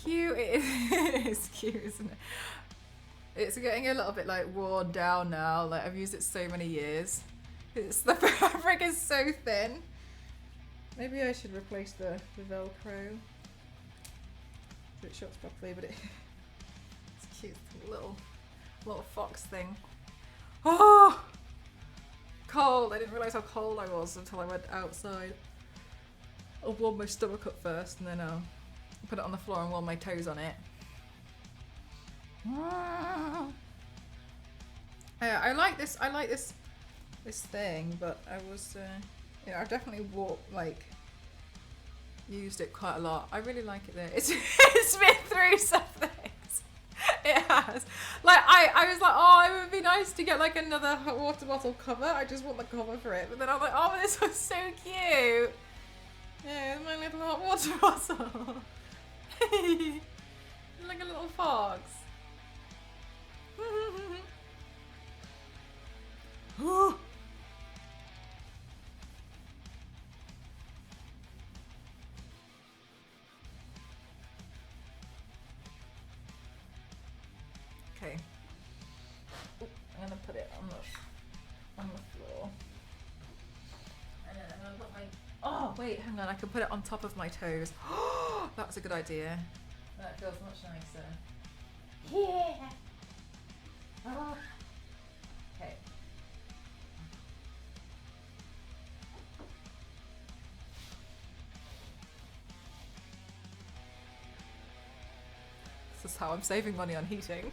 Cute, it is cute, isn't it? It's getting a little bit like worn down now. Like I've used it so many years. The fabric is so thin. Maybe I should replace the Velcro so it shuts properly, but it's cute, little fox thing. Oh, cold! I didn't realise how cold I was until I went outside. I'll warm my stomach up first, and then I'll put it on the floor and warm my toes on it. I like this. I like this thing, but I was, you know, I've definitely used it quite a lot. I really like it. There, it's been through some things. It has. Like I was like, oh, it would be nice to get like another hot water bottle cover. I just want the cover for it. But then I was like, oh, this was so cute. Yeah, my little hot water bottle. Like a little fox. Okay. Ooh, I'm gonna put it on the floor. And then I'm gonna put my. Oh wait, hang on. I can put it on top of my toes. That's a good idea. That feels much nicer. Yeah. Oh. Okay. This is how I'm saving money on heating.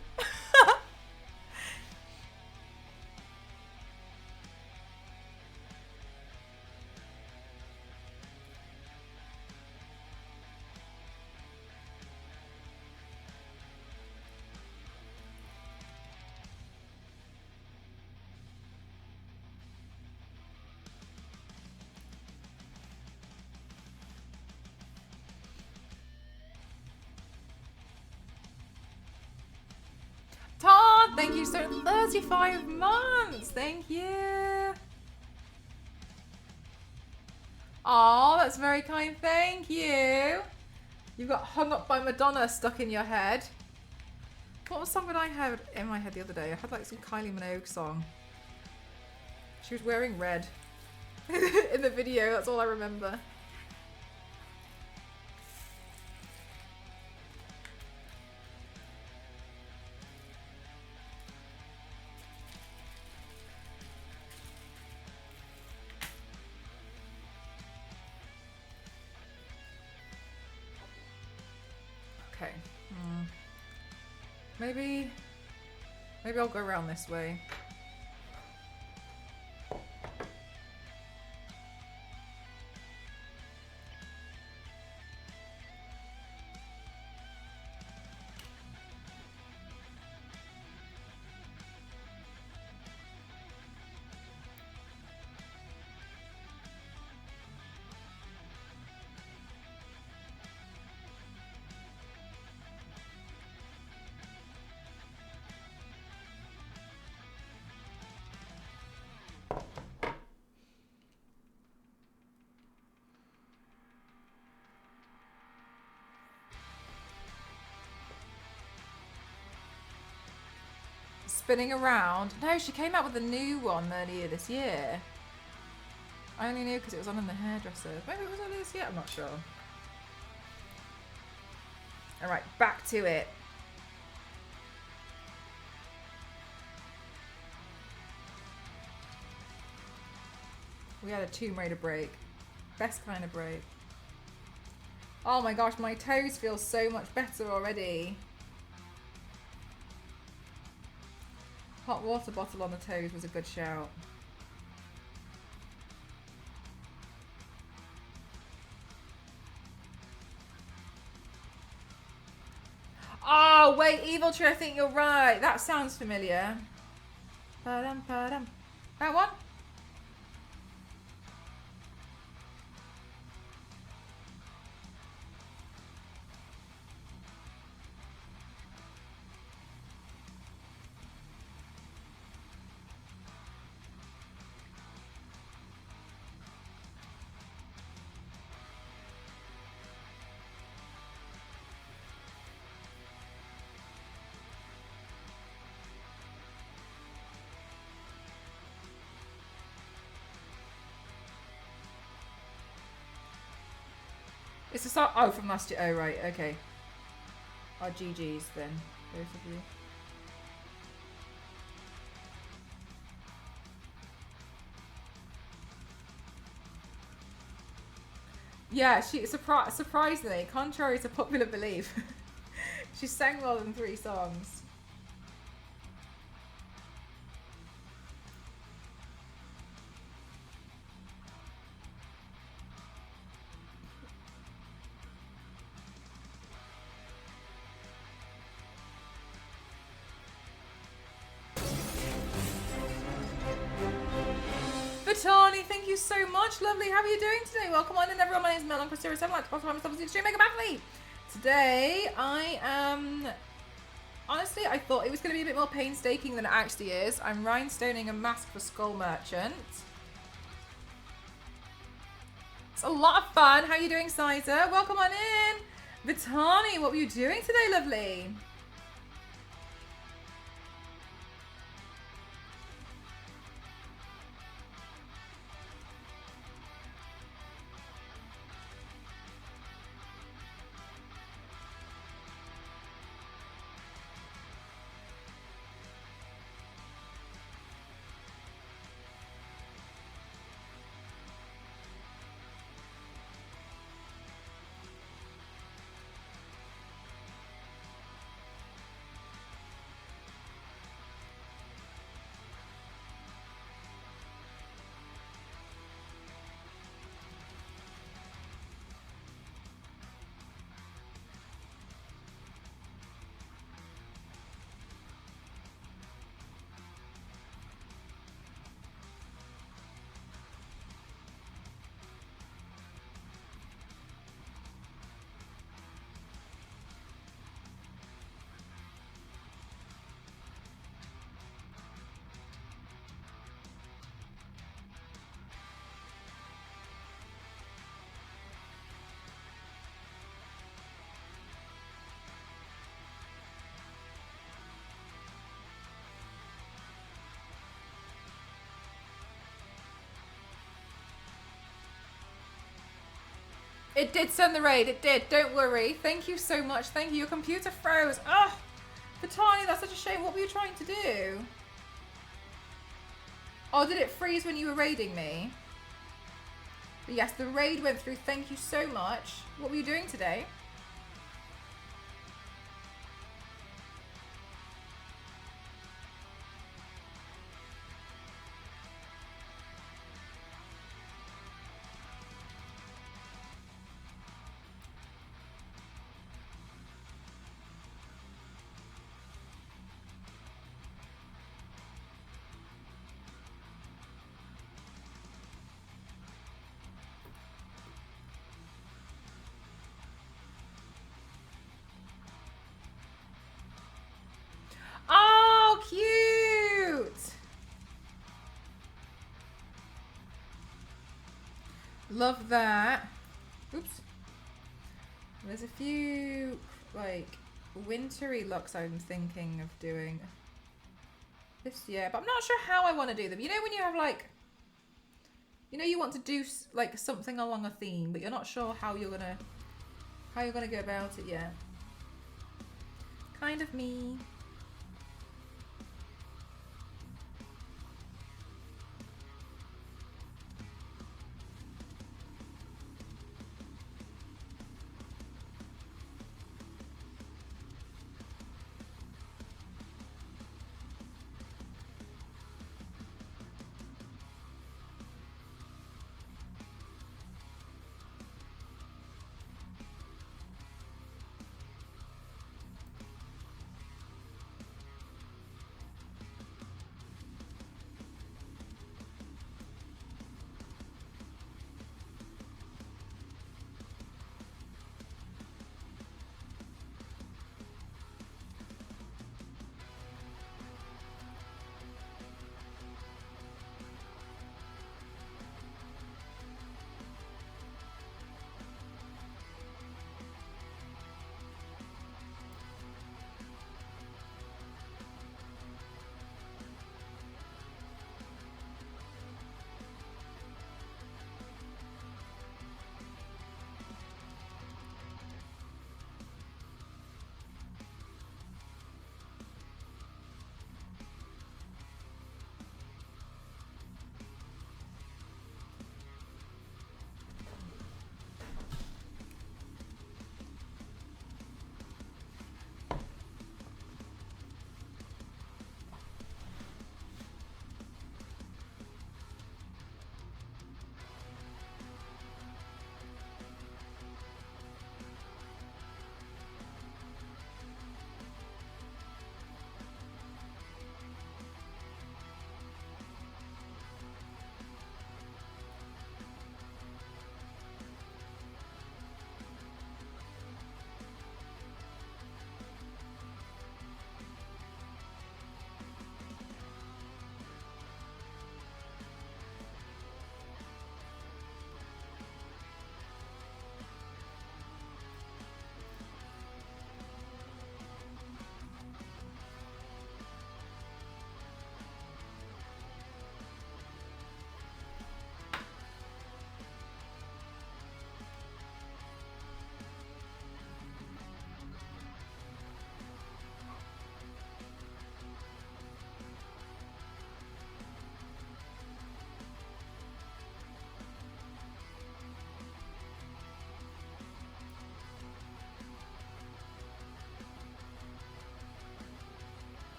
Todd, thank you so 35 months. Thank you. Oh, that's very kind. Thank you. You got hung up by Madonna stuck in your head. What was something I had in my head the other day? I had like some Kylie Minogue song. She was wearing red in the video. That's all I remember. Okay. Maybe I'll go around this way. Spinning around. No, she came out with a new one earlier this year. I only knew because it was on in the hairdresser. Maybe it was earlier this year. I'm not sure. All right, back to it. We had a Tomb Raider break. Best kind of break. Oh my gosh, my toes feel so much better already. Hot water bottle on the toes was a good shout. Oh, wait, Evil Tree, I think you're right. That sounds familiar. Ba-dum, ba-dum. That one? It's a song. Oh, from last year. Oh, right. Okay. Oh, GG's then. Both of you. Yeah, she surprisingly, contrary to popular belief, she sang more than 3 songs. Vitani, thank you so much. Lovely. How are you doing today? Welcome on in, everyone. My name is Mel. I'm Christina. I'm like to myself as the Extreme Mega Athlete. Today, I am. Honestly, I thought it was going to be a bit more painstaking than it actually is. I'm rhinestoning a mask for Skull Merchant. It's a lot of fun. How are you doing, Sizer? Welcome on in. Vitani, what were you doing today, lovely? It did send the raid. It did. Don't worry. Thank you so much. Thank you. Your computer froze. Ugh. Vitani, that's such a shame. What were you trying to do? Oh, did it freeze when you were raiding me? But yes, the raid went through. Thank you so much. What were you doing today? Oh, cute! Love that. Oops. There's a few, like, wintry looks I'm thinking of doing this year, but I'm not sure how I want to do them. You know when you have, like, you know you want to do, like, something along a theme, but you're not sure how you're gonna go about it yet. Kind of me.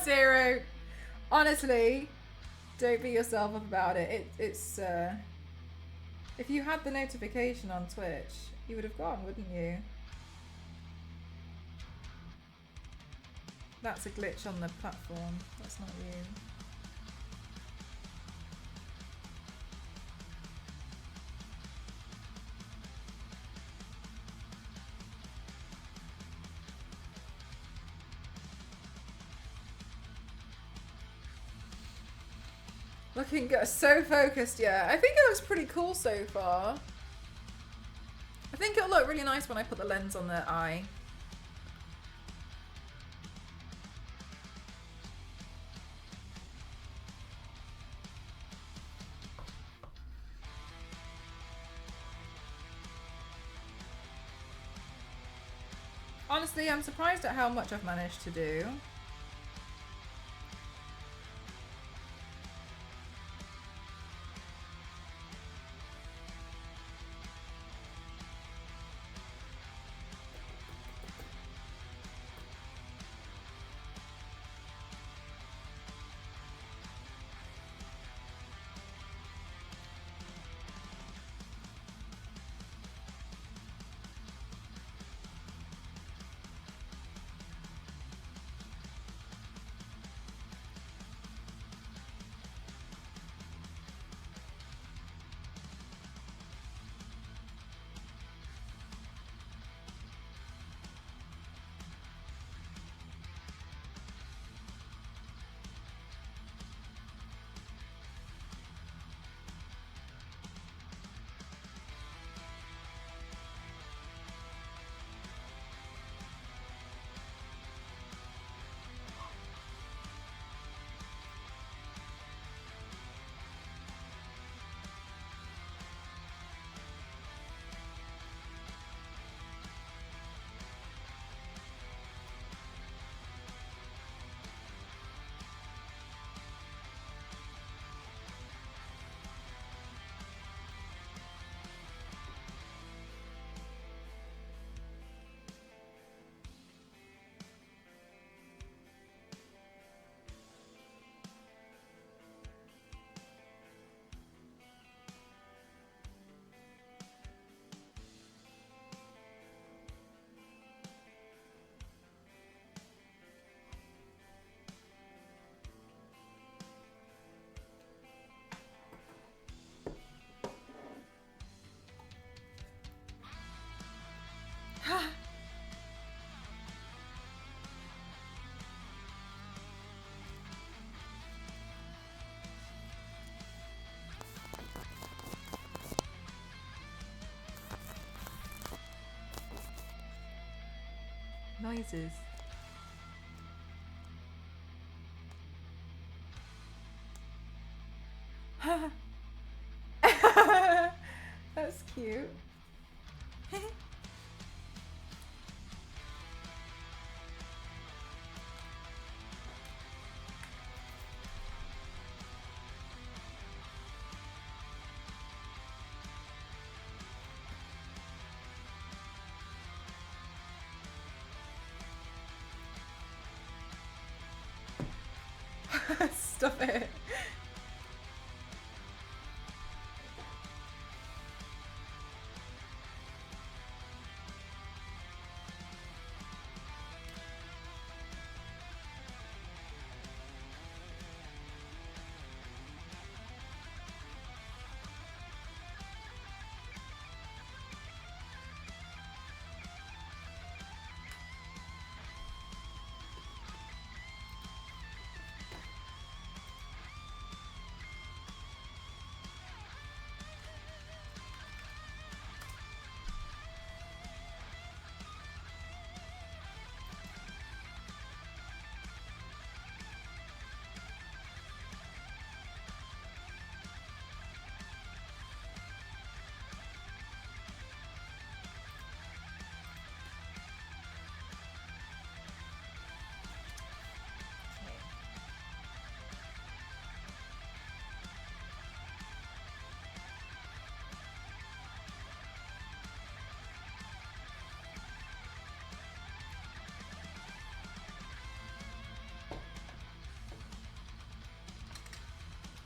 Zero. Honestly, don't beat yourself up about it. It's if you had the notification on Twitch, you would have gone, wouldn't you? That's a glitch on the platform. That's not you. Looking good. So focused, yeah. I think it looks pretty cool so far. I think it'll look really nice when I put the lens on the eye. Honestly, I'm surprised at how much I've managed to do. Noises. That's cute. Stop it.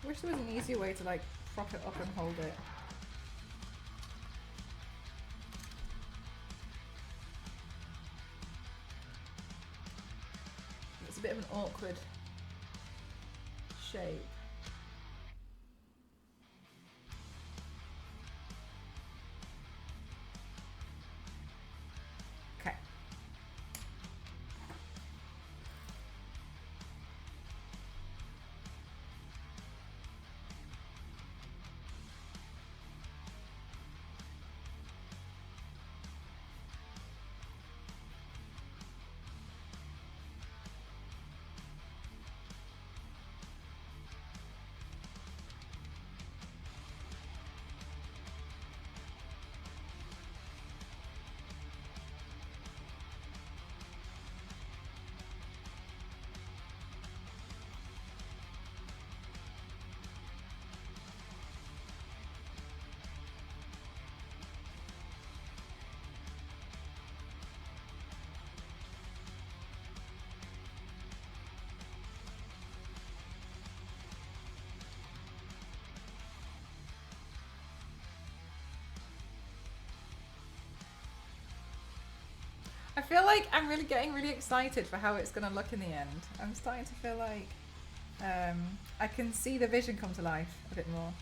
wish there was an easier way to like prop it up and hold it. It's a bit of an awkward shape. Okay. I feel like I'm really getting really excited for how it's gonna look in the end. I'm starting to feel like I can see the vision come to life a bit more.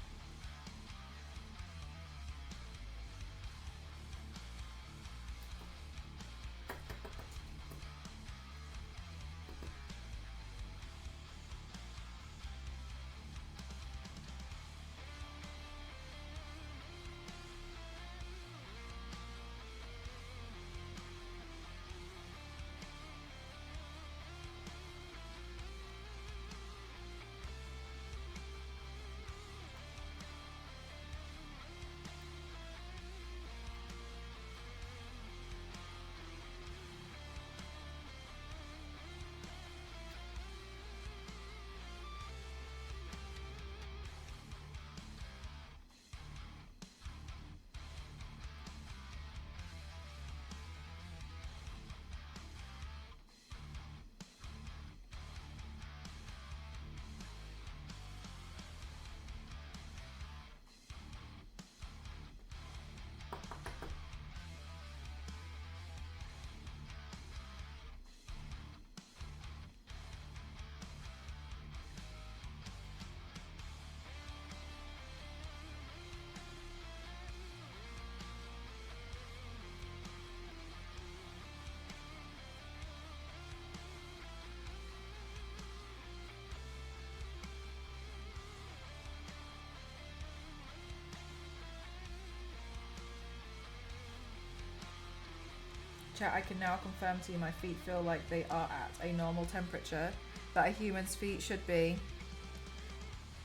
Chat, I can now confirm to you my feet feel like they are at a normal temperature that a human's feet should be.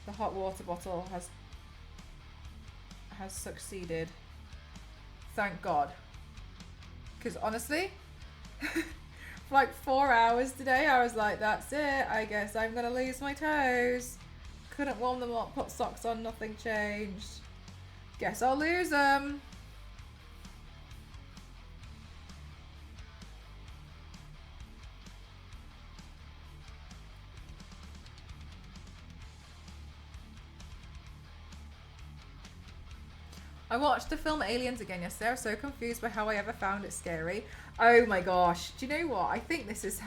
The hot water bottle has succeeded. Thank God. Because honestly, for like 4 hours today, I was like, that's it. I guess I'm going to lose my toes. Couldn't warm them up, put socks on, nothing changed. Guess I'll lose them. I watched the film Aliens again yesterday. I was so confused by how I ever found it scary. Oh my gosh. Do you know what? I think this is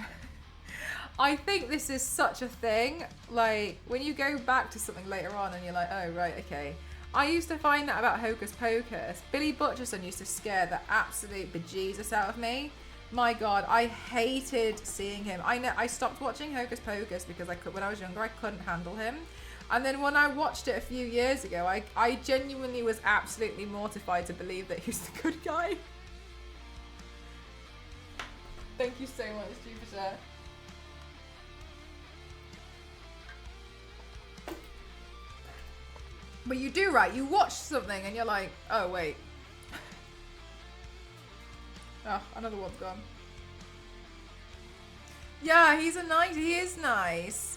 I think this is such a thing. Like, when you go back to something later on and you're like, oh right, okay. I used to find that about Hocus Pocus. Billy Butcherson used to scare the absolute bejesus out of me. My God, I hated seeing him. I stopped watching Hocus Pocus because when I was younger, I couldn't handle him. And then when I watched it a few years ago, I genuinely was absolutely mortified to believe that he's the good guy. Thank you so much, Jupiter. But you do right, you watch something and you're like, oh wait. Oh, another one's gone. Yeah, he is nice.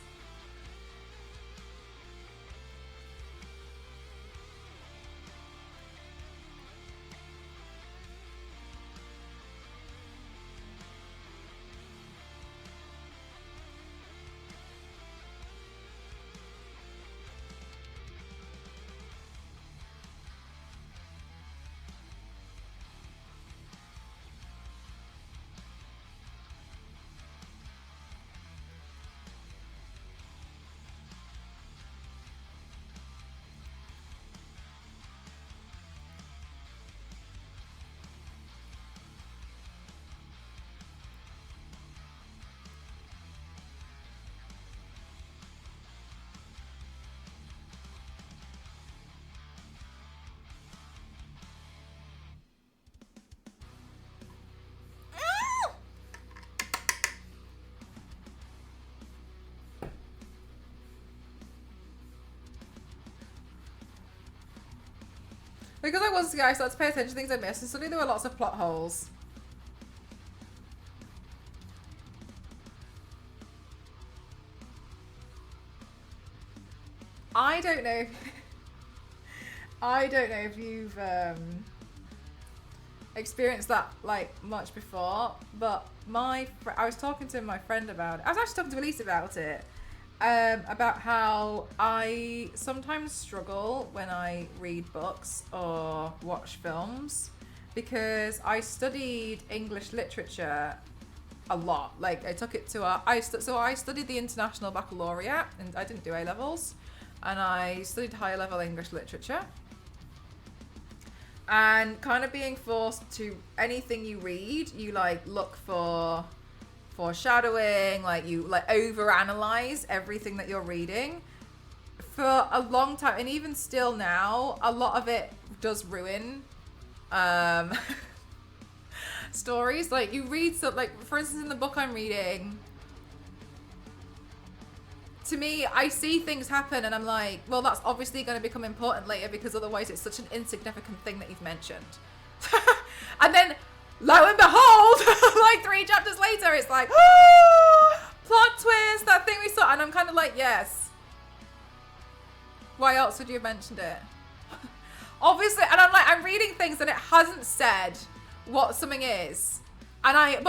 Because I was, I started to pay attention to things I missed, and suddenly there were lots of plot holes. I don't know. I don't know if you've experienced that like much before, but I was talking to my friend about it. I was actually talking to Elise about it, about how I sometimes struggle when I read books or watch films because I studied English literature a lot. Like I took it to I studied the International Baccalaureate, and I didn't do A levels, and I studied higher level English literature. And kind of being forced to anything you read, you like look for foreshadowing, like you like overanalyze everything that you're reading for a long time, and even still now, a lot of it does ruin stories. Like you read stuff, like for instance in the book I'm reading, to me, I see things happen and I'm like, well, that's obviously going to become important later because otherwise it's such an insignificant thing that you've mentioned. And then, lo and behold, like 3 chapters later, it's like, oh, plot twist, that thing we saw. And I'm kind of like, yes. Why else would you have mentioned it? Obviously, and I'm like, I'm reading things and it hasn't said what something is. And I'm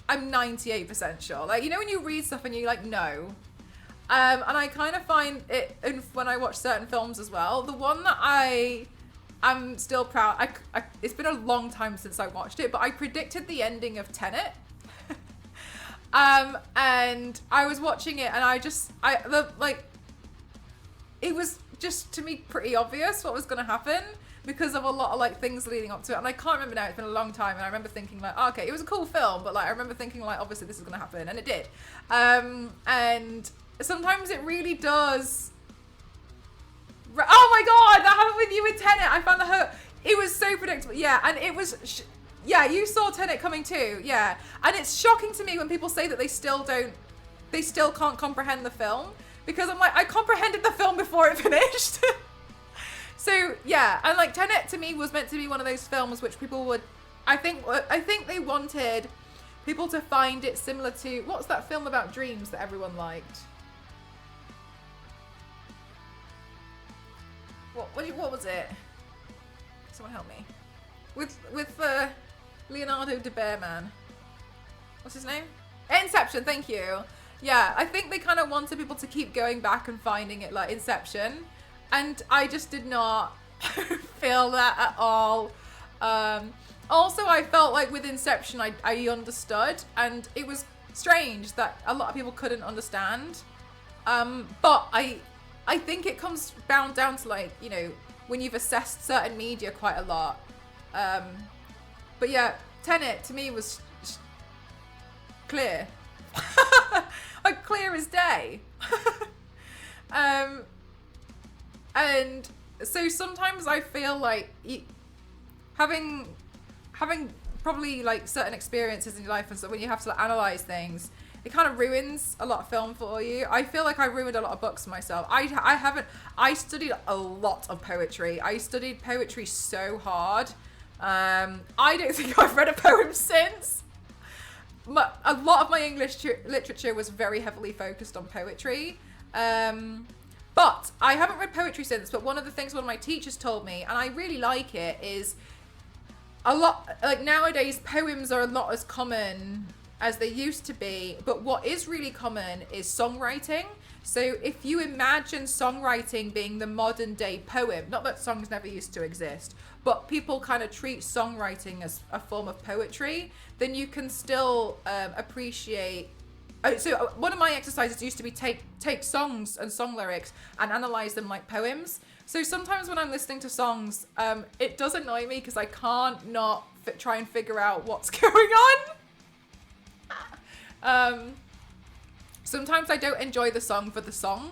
98% sure. Like, you know when you read stuff and you like know? And I kind of find it when I watch certain films as well. The one that I'm still proud, it's been a long time since I watched it, but I predicted the ending of Tenet. And I was watching it and it was just to me pretty obvious what was going to happen, because of a lot of like things leading up to it, and I can't remember now. It's been a long time, and I remember thinking like, oh, okay, it was a cool film, but like I remember thinking like, obviously this is gonna happen, and it did. And sometimes it really does. Oh my god, that happened with you with Tenet. I found it was so predictable. Yeah, and it was. Yeah, you saw Tenet coming too. Yeah, and it's shocking to me when people say that they still can't comprehend the film, because I'm like, I comprehended the film before it finished. So yeah, and like Tenet to me was meant to be one of those films which people would, I think they wanted people to find it similar to, what's that film about dreams that everyone liked? What was it? Someone help me. With Leonardo da Bearman. What's his name? Inception. Thank you. Yeah, I think they kind of wanted people to keep going back and finding it, like Inception. And I just did not feel that at all. Also, I felt like with Inception, I understood, and it was strange that a lot of people couldn't understand. But I think it comes bound down to like, you know, when you've assessed certain media quite a lot. But yeah, Tenet to me was clear. Like clear as day. And so sometimes I feel like having probably like certain experiences in your life, and so when you have to like, analyze things, it kind of ruins a lot of film for you. I feel like I ruined a lot of books for myself. I studied a lot of poetry. I studied poetry so hard. I don't think I've read a poem since. A lot of my English literature was very heavily focused on poetry. But I haven't read poetry since, but one of the things one of my teachers told me, and I really like it, is a lot, like nowadays poems are not as common as they used to be, but what is really common is songwriting. So if you imagine songwriting being the modern day poem, not that songs never used to exist, but people kind of treat songwriting as a form of poetry, then you can still appreciate. So one of my exercises used to be take songs and song lyrics and analyze them like poems. So sometimes when I'm listening to songs, it does annoy me because I can't not try and figure out what's going on. Sometimes I don't enjoy the song for the song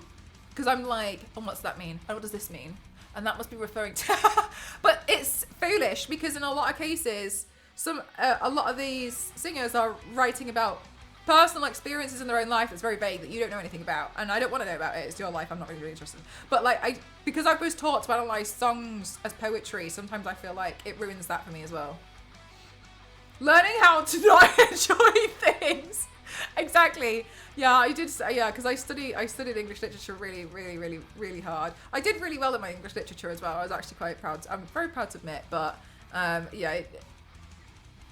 because I'm like, oh, what's that mean? And what does this mean? And that must be referring to. But it's foolish because in a lot of cases, a lot of these singers are writing about personal experiences in their own life that's very vague that you don't know anything about, and I don't want to know about it. It's your life. I'm not really interested. But like because I was taught to analyze songs as poetry, sometimes I feel like it ruins that for me as well. Learning how to not enjoy things. Exactly. Yeah, I did. Yeah, because I studied English literature really hard. I did really well in my English literature as well. I was actually quite proud. I'm very proud to admit. But yeah,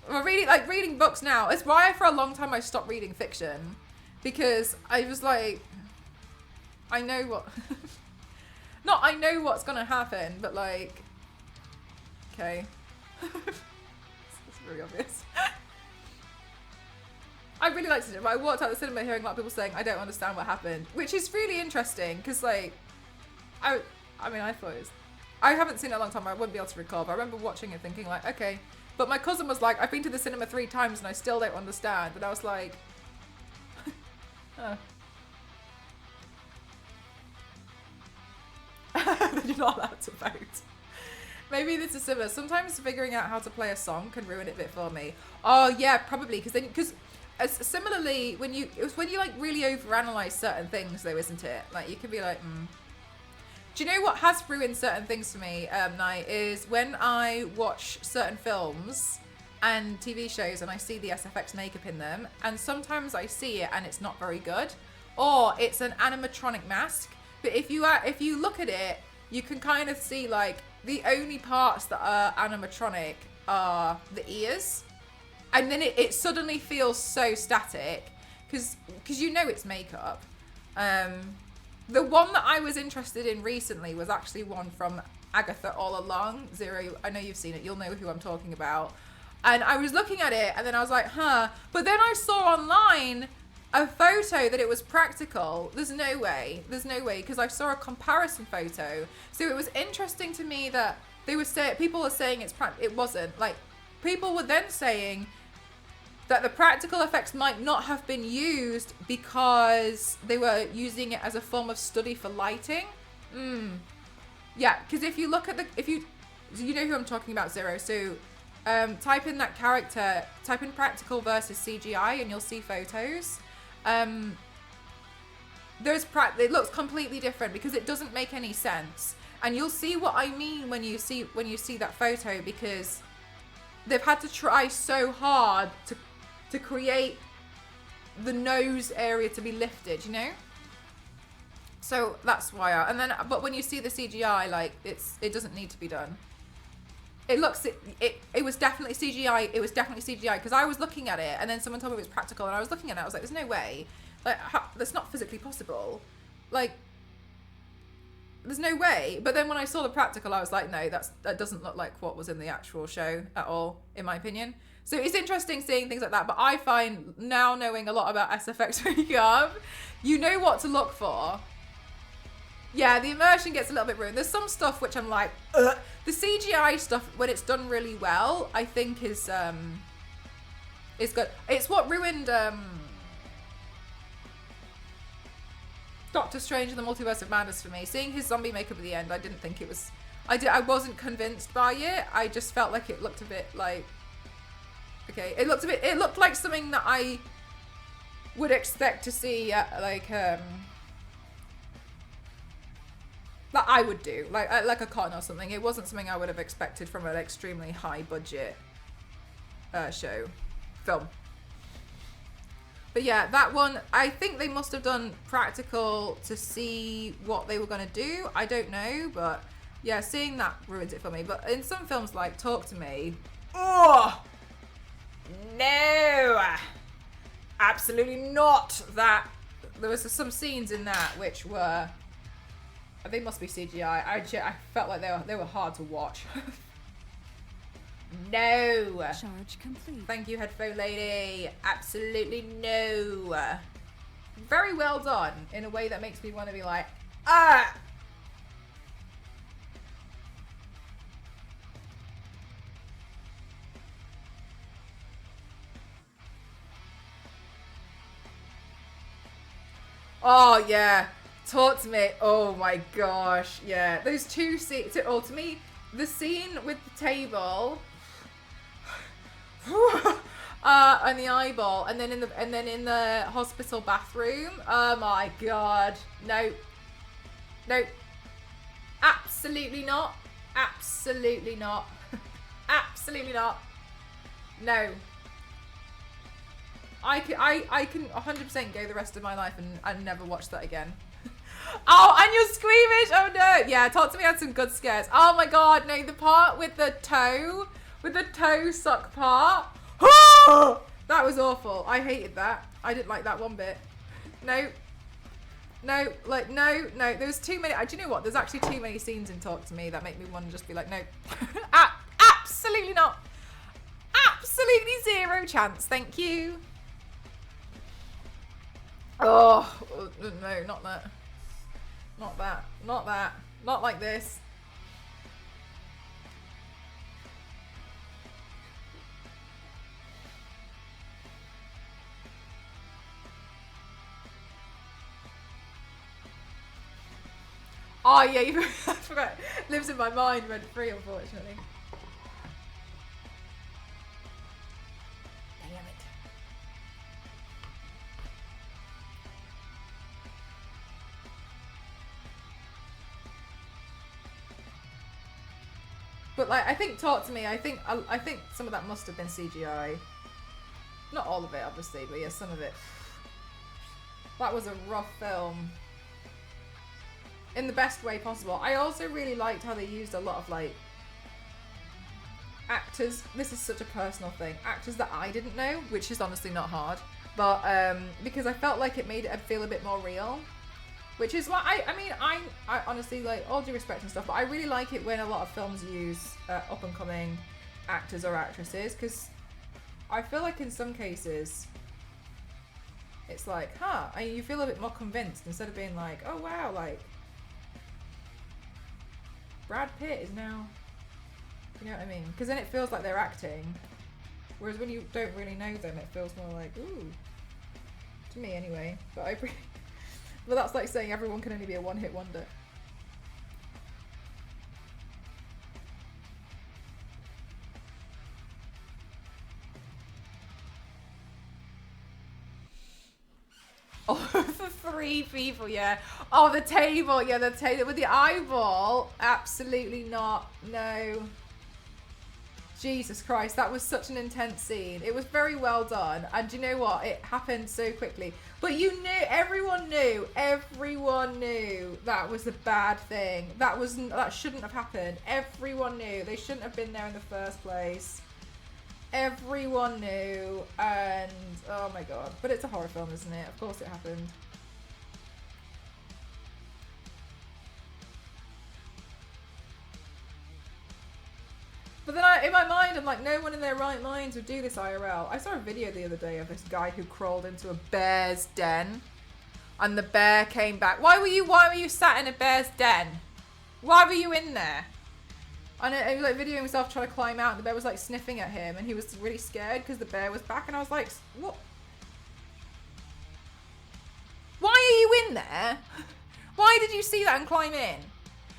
I'm reading books now. It's why for a long time I stopped reading fiction, because I was like, I know what. Not I know what's gonna happen, but like, okay. It's very obvious. I really liked it, but I walked out of the cinema hearing a lot of people saying I don't understand what happened, which is really interesting because, like, I mean, I thought it was, I haven't seen it in a long time. I wouldn't be able to recall, but I remember watching it thinking like, okay. But my cousin was like, I've been to the cinema 3 times and I still don't understand, and I was like, oh. You're not allowed to vote. Maybe this is similar. Sometimes figuring out how to play a song can ruin it a bit for me. Oh yeah, probably because similarly when you like really overanalyze certain things though, isn't it? Like you can be like, Do you know what has ruined certain things for me, Night, is when I watch certain films and TV shows and I see the SFX makeup in them, and sometimes I see it and it's not very good, or it's an animatronic mask. But if you look at it, you can kind of see like the only parts that are animatronic are the ears, and then it suddenly feels so static because you know it's makeup. The one that I was interested in recently was actually one from Agatha All Along. Zero, I know you've seen it. You'll know who I'm talking about. And I was looking at it and then I was like, huh. But then I saw online a photo that it was practical. There's no way, because I saw a comparison photo. So it was interesting to me that they were saying, people were saying it wasn't. Like, people were then saying that the practical effects might not have been used because they were using it as a form of study for lighting. Yeah, because if you look at you know who I'm talking about, Zero. So type in that character, type in practical versus CGI, and you'll see photos. It looks completely different because it doesn't make any sense, and you'll see what I mean when you see that photo, because they've had to try so hard to create the nose area to be lifted, you know. So that's why but when you see the CGI, like it doesn't need to be done. It was definitely CGI. It was definitely CGI because I was looking at it and then someone told me it was practical and I was looking at it. I was like, there's no way. Like, that's not physically possible. Like, there's no way. But then when I saw the practical, I was like, no, that doesn't look like what was in the actual show at all, in my opinion. So it's interesting seeing things like that. But I find now, knowing a lot about SFX makeup, you know what to look for. Yeah, the immersion gets a little bit ruined. There's some stuff which I'm like, ugh. The CGI stuff, when it's done really well, I think is good. It's what ruined Doctor Strange and the Multiverse of Madness for me. Seeing his zombie makeup at the end, I didn't think it was. I wasn't convinced by it. I just felt like it looked a bit like. Okay, it looked like something that I would expect to see at that I would do, like a con or something. It wasn't something I would have expected from an extremely high budget film. But yeah, that one, I think they must have done practical to see what they were going to do. I don't know, but yeah, seeing that ruins it for me. But in some films like Talk to Me, oh no, absolutely not. That there was some scenes in that which were. They must be CGI. I felt like they were hard to watch. No. Charge complete. Thank you, headphone lady. Absolutely no. Very well done in a way that makes me want to be like, ah. Oh yeah. Talk to me. Oh my gosh. Yeah. Those two scenes. Oh, to me, the scene with the table. And the eyeball, and then in the hospital bathroom. Oh my god, no, no, absolutely not, absolutely not, absolutely not. No, I can 100% go the rest of my life and never watch that again. Oh, and you're squeamish. Oh no, yeah. Talk to me had some good scares. Oh my god, no, the part with the toe suck part. That was awful. I hated that. I didn't like that one bit. No. No, like, no. There was too many. Do you know what? There's actually too many scenes in Talk to Me that make me want to just be like, no. Absolutely not. Absolutely zero chance. Thank you. Oh, no, not that. Not that. Not that. Not like this. Oh yeah, I forgot. Lives in my mind rent free, unfortunately. Damn it. But like, I think Talk to Me. I think some of that must have been CGI. Not all of it, obviously, but yeah, some of it. That was a rough film. In the best way possible. I also really liked how they used a lot of like actors. This is such a personal thing. Actors that I didn't know, which is honestly not hard. But because I felt like it made it feel a bit more real. Which is what I mean, I honestly, like, all due respect and stuff, but I really like it when a lot of films use up and coming actors or actresses, because I feel like in some cases it's like, you feel a bit more convinced instead of being like, oh wow, like Brad Pitt is now, you know what I mean? Because then it feels like they're acting, whereas when you don't really know them, it feels more like, ooh, to me anyway. But but that's like saying everyone can only be a one-hit wonder. Oh, for 3 people, yeah. Oh, the table, yeah, the table with the eyeball. Absolutely not. No. Jesus Christ, that was such an intense scene. It was very well done. And you know what? It happened so quickly. But you knew, everyone knew that was a bad thing. That shouldn't have happened. Everyone knew. They shouldn't have been there in the first place. Everyone knew, and oh my god. But it's a horror film, isn't it? Of course it happened. But then in my mind, I'm like, no one in their right minds would do this IRL. I saw a video the other day of this guy who crawled into a bear's den, and the bear came back. Why were you sat in a bear's den? Why were you in there? And he was like videoing himself trying to climb out, and the bear was like sniffing at him, and he was really scared because the bear was back, and I was like, what? Why are you in there? Why did you see that and climb in?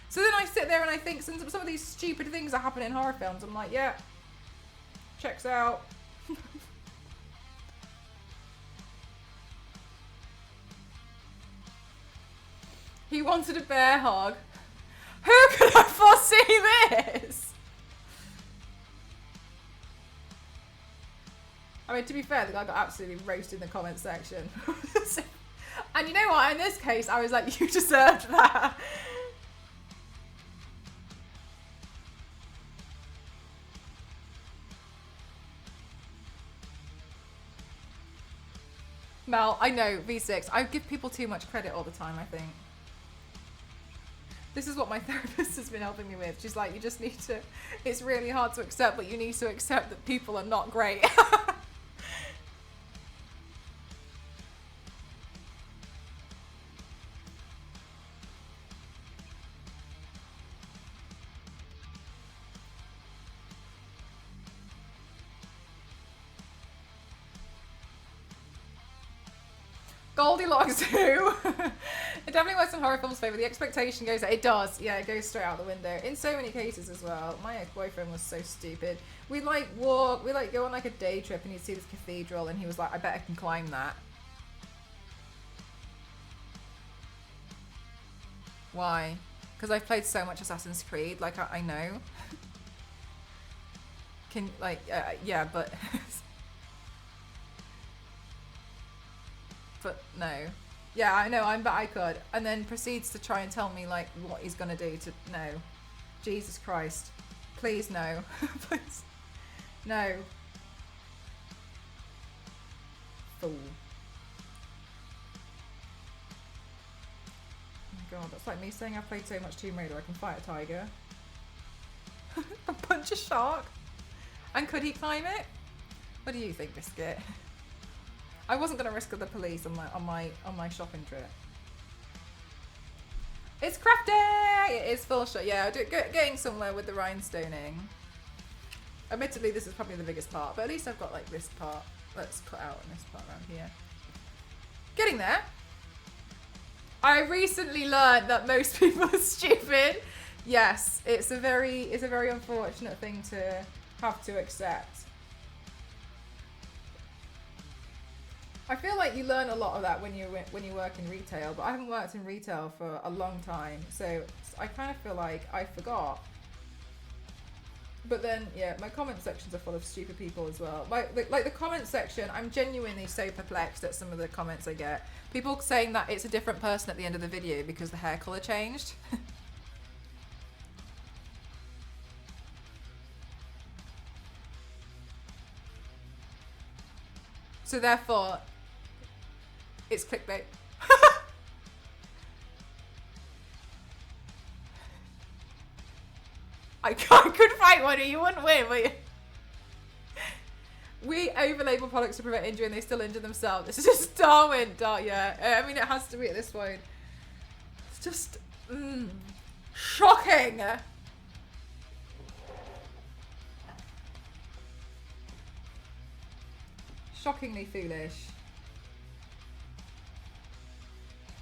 So then I sit there and I think some of these stupid things that happen in horror films, I'm like, yeah, checks out. He wanted a bear hug. Who could have foreseen this? I mean, to be fair, the guy got absolutely roasted in the comment section. And you know what? In this case, I was like, you deserved that. Mel, I know, V6. I give people too much credit all the time, I think. This is what my therapist has been helping me with. She's like, you just need to, it's really hard to accept, but you need to accept that people are not great. Goldilocks who? It definitely works in horror films' favour. The expectation goes, it does, yeah, it goes straight out the window. In so many cases as well. My ex-boyfriend was so stupid. We'd like walk, we like go on like a day trip and he'd see this cathedral and he was like, I bet I can climb that. Why? Because I've played so much Assassin's Creed, like I know. Can, like, yeah, but... but no. Yeah, I know, I bet I could. And then proceeds to try and tell me, like, what he's gonna do to... No. Jesus Christ. Please, no. Please. No. Fool. Oh my god, that's like me saying I've played so much Tomb Raider I can fight a tiger. A punch a shark? And could he climb it? What do you think, Biscuit? I wasn't going to risk the police on my shopping trip. It's crafty! It is full shot. Yeah, getting somewhere with the rhinestoning. Admittedly, this is probably the biggest part, but at least I've got like this part. Let's cut out and this part around here. Getting there. I recently learned that most people are stupid. Yes, it's a very unfortunate thing to have to accept. I feel like you learn a lot of that when you work in retail, but I haven't worked in retail for a long time, so I kind of feel like I forgot. But then, yeah, my comment sections are full of stupid people as well. Like the comment section, I'm genuinely so perplexed at some of the comments I get. People saying that it's a different person at the end of the video because the hair colour changed. So therefore, it's clickbait. I could fight one, you wouldn't win, would you? We overlabel products to prevent injury and they still injure themselves. This is just Darwin. Yeah. I mean, it has to be at this point. It's just shocking. Shockingly foolish.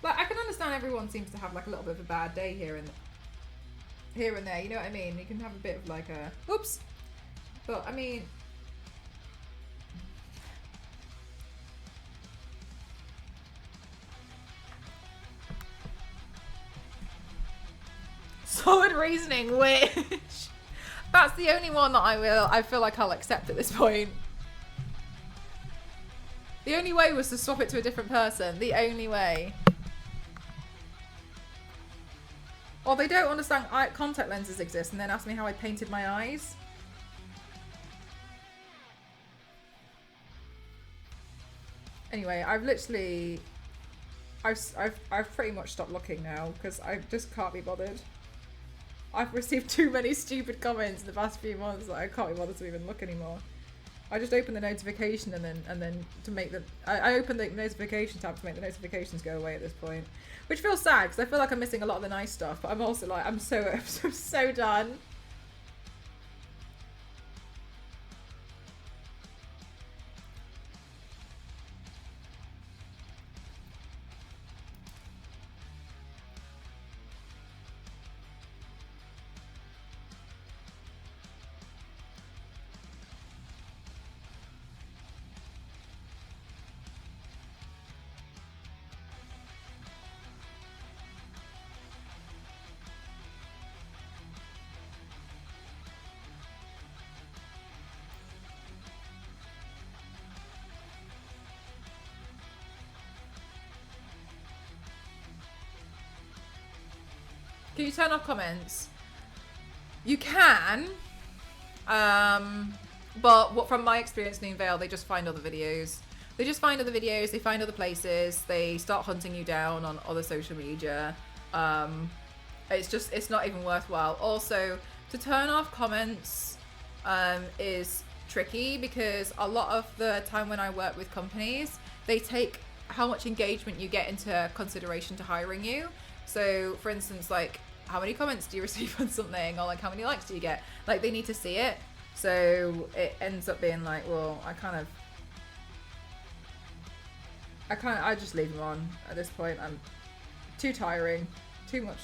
Like, I can understand everyone seems to have like a little bit of a bad day here and there, you know what I mean? You can have a bit of like a oops. But I mean, solid reasoning, which that's the only one that I feel like I'll accept at this point. The only way was to swap it to a different person. The only way. Or they don't understand contact lenses exist and then ask me how I painted my eyes. Anyway, I've pretty much stopped looking now because I just can't be bothered. I've received too many stupid comments in the past few months that I can't be bothered to even look anymore. I just open the notification and then to make the I open the notification tab to make the notifications go away at this point, which feels sad because I feel like I'm missing a lot of the nice stuff. But I'm also like I'm so done. Can you turn off comments? You can, but what from my experience in Vale, they just find other videos. They just find other videos, they find other places, they start hunting you down on other social media. It's not even worthwhile. Also, to turn off comments is tricky because a lot of the time when I work with companies, they take how much engagement you get into consideration to hiring you. So, for instance, like, how many comments do you receive on something? Or, like, how many likes do you get? Like, they need to see it. So, it ends up being like, well, I just leave them on at this point. I'm too tiring, too much.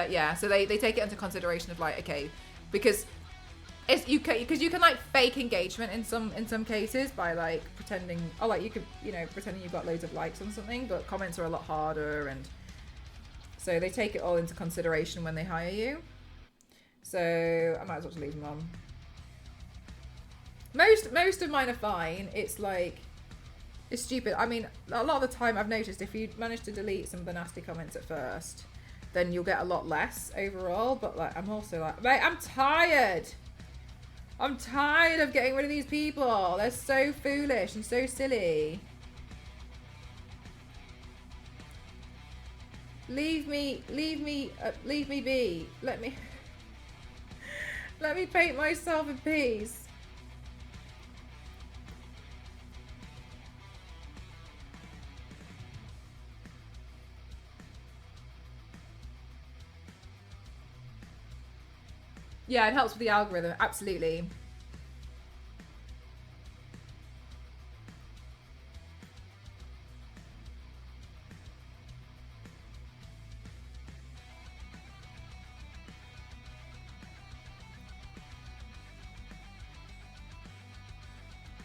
Yeah, so they take it into consideration of like, okay, because it's you can like fake engagement in some cases by like pretending, oh, like you could, you know, pretending you've got loads of likes on something, but comments are a lot harder, and so they take it all into consideration when they hire you. So I might as well just leave them on. Most of mine are fine. It's like, it's stupid. I mean, a lot of the time I've noticed if you manage to delete some of the nasty comments at first, then you'll get a lot less overall. But like, I'm also like, mate, I'm tired. I'm tired of getting rid of these people. They're so foolish and so silly. Leave me be. Let me paint myself in peace. Yeah, it helps with the algorithm, absolutely.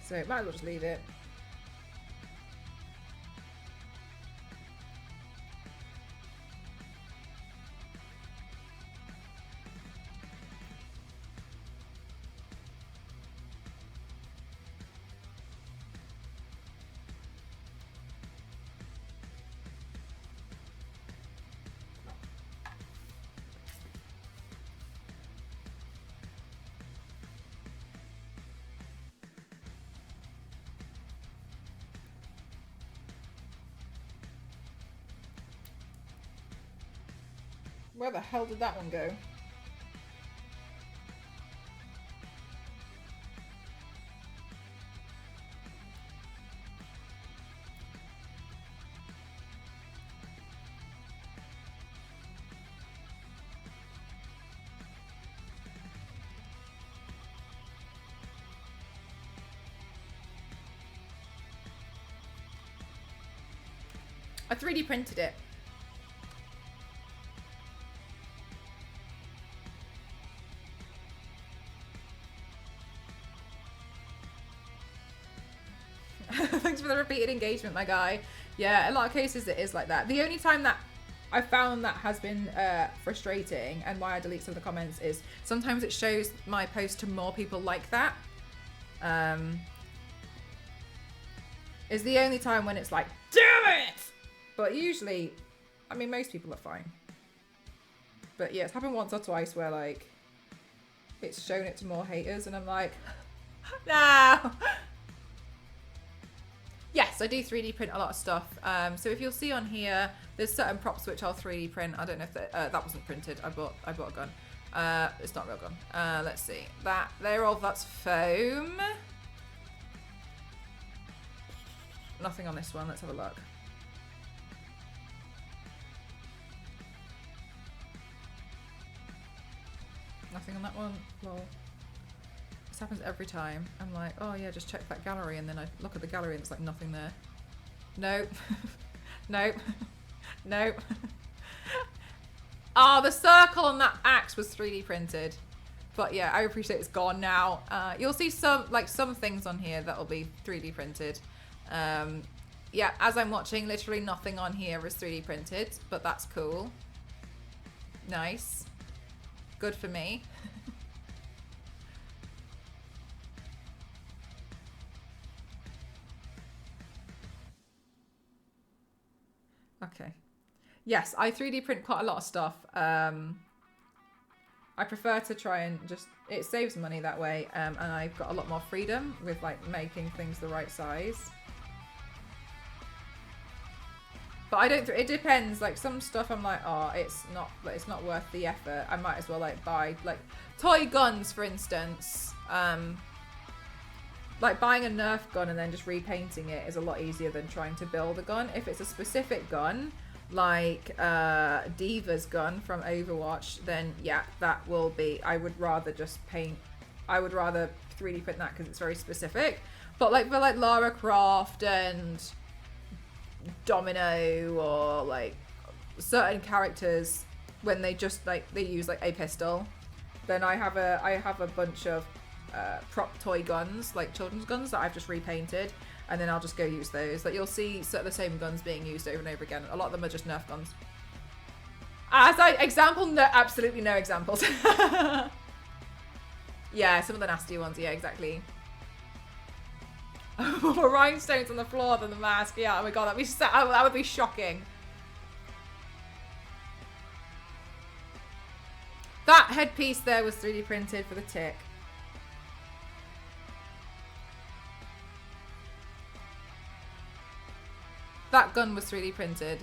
So might as well just leave it. Where the hell did that one go? I 3D printed it. Thanks for the repeated engagement, my guy. Yeah, a lot of cases it is like that. The only time that I found that has been frustrating and why I delete some of the comments is sometimes it shows my post to more people like that. Is the only time when it's like, damn it! But usually, I mean, most people are fine. But yeah, it's happened once or twice where like, it's shown it to more haters and I'm like, no! Yes, I do 3D print a lot of stuff. So if you'll see on here, there's certain props which I'll 3D print. I don't know if that wasn't printed. I bought a gun. It's not a real gun. Let's see. That's foam. Nothing on this one. Let's have a look. Nothing on that one. Well, this happens every time. I'm like, oh yeah, just check that gallery, and then I look at the gallery and it's like nothing there. Nope. Nope. Nope. Ah, the circle on that axe was 3D printed. But yeah, I appreciate it's gone now. You'll see some things on here that'll be 3D printed. Yeah, as I'm watching, literally nothing on here is 3D printed, but that's cool. Nice. Good for me. Okay. Yes, I 3D print quite a lot of stuff. I prefer to try and just, it saves money that way, and I've got a lot more freedom with like making things the right size. But I don't, it depends, like some stuff I'm like, oh, it's not worth the effort. I might as well like buy, like toy guns for instance. Like buying a Nerf gun and then just repainting it is a lot easier than trying to build a gun. If it's a specific gun, like Diva's gun from Overwatch, then yeah, that will be, I would rather just paint, I would rather 3D print that because it's very specific. But like for like Lara Croft and Domino or like certain characters when they just like they use like a pistol. Then I have a bunch of prop toy guns, like children's guns that I've just repainted, and then I'll just go use those. Like you'll see sort of the same guns being used over and over again. A lot of them are just Nerf guns. As I example, no, absolutely no examples. Yeah, some of the nastier ones. Yeah, exactly. More rhinestones on the floor than the mask. Yeah, oh my god, that would be shocking. That headpiece there was 3D printed for the tick. That gun was 3D printed.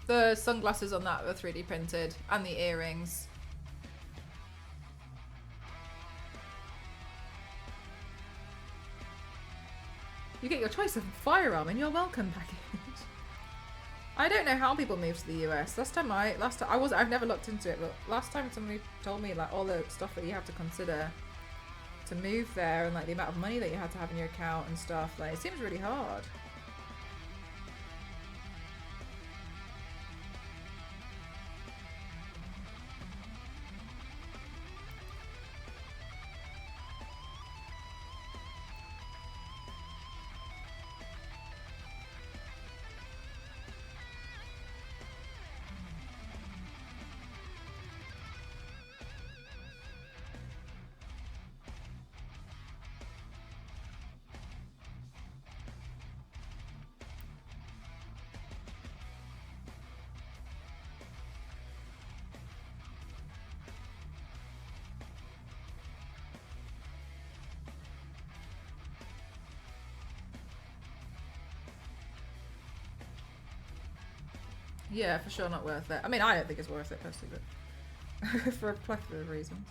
The sunglasses on that were 3D printed, and the earrings. You get your choice of firearm in your welcome package. I don't know how people move to the US. I've never looked into it, but last time somebody told me like all the stuff that you have to consider to move there and like the amount of money that you have to have in your account and stuff. Like it seems really hard. Yeah, for sure not worth it. I mean, I don't think it's worth it personally, but for a plethora of reasons.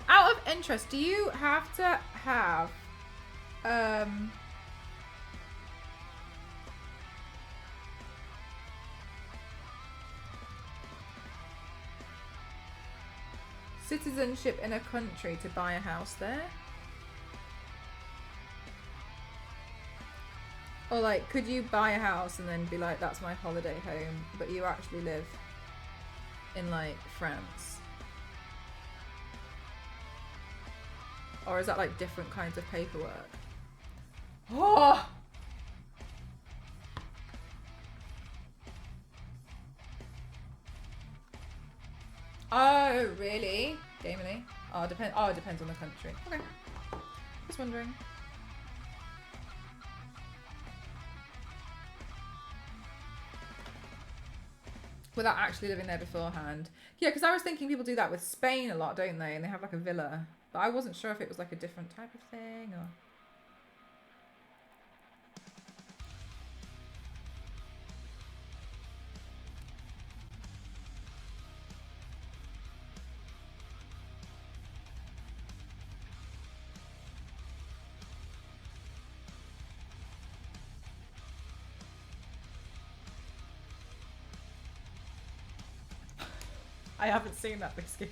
Out of interest, do you have to have citizenship in a country to buy a house there? Or like, could you buy a house and then be like, that's my holiday home, but you actually live in like France? Or is that like different kinds of paperwork? Oh! Oh, really? Gamely? Oh, it depends on the country. Okay. Just wondering. Without actually living there beforehand. Yeah, because I was thinking people do that with Spain a lot, don't they? And they have like a villa. But I wasn't sure if it was like a different type of thing or... I haven't seen that biscuit.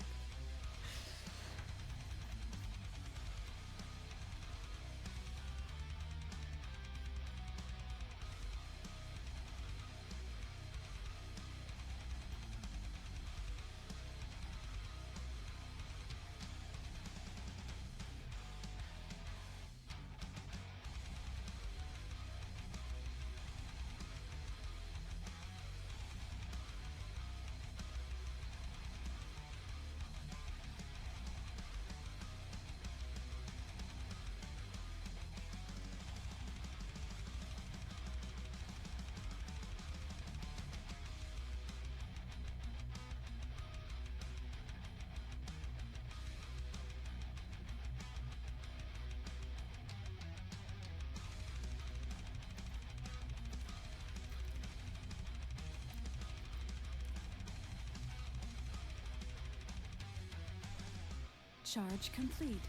Charge complete.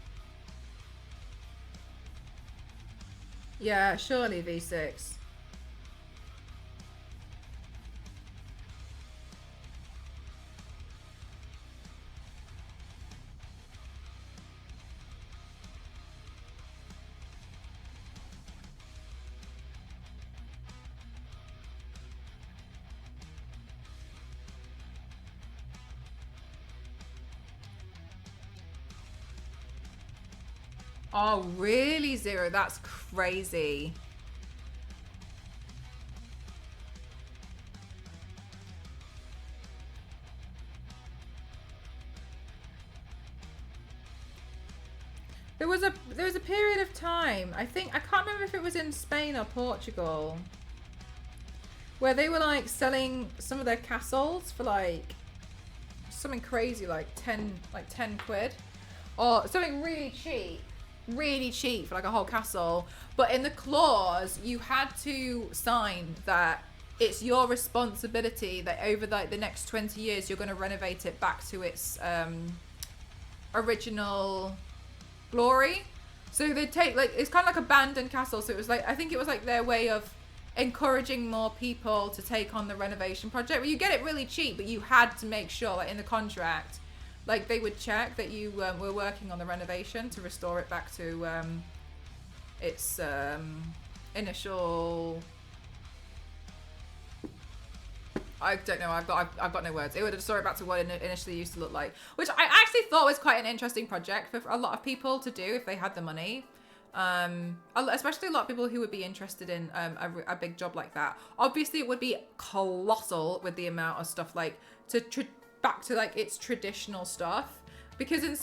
Yeah, surely V6. Oh, really, Zero? That's crazy. There was a period of time, I think, I can't remember if it was in Spain or Portugal, where they were like selling some of their castles for like something crazy, like 10 quid, or something really cheap for like a whole castle. But in the clause, you had to sign that it's your responsibility that over like the next 20 years, you're going to renovate it back to its original glory. So they take like, it's kind of like abandoned castle. So it was like, I think it was like their way of encouraging more people to take on the renovation project. Where you get it really cheap, but you had to make sure, like in the contract, like they would check that you were working on the renovation to restore it back to its initial. I don't know. I've got no words. It would restore it back to what it initially used to look like, which I actually thought was quite an interesting project for a lot of people to do if they had the money. Especially a lot of people who would be interested in a big job like that. Obviously, it would be colossal with the amount of stuff like back to like its traditional stuff. Because in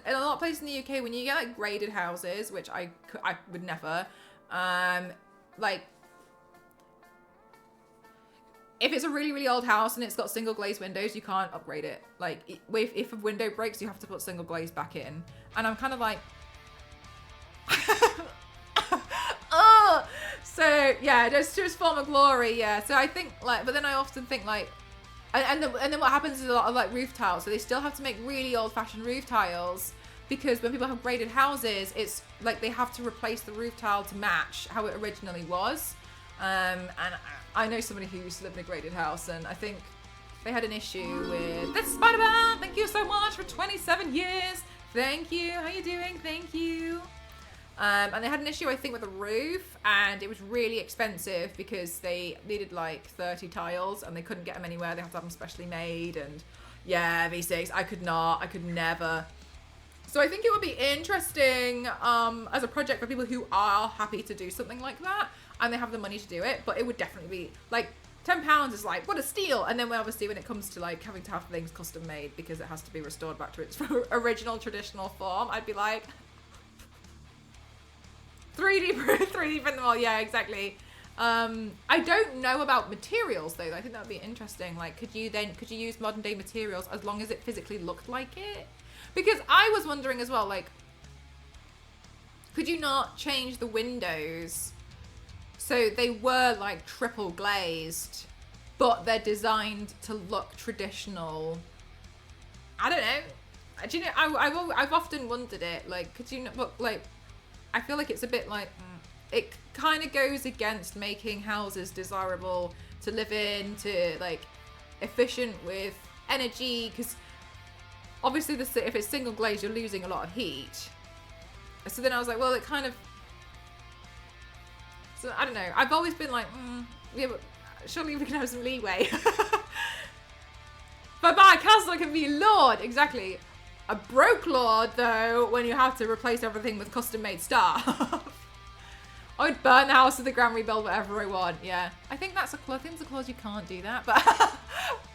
a lot of places in the UK, when you get like graded houses, which I would never, like. If it's a really, really old house and it's got single glazed windows, you can't upgrade it. Like, if a window breaks, you have to put single glaze back in. And I'm kind of like... oh! So, yeah, just to its former glory, yeah. So I think, like... But then I often think, like... And then what happens is a lot of, like, roof tiles. So they still have to make really old-fashioned roof tiles. Because when people have graded houses, it's, like, they have to replace the roof tile to match how it originally was. And I know somebody who used to live in a graded house, and I think they had an issue with this Spider-Man. Thank you so much for 27 years. Thank you. How you doing? Thank you. And they had an issue, I think, with the roof, and it was really expensive because they needed like 30 tiles, and they couldn't get them anywhere. They have to have them specially made, and yeah, V6. I could never. So I think it would be interesting as a project for people who are happy to do something like that. And they have the money to do it, but it would definitely be like £10 is like, what a steal. And then obviously when it comes to like having to have things custom made because it has to be restored back to its original traditional form, I'd be like 3D print them all. Yeah, exactly. I don't know about materials though. I think that would be interesting. Like, could you use modern day materials as long as it physically looked like it? Because I was wondering as well, like, could you not change the windows so they were like triple glazed, but they're designed to look traditional? I don't know. Do you know? I've often wondered it. Like, could you not? But like, I feel like it's a bit like it kind of goes against making houses desirable to live in, to like efficient with energy. Because obviously, if it's single glazed, you're losing a lot of heat. So then I was like, well, it kind of. So I don't know. I've always been like, yeah, but surely we can have some leeway. But by castle can be lord, exactly. A broke lord though, when you have to replace everything with custom-made stuff. I would burn the house to the ground, rebuild whatever I want. Yeah, I think that's a clause. I think it's a clause you can't do that,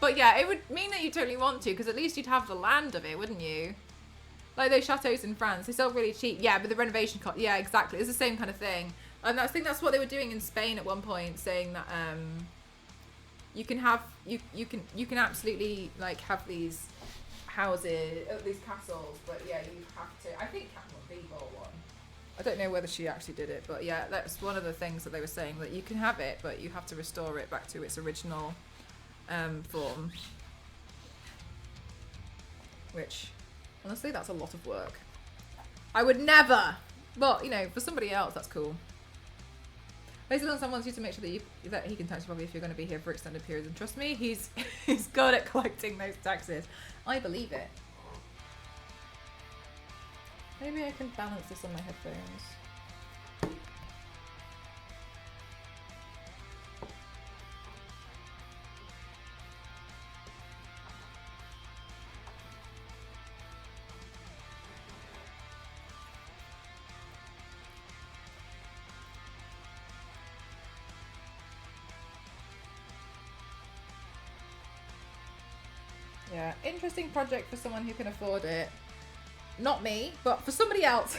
but yeah, it would mean that you totally want to, because at least you'd have the land of it, wouldn't you? Like those chateaus in France, they sell really cheap. Yeah, but the renovation cost. Yeah, exactly. It's the same kind of thing. And I think that's what they were doing in Spain at one point, saying that you can can absolutely like have these houses, these castles, but yeah, you have to. I think Catherine B bought one. I don't know whether she actually did it, but yeah, that's one of the things that they were saying, that you can have it, but you have to restore it back to its original form. Which Honestly, that's a lot of work. I would never. But, you know, for somebody else, that's cool. Basically, someone wants you to make sure that he can tax you probably if you're going to be here for extended periods. And trust me, he's good at collecting those taxes. I believe it. Maybe I can balance this on my headphones. Yeah, interesting project for someone who can afford it. Not me, but for somebody else.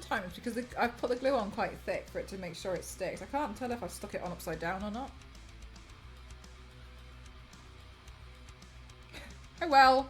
sometimes because I've put the glue on quite thick for it to make sure it sticks. I can't tell if I've stuck it on upside down or not. Oh well.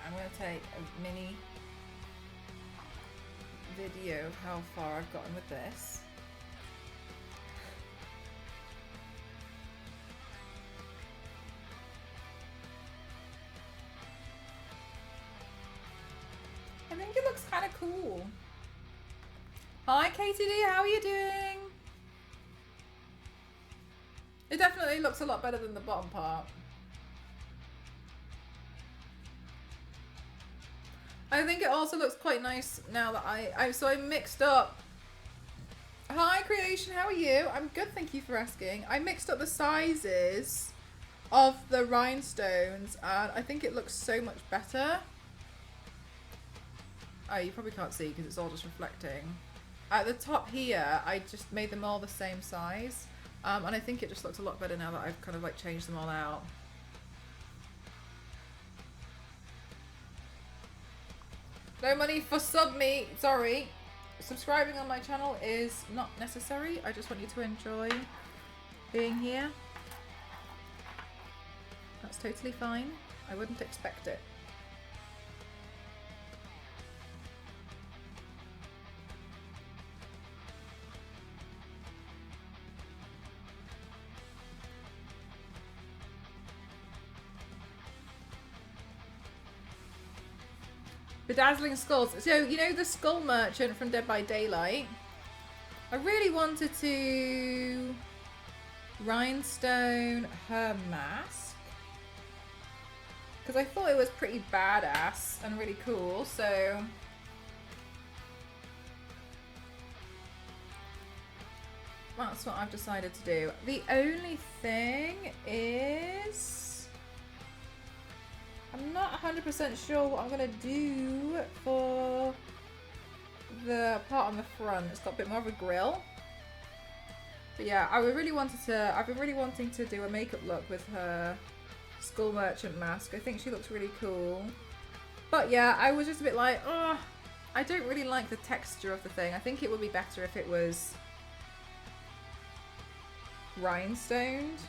I'm going to take a mini video of how far I've gotten with this. I think it looks kind of cool. Hi KTD, how are you doing? It definitely looks a lot better than the bottom part. I think it also looks quite nice now that I mixed up. Hi Creation, how are you? I'm good, thank you for asking. I mixed up the sizes of the rhinestones and I think it looks so much better. Oh, you probably can't see because it's all just reflecting. At the top here, I just made them all the same size. And I think it just looks a lot better now that I've kind of like changed them all out. No money for sub me, sorry. Subscribing on my channel is not necessary. I just want you to enjoy being here. That's totally fine. I wouldn't expect it. Bedazzling skulls. So, you know the skull merchant from Dead by Daylight? I really wanted to rhinestone her mask. Because I thought it was pretty badass and really cool, so... that's what I've decided to do. The only thing is... not 100% sure what I'm going to do for the part on the front. It's got a bit more of a grill. But yeah, I've been really wanting to do a makeup look with her school merchant mask. I think she looks really cool. But yeah, I was just a bit like, oh, I don't really like the texture of the thing. I think it would be better if it was rhinestoned.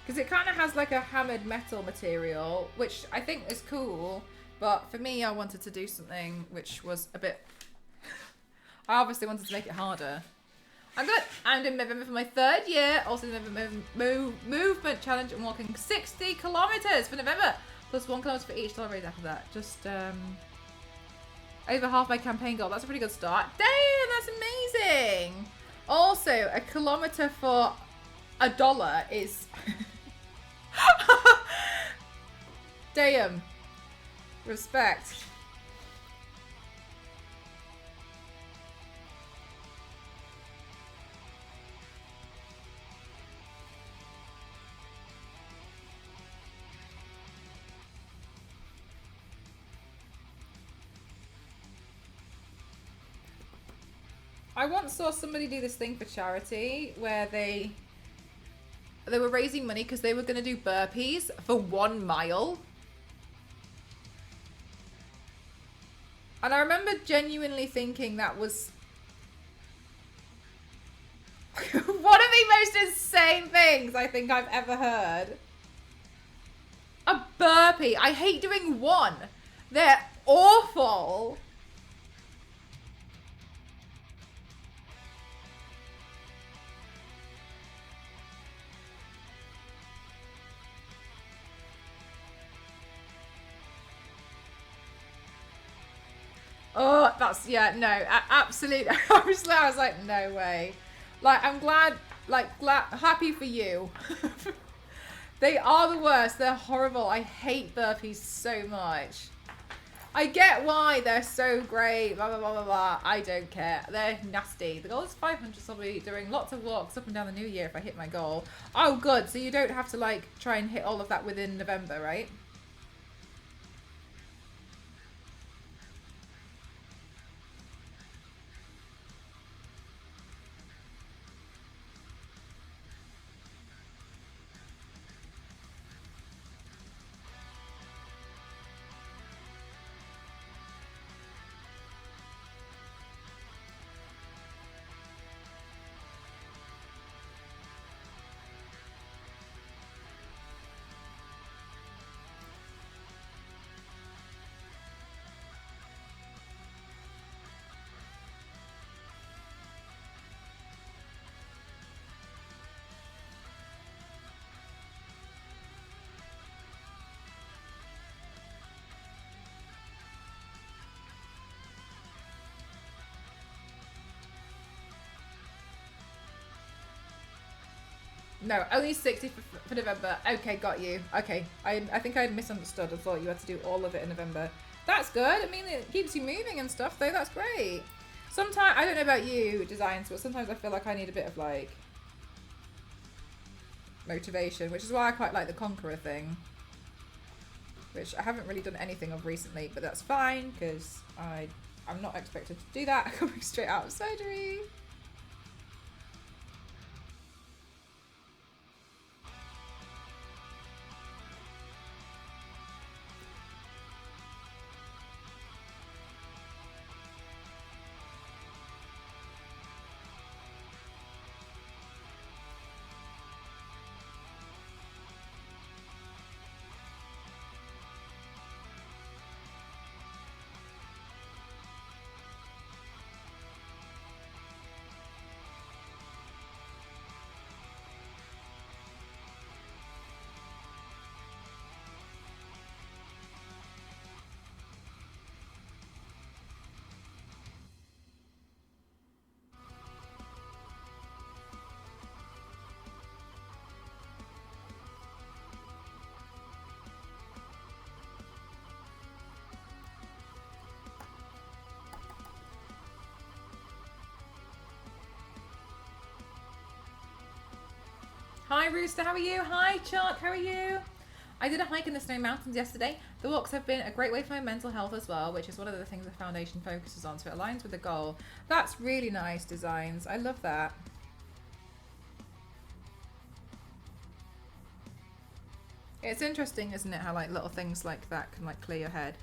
Because it kind of has like a hammered metal material, which I think is cool. But for me, I wanted to do something which was a bit... I obviously wanted to make it harder. I'm good. I'm doing November for my 3rd year. Also doing the movement challenge and walking 60 kilometers for November. Plus 1 kilometer for each tolerate after that. Just over half my campaign goal. That's a pretty good start. Damn, that's amazing. Also, a kilometer for $1 is... Damn. Respect. I once saw somebody do this thing for charity where they were raising money because they were going to do burpees for 1 mile. And I remember genuinely thinking that was one of the most insane things I think I've ever heard. A burpee. I hate doing one. They're awful. Oh, that's, yeah, no, absolutely. Obviously, I was like, no way. Like, I'm glad, happy for you. They are the worst. They're horrible. I hate burpees so much. I get why they're so great, blah, blah, blah, blah, blah. I don't care. They're nasty. The goal is 500, so I'll be doing lots of walks up and down the new year if I hit my goal. Oh, good. So you don't have to, like, try and hit all of that within November, right? No, only 60 for November. Okay, got you. Okay, I think I misunderstood. I thought you had to do all of it in November. That's good. I mean, it keeps you moving and stuff, though. That's great. Sometimes, I don't know about you, designs, but sometimes I feel like I need a bit of, like, motivation, which is why I quite like the Conqueror thing. Which I haven't really done anything of recently, but that's fine, because I'm not expected to do that coming straight out of surgery. Hi Rooster, how are you? Hi Chuck, how are you? I did a hike in the Snowy Mountains yesterday. The walks have been a great way for my mental health as well, which is one of the things the foundation focuses on, so it aligns with the goal. That's really nice designs. I love that. It's interesting, isn't it, how like little things like that can like clear your head.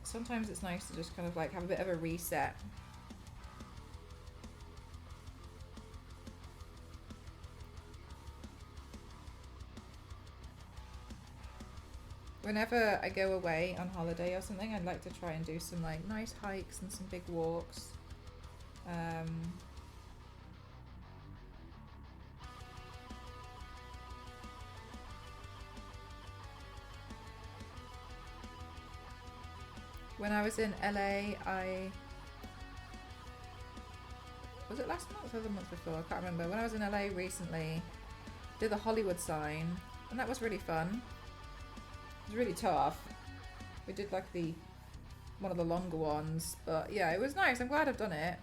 Sometimes it's nice to just kind of like have a bit of a reset. Whenever I go away on holiday or something, I'd like to try and do some like nice hikes and some big walks. When I was in LA, was it last month or the month before? I can't remember. When I was in LA recently, did the Hollywood sign, and that was really fun. It was really tough. We did like one of the longer ones, but yeah, it was nice. I'm glad I've done it.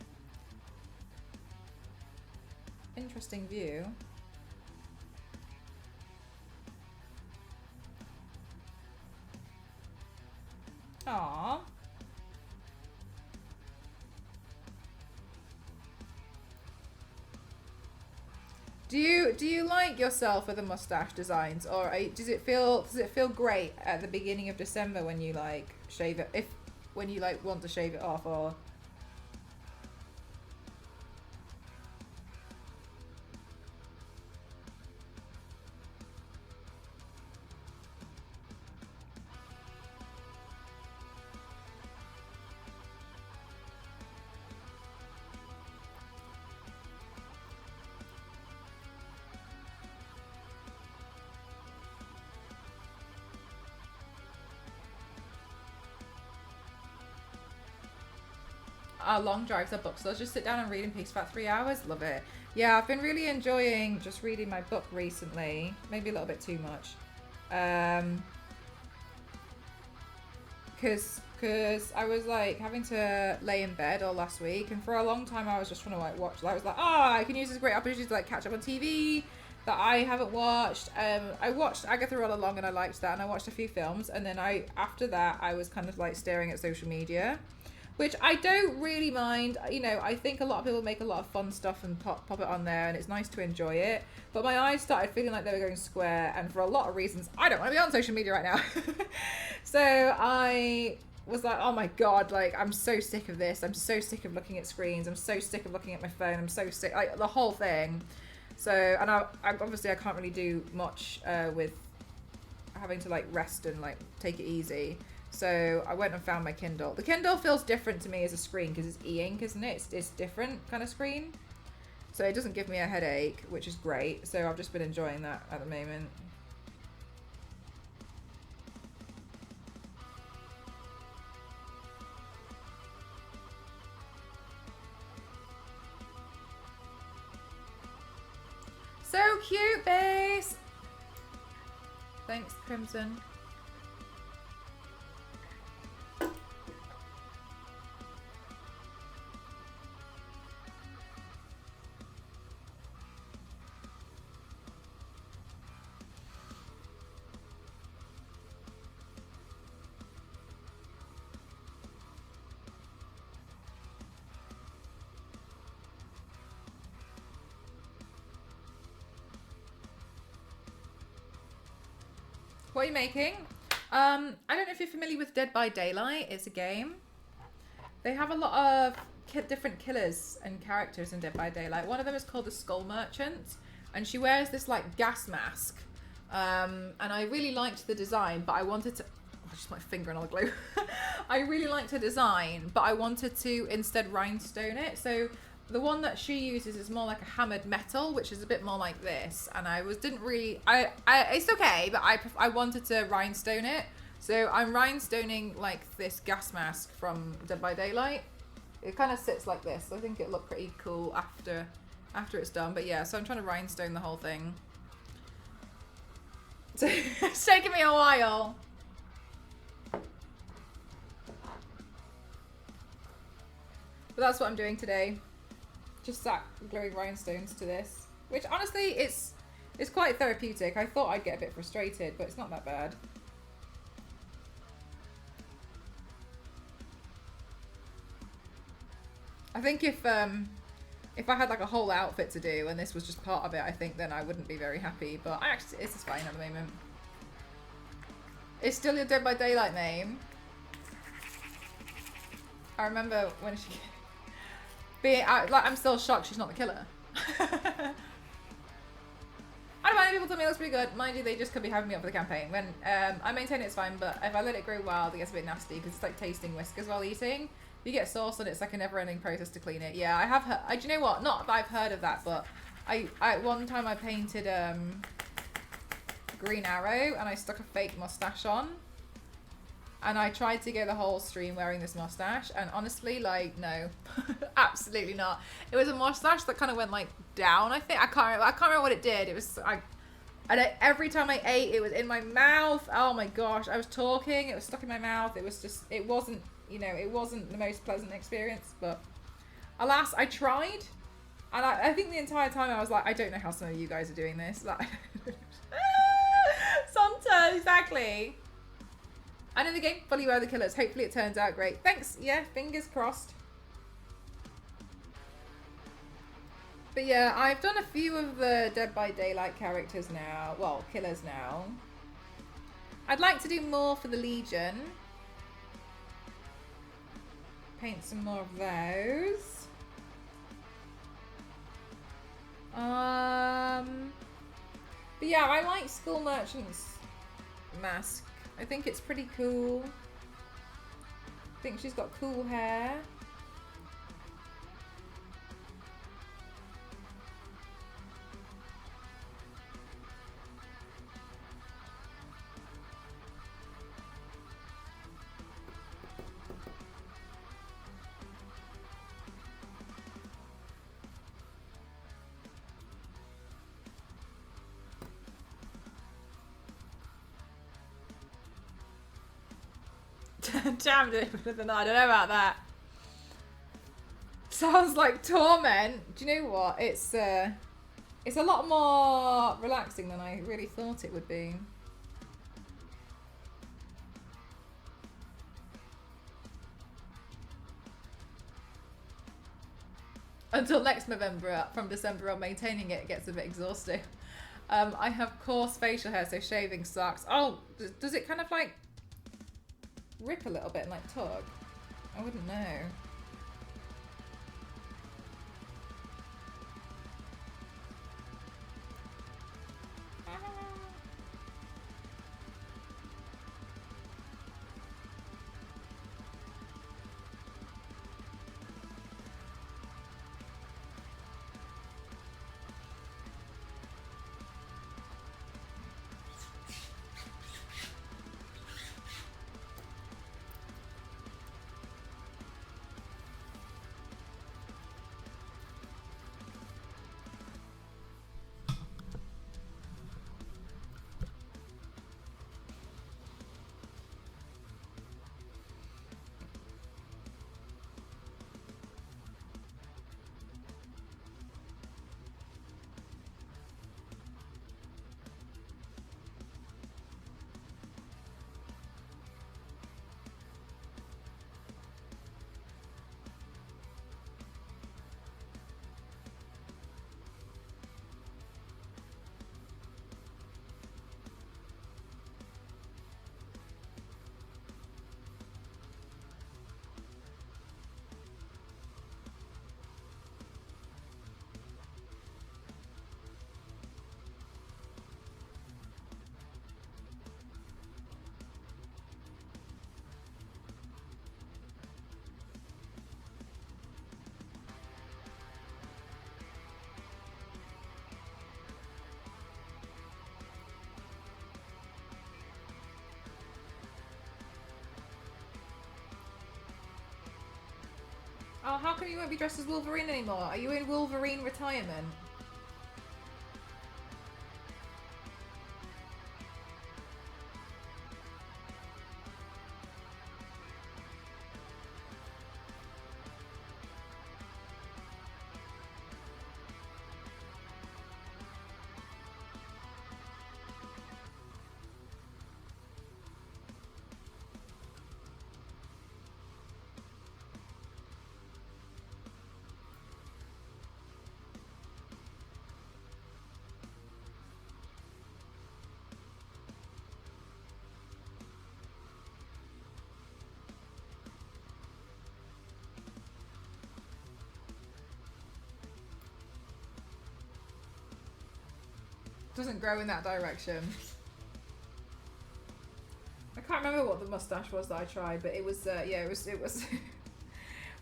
Interesting view. Aww. Do you like yourself with the mustache designs, or does it feel great at the beginning of December when you like shave it, when you like want to shave it off, or? Long drives are books. So I'll just sit down and read in peace for about 3 hours. Love it. Yeah, I've been really enjoying just reading my book recently. Maybe a little bit too much. Because I was like having to lay in bed all last week, and for a long time I was just trying to like watch. I was like, I can use this great opportunity to like catch up on TV that I haven't watched. I watched Agatha All Along and I liked that, and I watched a few films, and then after that I was kind of like staring at social media, which I don't really mind. You know, I think a lot of people make a lot of fun stuff and pop it on there, and it's nice to enjoy it. But my eyes started feeling like they were going square, and for a lot of reasons, I don't want to be on social media right now. So I was like, oh my God, like, I'm so sick of this. I'm so sick of looking at screens. I'm so sick of looking at my phone. I'm so sick, like, the whole thing. So, and I obviously I can't really do much with having to like rest and like take it easy. So I went and found my Kindle. The Kindle feels different to me as a screen because it's e-ink, isn't it? It's different kind of screen. So it doesn't give me a headache, which is great. So I've just been enjoying that at the moment. So cute, base. Thanks, Crimson. What are you making? I don't know if you're familiar with Dead by Daylight. It's a game. They have a lot of different killers and characters in Dead by Daylight. One of them is called the Skull Merchant, and she wears this like gas mask. And I really liked the design, but I wanted to... Oh, I just put my finger in all the glue. I really liked her design, but I wanted to instead rhinestone it. So the one that she uses is more like a hammered metal, which is a bit more like this. And it's okay, but I wanted to rhinestone it. So I'm rhinestoning like this gas mask from Dead by Daylight. It kind of sits like this. So I think it'll look pretty cool after it's done. But yeah, so I'm trying to rhinestone the whole thing. So it's taking me a while. But that's what I'm doing today. just sat gluing rhinestones to this, which honestly it's quite therapeutic. I thought I'd get a bit frustrated, but it's not that bad. I think if I had like a whole outfit to do and this was just part of it, I think then I wouldn't be very happy. But I actually, it's just fine at the moment. It's still your Dead by Daylight name. I remember when she being like, I'm still shocked she's not the killer. I don't mind, people tell me it looks pretty good. Mind you, they just could be having me up for the campaign. When I maintain it's fine, but if I let it grow wild, it gets a bit nasty because it's like tasting whiskers while eating. You get sauce and it's like a never-ending process to clean it. Yeah, I have heard. Do you know what? Not that I've heard of that, but I one time I painted Green Arrow and I stuck a fake mustache on, and I tried to go the whole stream wearing this mustache, and honestly, like, no, absolutely not. It was a mustache that kind of went like down. I think I can't remember what it did. It was every time I ate, it was in my mouth. Oh my gosh, I was talking, it was stuck in my mouth. It was just, it wasn't. You know, it wasn't the most pleasant experience, but alas, I tried. And I think the entire time I was like, I don't know how some of you guys are doing this. Like, Santa, exactly. I know the game, fully aware of the killers. Hopefully it turns out great. Thanks, yeah, fingers crossed. But yeah, I've done a few of the Dead by Daylight characters now. Well, killers now. I'd like to do more for the Legion. Paint some more of those. But yeah, I like School Merchant's mask. I think it's pretty cool. I think she's got cool hair. Jammed it with the I don't know about that. Sounds like torment. Do you know what? It's a lot more relaxing than I really thought it would be. Until next November, from December on, maintaining it gets a bit exhausting. I have coarse facial hair, so shaving sucks. Oh, does it kind of like rip a little bit and like tug? I wouldn't know. Oh, how come you won't be dressed as Wolverine anymore? Are you in Wolverine retirement? doesn't grow in that direction. I can't remember what the mustache was that I tried, but it was yeah, it was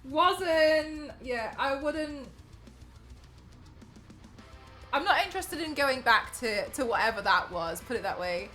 wasn't, yeah, I wouldn't. I'm not interested in going back to whatever that was. Put it that way.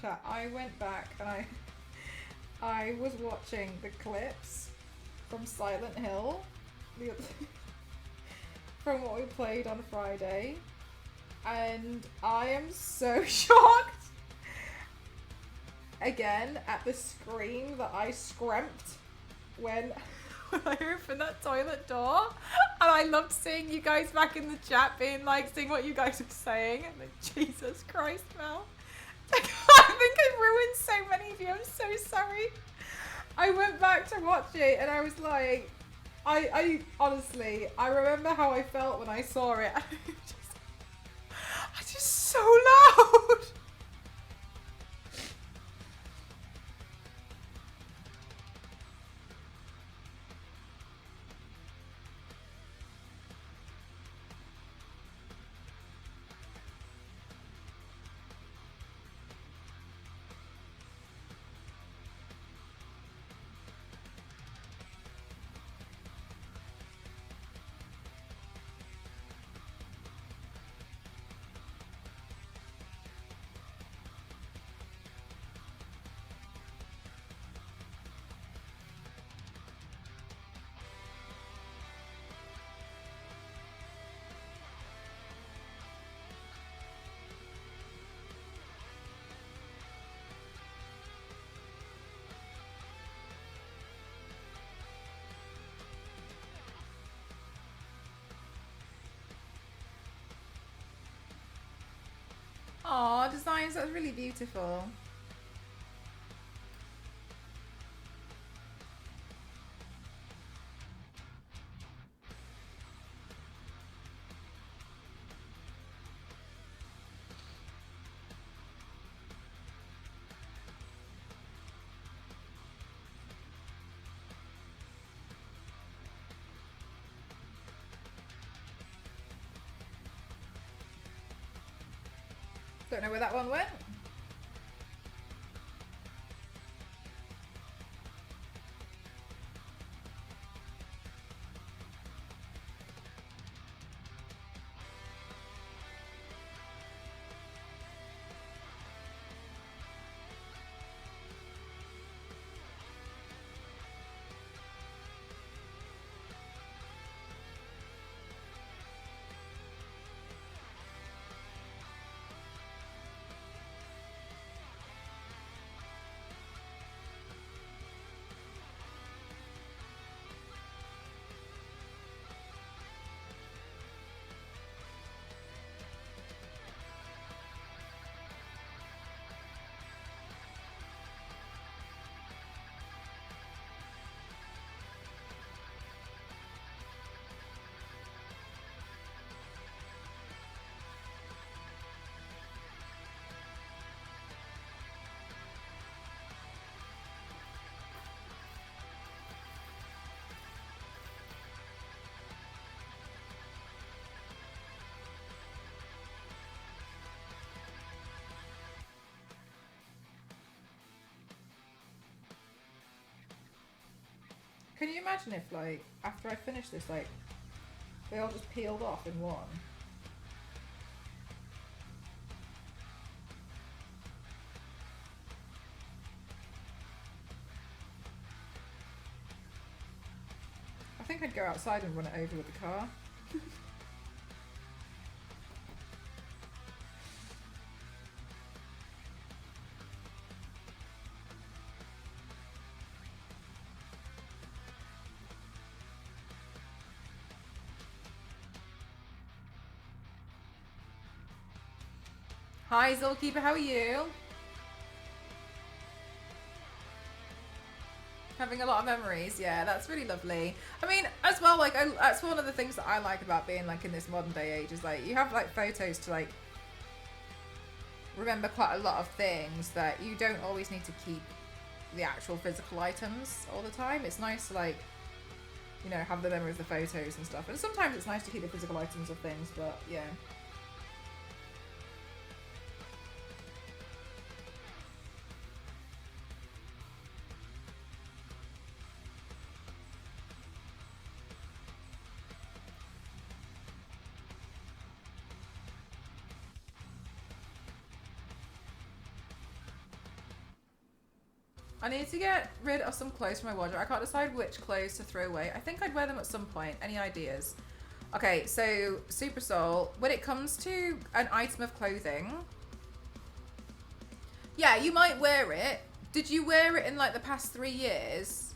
Chat, I went back and I was watching the clips from Silent Hill from what we played on Friday, and I am so shocked again at the scream that I screamed when I opened that toilet door. And I loved seeing you guys back in the chat being like, seeing what you guys were saying. And like, Jesus Christ, Mel. I think I ruined so many of you. I'm so sorry. I went back to watch it and I was like, I honestly, I remember how I felt when I saw it. I just so loud. Aw, designs, that's really beautiful. Don't know where that one went. Can you imagine if, like, after I finish this, like, they all just peeled off in one? I think I'd go outside and run it over with the car. Hi Zolkeeper, how are you? Having a lot of memories, yeah, that's really lovely. I mean, as well, like, that's one of the things that I like about being, like, in this modern day age is, like, you have, like, photos to, like, remember quite a lot of things that you don't always need to keep the actual physical items all the time. It's nice to, like, you know, have the memory of the photos and stuff. And sometimes it's nice to keep the physical items of things, but, yeah. I need to get rid of some clothes from my wardrobe. I can't decide which clothes to throw away. I think I'd wear them at some point. Any ideas? Okay, so Super Soul, when it comes to an item of clothing, yeah, you might wear it. Did you wear it in like the past 3 years?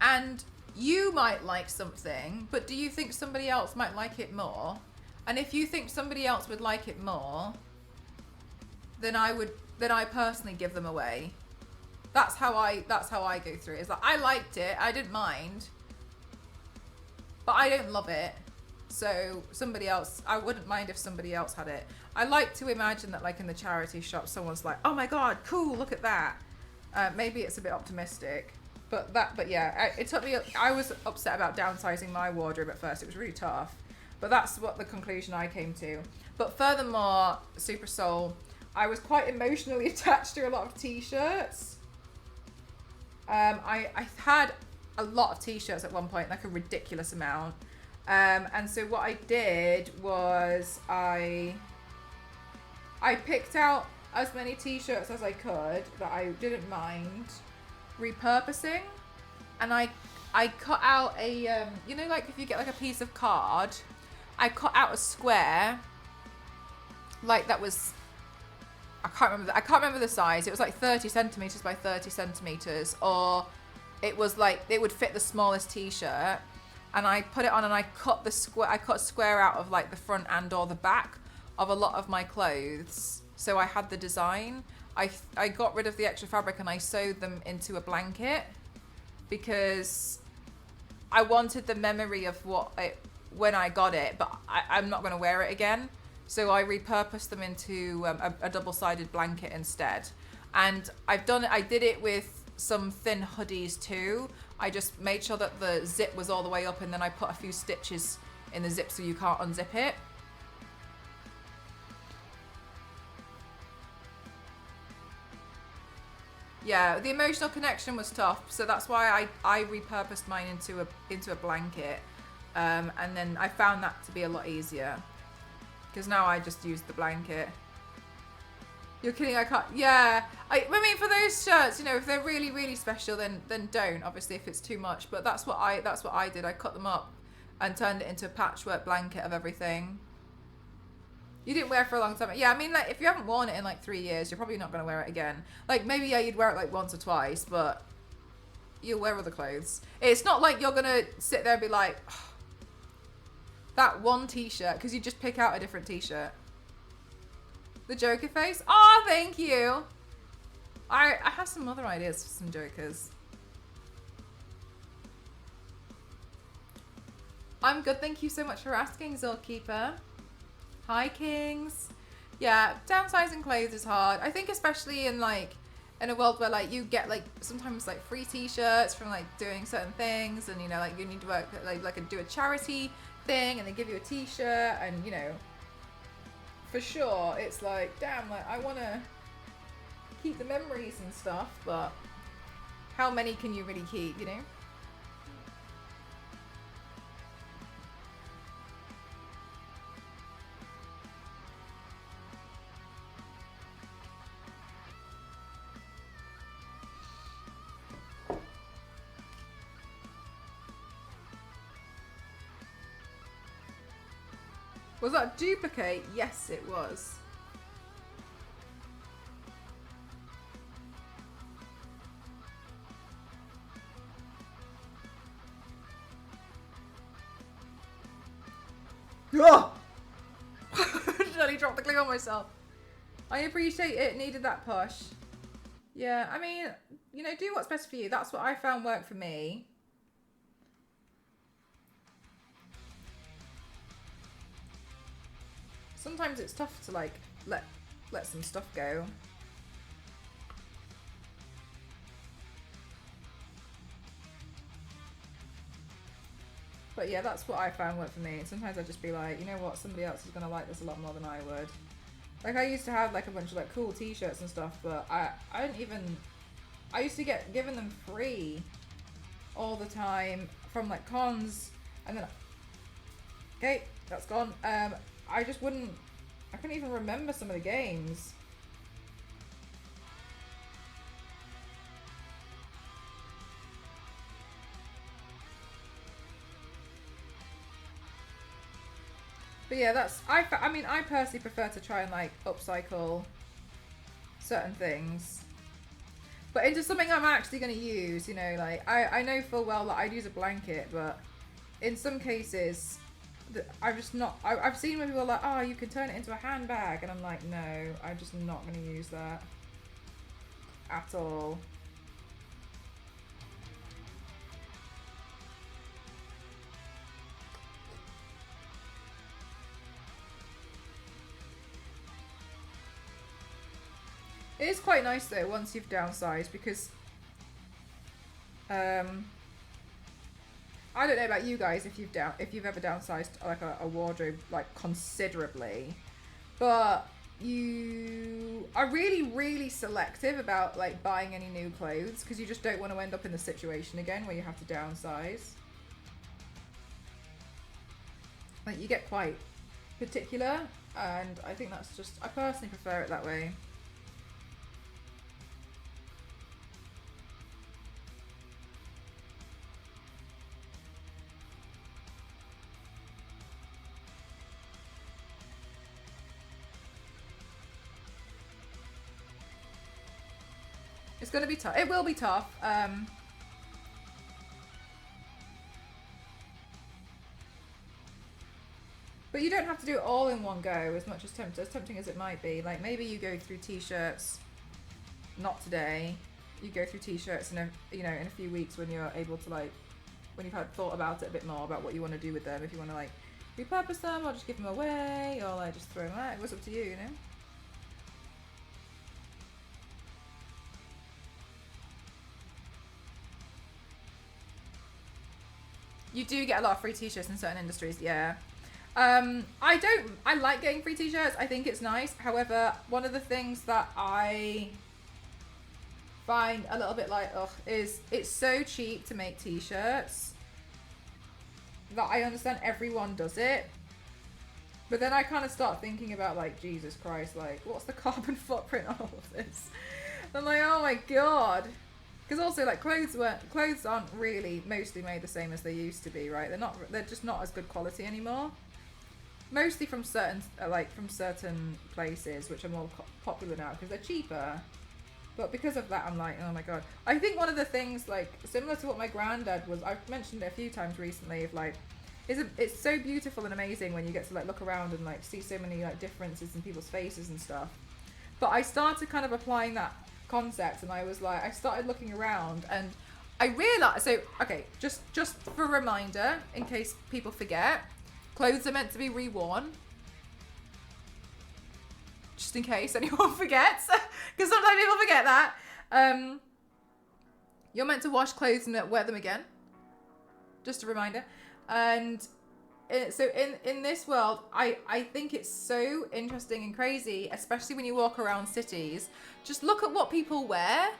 And you might like something, but do you think somebody else might like it more? And if you think somebody else would like it more, then I personally give them away. That's how I go through it. It's like, I liked it, I didn't mind, but I don't love it. So somebody else, I wouldn't mind if somebody else had it. I like to imagine that, like, in the charity shop, someone's like, oh my God, cool, look at that. Maybe it's a bit optimistic, but yeah, it took me, I was upset about downsizing my wardrobe at first. It was really tough, but that's what the conclusion I came to. But furthermore, Super Soul, I was quite emotionally attached to a lot of t-shirts. I had a lot of t-shirts at one point, like a ridiculous amount. And so what I did was I picked out as many t-shirts as I could that I didn't mind repurposing. And I cut out a, you know, like if you get like a piece of card, I cut out a square, like that was, I can't remember the size. It was like 30 centimeters by 30 centimeters, or it was like, it would fit the smallest t-shirt. And I put it on and I cut a square out of like the front and or the back of a lot of my clothes. So I had the design. I got rid of the extra fabric and I sewed them into a blanket because I wanted the memory of when I got it, but I'm not going to wear it again. So I repurposed them into a double-sided blanket instead. And I did it with some thin hoodies too. I just made sure that the zip was all the way up and then I put a few stitches in the zip so you can't unzip it. Yeah, the emotional connection was tough, so that's why I repurposed mine into a blanket. And then I found that to be a lot easier. Because now I just use the blanket. You're kidding, I can't. Yeah, I mean, for those shirts, you know, if they're really, really special, then don't. Obviously, if it's too much. But that's what I did. I cut them up and turned it into a patchwork blanket of everything. You didn't wear it for a long time. Yeah, I mean, like, if you haven't worn it in like 3 years, you're probably not going to wear it again. Like, maybe, yeah, you'd wear it like once or twice, but you'll wear other clothes. It's not like you're going to sit there and be like, oh, that one t-shirt, because you just pick out a different t-shirt. The Joker face? Oh, thank you. I have some other ideas for some Jokers. I'm good, thank you so much for asking, Zolkeeper. Hi, Kings. Yeah, downsizing clothes is hard. I think especially in like, in a world where like you get like sometimes like free t-shirts from like doing certain things, and you know, like you need to work do a charity thing and they give you a t-shirt, and you know, for sure it's like, damn, like I want to keep the memories and stuff, but how many can you really keep, you know? Was that a duplicate? Yes, it was. Oh! Nearly dropped the click on myself. I appreciate it. Needed that push. Yeah, I mean, you know, do what's best for you. That's what I found worked for me. Sometimes it's tough to like let some stuff go. But yeah, that's what I found worked for me. Sometimes I'd just be like, you know what, somebody else is gonna like this a lot more than I would. Like I used to have like a bunch of like cool t-shirts and stuff, but I didn't even, I used to get given them free all the time from like cons, and then, okay, that's gone. I just wouldn't, I couldn't even remember some of the games. But yeah, that's, I mean, I personally prefer to try and like upcycle certain things, but into something I'm actually going to use, you know, like I know full well that I'd use a blanket, but in some cases, I'm just not, I've seen when people are like, oh, you can turn it into a handbag, and I'm like, no, I'm just not going to use that at all. It is quite nice though once you've downsized, because I don't know about you guys if you've ever downsized like a wardrobe like considerably, but you are really selective about like buying any new clothes because you just don't want to end up in the situation again where you have to downsize. Like you get quite particular, and I think that's just, I personally prefer it that way. It's going to be tough. It will be tough. But you don't have to do it all in one go, as much as tempting as it might be. Like maybe you go through t-shirts, not today. You go through t-shirts in a few weeks when you're able to like, when you've had thought about it a bit more about what you want to do with them. If you want to like repurpose them or just give them away or like just throw them out, it was up to you, you know. You do get a lot of free t-shirts in certain industries, yeah. I like getting free t-shirts. I think it's nice. However, one of the things that I find a little bit like, ugh, is it's so cheap to make t-shirts that I understand everyone does it. But then I kind of start thinking about like, Jesus Christ, like what's the carbon footprint of all of this? I'm like, oh my God. Because also, like, clothes aren't really mostly made the same as they used to be, right? They're just not as good quality anymore. Mostly from certain places, which are more popular now because they're cheaper. But because of that, I'm like, oh my God. I think one of the things, like, similar to what my granddad was, I've mentioned it a few times recently, of like, it's so beautiful and amazing when you get to like look around and like see so many like differences in people's faces and stuff. But I started kind of applying that concept, and I was like, I started looking around and I realized, so okay, just for a reminder in case people forget, clothes are meant to be reworn, just in case anyone forgets, because sometimes people forget that. You're meant to wash clothes and wear them again, just a reminder. And so in this world, I think it's so interesting and crazy, especially when you walk around cities. Just look at what people wear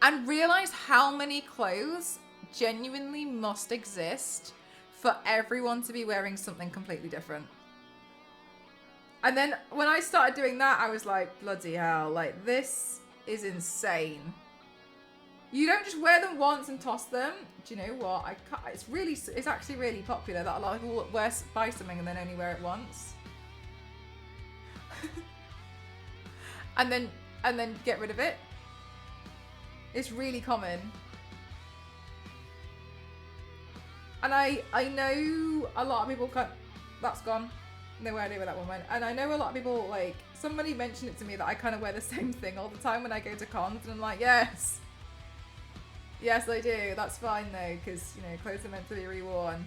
and realize how many clothes genuinely must exist for everyone to be wearing something completely different. And then when I started doing that, I was like, bloody hell, like this is insane. You don't just wear them once and toss them. Do you know what? It's actually really popular that a lot of people buy something and then only wear it once. and then get rid of it. It's really common. And I know a lot of people that's gone. No idea where that one went. And I know a lot of people, like, somebody mentioned it to me that I kind of wear the same thing all the time when I go to cons, and I'm like, yes. Yes, I do. That's fine though, because, you know, clothes are meant to be reworn.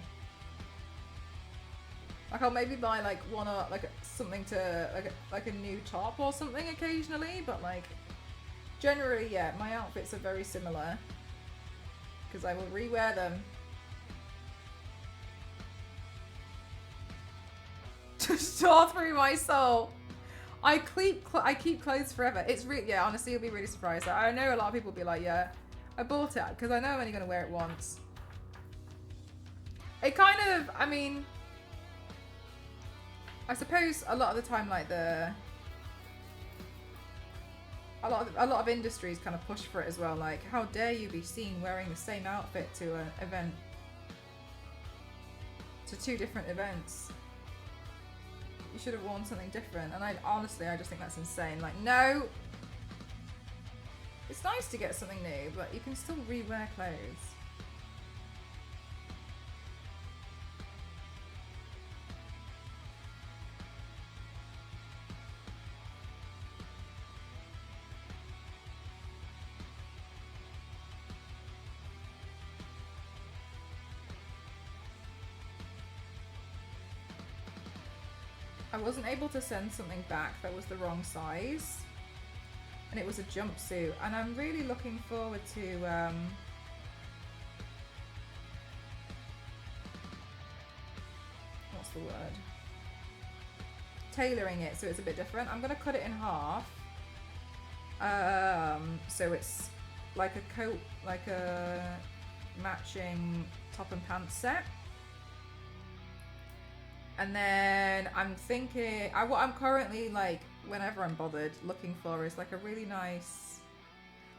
Like, I'll maybe buy like one or like something to like a new top or something occasionally, but like generally, yeah, my outfits are very similar because I will rewear them. Just tore through my soul. I keep clothes forever. It's really, yeah, honestly, you'll be really surprised. I know a lot of people will be like, yeah, I bought it because I know I'm only going to wear it once. It kind of, I mean, I suppose a lot of the time, like a lot of industries kind of push for it as well. Like, how dare you be seen wearing the same outfit to an event, to 2 different events? You should have worn something different. And I just think that's insane. Like, no. It's nice to get something new, but you can still rewear clothes. I wasn't able to send something back that was the wrong size, and it was a jumpsuit, and I'm really looking forward to what's the word? Tailoring it so it's a bit different. I'm gonna cut it in half, so it's like a coat, like a matching top and pants set. And then I'm thinking, what I'm currently, like, whenever I'm bothered, looking for is like a really nice,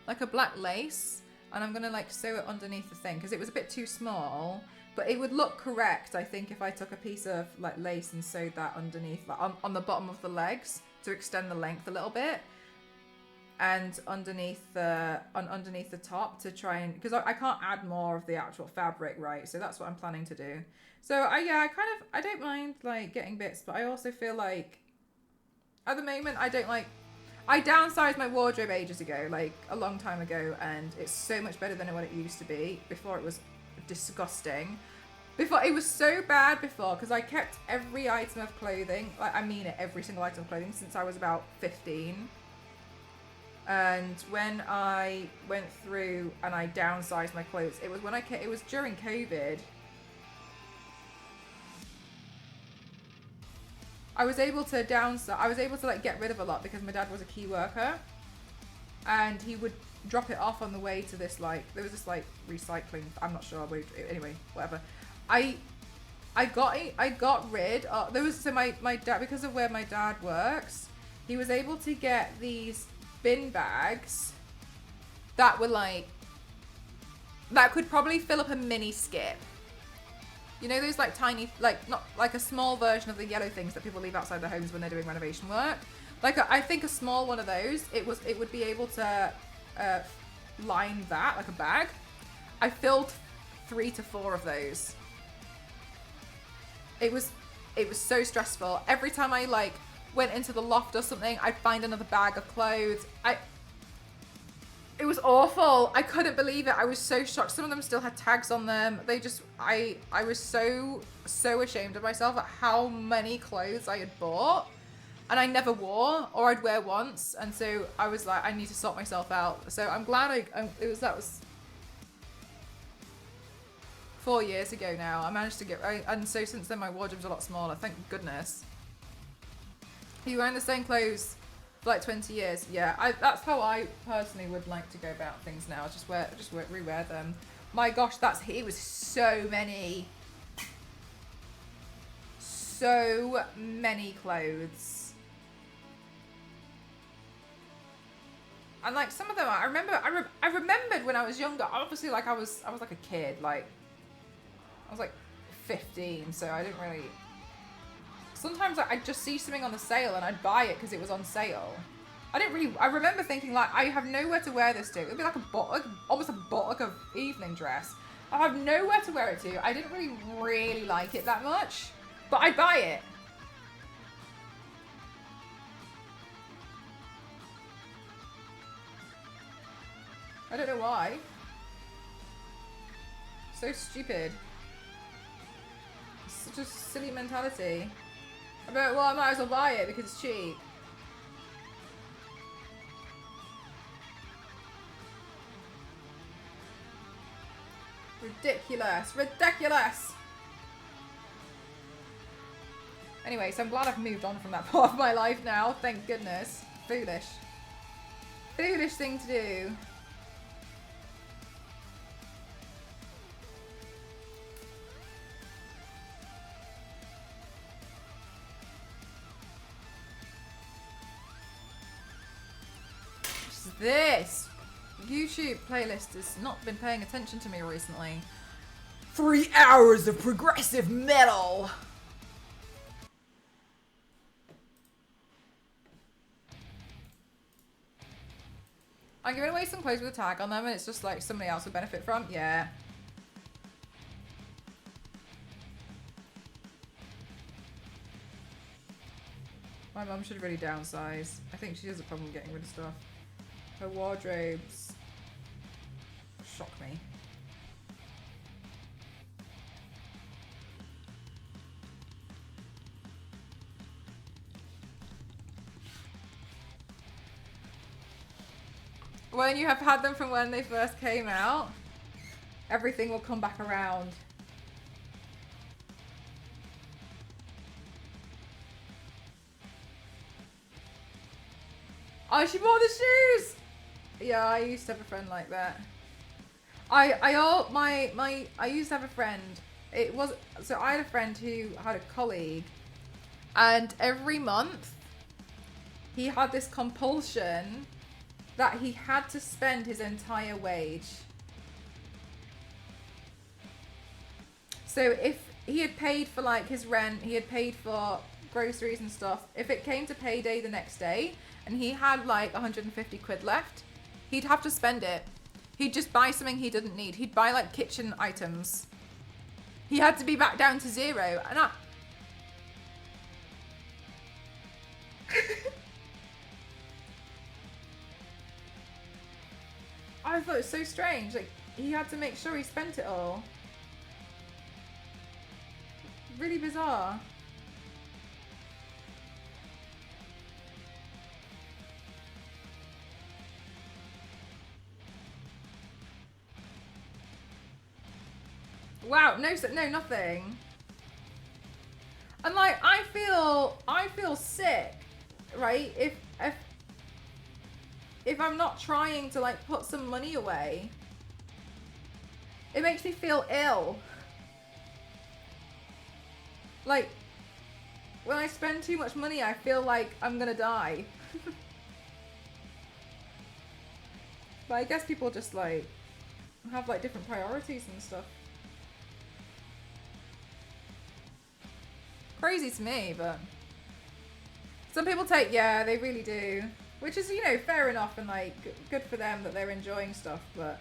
like a black lace. And I'm gonna like sew it underneath the thing because it was a bit too small, but it would look correct, I think, if I took a piece of like lace and sewed that underneath, like on the bottom of the legs to extend the length a little bit. And underneath the top to try and, because I can't add more of the actual fabric, right? So that's what I'm planning to do. So I don't mind like getting bits, but I also feel like at the moment I downsized my wardrobe ages ago, like a long time ago, and it's so much better than what it used to be. Before it was disgusting. Before it was so bad because I kept every item of clothing, like I mean it, every single item of clothing since I was about 15. And when I went through and I downsized my clothes, it was during COVID. I was able to like get rid of a lot because my dad was a key worker, and he would drop it off on the way to this, like, there was this like recycling, I'm not sure, anyway, whatever. I got rid of, my dad, because of where my dad works, he was able to get these bin bags that were like, that could probably fill up a mini skip. You know those like tiny, like not like a small version of the yellow things that people leave outside their homes when they're doing renovation work. Like I think a small one of those, it would be able to line that like a bag. I filled 3 to 4 of those. It was so stressful. Every time I like went into the loft or something, I'd find another bag of clothes. It was awful. I couldn't believe it. I was so shocked. Some of them still had tags on them. I was so ashamed of myself at how many clothes I had bought and I never wore, or I'd wear once. And so I was like, I need to sort myself out. So I'm glad that was 4 years ago now. I managed to get right. And so since then my wardrobe's a lot smaller. Thank goodness. Are you wearing the same clothes for like 20 years? Yeah, that's how I personally would like to go about things now. Just rewear them. My gosh, it was so many clothes. And like some of them, I remember, I remembered when I was younger. Obviously, like I was like a kid. Like I was like 15, so I didn't really. Sometimes like, I'd just see something on the sale and I'd buy it because it was on sale. I didn't really. I remember thinking like, I have nowhere to wear this to. It'd be like almost like a evening dress. I have nowhere to wear it to. I didn't really like it that much, but I'd buy it. I don't know why. So stupid. It's such a silly mentality. Well, I might as well buy it because it's cheap. Ridiculous. Ridiculous! Anyway, so I'm glad I've moved on from that part of my life now. Thank goodness. Foolish. Foolish thing to do. This YouTube playlist has not been paying attention to me recently. 3 hours of progressive metal. I'm giving away some clothes with a tag on them and it's just like somebody else would benefit from. Yeah. My mum should really downsize. I think she has a problem getting rid of stuff. Her wardrobes shock me. When you have had them from when they first came out, everything will come back around. Oh, she bought the shoes! Yeah, I used to have a friend like that. I used to have a friend. So I had a friend who had a colleague, and every month he had this compulsion that he had to spend his entire wage. So if he had paid for like his rent, he had paid for groceries and stuff, if it came to payday the next day and he had like 150 quid left, he'd have to spend it. He'd just buy something he didn't need. He'd buy like kitchen items. He had to be back down to zero. And I thought it was so strange. Like, he had to make sure he spent it all. Really bizarre. Wow, no, nothing. And like, I feel sick, right? If I'm not trying to like put some money away, it makes me feel ill. Like, when I spend too much money, I feel like I'm gonna die. But I guess people just like have like different priorities and stuff. Crazy to me, but some people take, yeah, they really do. Which is, you know, fair enough and like good for them that they're enjoying stuff, but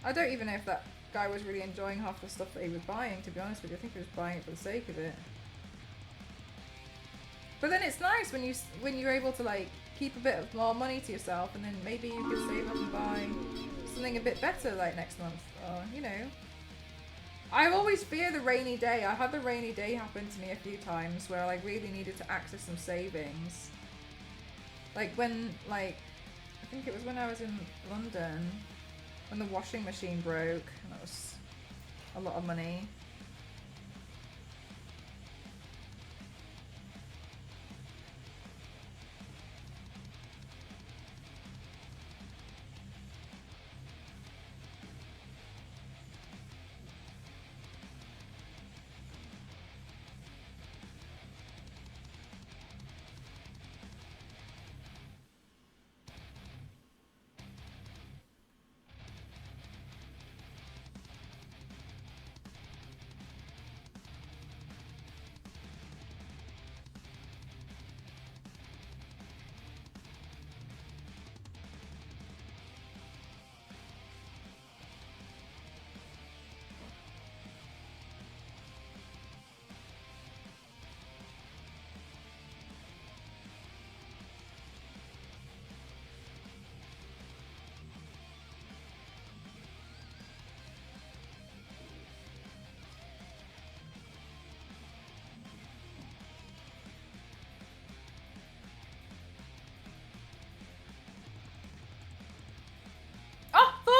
I don't even know if that guy was really enjoying half the stuff that he was buying, to be honest with you. I think he was buying it for the sake of it. But then it's nice when you're able to like keep a bit of more money to yourself, and then maybe you can save up and buy something a bit better like next month, or you know. I always fear the rainy day. I had the rainy day happen to me a few times where I really needed to access some savings. Like when, like, I think it was when I was in London, when the washing machine broke, and that was a lot of money.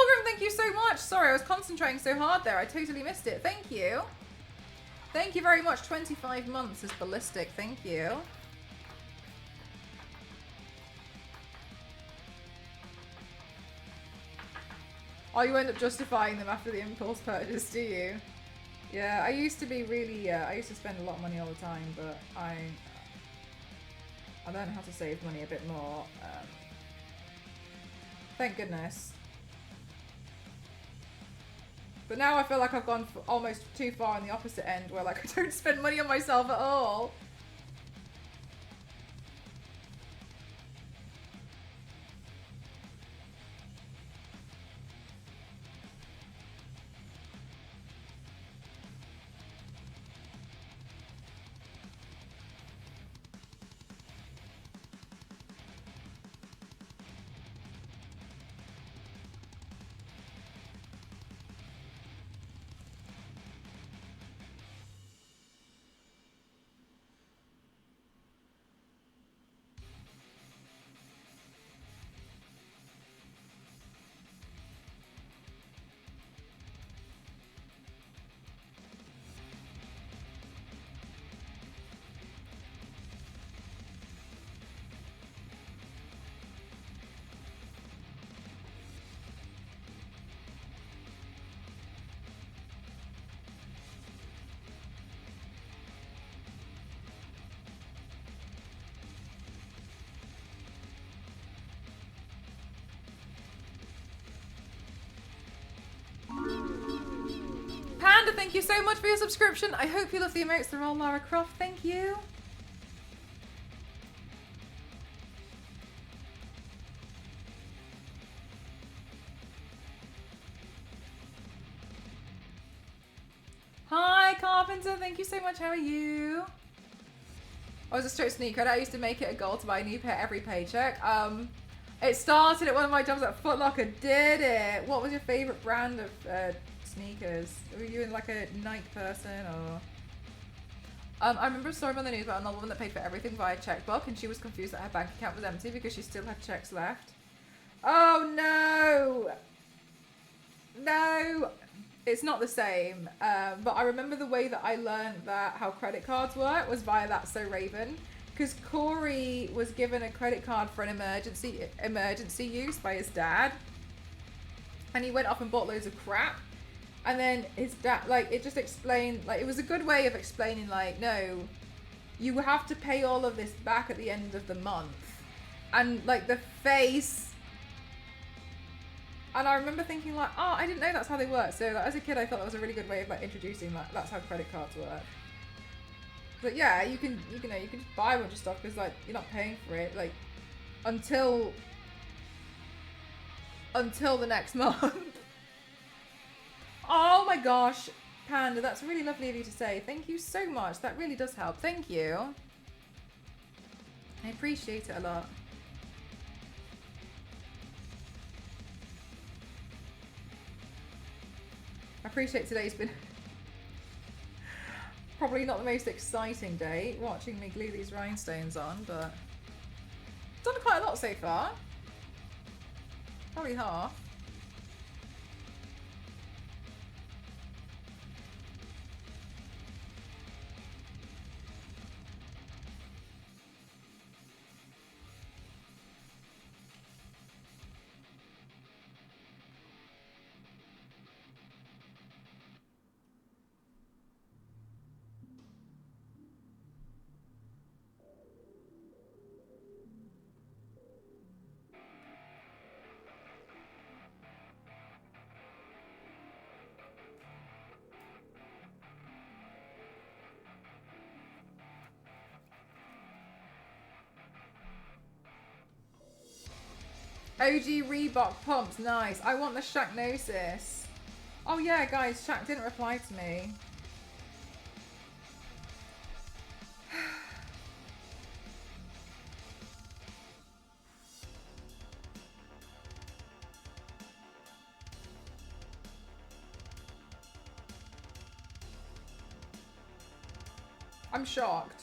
Pilgrim, thank you so much. Sorry, I was concentrating so hard there. I totally missed it. Thank you. Thank you very much. 25 months is ballistic. Thank you. Oh, you end up justifying them after the impulse purchase, do you? Yeah, I used to be really, I used to spend a lot of money all the time, but I learned how to save money a bit more. Thank goodness. But now I feel like I've gone almost too far on the opposite end, where like I don't spend money on myself at all. Panda, thank you so much for your subscription. I hope you love the emotes. They're all Lara Croft. Thank you. Hi, Carpenter. Thank you so much. How are you? I was a straight sneaker. I used to make it a goal to buy a new pair every paycheck. It started at one of my jobs at Foot Locker. Did it? What was your favorite brand of sneakers? Were you like a Nike person or? I remember a story on the news about another woman that paid for everything via checkbook, and she was confused that her bank account was empty because she still had checks left. Oh no! No, it's not the same. But I remember the way that I learned that how credit cards work was via That's So Raven. Because Corey was given a credit card for an emergency use by his dad, and he went off and bought loads of crap. And then his dad, like, it just explained, like, it was a good way of explaining, like, no, you have to pay all of this back at the end of the month. And like the face. And I remember thinking like, oh, I didn't know that's how they work. So like, as a kid, I thought that was a really good way of like introducing like that's how credit cards work. But yeah, you can just buy a bunch of stuff because like you're not paying for it like until the next month. Oh my gosh, Panda, that's really lovely of you to say. Thank you so much. That really does help. Thank you. I appreciate it a lot. I appreciate today's been probably not the most exciting day watching me glue these rhinestones on, but done quite a lot so far. Probably half. OG Reebok pumps, nice. I want the Shaqnosis. Oh yeah, guys, Shaq didn't reply to me. I'm shocked.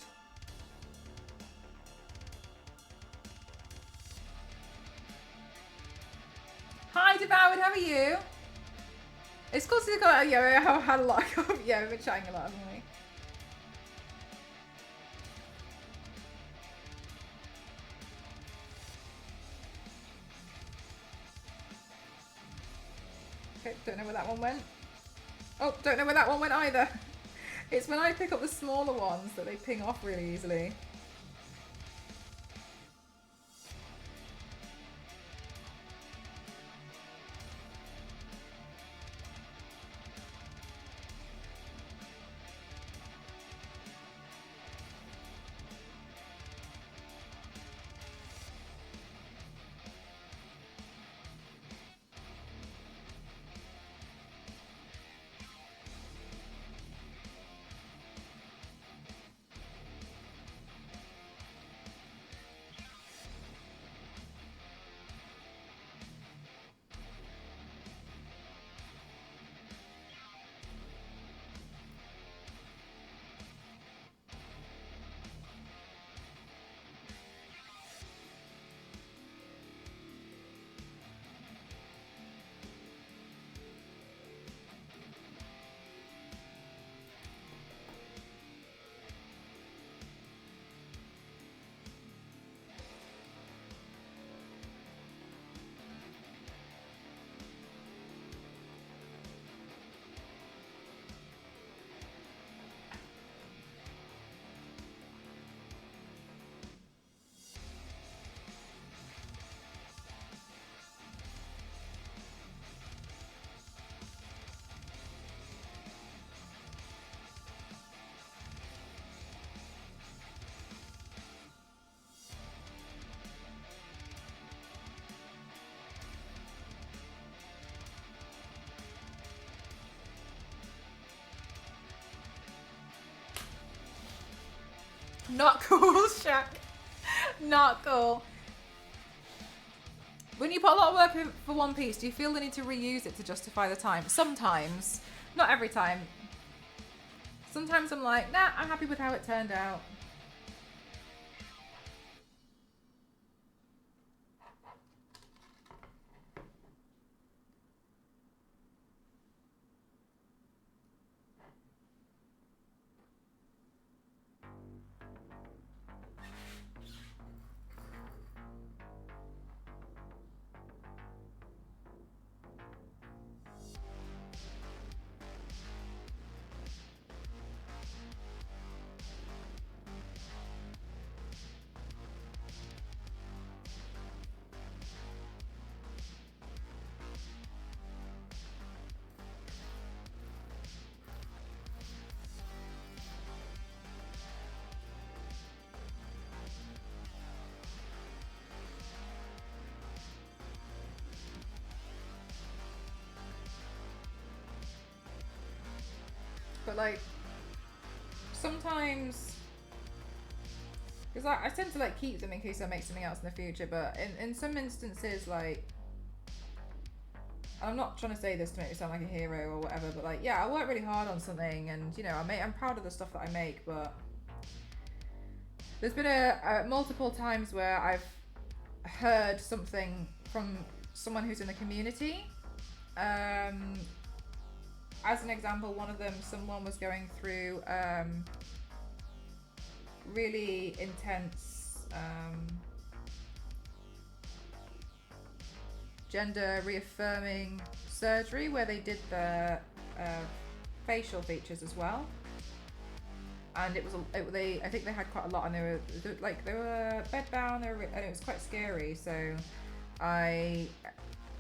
Hi, Devoured, how are you? you? It's because we've got, yeah, I've had a lot of, yeah, we've been chatting a lot, haven't we? Okay, don't know where that one went. Oh, don't know where that one went either. It's when I pick up the smaller ones that they ping off really easily. Not cool, Shaq. Not cool. When you put a lot of work in for one piece, do you feel the need to reuse it to justify the time? Sometimes. Not every time. Sometimes I'm like, nah, I'm happy with how it turned out. But like, sometimes, because I tend to like keep them in case I make something else in the future, but in some instances, like, I'm not trying to say this to make me sound like a hero or whatever, but like, yeah, I work really hard on something, and you know, I'm proud of the stuff that I make, but there's been a multiple times where I've heard something from someone who's in the community. As an example, one of them, someone was going through really intense gender reaffirming surgery where they did the facial features as well, and it was I think they had quite a lot, and they were bed bound, and it was quite scary. So I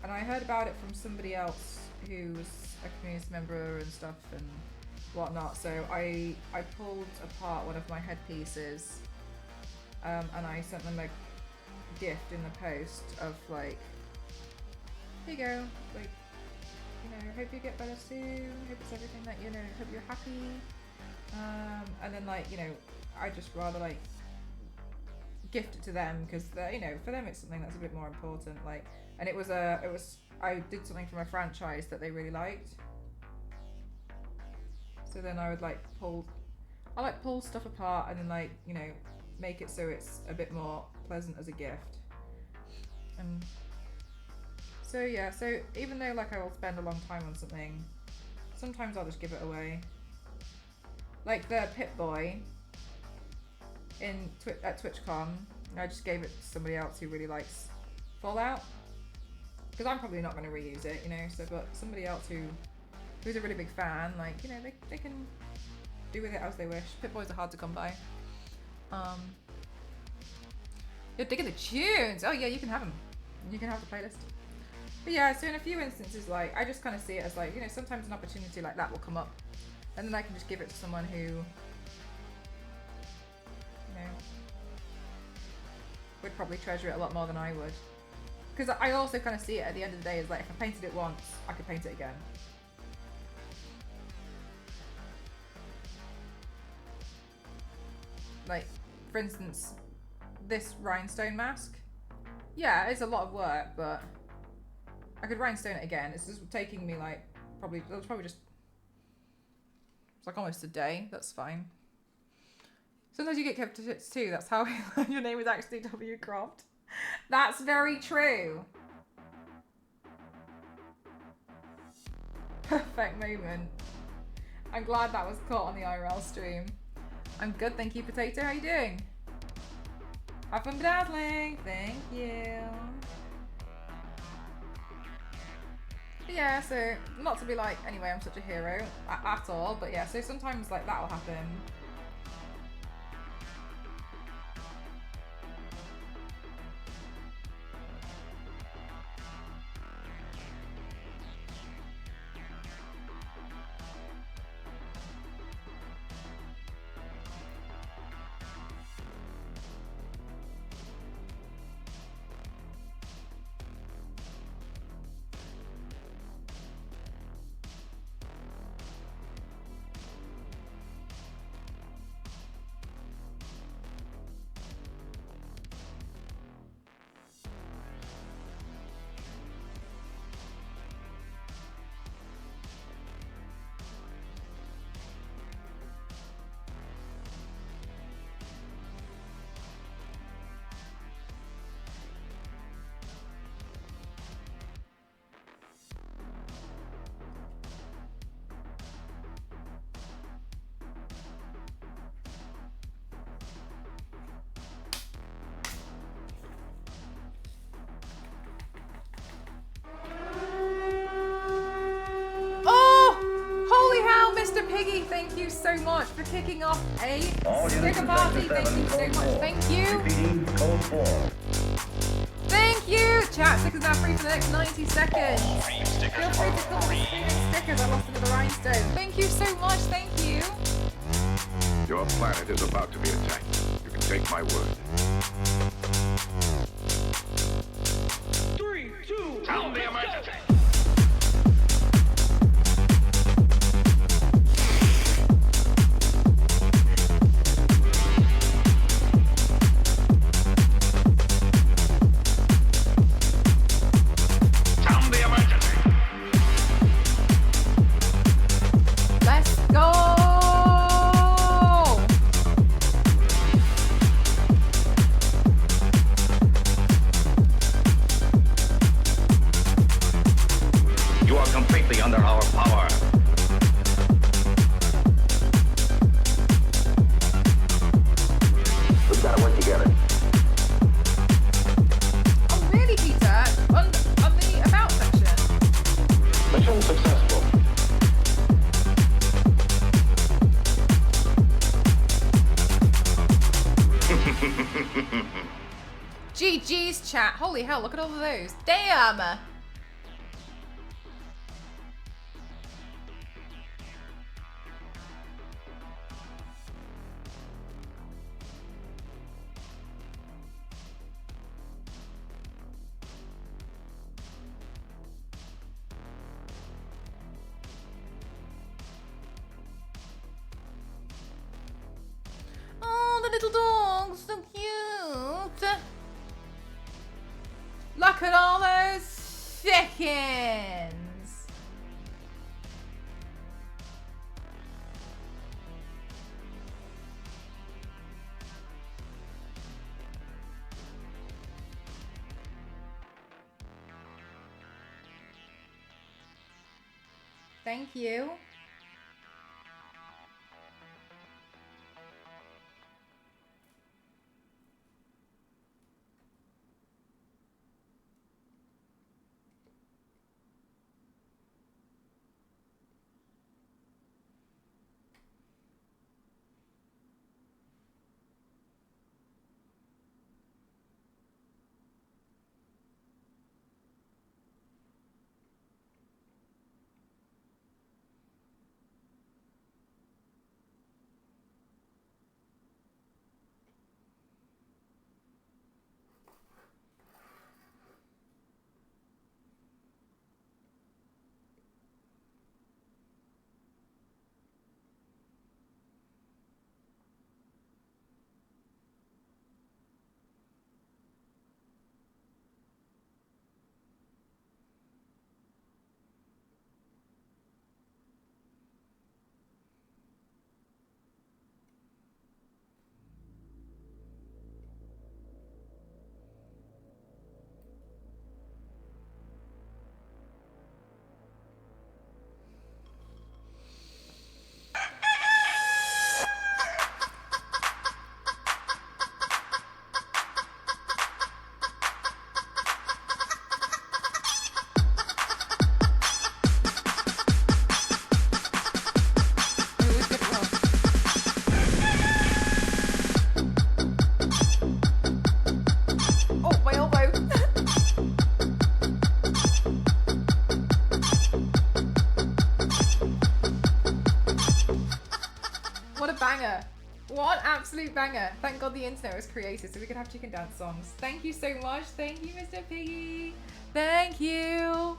heard about it from somebody else who was a community member and stuff and whatnot. So I pulled apart one of my headpieces, and I sent them a gift in the post of like, here you go, like, you know, hope you get better soon, hope it's everything that, you know, hope you're happy. And then like, you know, I just rather like gift it to them because, you know, for them it's something that's a bit more important. Like, and it was I did something from a franchise that they really liked. So then I would like pull stuff apart and then like, you know, make it so it's a bit more pleasant as a gift. And So yeah, so even though like I will spend a long time on something, sometimes I'll just give it away. Like the Pip-Boy in at TwitchCon, I just gave it to somebody else who really likes Fallout. Because I'm probably not going to reuse it, you know. So, but somebody else who's a really big fan, like, you know, they can do with it as they wish. Pip-Boys are hard to come by. You're digging the tunes. Oh yeah, you can have them. You can have the playlist. But yeah, so in a few instances, like, I just kind of see it as like, you know, sometimes an opportunity like that will come up, and then I can just give it to someone who, you know, would probably treasure it a lot more than I would. Because I also kind of see it at the end of the day as like, if I painted it once, I could paint it again. Like, for instance, this rhinestone mask. Yeah, it's a lot of work, but I could rhinestone it again. It's just taking me like, it's like almost a day. That's fine. Sometimes you get kept to hits too. That's how your name is actually W Croft. That's very true. Perfect moment. I'm glad that was caught on the IRL stream. I'm good, thank you, Potato. How you doing? Have fun bedazzling. Thank you. But yeah, so not to be like, anyway, I'm such a hero at all. But yeah, so sometimes like that'll happen. Mr. Piggy, thank you so much for kicking off a sticker party. Thank you so much. Thank you. Thank you. Chat stickers now free for the next 90 seconds. Feel free to call me screaming stickers. I lost another rhinestone. Thank you so much. Thank you. Your planet is about to be attacked. You can take my word. 3, 2, Sound the emergency. GG's chat. Holy hell, look at all of those. Damn! Oh, the little dogs, so cute. Look at all those chickens. Thank you. Oh, my elbow. What a banger. What an absolute banger. Thank God the internet was created so we could have chicken dance songs. Thank you so much. Thank you, Mr. Piggy. Thank you.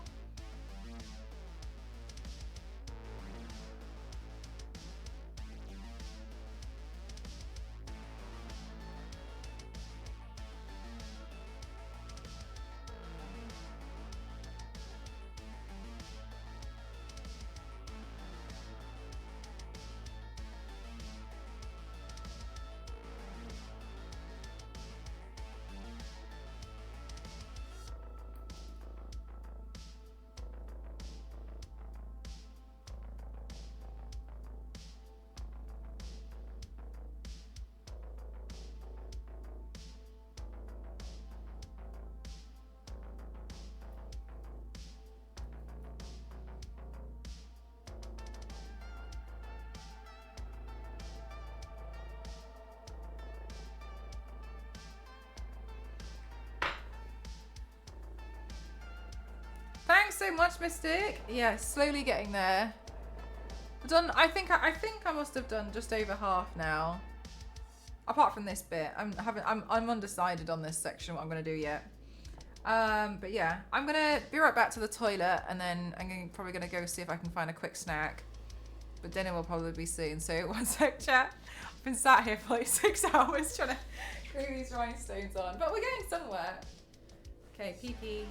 Thanks so much, Mystic. Yeah, slowly getting there. Done. I think I must have done just over half now. Apart from this bit, I'm undecided on this section what I'm gonna do yet. But yeah, I'm gonna be right back to the toilet, and then probably gonna go see if I can find a quick snack. But dinner will probably be soon. So one sec, chat. I've been sat here for like 6 hours trying to glue these rhinestones on, but we're getting somewhere. Okay, pee pee.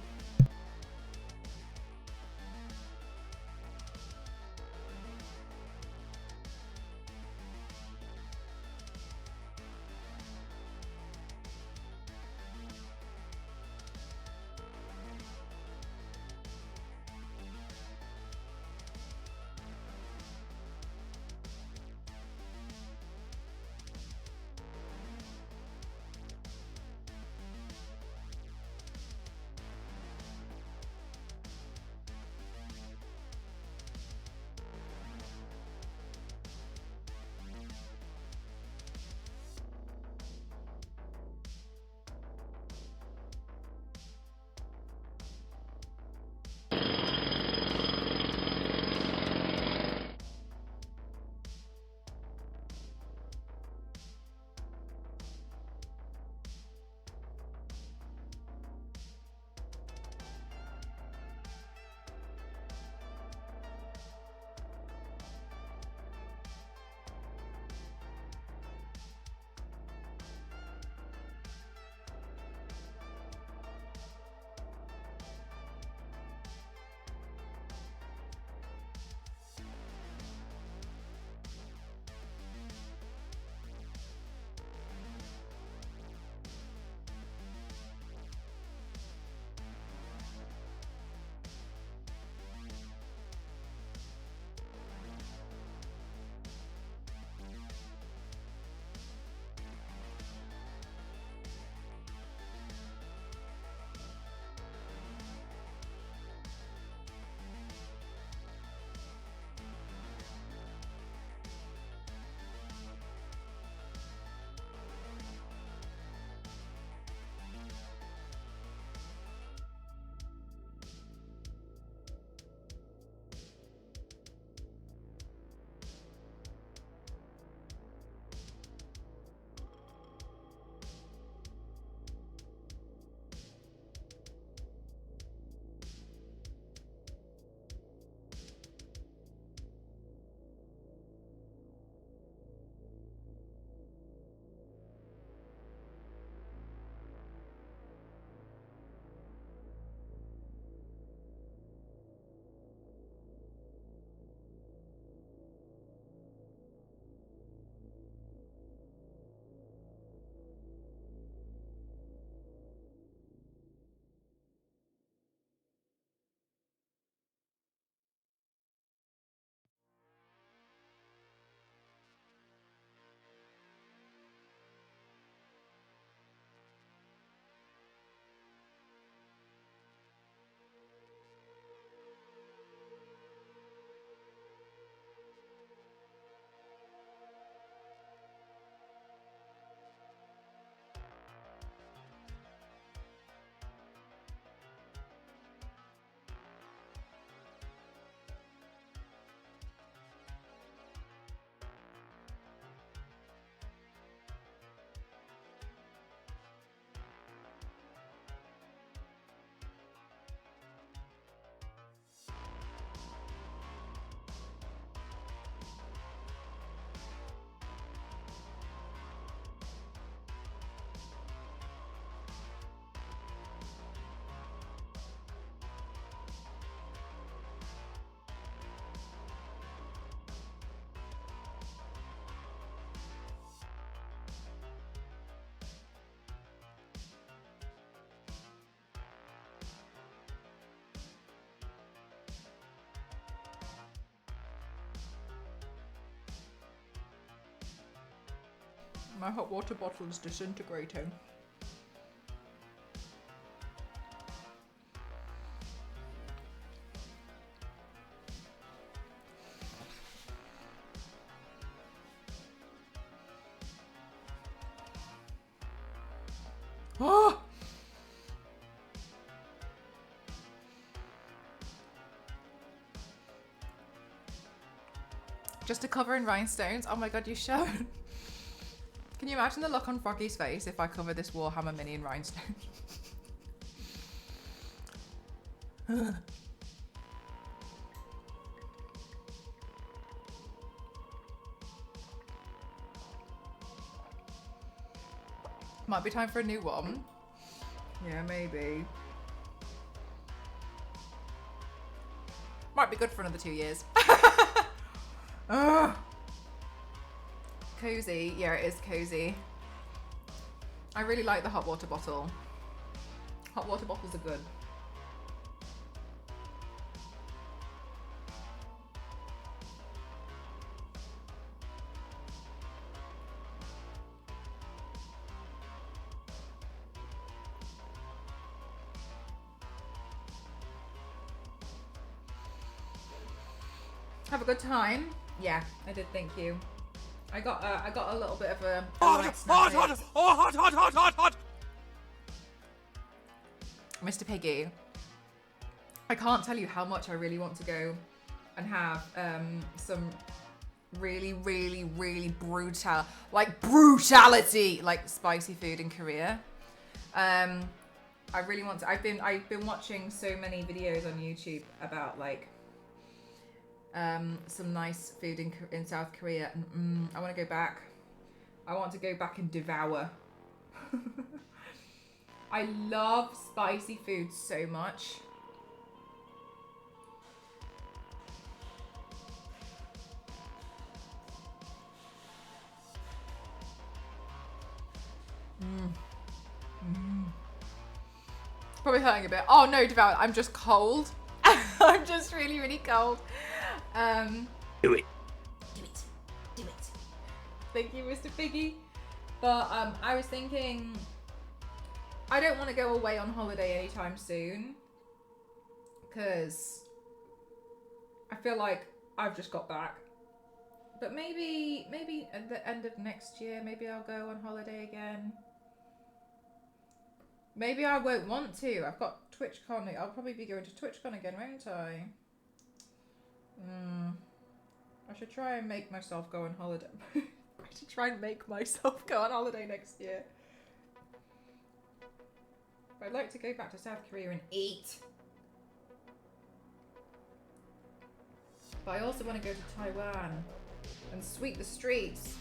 My hot water bottle is disintegrating. Oh! Just to cover in rhinestones. Oh my god, you should. Can you imagine the look on Froggy's face if I cover this Warhammer mini in rhinestones? Might be time for a new one. Yeah, maybe. Might be good for another 2 years. Ugh. Cozy. Yeah, it is cozy. I really like the hot water bottle. Hot water bottles are good. Have a good time. Yeah, I did. Thank you. I got a little bit of a light snack. Hot! Mr. Piggy. I can't tell you how much I really want to go and have some really brutality, like spicy food in Korea. I really want to. I've been watching so many videos on YouTube about like some nice food in South Korea, and I want to go back. I want to go back and devour. I love spicy food so much. Probably hurting a bit. Oh no, devour. I'm just cold. I'm just really cold. Do it. Do it. Thank you, Mr. Piggy. But I was thinking, I don't want to go away on holiday anytime soon, because I feel like I've just got back. But maybe at the end of next year, maybe I'll go on holiday again. Maybe I won't want to. I've got TwitchCon. I'll probably be going to TwitchCon again, won't I? I should try and make myself go on holiday. I should try and make myself go on holiday next year. But I'd like to go back to South Korea and eat. But I also want to go to Taiwan and sweep the streets.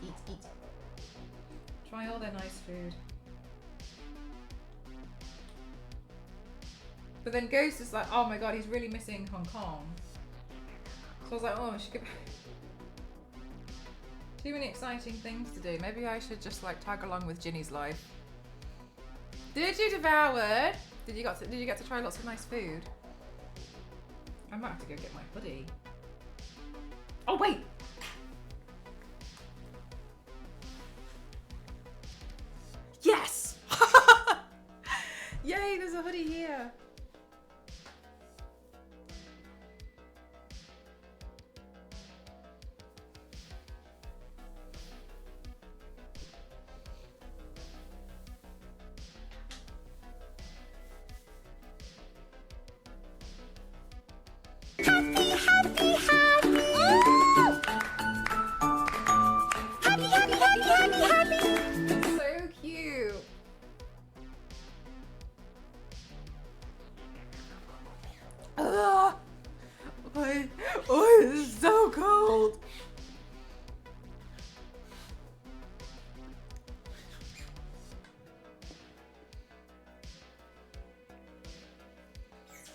Eat. Try all their nice food. But then Ghost is like, oh my god, he's really missing Hong Kong. So I was like, oh, she could... Too many exciting things to do. Maybe I should just like tag along with Ginny's life. Did you devour? Did you get to try lots of nice food? I might have to go get my hoodie. Oh wait! Yes! Yay, there's a hoodie here. So cute. Oh, this is so cold.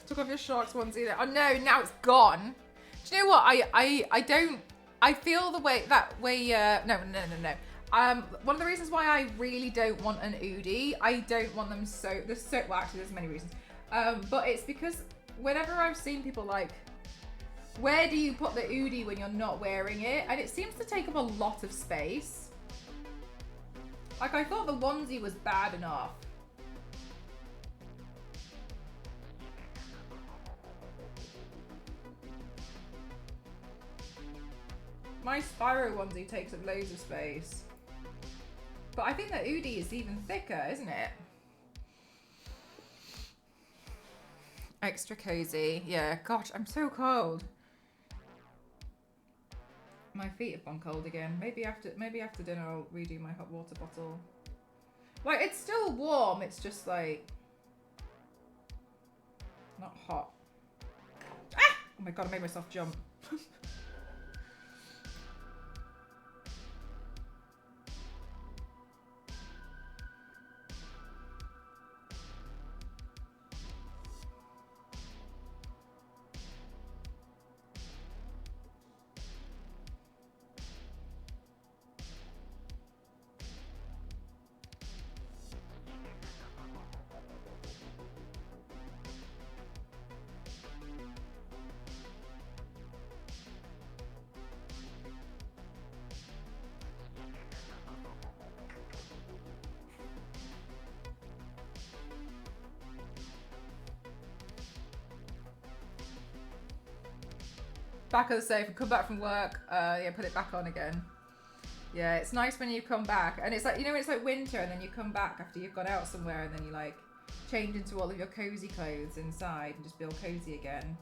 Took off your Sharks onesie there. Oh no, now it's gone. Do you know what? I feel the way no. One of the reasons why I really don't want an Oodie, I don't want them well actually there's many reasons. But it's because whenever I've seen people like, where do you put the hoodie when you're not wearing it? And it seems to take up a lot of space. Like, I thought the onesie was bad enough. My Spyro onesie takes up loads of space. But I think the hoodie is even thicker, isn't it? Extra cozy. Yeah, gosh, I'm so cold. My feet have gone cold again. Maybe after dinner I'll redo my hot water bottle. Like, it's still warm, it's just like not hot. Ah! Oh my god, I made myself jump. Back of the sofa, come back from work, yeah, put it back on again. Yeah, it's nice when you come back. And it's like, you know, it's like winter and then you come back after you've gone out somewhere and then you like change into all of your cozy clothes inside and just feel cozy again.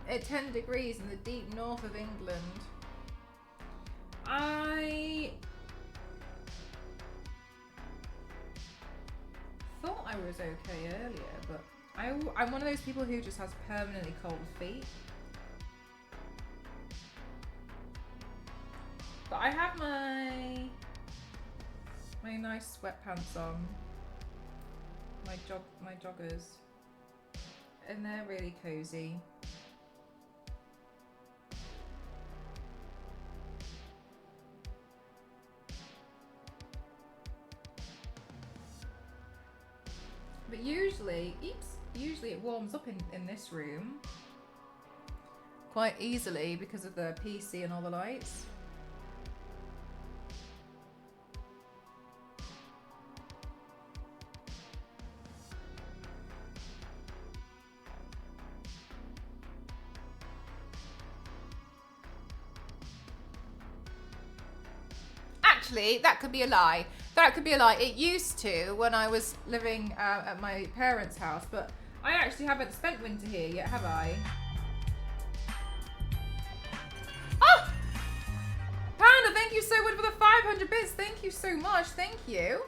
At 10 degrees in the deep north of England. I thought I was okay earlier, but I'm one of those people who just has permanently cold feet. But I have my nice sweatpants on, my joggers, and they're really cozy. But usually it warms up in this room quite easily because of the PC and all the lights. Actually, that could be a lie. That could be a lie. It used to when I was living at my parents' house, but I actually haven't spent winter here yet, have I? Oh! Panda, thank you so much for the 500 bits. Thank you so much. Thank you.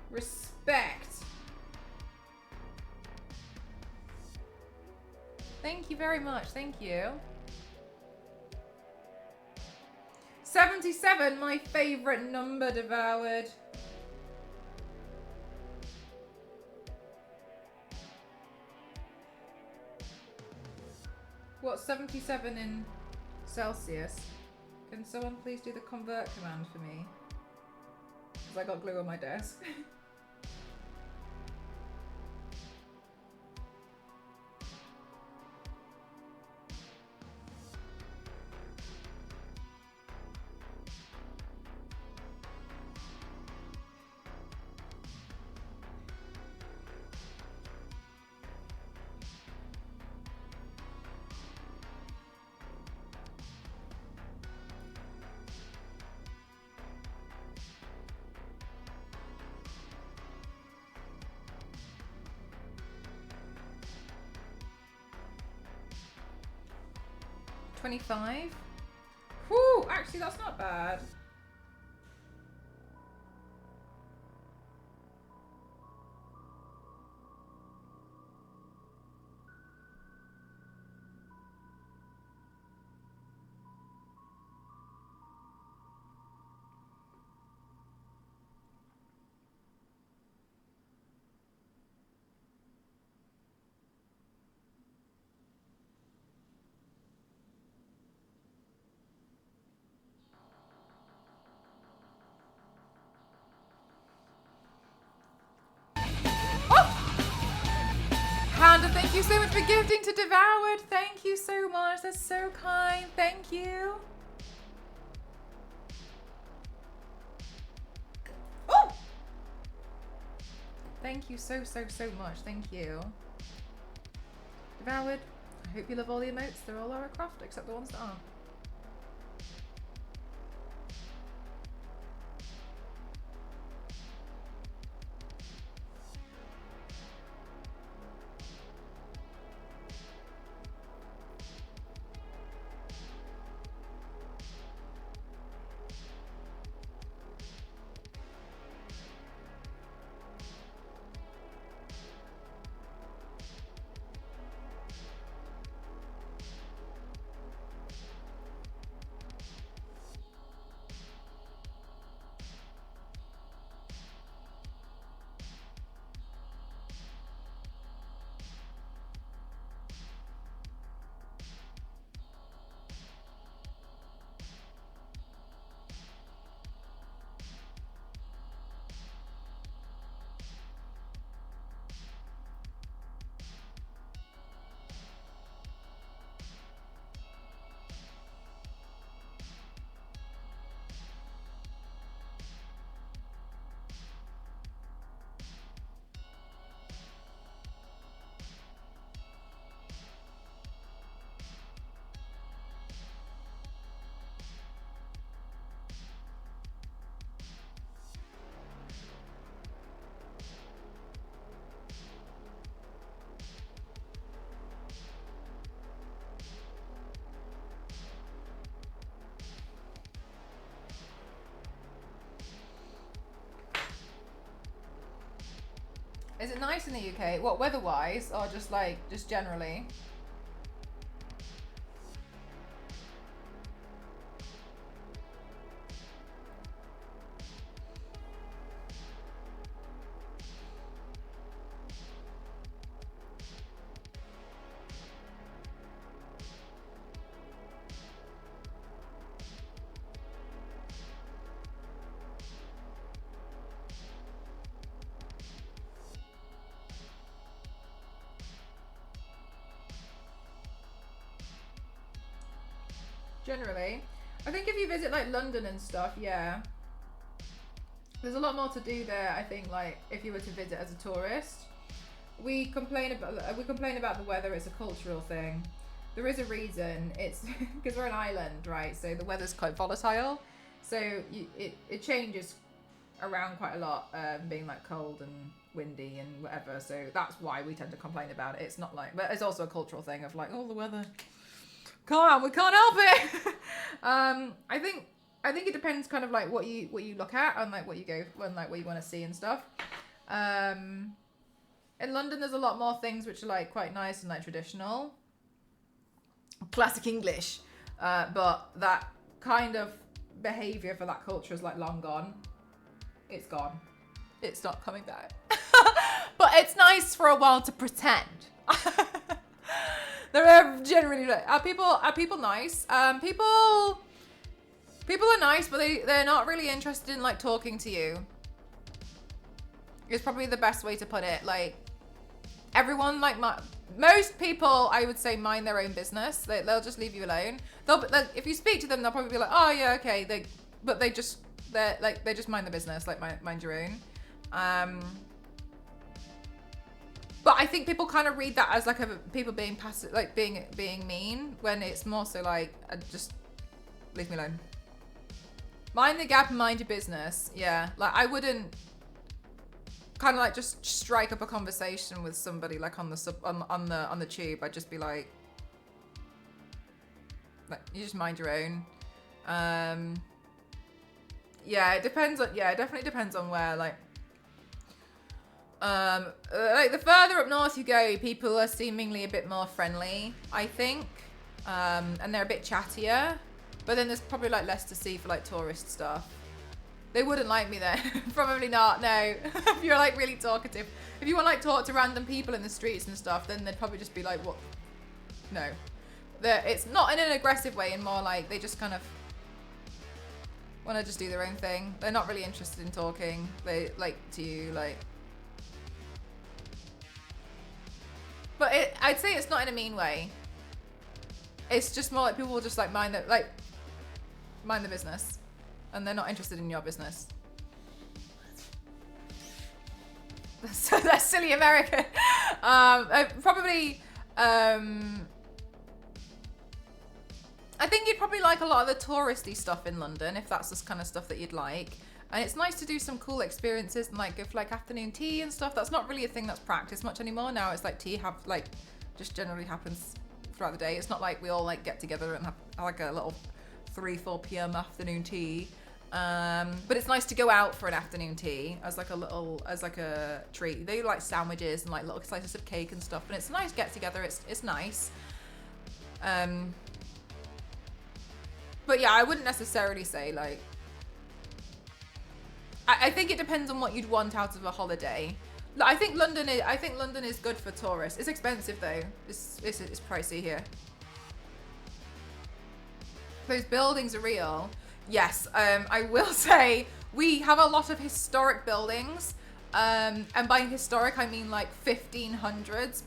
Respect. Thank you very much. Thank you. 77, my favourite number, devoured. What's 77 in Celsius? Can someone please do the convert command for me? Because I got glue on my desk. 25. Whew, actually that's not bad. Panda, thank you so much for gifting to Devoured. Thank you so much. That's so kind. Thank you. Oh! Thank you so much. Thank you. Devoured, I hope you love all the emotes. They're all Lara Croft except the ones that aren't. Is it nice in the UK? What, weather-wise, or just generally? Generally. I think if you visit like London and stuff, yeah. There's a lot more to do there, I think, like if you were to visit as a tourist. We complain about the weather, it's a cultural thing. There is a reason. It's because we're an island, right? So the weather's quite volatile. So it changes around quite a lot, being like cold and windy and whatever. So that's why we tend to complain about it. It's not like, but it's also a cultural thing of like, oh, the weather. We can't help it. I think it depends kind of like what you look at and like what you go and like what you want to see and stuff. In London there's a lot more things which are like quite nice and like traditional. Classic English. But that kind of behaviour for that culture is like long gone. It's gone. It's not coming back. But it's nice for a while to pretend. They're generally like, are people nice? People are nice, but they're not really interested in like talking to you. It's probably the best way to put it. Like everyone, like most people, I would say, mind their own business. They'll just leave you alone. Like, if you speak to them, they'll probably be like, oh yeah, okay. They just mind the business, like mind your own. But I think people kind of read that as like people being passive, like being mean, when it's more so like, just leave me alone. Mind the gap and mind your business. Yeah, like I wouldn't kind of like just strike up a conversation with somebody like on the tube. I'd just be like, like, you just mind your own. Yeah, it depends on, yeah, it definitely depends on where, like the further up north you go, people are seemingly a bit more friendly, I think. And they're a bit chattier, but then there's probably like less to see for like tourist stuff. They wouldn't like me there. Probably not, no. If you're like really talkative. If you want like talk to random people in the streets and stuff, then they'd probably just be like, what? No. It's not in an aggressive way, and more like they just kind of want to just do their own thing. They're not really interested in talking. They like to you, like. But I'd say it's not in a mean way. It's just more like people will just like mind the business, and they're not interested in your business. So that's silly American. Probably. I think you'd probably like a lot of the touristy stuff in London, if that's the kind of stuff that you'd like. And it's nice to do some cool experiences and like go for like afternoon tea and stuff. That's not really a thing that's practiced much anymore. Now it's like tea just generally happens throughout the day. It's not like we all like get together and have like a little 3-4 p.m. afternoon tea. But it's nice to go out for an afternoon tea as like a treat. They like sandwiches and like little slices of cake and stuff, and it's a nice get together. It's nice. But yeah, I wouldn't necessarily say like. I think it depends on what you'd want out of a holiday. I think London is good for tourists. It's expensive though. It's pricey here. Those buildings are real. Yes, I will say we have a lot of historic buildings. And by historic I mean like 1500s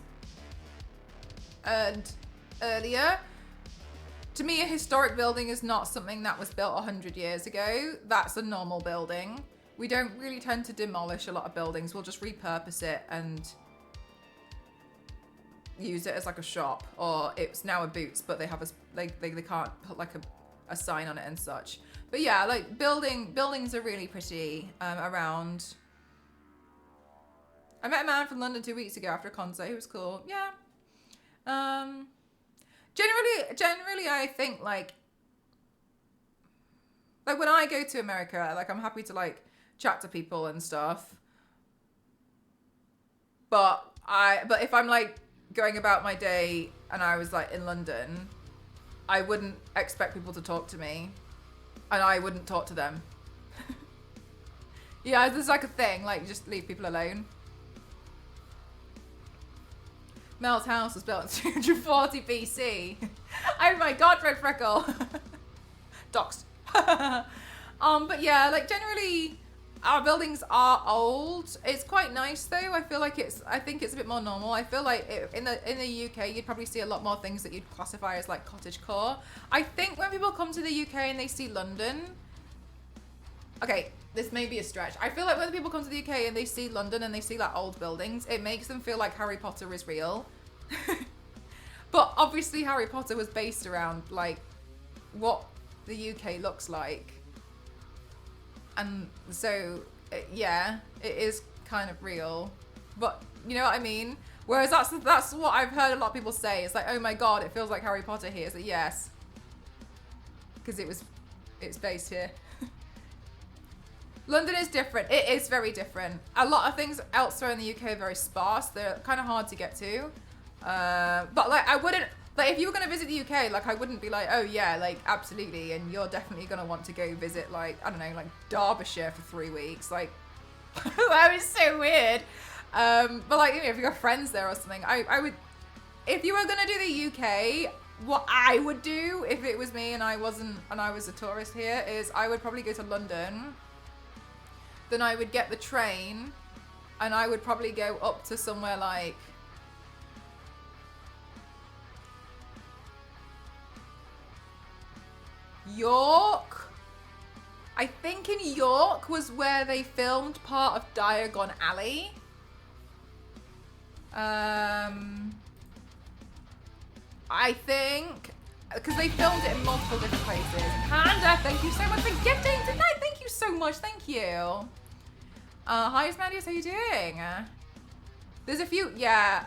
and earlier. To me, a historic building is not something that was built 100 years ago. That's a normal building. We don't really tend to demolish a lot of buildings. We'll just repurpose it and use it as like a shop, or it's now a Boots, but they have they can't put like a sign on it and such. But yeah, like buildings are really pretty around. I met a man from London 2 weeks ago after a concert. He was cool. Yeah. Generally, I think like when I go to America, like I'm happy to like chat to people and stuff. But if I'm like going about my day and I was like in London, I wouldn't expect people to talk to me, and I wouldn't talk to them. Yeah, there's like a thing, like just leave people alone. Mel's house was built in 240 BC. Oh my god, Red Freckle. Doxed. But yeah, like generally our buildings are old. It's quite nice though. I think it's a bit more normal. I feel like in the UK you'd probably see a lot more things that you'd classify as like cottagecore. I think when people come to the UK and they see London, okay, this may be a stretch. I feel like when people come to the UK and they see London and they see like old buildings, it makes them feel like Harry Potter is real. But obviously Harry Potter was based around like what the UK looks like. And so, yeah, it is kind of real. But you know what I mean? Whereas that's what I've heard a lot of people say. It's like, oh my god, it feels like Harry Potter here. It's like, yes. Because it's based here. London is different. It is very different. A lot of things elsewhere in the UK are very sparse. They're kind of hard to get to. But like, I wouldn't, like if you were going to visit the UK, like I wouldn't be like, oh yeah, like absolutely. And you're definitely going to want to go visit like, I don't know, like Derbyshire for 3 weeks. Like, that was so weird. But like, you know, if you got friends there or something, I would, if you were going to do the UK, what I would do if it was me and I was a tourist here is I would probably go to London. Then I would get the train and I would probably go up to somewhere like York. I think in York was where they filmed part of Diagon Alley. I think because they filmed it in multiple different places. Panda, thank you so much for gifting tonight. Thank you so much. Thank you. Hi, Asmodeus. How you doing? There's a few, yeah.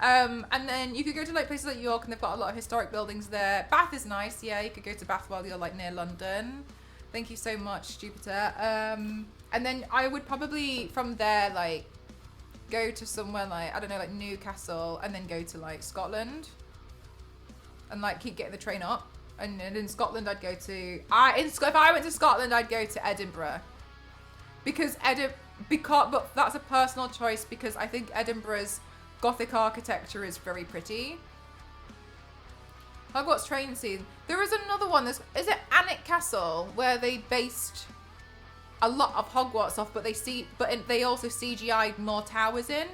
And then you could go to like places like York, and they've got a lot of historic buildings there. Bath is nice, yeah. You could go to Bath while you're like near London. Thank you so much, Jupiter. And then I would probably from there like go to somewhere like I don't know, like Newcastle, and then go to like Scotland, and like keep getting the train up. And in Scotland, I'd go to if I went to Scotland, I'd go to Edinburgh, but that's a personal choice because I think Edinburgh's Gothic architecture is very pretty. Hogwarts train scene. There is another one. Is it Alnwick Castle where they based a lot of Hogwarts off, but they also CGI'd more towers in.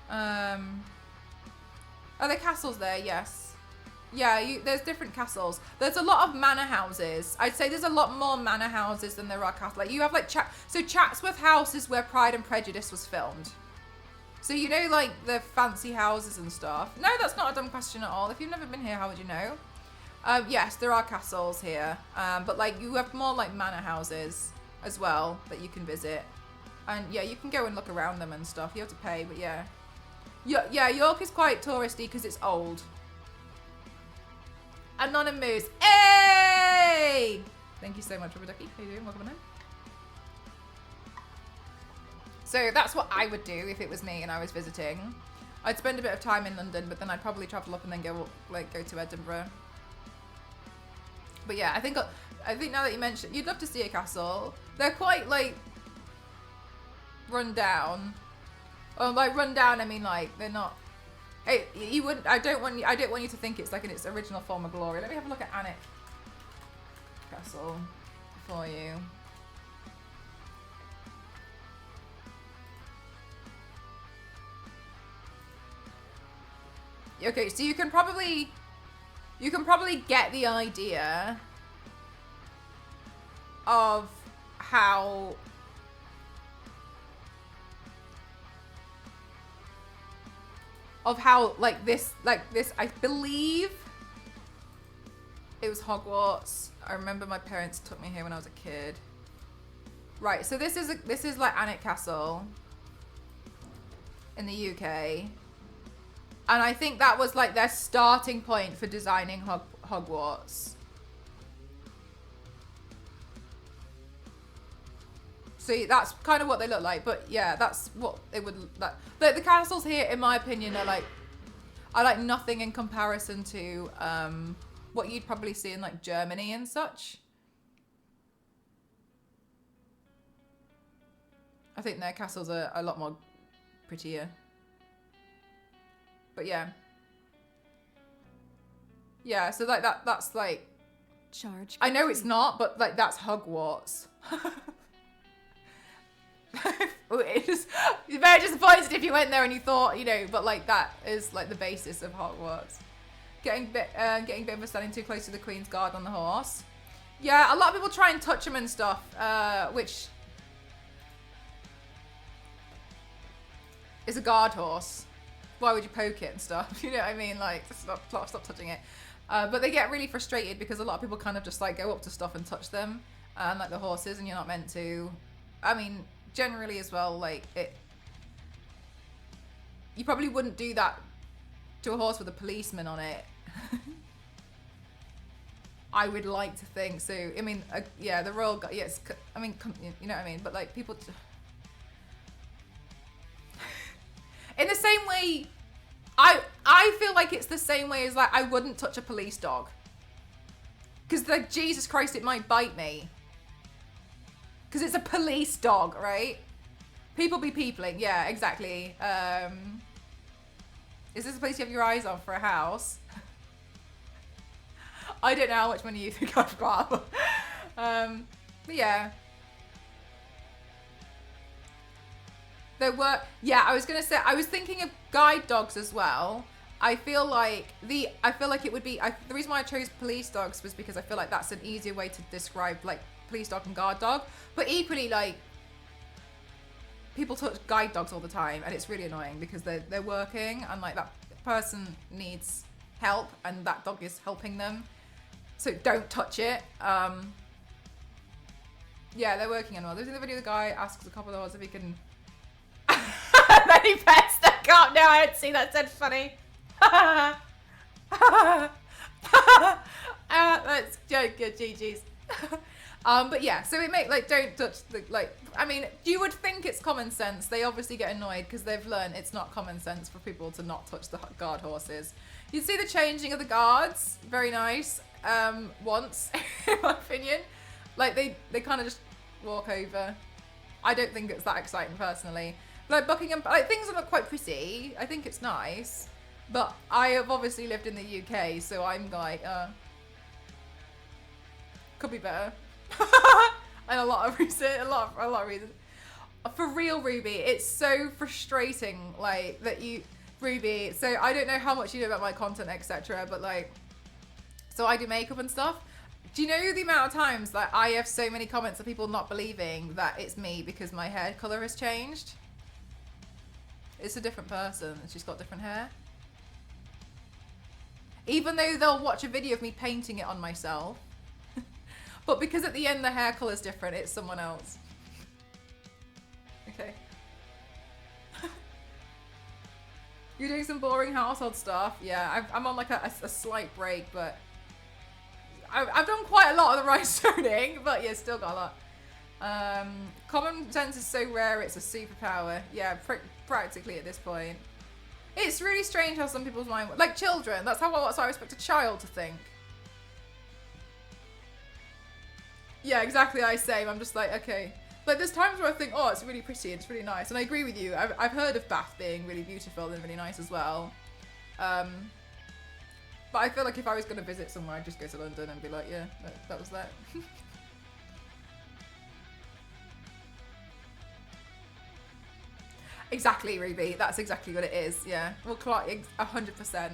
Are there castles there? Yes. Yeah, there's different castles. There's a lot of manor houses. I'd say there's a lot more manor houses than there are castles. Like you have like Chatsworth House is where Pride and Prejudice was filmed. So you know like the fancy houses and stuff. No, that's not a dumb question at all. If you've never been here, how would you know? Yes, there are castles here. But like you have more like manor houses as well that you can visit. And yeah, you can go and look around them and stuff. You have to pay, but yeah. Yeah, York is quite touristy because it's old. Anonymous. Hey! Thank you so much, Rubber Ducky. How you doing? Welcome in. So that's what I would do if it was me and I was visiting. I'd spend a bit of time in London, but then I'd probably travel up and then go to Edinburgh. But yeah, I think now that you mentioned, you'd love to see a castle. They're quite like run down. Or by run down, I mean like they're not. Hey, you wouldn't. I don't want you to think it's like in its original form of glory. Let me have a look at Alnwick Castle for you. Okay, so you can probably get the idea of how like this I believe it was Hogwarts. I remember my parents took me here when I was a kid. Right, so this is like Alnwick Castle in the UK. And I think that was like their starting point for designing Hogwarts. So that's kind of what they look like, but yeah, that's what it would like. The castles here, in my opinion, are like nothing in comparison to what you'd probably see in like Germany and such. I think their castles are a lot more prettier. But yeah. Yeah, so like that's like Charge. I know it's not, but like that's Hogwarts. It's very disappointed if you went there and you thought, you know, but like that is like the basis of Hogwarts. Getting a bit of a standing too close to the Queen's Guard on the horse. Yeah, a lot of people try and touch them and stuff, which is a guard horse. Why would you poke it and stuff? You know what I mean? Like, stop touching it. But they get really frustrated because a lot of people kind of just like go up to stuff and touch them, like the horses, and you're not meant to. I mean, generally as well, like you probably wouldn't do that to a horse with a policeman on it. I would like to think so. I mean, yeah, the royal guard. Yes, I mean, you know what I mean. But like people. In the same way, I feel like it's the same way as like I wouldn't touch a police dog. Because like Jesus Christ, it might bite me. Because it's a police dog, right? People be peopling. Yeah, exactly. Is this a place you have your eyes on for a house? I don't know how much money you think I've got. But yeah. There were, yeah, I was gonna say, I was thinking of guide dogs as well. I feel like it would be, the reason why I chose police dogs was because I feel like that's an easier way to describe like police dog and guard dog. But equally, like, people touch guide dogs all the time and it's really annoying because they're working and like that person needs help and that dog is helping them. So don't touch it. Yeah, they're working on well. There's in the video the guy asks a couple of hours if he can. And then he pets the can't. No, I didn't see that. Said funny. That's good. GG's. But yeah, so it make like don't touch the like. I mean, you would think it's common sense. They obviously get annoyed because they've learned it's not common sense for people to not touch the guard horses. You see the changing of the guards, very nice. Once, in my opinion, like they kind of just walk over. I don't think it's that exciting personally. Like Buckingham, like things are quite pretty. I think it's nice, but I have obviously lived in the UK, so I'm like, could be better. And a lot of reasons. For real, Ruby, it's so frustrating. Like that you, Ruby. So I don't know how much you know about my content, etc. But like, so I do makeup and stuff. Do you know the amount of times that I have so many comments of people not believing that it's me because my hair color has changed? It's a different person and she's got different hair. Even though they'll watch a video of me painting it on myself. But because at the end the hair color's different, it's someone else. Okay. You're doing some boring household stuff. Yeah, I'm on like a slight break, but I've done quite a lot of the Rhinestoning, but yeah, still got a lot. Common sense is so rare, it's a superpower. Yeah, practically at this point. It's really strange how some people's mind, like children, that's how I expect a child to think. Yeah, exactly. I'm just like, okay. Like there's times where I think, oh, it's really pretty, it's really nice, and I agree with you. I've heard of Bath being really beautiful and really nice as well. But I feel like if I was going to visit somewhere, I'd just go to London and be like, yeah, that was that. Exactly, Ruby. That's exactly what it is. Yeah. Well, Clark, 100%.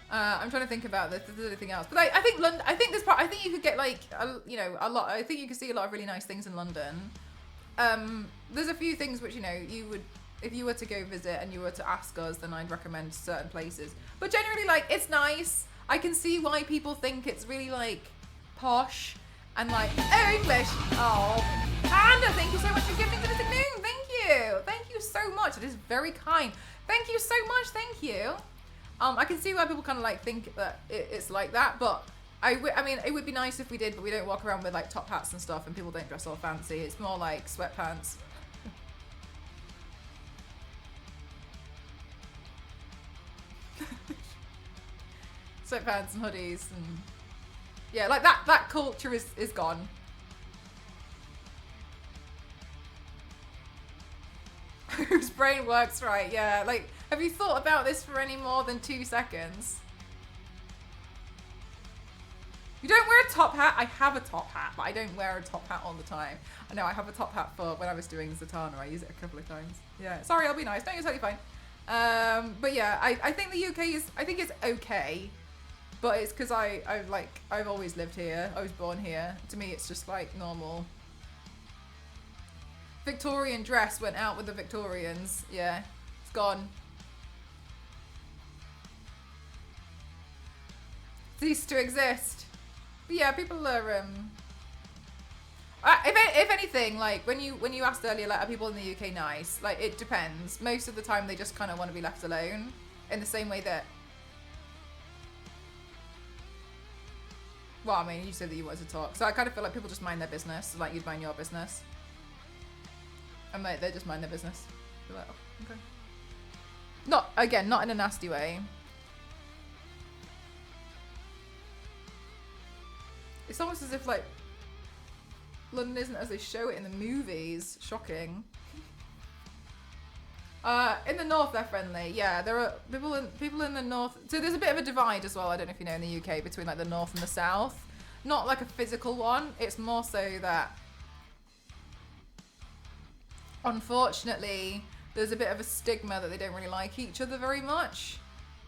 I'm trying to think about this. There's anything else, but I think London. I think this part. I think you could get like a lot. I think you could see a lot of really nice things in London. There's a few things which you would, if you were to go visit and you were to ask us, then I'd recommend certain places. But generally, like it's nice. I can see why people think it's really like posh and like English. Oh, Panda, thank you so much for giving to the noon. Thank you so much. It is very kind. Thank you so much. Thank you. I can see why people kind of like think that it's like that, but I mean, it would be nice if we did, but we don't walk around with like top hats and stuff, and people don't dress all fancy. It's more like sweatpants. Sweatpants and hoodies, and yeah, like that culture is gone. Whose brain works right? Yeah, like. Have you thought about this for any more than 2 seconds? You don't wear a top hat? I have a top hat, but I don't wear a top hat all the time. I know I have a top hat for when I was doing Zatanna. I use it a couple of times. Yeah, sorry, I'll be nice. No, you're totally fine. But yeah, I think the UK is, I think it's okay, but it's because I've always lived here. I was born here. To me, it's just like normal. Victorian dress went out with the Victorians. Yeah, it's gone. Cease to exist. But yeah, people are if anything, like when you asked earlier, like, are people in the UK nice? Like, it depends. Most of the time they just kind of want to be left alone, in the same way that, well, I mean, you said that you wanted to talk, so I kind of feel like people just mind their business, like you'd mind your business, and like they just mind their business. You're like, oh, okay. Not in a nasty way. It's almost as if like London isn't as they show it in the movies. Shocking. In the north they're friendly. Yeah, there are people in the north. So there's a bit of a divide as well. I don't know if you know, in the UK, between like the north and the south. Not like a physical one. It's more so that, unfortunately, there's a bit of a stigma that they don't really like each other very much,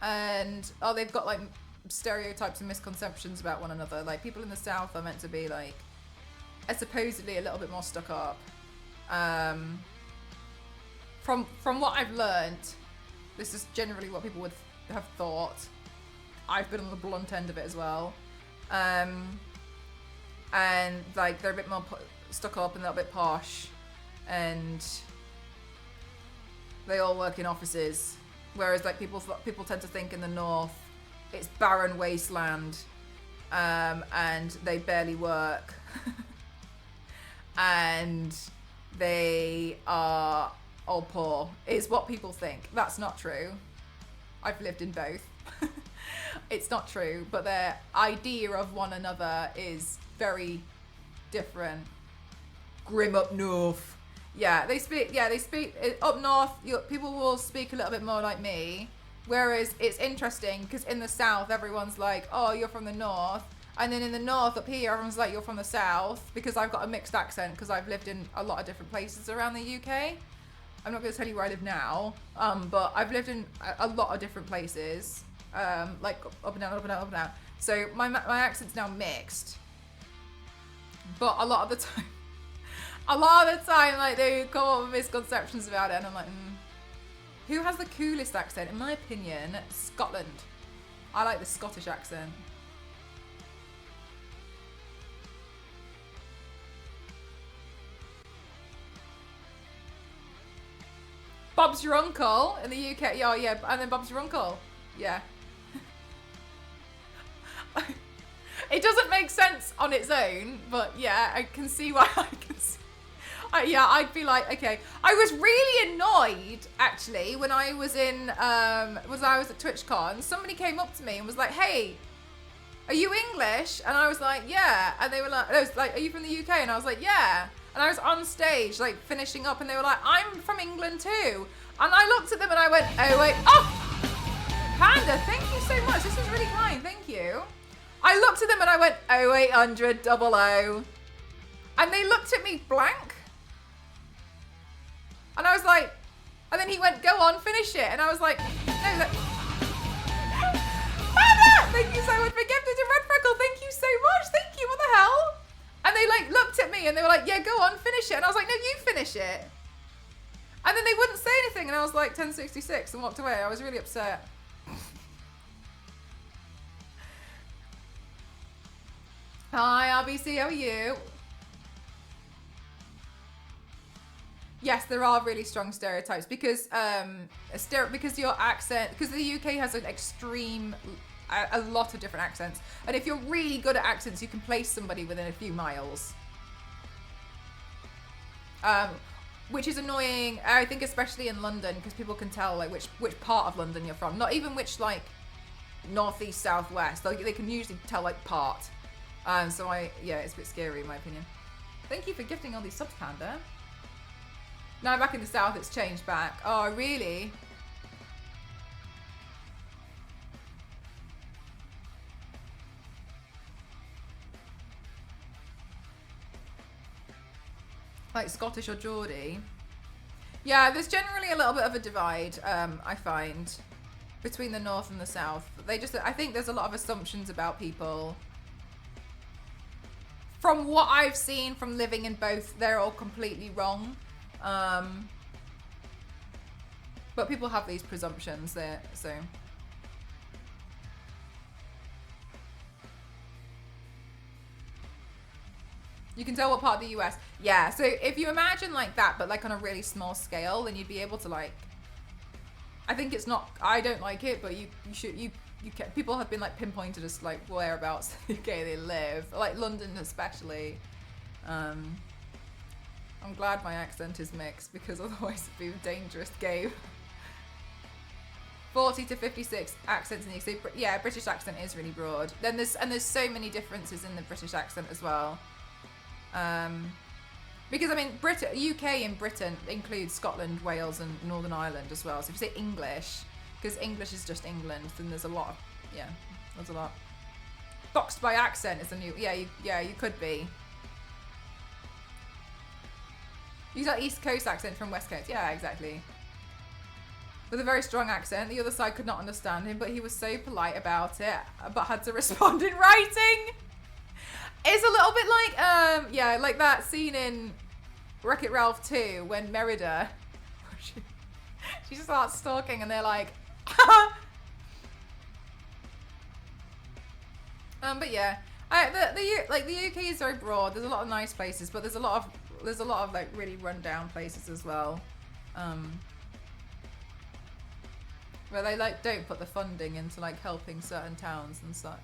and they've got like stereotypes and misconceptions about one another. Like, people in the south are meant to be like, supposedly a little bit more stuck up. From what I've learnt, this is generally what people would have thought. I've been on the blunt end of it as well. and like they're a bit more stuck up and a little bit posh, and they all work in offices. Whereas like people tend to think in the north it's barren wasteland, and they barely work, and they are all poor. Is what people think. That's not true. I've lived in both. It's not true, but their idea of one another is very different. Grim up north. Yeah, they speak up north. People will speak a little bit more like me, whereas it's interesting because in the south everyone's like, oh, you're from the north, and then in the north up here everyone's like, you're from the south, because I've got a mixed accent because I've lived in a lot of different places around the UK. I'm not going to tell you where I live now, but I've lived in a lot of different places, like up and down, up and down, up and down. So my accent's now mixed, but a lot of the time, like they come up with misconceptions about it, and I'm like, who has the coolest accent? In my opinion, Scotland. I like the Scottish accent. Bob's your uncle in the UK. Yeah, yeah, and then Bob's your uncle. Yeah. It doesn't make sense on its own, but yeah, I can see why I can see. Yeah, I'd be like, okay. I was really annoyed actually when I was in I was at TwitchCon. Somebody came up to me and was like, "Hey, are you English?" And I was like, "Yeah." And they were like, I was like, "Are you from the UK?" And I was like, "Yeah." And I was on stage like finishing up, and they were like, "I'm from England too." And I looked at them and I went, "Oh wait, oh, Panda, thank you so much. This is really kind. Thank you." I looked at them and I went, 0800 00. And they looked at me blank. And I was like, and then he went, "Go on, finish it." And I was like, no, that. Panda, thank you so much for gifting to Red Freckle. Thank you so much. Thank you. What the hell? And they like looked at me and they were like, "Yeah, go on, finish it." And I was like, "No, you finish it." And then they wouldn't say anything. And I was like, 1066 and walked away. I was really upset. Hi, RBC, how are you? Yes, there are really strong stereotypes because because your accent, because the UK has an extreme, a lot of different accents, and if you're really good at accents, you can place somebody within a few miles. Which is annoying, I think, especially in London, because people can tell like which part of London you're from, not even which like northeast, southwest. Like they can usually tell like part. So it's a bit scary in my opinion. Thank you for gifting all these subs, Panda. Now back in the south, it's changed back. Oh, really? Like Scottish or Geordie? Yeah, there's generally a little bit of a divide, I find, between the north and the south. I think there's a lot of assumptions about people. From what I've seen from living in both, they're all completely wrong. But people have these presumptions there, so. You can tell what part of the US. Yeah, so if you imagine like that, but like on a really small scale, then you'd be able to like, I think it's not, I don't like it, but you can, people have been like pinpointed as like whereabouts in the UK they live, like London especially. I'm glad my accent is mixed because otherwise it'd be a dangerous game. 40 to 56 accents in the UK. So yeah, British accent is really broad. Then there's so many differences in the British accent as well. Because I mean, UK in Britain includes Scotland, Wales, and Northern Ireland as well. So if you say English, because English is just England, then there's a lot. There's a lot. Boxed by accent is a new. You could be. You got East Coast accent from West Coast. Yeah, exactly. With a very strong accent. The other side could not understand him, but he was so polite about it, but had to respond in writing. It's a little bit like, like that scene in Wreck-It Ralph 2 when Merida, she just starts stalking and they're like, but yeah, The UK is very broad. There's a lot of nice places, but there's a lot of like really run down places as well, where they like don't put the funding into like helping certain towns and such.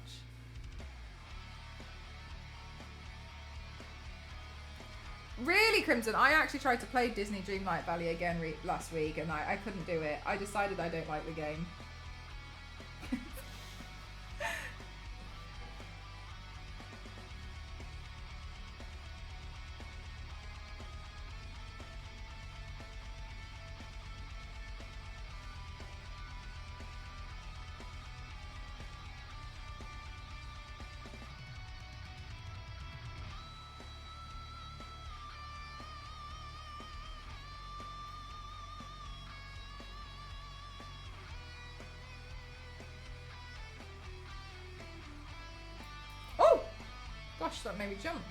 Really, Crimson, I actually tried to play Disney Dreamlight Valley again last week, and I couldn't do it. I decided I don't like the game. Gosh, that made me jump.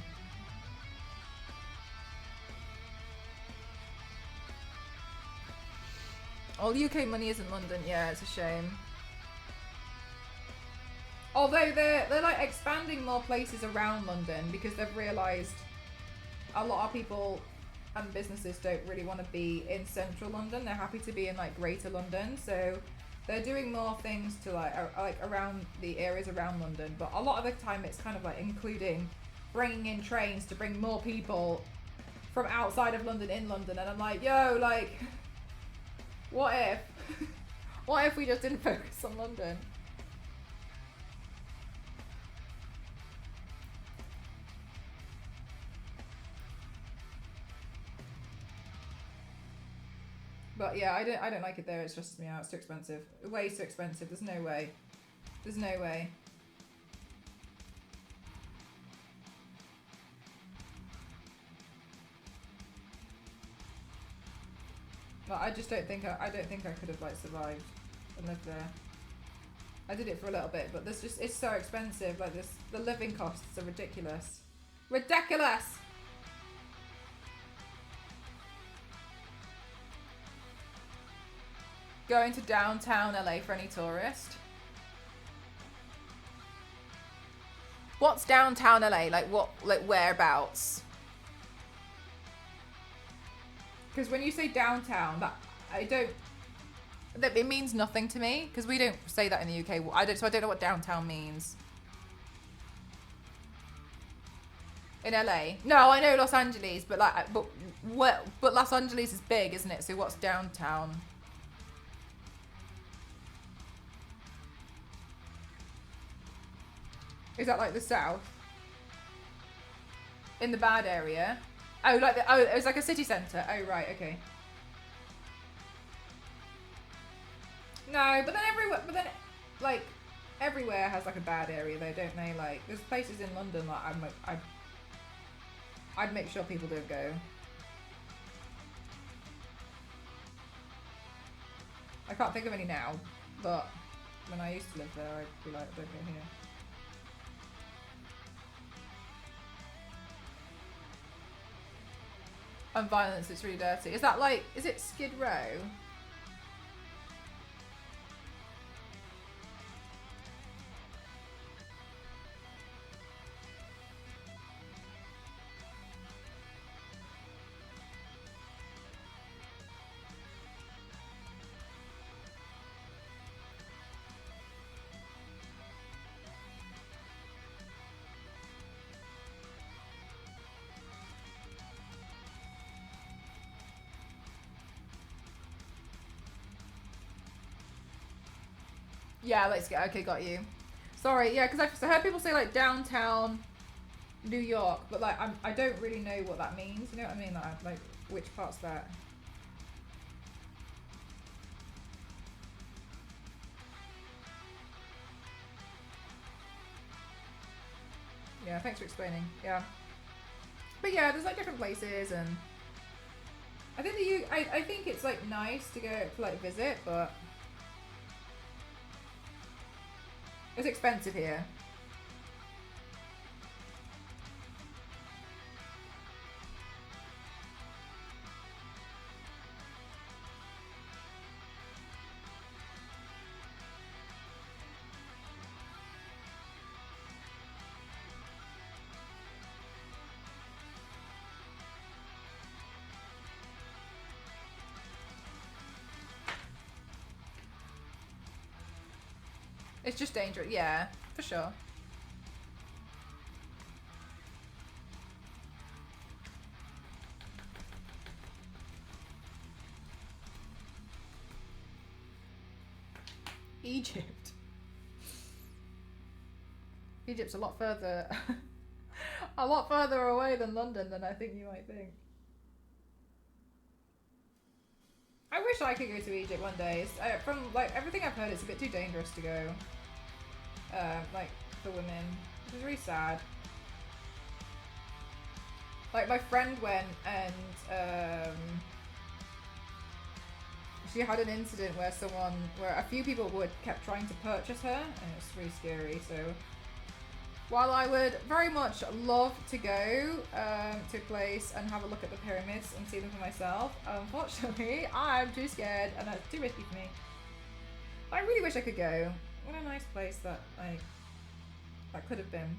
All UK money isn't London. Yeah, it's a shame. Although they're like expanding more places around London because they've realised a lot of people and businesses don't really want to be in central London. They're happy to be in like greater London. So they're doing more things to like around the areas around London, but a lot of the time it's kind of like including bringing in trains to bring more people from outside of London in London. And I'm like, yo, like, what if we just didn't focus on London? But yeah, I don't like it there. It stresses me out. It's too expensive. Way too expensive. There's no way. There's no way. But I just don't think I could have like survived and lived there. I did it for a little bit, but it's so expensive. Like the living costs are ridiculous. Ridiculous. Going to downtown LA for any tourist. What's downtown LA? Like what? Like whereabouts? Because when you say downtown, that it means nothing to me. Because we don't say that in the UK. So I don't know what downtown means. In LA? No, I know Los Angeles, but like, but Los Angeles is big, isn't it? So what's downtown? Is that like the south? In the bad area? Oh, like it was like a city centre. Oh, right, okay. No, but then like everywhere has like a bad area though, don't they? Like there's places in London like I'd make sure people don't go. I can't think of any now, but when I used to live there, I'd be like, don't go here. And violence, it's really dirty. Is that like, is it Skid Row? Yeah, let's get. Okay, got you. Sorry, yeah, because I heard people say like downtown New York, but like I don't really know what that means. You know what I mean? Like which part's that? Yeah, thanks for explaining. Yeah, but yeah, there's like different places, and I think I think it's like nice to go to like visit, but it's expensive here. It's just dangerous. Yeah, for sure. Egypt. Egypt's a lot further, a lot further away than London than I think you might think. I wish I could go to Egypt one day. It's, from like everything I've heard, it's a bit too dangerous to go. Like for women, which is really sad. Like my friend went and she had an incident where where a few people kept trying to purchase her, and it's really scary. So while I would very much love to go to a place and have a look at the pyramids and see them for myself, unfortunately I'm too scared and that's too risky for me. I really wish I could go. What a nice place that could have been.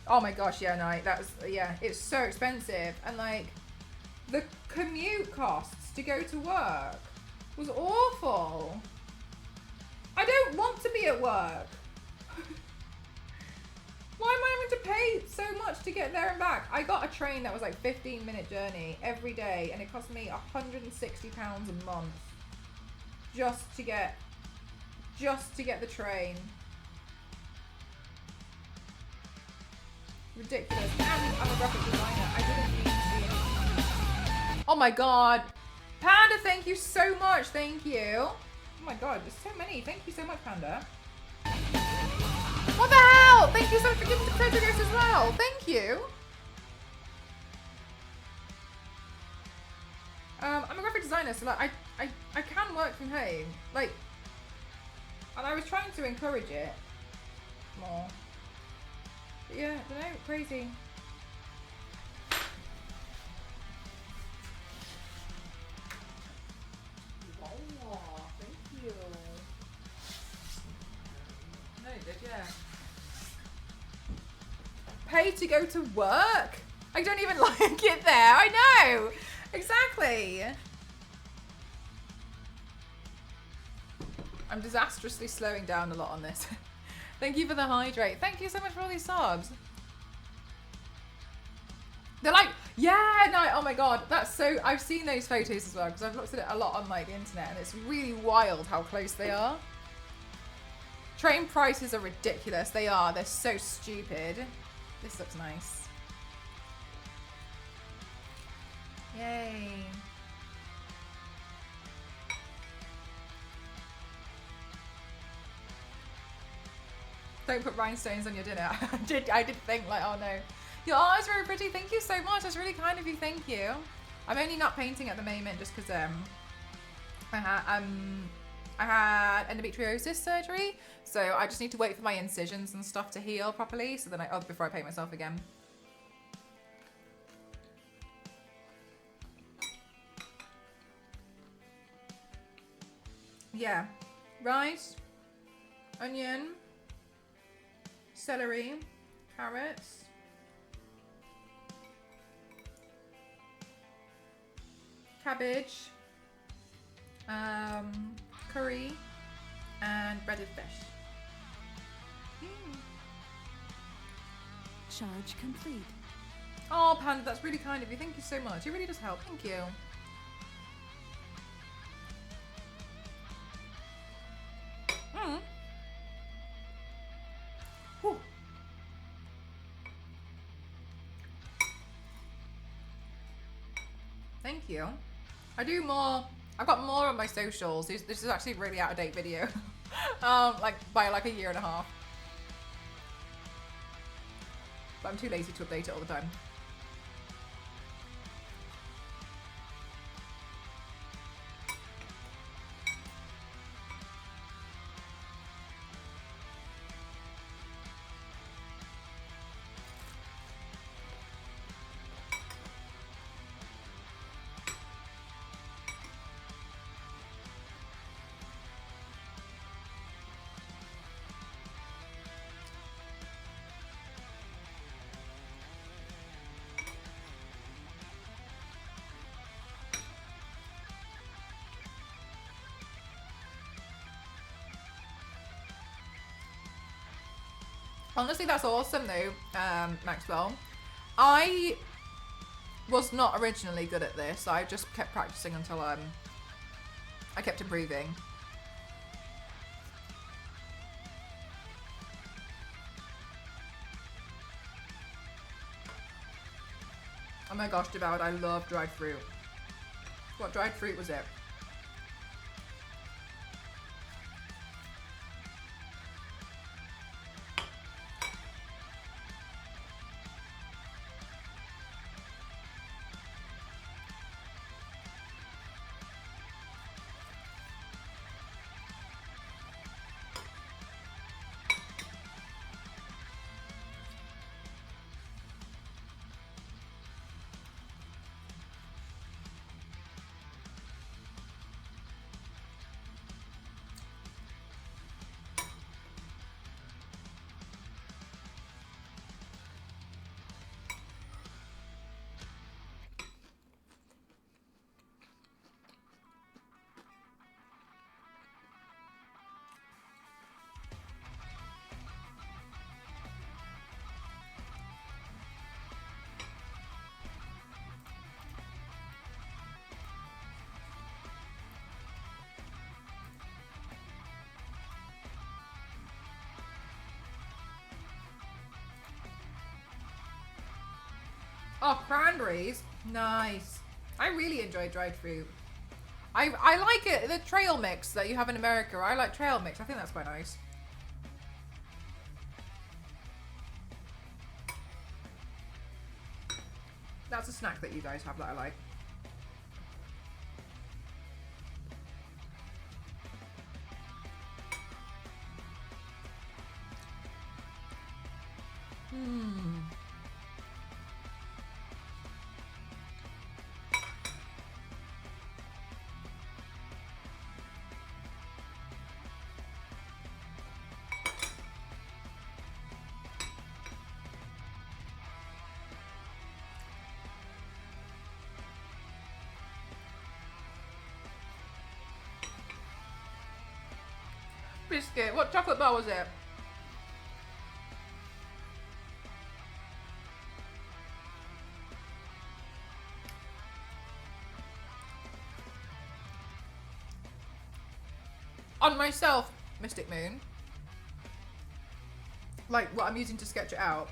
Oh my gosh, yeah, no, it's so expensive, and like the commute costs to go to work was awful. I don't want to be at work. Why am I having to pay so much to get there and back? I got a train that was like 15-minute journey every day, and it cost me £160 a month just to get the train. Ridiculous. And I'm a graphic designer. I didn't need to be in. Oh my god. Panda, thank you so much. Thank you. Oh my god, there's so many. Thank you so much, Panda. What the hell? Thank you so much for giving the Prejudice as well. Thank you. I'm a graphic designer, so like I can work from home. Like, and I was trying to encourage it more. Yeah, I don't know, crazy. Oh, thank you. No, you did, yeah. Pay to go to work? I don't even like it there, I know! Exactly! I'm disastrously slowing down a lot on this. Thank you for the hydrate. Thank you so much for all these subs. They're like, yeah, no, oh my god, that's so, I've seen those photos as well, because I've looked at it a lot on like the internet, and it's really wild how close they are. Train prices are ridiculous. They are, they're so stupid. This looks nice. Yay. Don't put rhinestones on your dinner. I did think like, oh no. Your art is very pretty. Thank you so much. That's really kind of you. Thank you. I'm only not painting at the moment just because I had endometriosis surgery, so I just need to wait for my incisions and stuff to heal properly. So then before I paint myself again. Yeah, rice, onion, celery, carrots, cabbage, curry, and breaded fish. Charge complete. Oh, Panda, that's really kind of you. Thank you so much. It really does help. Thank you. Whew. Thank you. I do more. I've got more on my socials. This is actually a really out of date video. Like by like a year and a half. But I'm too lazy to update it all the time. Honestly, that's awesome though, Maxwell. I was not originally good at this. I just kept practicing until I kept improving. Oh my gosh, devoured! I love dried fruit. What dried fruit was it? Oh, cranberries. Nice. I really enjoy dried fruit. I like it, the trail mix that you have in America. I like trail mix. I think that's quite nice. That's a snack that you guys have that I like. Biscuit. What chocolate bar was it? On myself, Mystic Moon. Like what I'm using to sketch it out.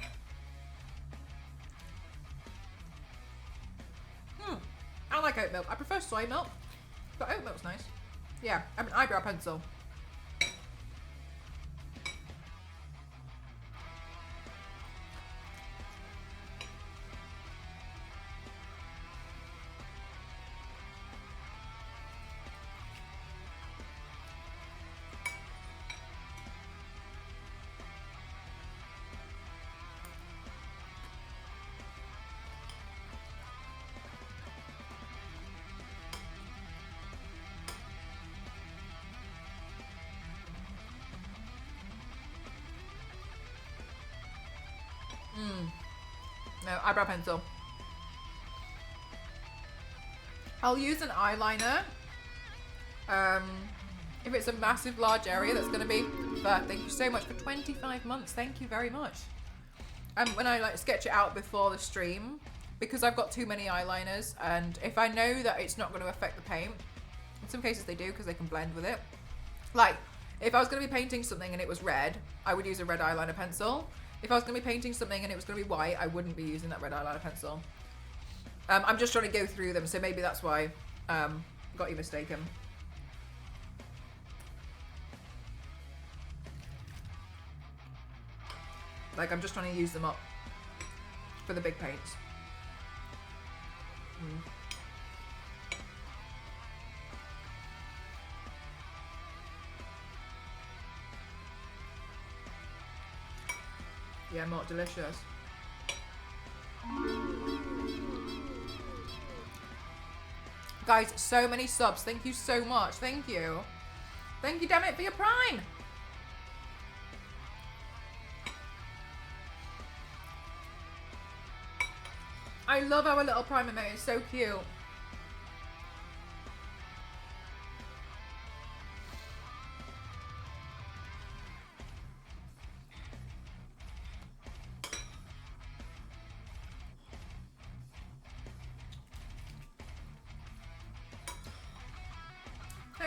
I like oat milk. I prefer soy milk, but oat milk's nice. Yeah, I mean eyebrow pencil. No, eyebrow pencil. I'll use an eyeliner. If it's a massive, large area, that's going to be. But thank you so much for 25 months. Thank you very much. When I like sketch it out before the stream, because I've got too many eyeliners, and if I know that it's not going to affect the paint, in some cases they do because they can blend with it. Like, if I was going to be painting something and it was red, I would use a red eyeliner pencil. If I was going to be painting something and it was going to be white, I wouldn't be using that red eyeliner pencil. I'm just trying to go through them, so maybe that's why got you mistaken. Like, I'm just trying to use them up for the big paints. Yeah, more delicious. Guys, so many subs. Thank you so much. Thank you. Thank you, damn it, for your prime. I love our little prime emote. It's so cute.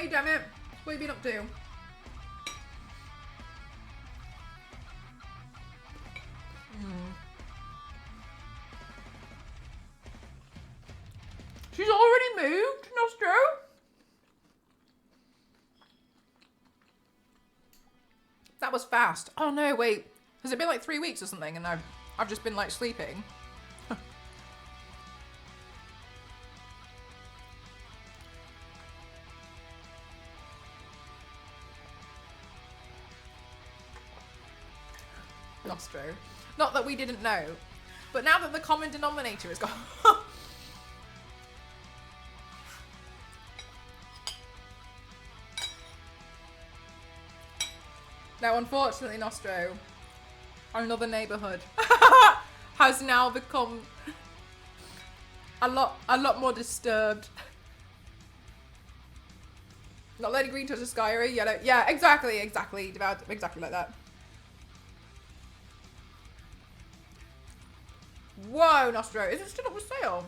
Hey, damn it. What have you been up to? She's already moved, Nostro? That was fast. Oh no, wait. Has it been like 3 weeks or something and I've just been like sleeping? Nostro. Not that we didn't know, but now that the common denominator is gone. Now, unfortunately, Nostro, another neighbourhood has now become a lot more disturbed. Not letting green touch the sky, or yellow. Yeah, exactly, exactly like that. Whoa, Nostro, is it still up for sale?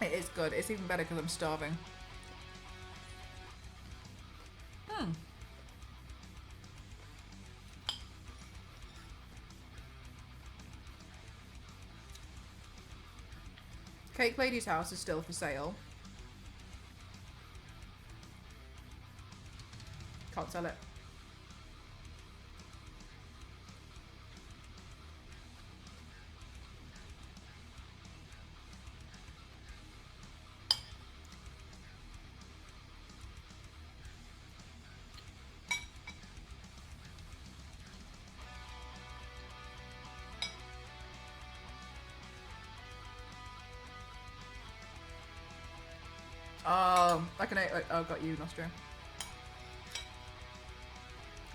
It is good. It's even better because I'm starving. Cake Lady's house is still for sale. Can't sell it. I got you, Nostro.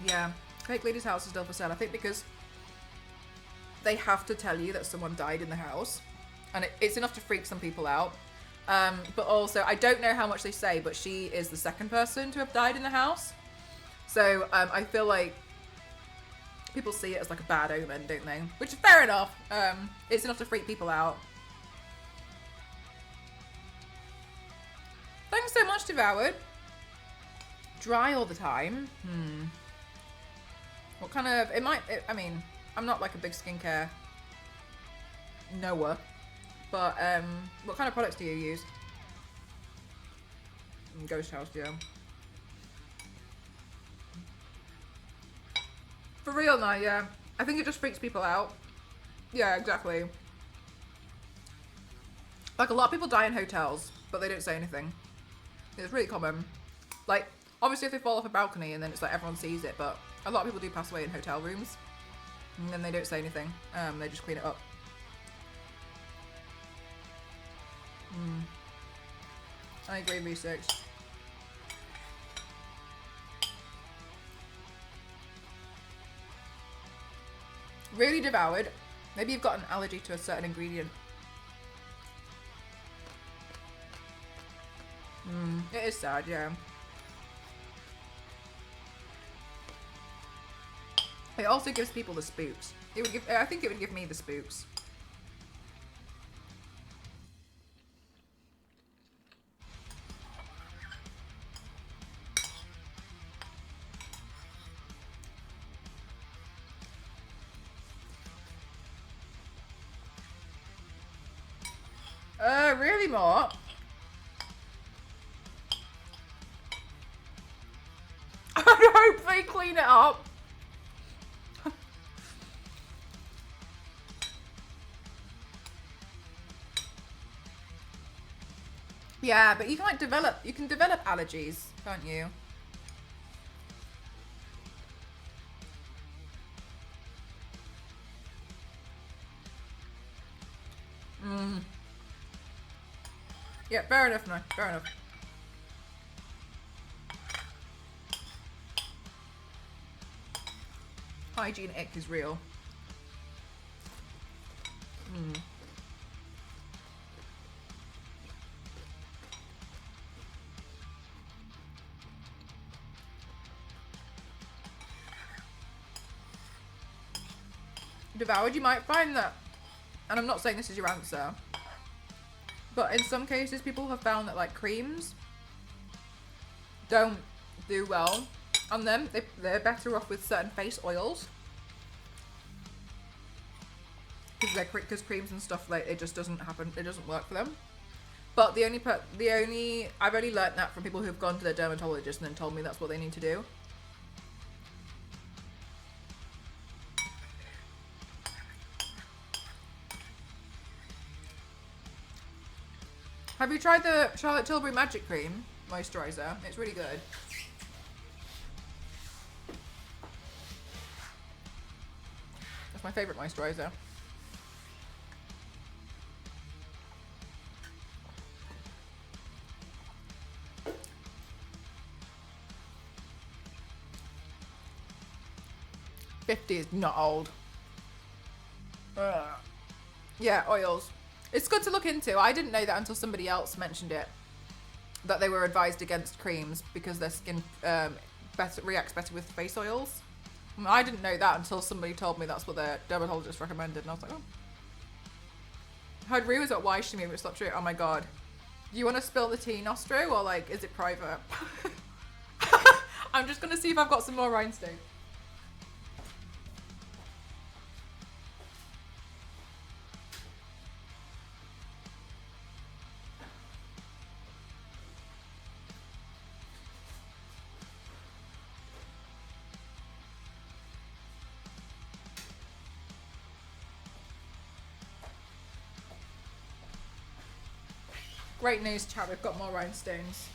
Yeah, Cake Lady's house is still for sale. I think because they have to tell you that someone died in the house, and it's enough to freak some people out. But also, I don't know how much they say, but she is the second person to have died in the house. So I feel like people see it as like a bad omen, don't they? Which is fair enough. It's enough to freak people out. Thanks so much, Devoured. Dry all the time. What kind of... I mean, I'm not like a big skincare knower. But, what kind of products do you use? Ghost House, yeah. For real now, yeah. I think it just freaks people out. Yeah, exactly. Like, a lot of people die in hotels, but they don't say anything. It's really common. Like, obviously if they fall off a balcony and then it's like everyone sees it, but a lot of people do pass away in hotel rooms. And then they don't say anything. They just clean it up. I agree, research. Really Devoured. Maybe you've got an allergy to a certain ingredient. It is sad, yeah. It also gives people the spooks. I think it would give me the spooks. Really, Mark? I hope they clean it up. Yeah, but you can like develop allergies, can't you? Yeah, fair enough, no, fair enough. Hygiene ick is real. Devoured, you might find that, and I'm not saying this is your answer, but in some cases people have found that like creams don't do well on them. They're better off with certain face oils because creams and stuff, like, it just doesn't happen. It doesn't work for them. But I've only learnt that from people who've gone to their dermatologist and then told me that's what they need to do. Have you tried the Charlotte Tilbury Magic Cream moisturizer? It's really good. That's my favourite moisturizer. $50 is not old. Yeah, oils. It's good to look into. I didn't know that until somebody else mentioned it. That they were advised against creams because their skin reacts better with face oils. And I didn't know that until somebody told me that's what their dermatologist recommended. And I was like, oh. I heard rumors about why she moved, but it's not true. Oh my god. Do you want to spill the tea, Nostro? Or like, is it private? I'm just going to see if I've got some more rhinestones. Great news, chat. We've got more rhinestones.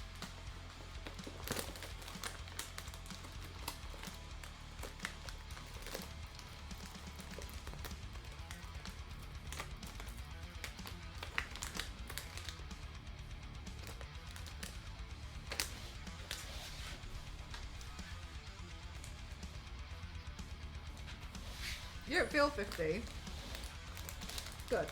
You don't feel 50. Good.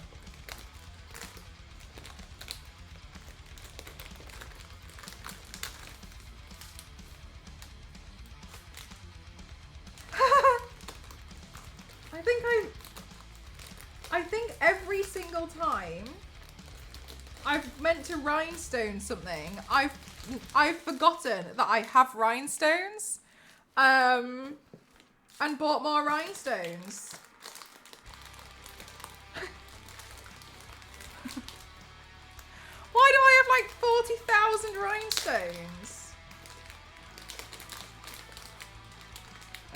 I think every single time I've meant to rhinestone something, I've forgotten that I have rhinestones, and bought more rhinestones. Why do I have like 40,000 rhinestones?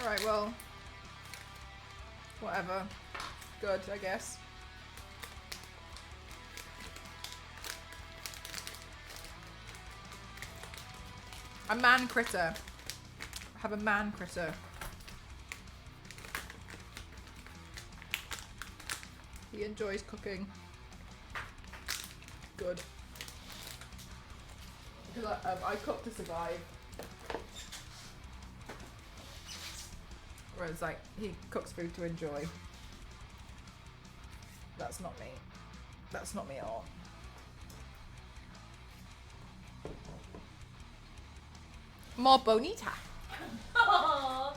Alright, well, whatever. Good, I guess. A man critter. I have a man critter. He enjoys cooking. Good. Because I cook to survive. Whereas like, he cooks food to enjoy. That's not me. That's not me at all. More bonita. Hi,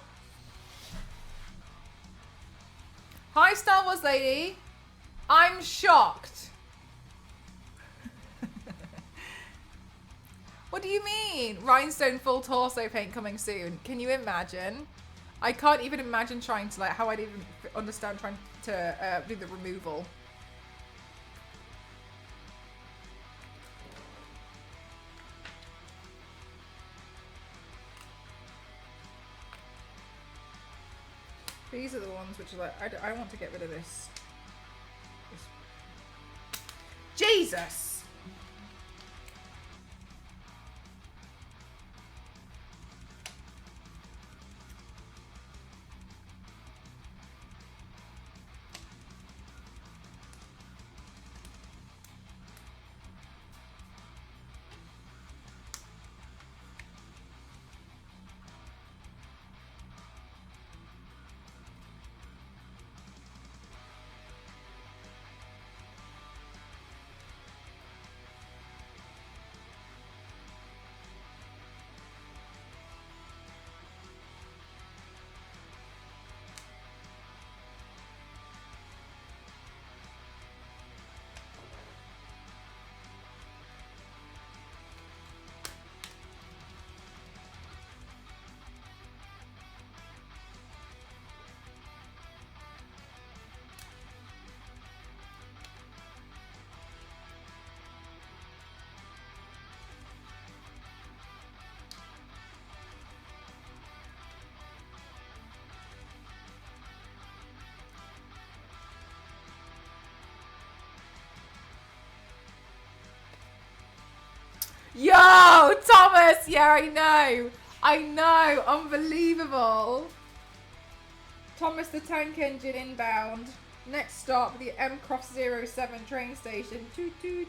Star Wars lady. I'm shocked. What do you mean? Rhinestone full torso paint coming soon. Can you imagine? I can't even imagine trying to, like, how I'd even understand trying to do the removal. These are the ones which are like, I want to get rid of this. Jesus! Yes, yeah, I know. I know. Unbelievable. Thomas the Tank Engine inbound. Next stop, the M Cross 07 train station. Toot toot.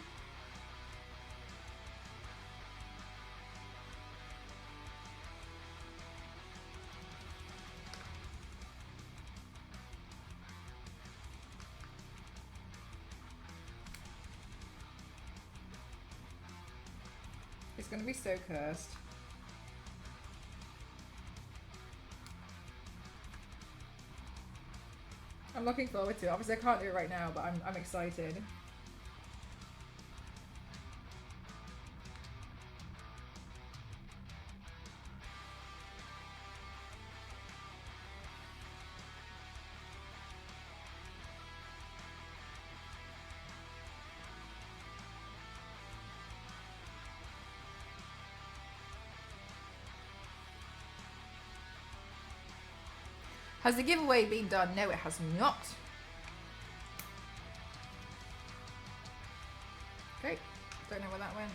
It's going to be so cursed. I'm looking forward to it. Obviously, I can't do it right now, but I'm excited. Has the giveaway been done? No, it has not. Okay, don't know where that went.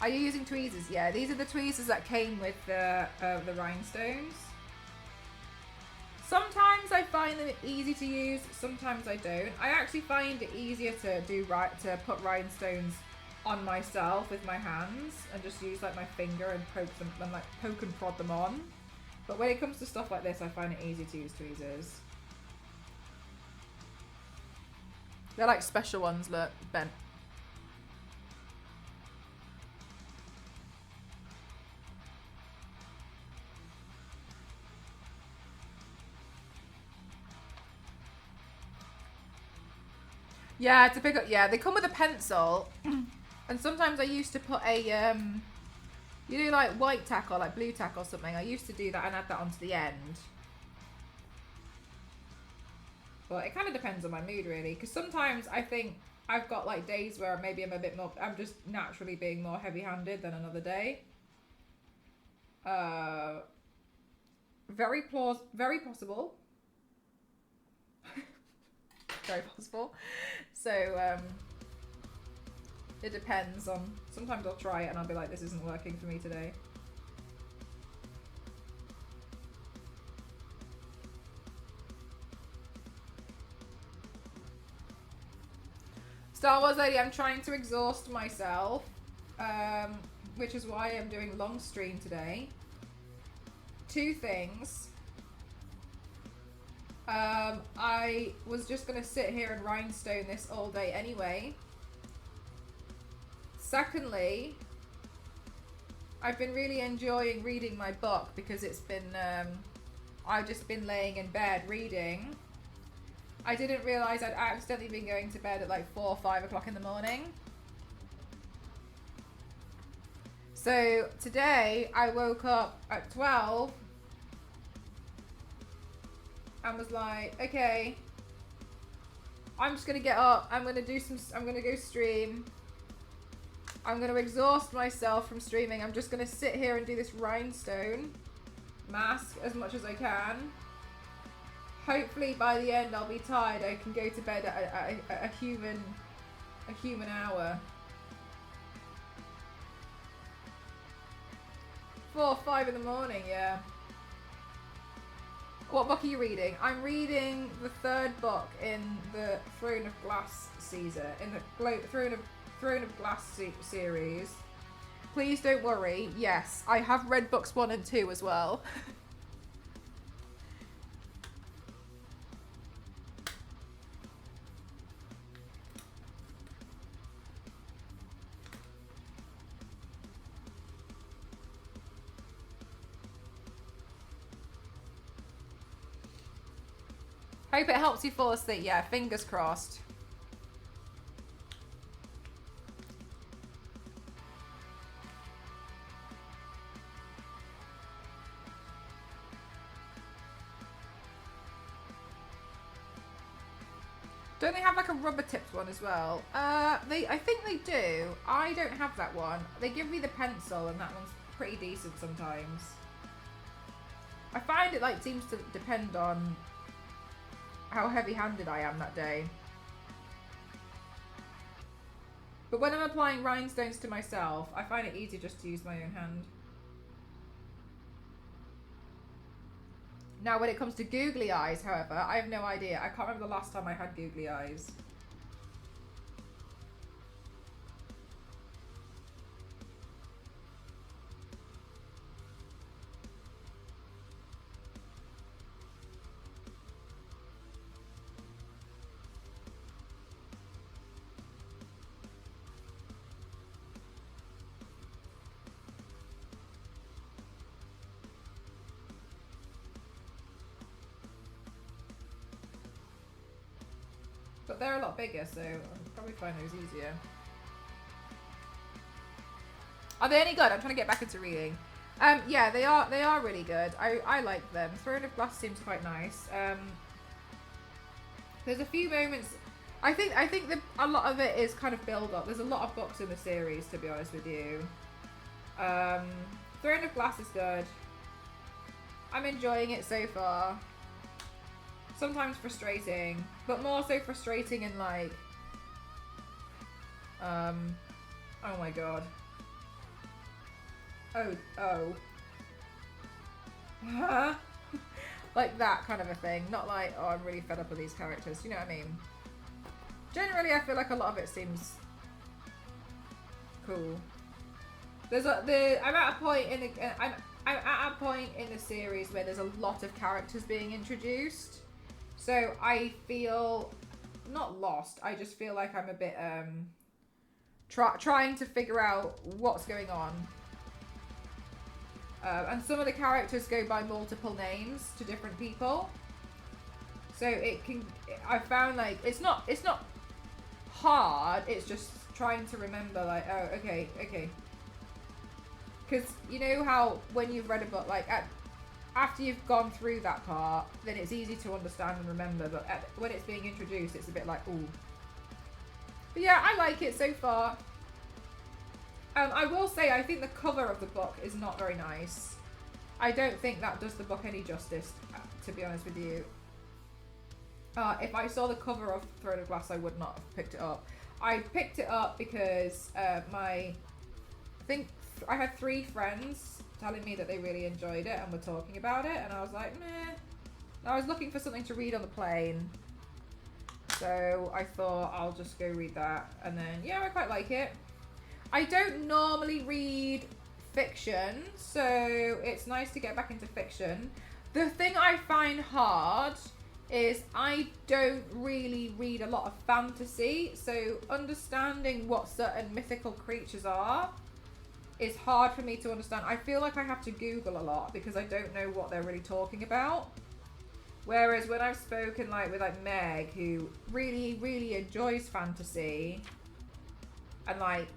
Are you using tweezers? Yeah, these are the tweezers that came with the rhinestones. Sometimes I find them easy to use, sometimes I don't. I actually find it easier to put rhinestones on myself with my hands and just use like my finger and poke and prod them on. But when it comes to stuff like this, I find it easy to use tweezers. They're like special ones, look, bent. Yeah, to pick up, yeah, they come with a pencil. And sometimes I used to put a, you know, like white tack or like blue tack or something. I used to do that and add that onto the end. But it kind of depends on my mood, really. Because sometimes I think I've got like days where maybe I'm a bit more, I'm just naturally being more heavy-handed than another day. Very possible. Very possible. So, it depends on, sometimes I'll try it and I'll be like, this isn't working for me today. Star Wars Lady, I'm trying to exhaust myself, which is why I'm doing long stream today. Two things. I was just gonna sit here and rhinestone this all day anyway. Secondly, I've been really enjoying reading my book because it's been, I've just been laying in bed reading. I didn't realise I'd accidentally been going to bed at like 4 or 5 o'clock in the morning. So today I woke up at 12 and was like, okay, I'm just gonna get up, I'm gonna go stream. I'm going to exhaust myself from streaming. I'm just going to sit here and do this rhinestone mask as much as I can. Hopefully by the end I'll be tired. I can go to bed at a human hour. 4 or 5 in the morning, yeah. What book are you reading? I'm reading the 3rd book in the Throne of Glass season, in the Throne of Glass series. Please don't worry. Yes, I have read books 1 and 2 as well. Hope it helps you fall asleep. Yeah, fingers crossed. Don't they have like a rubber tipped one as well? I think they do. I don't have that one. They give me the pencil and that one's pretty decent sometimes. I find it like seems to depend on how heavy-handed I am that day. But when I'm applying rhinestones to myself, I find it easier just to use my own hand. Now, when it comes to googly eyes, however, I have no idea. I can't remember the last time I had googly eyes. But they're a lot bigger, so I'll probably find those easier. Are they any good? I'm trying to get back into reading. Yeah, they are really good. I like them. Throne of Glass seems quite nice. There's a few moments. I think that a lot of it is kind of build up. There's a lot of books in the series, to be honest with you. Throne of Glass is good. I'm enjoying it so far. Sometimes frustrating, but more so frustrating in like, oh my god. Oh. Like that kind of a thing. Not like, oh, I'm really fed up with these characters. You know what I mean? Generally, I feel like a lot of it seems cool. I'm at a point in the, I'm at a point in the series where there's a lot of characters being introduced. So I feel not lost. I just feel like I'm a bit trying to figure out what's going on. And some of the characters go by multiple names to different people. So it can. I found like it's not hard. It's just trying to remember like, oh, okay. Because you know how when you've read a book like after you've gone through that part, then it's easy to understand and remember, but when it's being introduced, it's a bit like, ooh. But yeah, I like it so far. I will say, I think the cover of the book is not very nice. I don't think that does the book any justice, to be honest with you. If I saw the cover of Throne of Glass, I would not have picked it up. I picked it up because I think I had 3 friends telling me that they really enjoyed it and were talking about it, and I was like, meh. I was looking for something to read on the plane, so I thought I'll just go read that, and then yeah, I quite like it. I don't normally read fiction, so it's nice to get back into fiction. The thing I find hard is I don't really read a lot of fantasy, so understanding what certain mythical creatures are is hard for me to understand. I feel like I have to Google a lot because I don't know what they're really talking about. Whereas when I've spoken like with like Meg, who really, really enjoys fantasy and like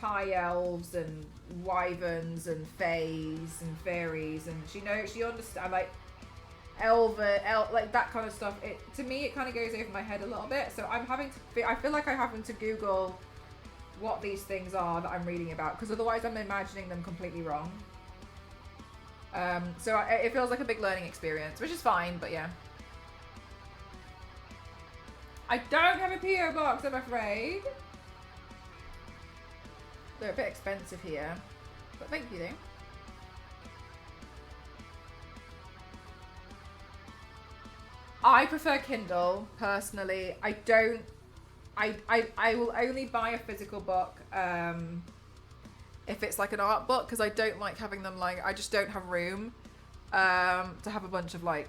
high elves and wyverns and fays and fairies, and she understands like like that kind of stuff. To me it kind of goes over my head a little bit, so I feel like I'm having to Google what these things are that I'm reading about, because otherwise I'm imagining them completely wrong. So it feels like a big learning experience, which is fine, but yeah. I don't have a PO box, I'm afraid. They're a bit expensive here, but thank you though. I prefer Kindle, personally. I will only buy a physical book if it's like an art book, because I don't like having them like, I just don't have room to have a bunch of like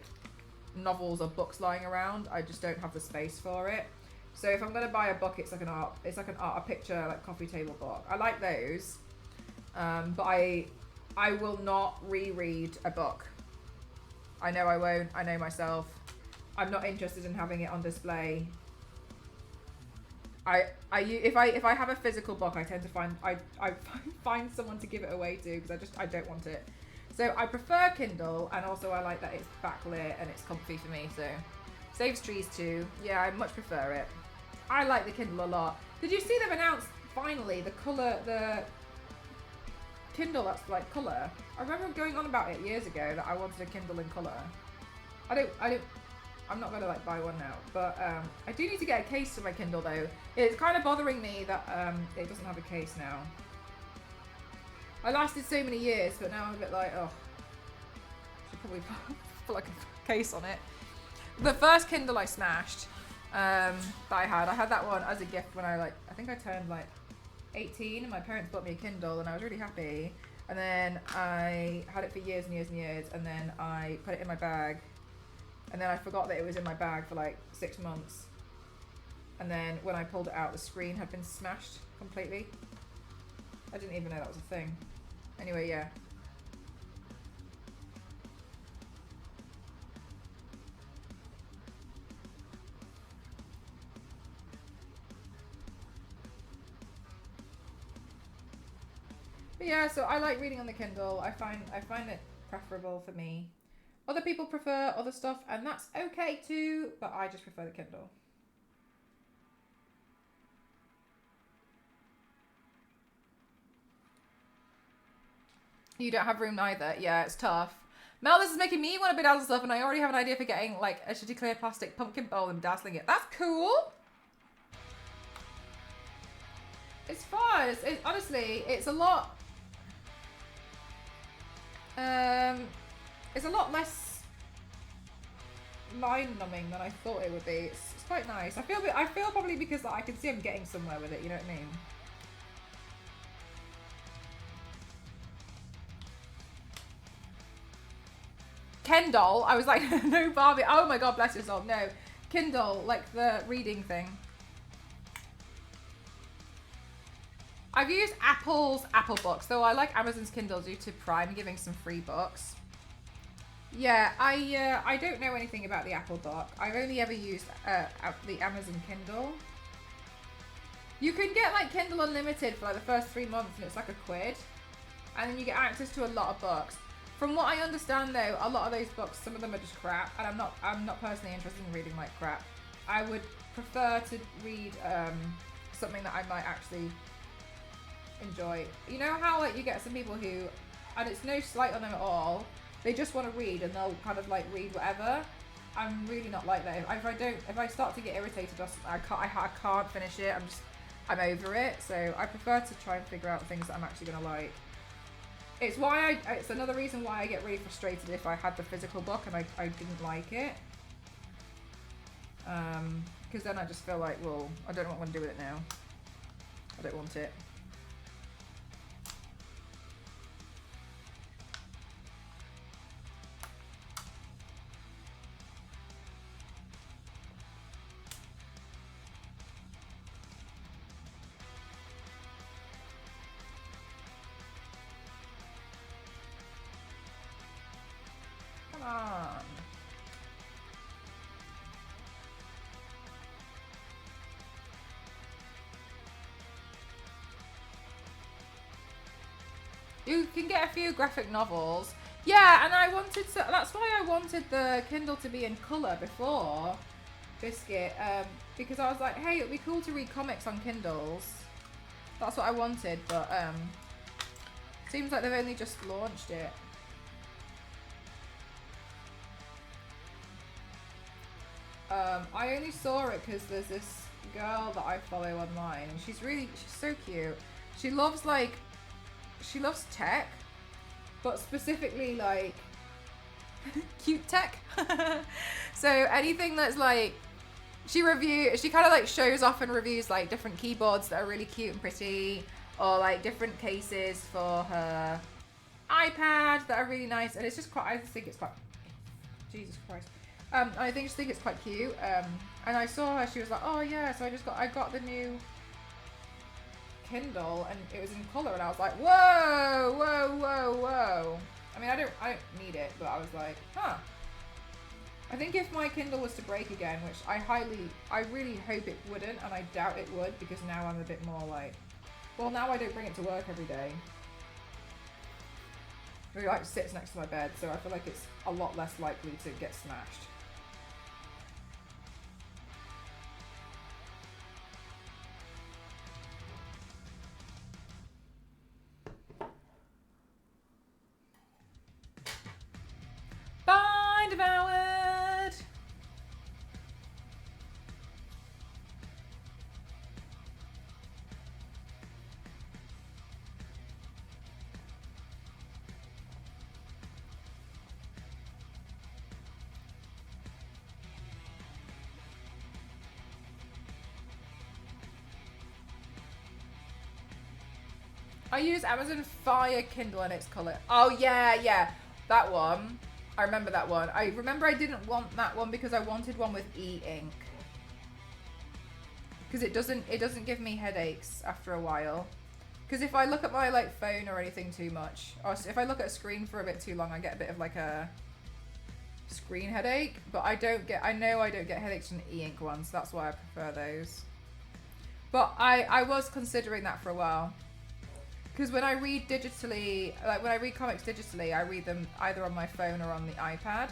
novels or books lying around. I just don't have the space for it. So if I'm gonna buy a book, it's like a picture like coffee table book. I like those, but I will not reread a book. I know I won't. I know myself. I'm not interested in having it on display. If I have a physical book, I tend to find someone to give it away to, because I don't want it. So I prefer Kindle, and also I like that it's backlit and it's comfy for me. So saves trees too. Yeah, I much prefer it. I like the Kindle a lot. Did you see they've announced finally the Kindle that's like colour? I remember going on about it years ago that I wanted a Kindle in colour. I don't I'm not gonna like buy one now, but I do need to get a case for my Kindle though. It's kind of bothering me that it doesn't have a case now. I lasted so many years, but now I'm a bit like, oh, should probably put like a case on it. The first Kindle I smashed that I had that one as a gift when I think I turned like 18 and my parents bought me a Kindle and I was really happy. And then I had it for years and years and years, and then I put it in my bag. And then I forgot that it was in my bag for like 6 months. And then when I pulled it out, the screen had been smashed completely. I didn't even know that was a thing. Anyway, yeah. But yeah, so I like reading on the Kindle. I find it preferable for me. Other people prefer other stuff, and that's okay too, but I just prefer the Kindle. You don't have room either. Yeah, it's tough. Mel, this is making me want to bedazzle stuff, and I already have an idea for getting like a shitty clear plastic pumpkin bowl and dazzling it. That's cool. It's fun. Honestly, it's a lot. It's a lot less mind-numbing than I thought it would be. It's quite nice. I feel probably because I can see I'm getting somewhere with it. You know what I mean? Kindle. I was like, no Barbie. Oh my god, bless your soul. No, Kindle, like the reading thing. I've used Apple's Apple Books, though I like Amazon's Kindle due to Prime giving some free books. Yeah, I don't know anything about the Apple Book. I've only ever used the Amazon Kindle. You can get like Kindle Unlimited for like the first 3 months, and it's like £1, and then you get access to a lot of books. From what I understand, though, a lot of those books, some of them are just crap, and I'm not personally interested in reading like crap. I would prefer to read something that I might actually enjoy. You know how like you get some people who, and it's no slight on them at all, they just want to read and they'll kind of like read whatever. I'm really not like that. If I start to get irritated, I can't finish it. I'm over it. So I prefer to try and figure out things that I'm actually gonna like. It's another reason why I get really frustrated if I had the physical book and I didn't like it. Because then I just feel like, well, I don't know what I'm gonna do with it now. I don't want it. Come on. You can get a few graphic novels. Yeah, and that's why I wanted the Kindle to be in colour before Biscuit, because I was like, hey, it'd be cool to read comics on Kindles. That's what I wanted, but seems like they've only just launched it. I only saw it because there's this girl that I follow online, and she's so cute. She loves tech, but specifically like cute tech. So anything that's like, she kind of like shows off and reviews like different keyboards that are really cute and pretty, or like different cases for her iPad that are really nice, and it's just quite, I just think it's quite, Jesus Christ. I just think it's quite cute. And I saw her, she was like, oh yeah, so I got the new Kindle and it was in colour, and I was like, whoa, whoa, whoa, whoa. I mean, I don't need it, but I was like, huh. I think if my Kindle was to break again, which I really hope it wouldn't, and I doubt it would, because now I'm a bit more like, well, now I don't bring it to work every day. It like sits next to my bed, so I feel like it's a lot less likely to get smashed. Bye, devoured! I use Amazon Fire Kindle and its color. Oh yeah, that one. I remember that one. I remember I didn't want that one because I wanted one with e-ink. Because it doesn't give me headaches after a while. Because if I look at my like phone or anything too much, or if I look at a screen for a bit too long, I get a bit of like a screen headache. But I know I don't get headaches from the e-ink ones, so that's why I prefer those. But I was considering that for a while. Because when I read digitally, like when I read comics digitally, I read them either on my phone or on the iPad.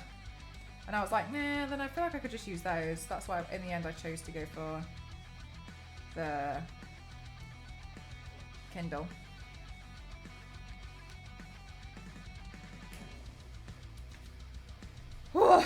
And I was like, nah, then I feel like I could just use those. That's why in the end I chose to go for the Kindle. Whew.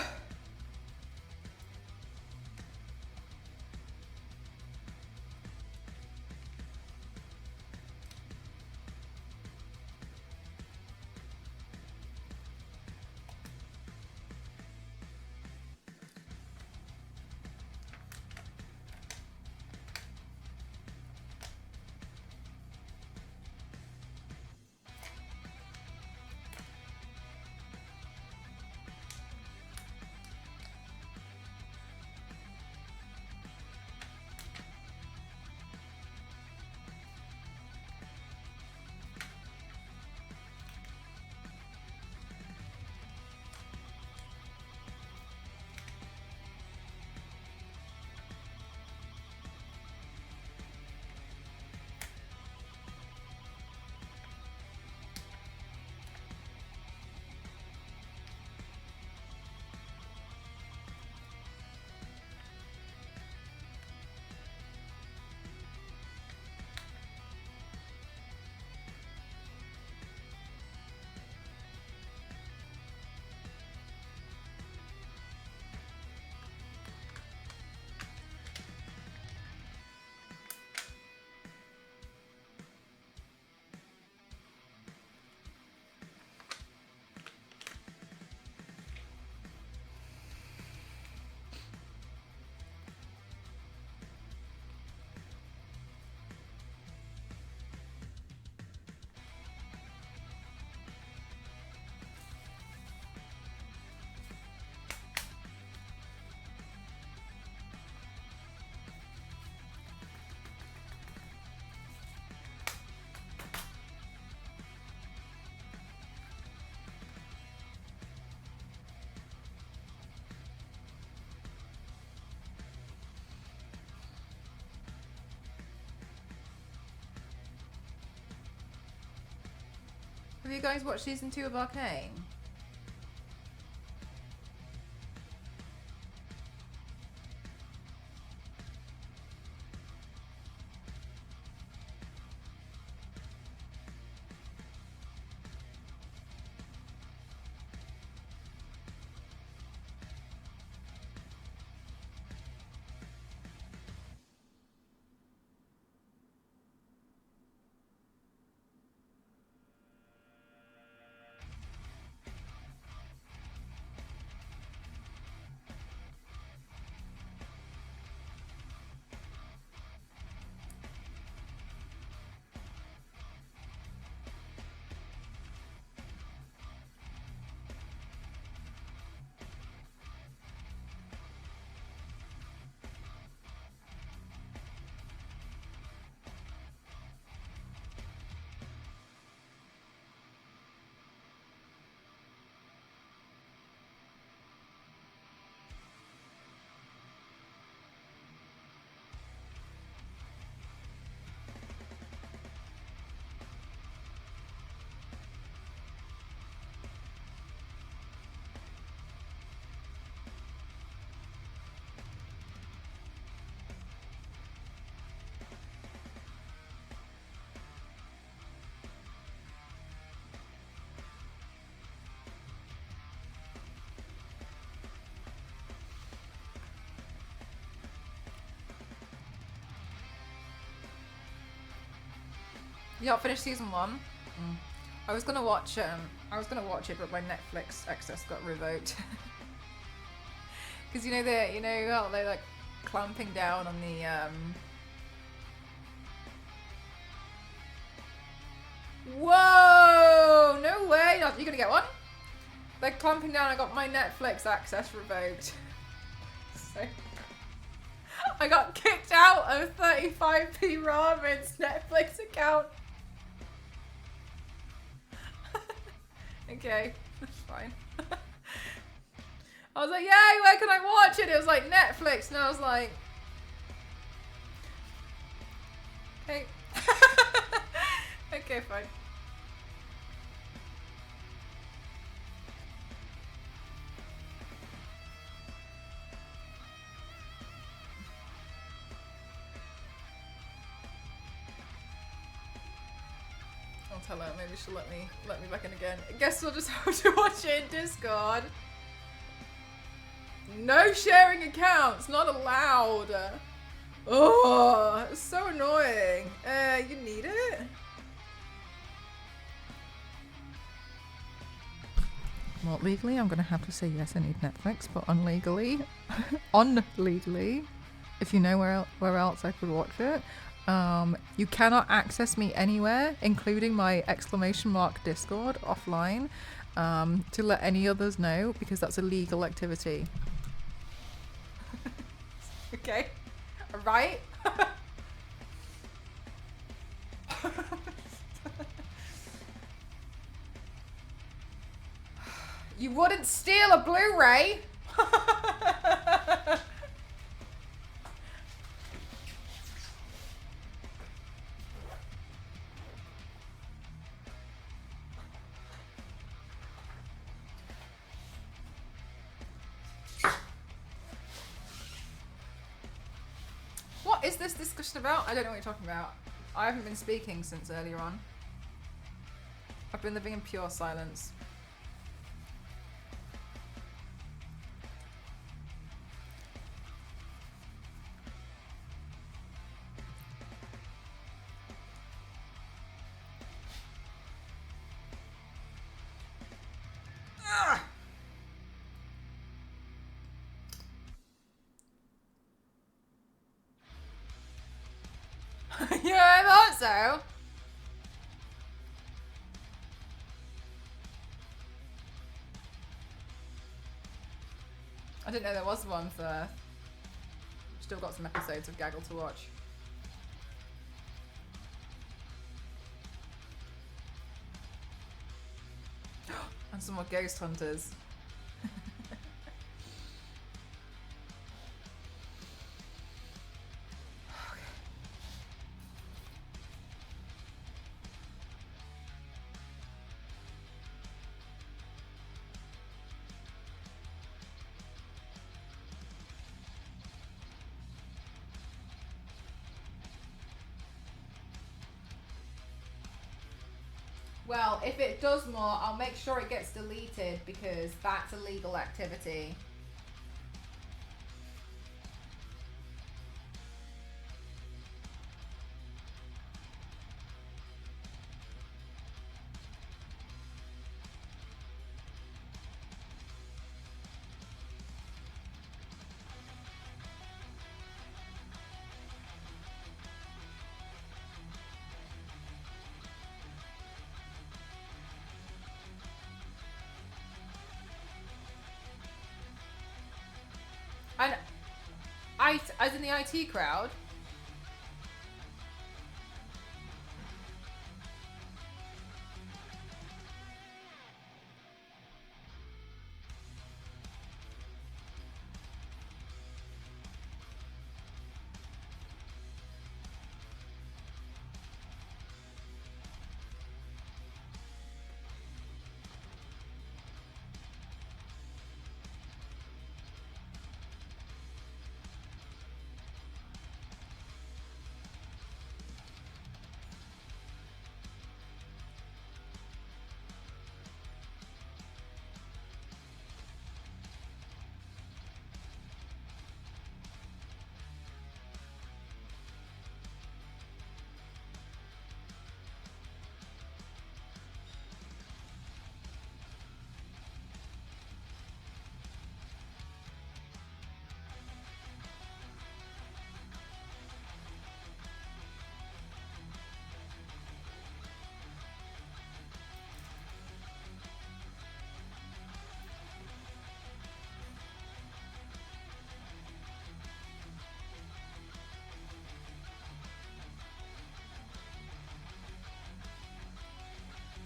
Have you guys watched season 2 of Arcane? You not finished season 1? I was gonna watch it, but my Netflix access got revoked. Because you know how they like clamping down on the Whoa! No way! You're gonna get one? They're clamping down. I got my Netflix access revoked. So I got kicked out of 35p Ramen's Netflix account. Okay, fine. I was like, yay, where can I watch it? It was like Netflix, and I was like, okay. Okay, fine. I'll tell her, maybe she'll let me back in again. I guess we'll just have to watch it in Discord. No sharing accounts, not allowed. Oh, it's so annoying. You need it? Well, legally, I'm gonna have to say yes, I need Netflix, but unlegally, unlegally, if you know where else I could watch it, you cannot access me anywhere, including my / Discord offline, to let any others know, because that's a legal activity. Okay, right? You wouldn't steal a Blu-ray? What is this discussion about? I don't know what you're talking about. I haven't been speaking since earlier on. I've been living in pure silence. Ah! Yeah, I thought so. I didn't know there was one for... Still got some episodes of Gaggle to watch. And some more Ghost Hunters. Well, if it does more, I'll make sure it gets deleted because that's a legal activity. And as in the IT crowd.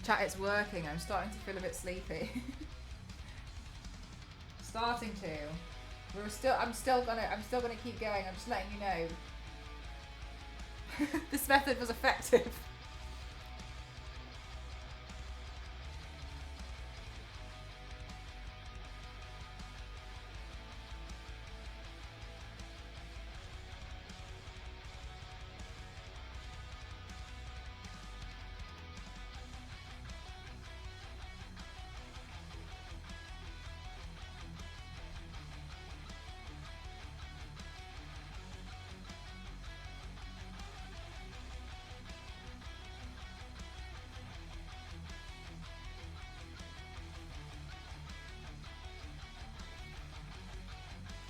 Chat, it's working. I'm starting to feel a bit sleepy. Starting to. I'm still gonna keep going. I'm just letting you know. This method was effective.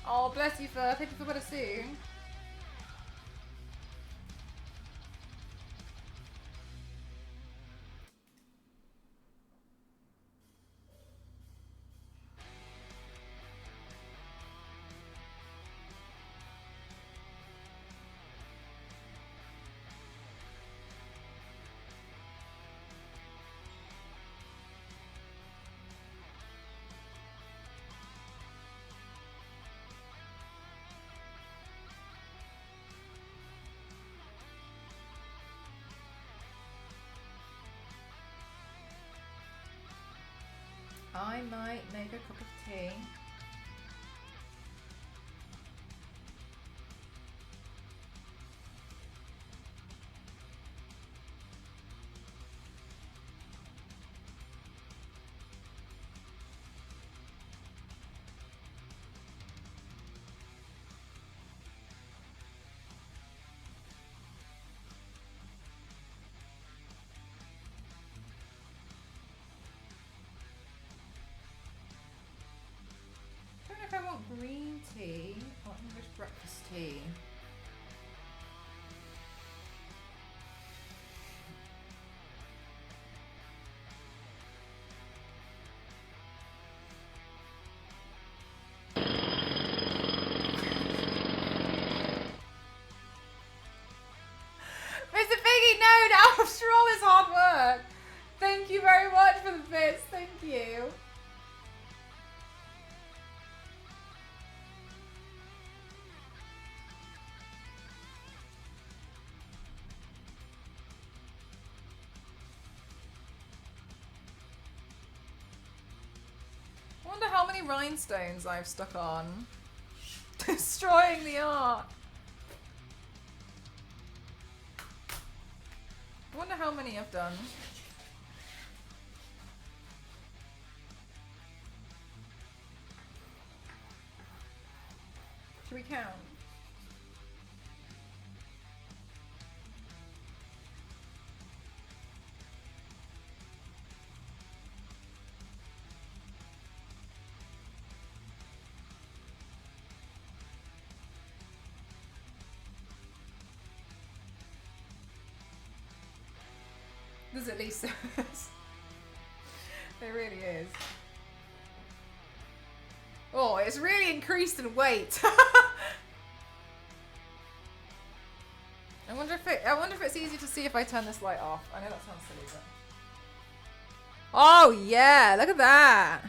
Oh, bless you, Firth. Hope you feel better soon. I might make a cup of tea. I don't know if I want green tea or English breakfast tea. Mr. Piggy, no, now after all this hard work. Thank you very much for the bits. Thank you. I wonder how many rhinestones I've stuck on. Destroying the art. I wonder how many I've done. Should we count? There's at least there really is. Oh, it's really increased in weight. I wonder if it's easy to see if I turn this light off. I know that sounds silly, but oh yeah, look at that.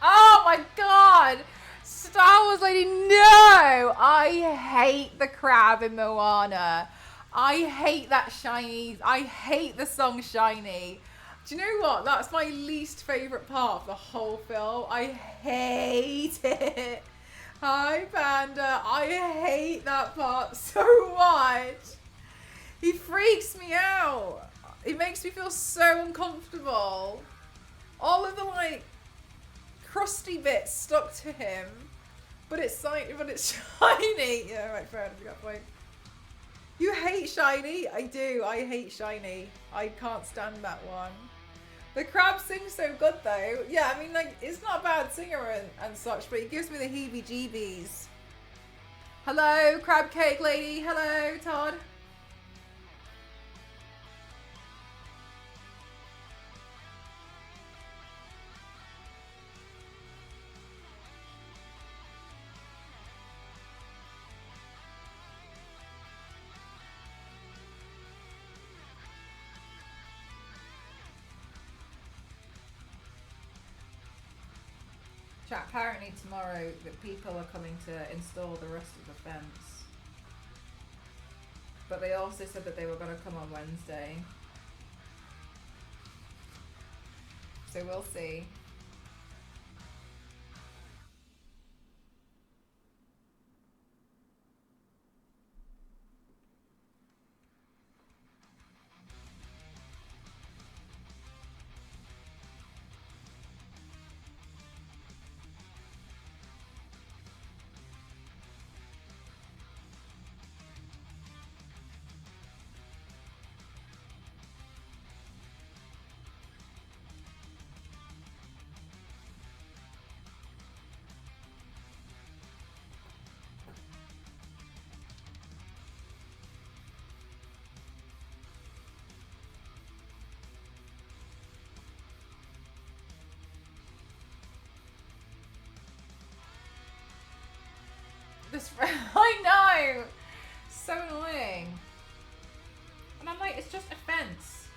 Oh my god! Star Wars lady, no! I hate the crab in Moana. I hate that shiny. I hate the song Shiny. Do you know what? That's my least favourite part of the whole film. I hate it. Hi, Panda. I hate that part so much. He freaks me out. It makes me feel so uncomfortable. All of the, like, crusty bits stuck to him. But it's shiny. Yeah, right, fair enough. You got a point. You hate shiny? I do. I hate shiny. I can't stand that one. The crab sings so good though. Yeah, I mean, like, it's not a bad singer and such, but it gives me the heebie-jeebies. Hello, crab cake lady. Hello, Todd. Chat, apparently tomorrow that people are coming to install the rest of the fence. But they also said that they were going to come on Wednesday. So we'll see. This I know, so annoying. And I'm like, it's just a fence.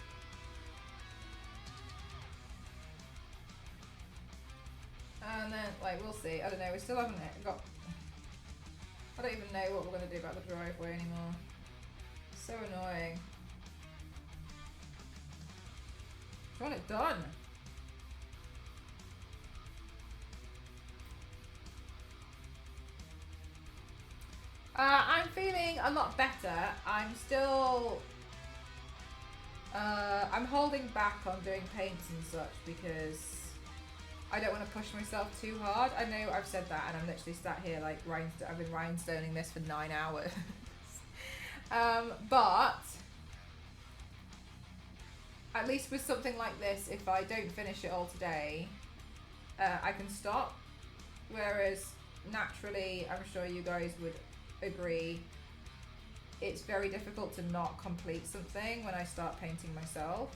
And then, like, we'll see. I don't know. We still haven't got. I don't even know what we're gonna do about the driveway anymore. So annoying. I want it done. I'm feeling a lot better. I'm still... I'm holding back on doing paints and such because I don't want to push myself too hard. I know I've said that and I'm literally sat here like I've been rhinestoning this for 9 hours. But at least with something like this, if I don't finish it all today, I can stop. Whereas naturally, I'm sure you guys would agree, it's very difficult to not complete something when I start painting myself.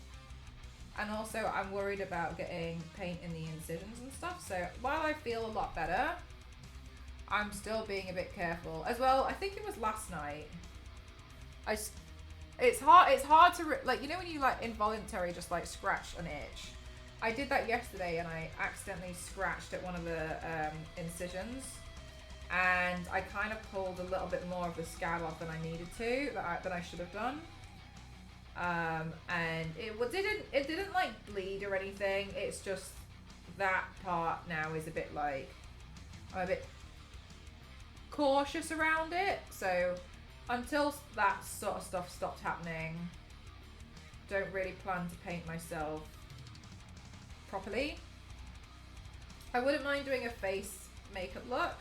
And also I'm worried about getting paint in the incisions and stuff, so while I feel a lot better, I'm still being a bit careful. As well, I think it was last night, it's hard to, like, you know when you like involuntarily just like scratch an itch? I did that yesterday and I accidentally scratched at one of the incisions. And I kind of pulled a little bit more of the scab off than I needed to, that I should have done. And it didn't like bleed or anything. It's just that part now is a bit like, I'm a bit cautious around it. So until that sort of stuff stopped happening, don't really plan to paint myself properly. I wouldn't mind doing a face makeup look,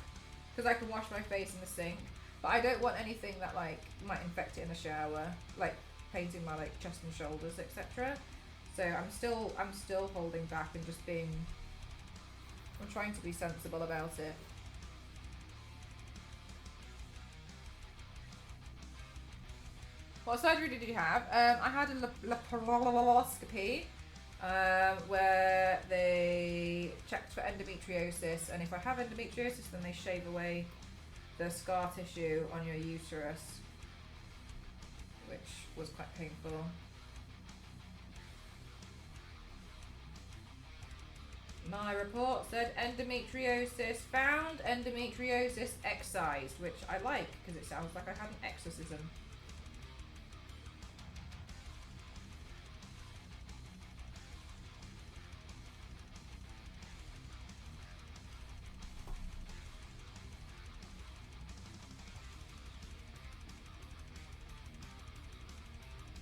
because I can wash my face in the sink, but I don't want anything that like might infect it in the shower, like painting my like chest and shoulders, etc. So I'm still holding back and just I'm trying to be sensible about it. What surgery did you have? I had a laparoscopy where they checked for endometriosis, and if I have endometriosis then they shave away the scar tissue on your uterus, which was quite painful. My report said endometriosis found, endometriosis excised, which I like because it sounds like I had an exorcism.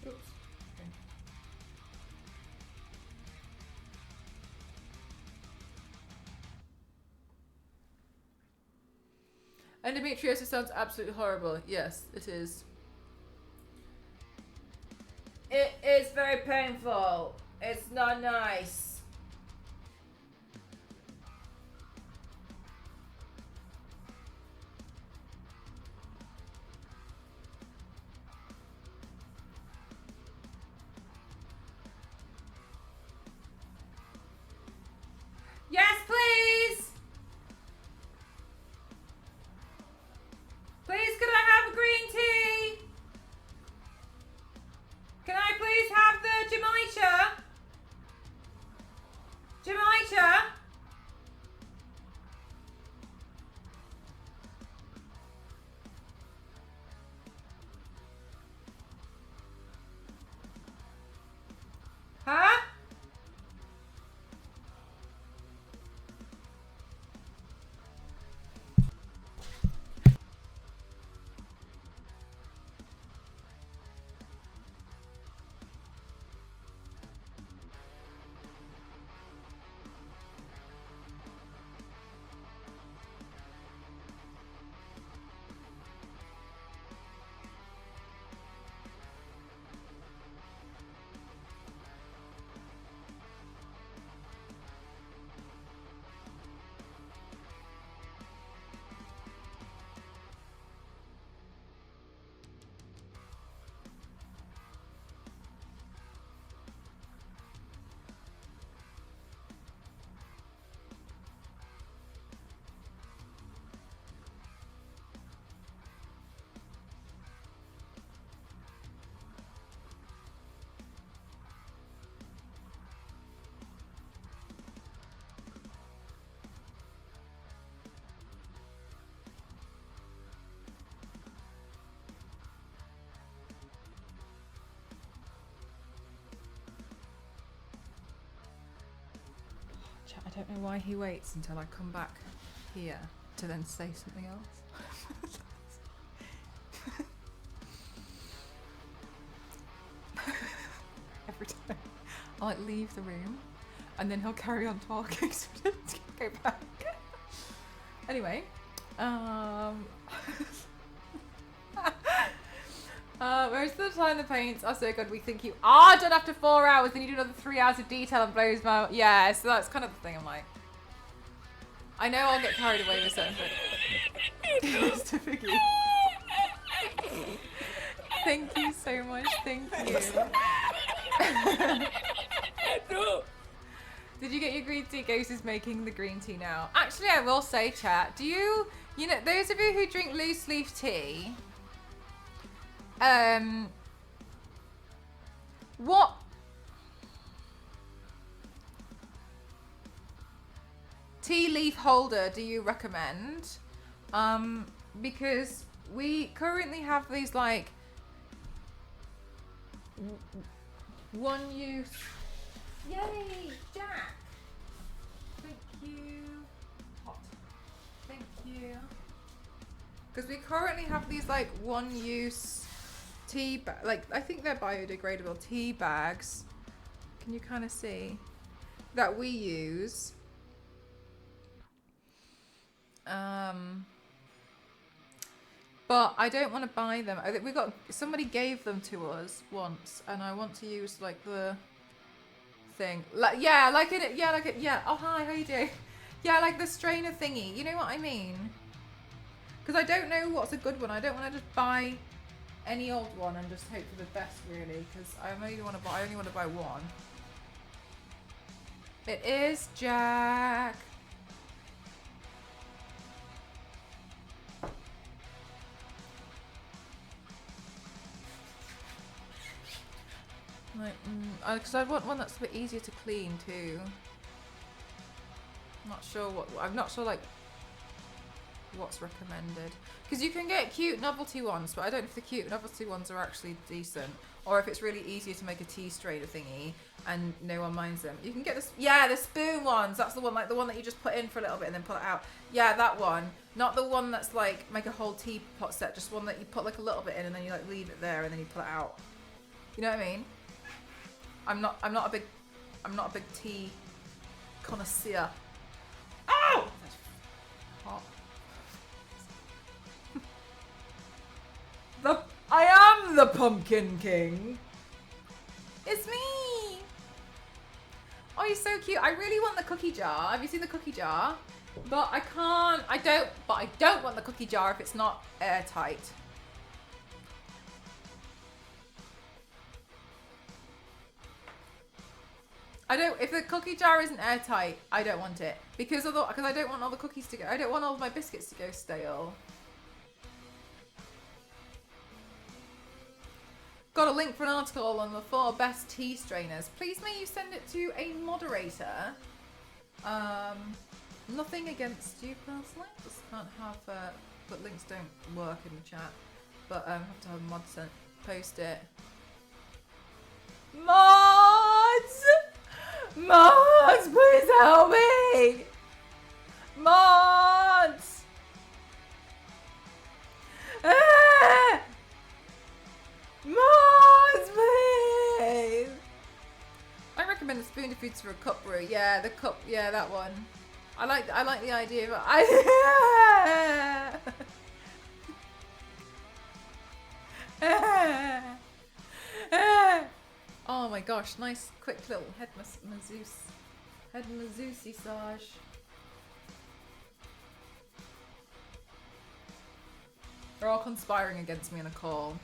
Oops. Okay. Endometriosis sounds absolutely horrible. Yes, it is. It is very painful. It's not nice. Yes, please! Please, could I have a green tea? Can I please have the Jamaica? Jamaica? Huh? I don't know why he waits until I come back here to then say something else. Every time I like leave the room and then he'll carry on talking so I don't go back. Anyway, whereas the time the paints are so good, we think you are done after 4 hours, then you do another 3 hours of detail and blows my... Yeah, so that's kind of the thing. I'm like, I know I'll get carried away with certain things. Mr. Figgy. Thank you so much. Thank you. Did you get your green tea? Ghost is making the green tea now. Actually, I will say, chat, do you know, those of you who drink loose leaf tea, what tea leaf holder do you recommend? Because we currently have these like one use. Yay, Jack! Thank you. Hot. Thank you. Because we currently have these like one use tea bag, like I think they're biodegradable tea bags. Can you kind of see that we use? But I don't want to buy them. I think we got somebody gave them to us once, and I want to use like the thing. Like yeah, like it. Yeah, like it. Yeah. Oh hi, how you doing? Yeah, like the strainer thingy. You know what I mean? Because I don't know what's a good one. I don't want to just buy any old one and just hope for the best, really. Because I only want to buy one. It is Jack. Like, because I want one that's a bit easier to clean too. I'm not sure like what's recommended. Because you can get cute novelty ones, but I don't know if the cute novelty ones are actually decent, or if it's really easier to make a tea strainer thingy and no one minds them. You can get this, yeah, the spoon ones. That's the one, like the one that you just put in for a little bit and then pull it out. Yeah, that one. Not the one that's like make a whole teapot set. Just one that you put like a little bit in and then you like leave it there and then you pull it out. You know what I mean? I'm not a big tea connoisseur. Oh! That's hot. the Pumpkin King. It's me. Oh, you're so cute. I really want the cookie jar. Have you seen the cookie jar? But I can't. I don't want the cookie jar if it's not airtight. If the cookie jar isn't airtight, I don't want it. Because I don't want all the cookies to go. I don't want all of my biscuits to go stale. Got a link for an article on the 4 best tea strainers. Please may you send it to a moderator. Nothing against you personally. Just can't have, but links don't work in the chat. But have to have a mod post it. Mods! Mods, please help me! Mods! Ah! Mods, please! I recommend the spoon of foods for a cup brew. Yeah, the cup. Yeah, that one. I like the idea of Oh my gosh, nice quick little head massage. They're all conspiring against me in a call.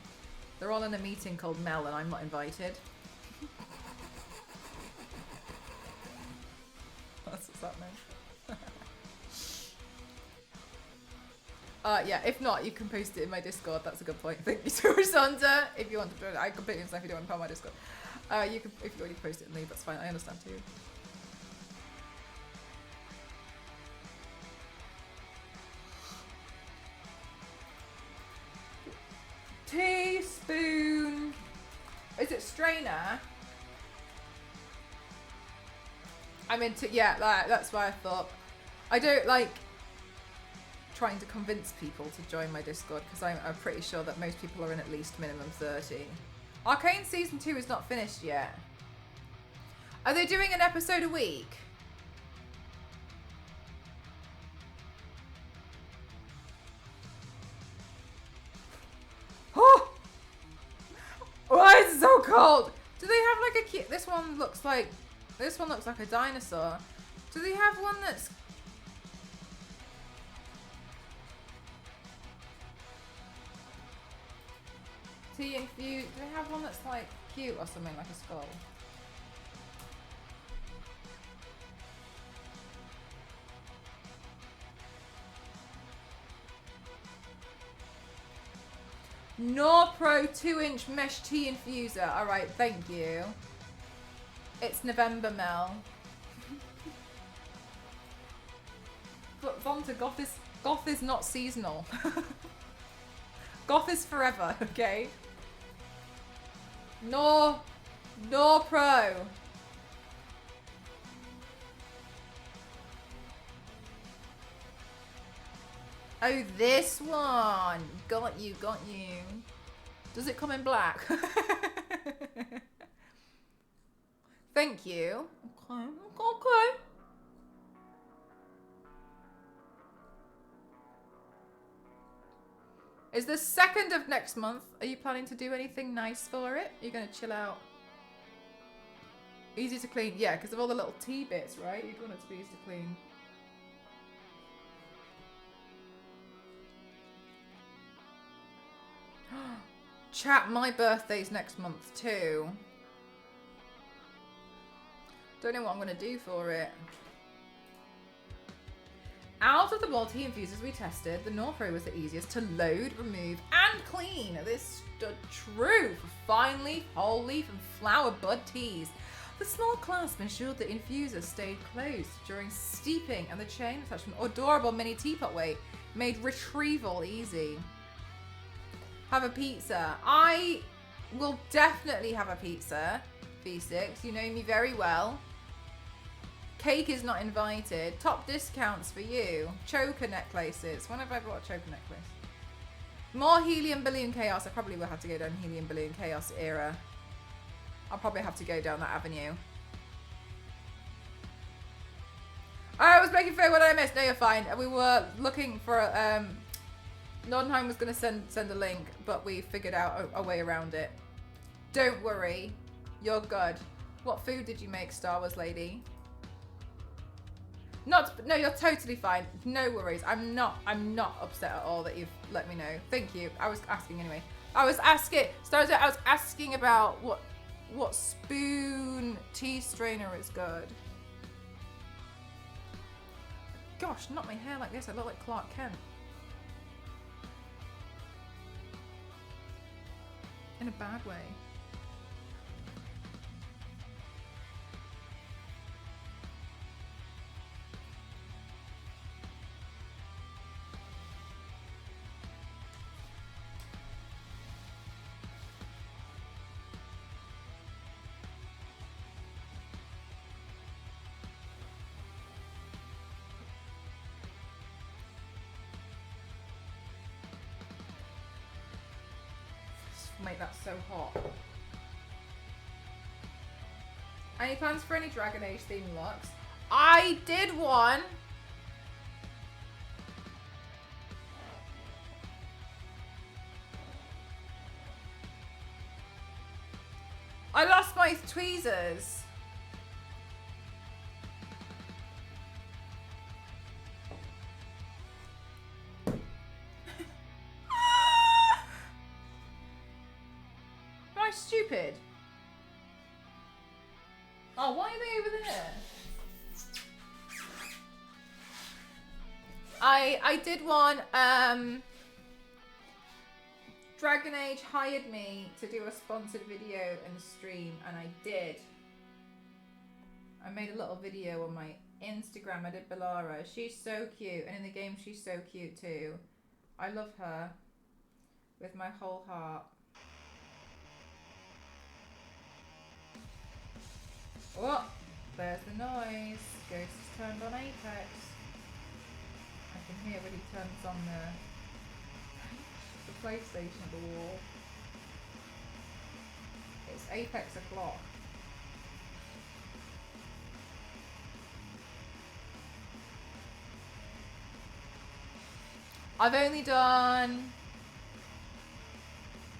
They're all in a meeting called Mel and I'm not invited. That's what's happening. Yeah, if not, you can post it in my Discord. That's a good point. Thank you so much, Santa. If you want to join, I completely understand if you don't want to post my Discord. You can, if you already post it and leave, that's fine. I understand too. Teaspoon. Is it strainer? I'm into, yeah, that's why I thought. I don't like trying to convince people to join my Discord because I'm pretty sure that most people are in at least minimum 30. Arcane Season 2 is not finished yet. Are they doing an episode a week? Oh! Why is it so cold? Do they have like a cute... This one looks like a dinosaur. Do they have one that's... tea infused? Do they have one that's like cute or something, like a skull? Norpro 2-inch mesh tea infuser. Alright, thank you. It's November, Mel. But Vonta, goth is not seasonal. Goth is forever, okay? Norpro. Oh, this one. Got you. Does it come in black? Thank you. Okay. Is the 2nd of next month? Are you planning to do anything nice for it? You're gonna chill out. Easy to clean. Yeah, because of all the little tea bits, right? You'd want it to be easy to clean. Chat, my birthday's next month too. Don't know what I'm gonna do for it. Out of the bowl tea infusers we tested, the Northro was the easiest to load, remove, and clean. This stood true for fine leaf, whole leaf, and flower bud teas. The small clasp ensured the infuser stayed closed during steeping, and the chain attached an adorable mini teapot weight made retrieval easy. Have a pizza. I will definitely have a pizza, V6. You know me very well. Cake is not invited. Top discounts for you. Choker necklaces. When have I bought a choker necklace? More Helium Billion Chaos. I probably will have to go down Helium Billion Chaos era. I'll probably have to go down that avenue. I was making fair what I missed. No, you're fine. We were looking for Nordenheim was going to send a link, but we figured out a way around it. Don't worry. You're good. What food did you make, Star Wars lady? No, you're totally fine. No worries. I'm not upset at all that you've let me know. Thank you. I was asking anyway. I was asking about what spoon tea strainer is good. Gosh, not my hair like this. I look like Clark Kent. In a bad way. Make that so hot. Any plans for any Dragon Age themed looks? I did one. I lost my tweezers. Stupid. Oh, why are they over there? I did one. Dragon Age hired me to do a sponsored video and stream, and I did. I made a little video on my Instagram. I did Bellara. She's so cute, and in the game she's so cute too. I love her with my whole heart. Oh, there's the noise. Ghost has turned on Apex. I can hear when he turns on the PlayStation at the wall. It's Apex o'clock. I've only done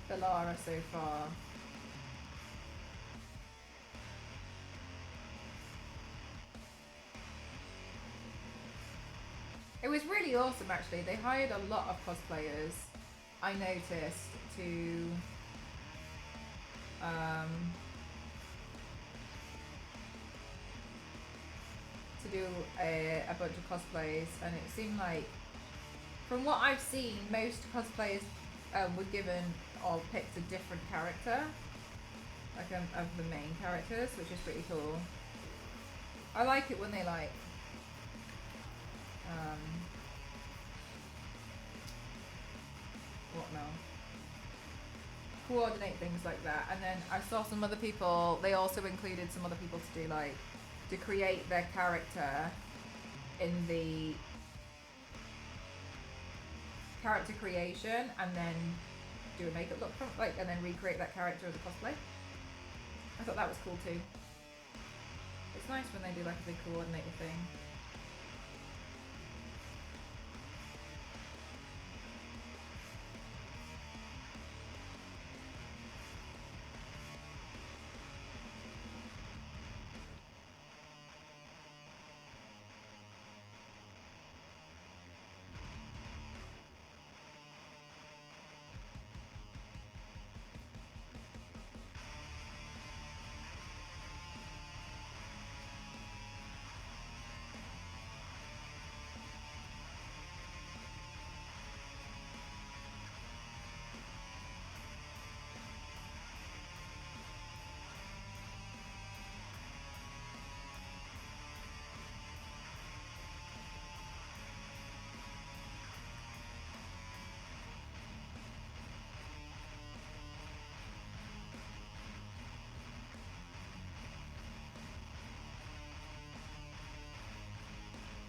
Bellara so far. It was really awesome actually. They hired a lot of cosplayers, I noticed, to do a bunch of cosplays, and it seemed like, from what I've seen, most cosplayers were given or picked a different character, like of the main characters, which is pretty cool. I like it when they like what now? Coordinate things like that. And then I saw some other people, they also included some other people to do like, to create their character in the character creation, and then do a makeup look from, like, and then recreate that character as a cosplay. I thought that was cool too. It's nice when they do like a big coordinated thing.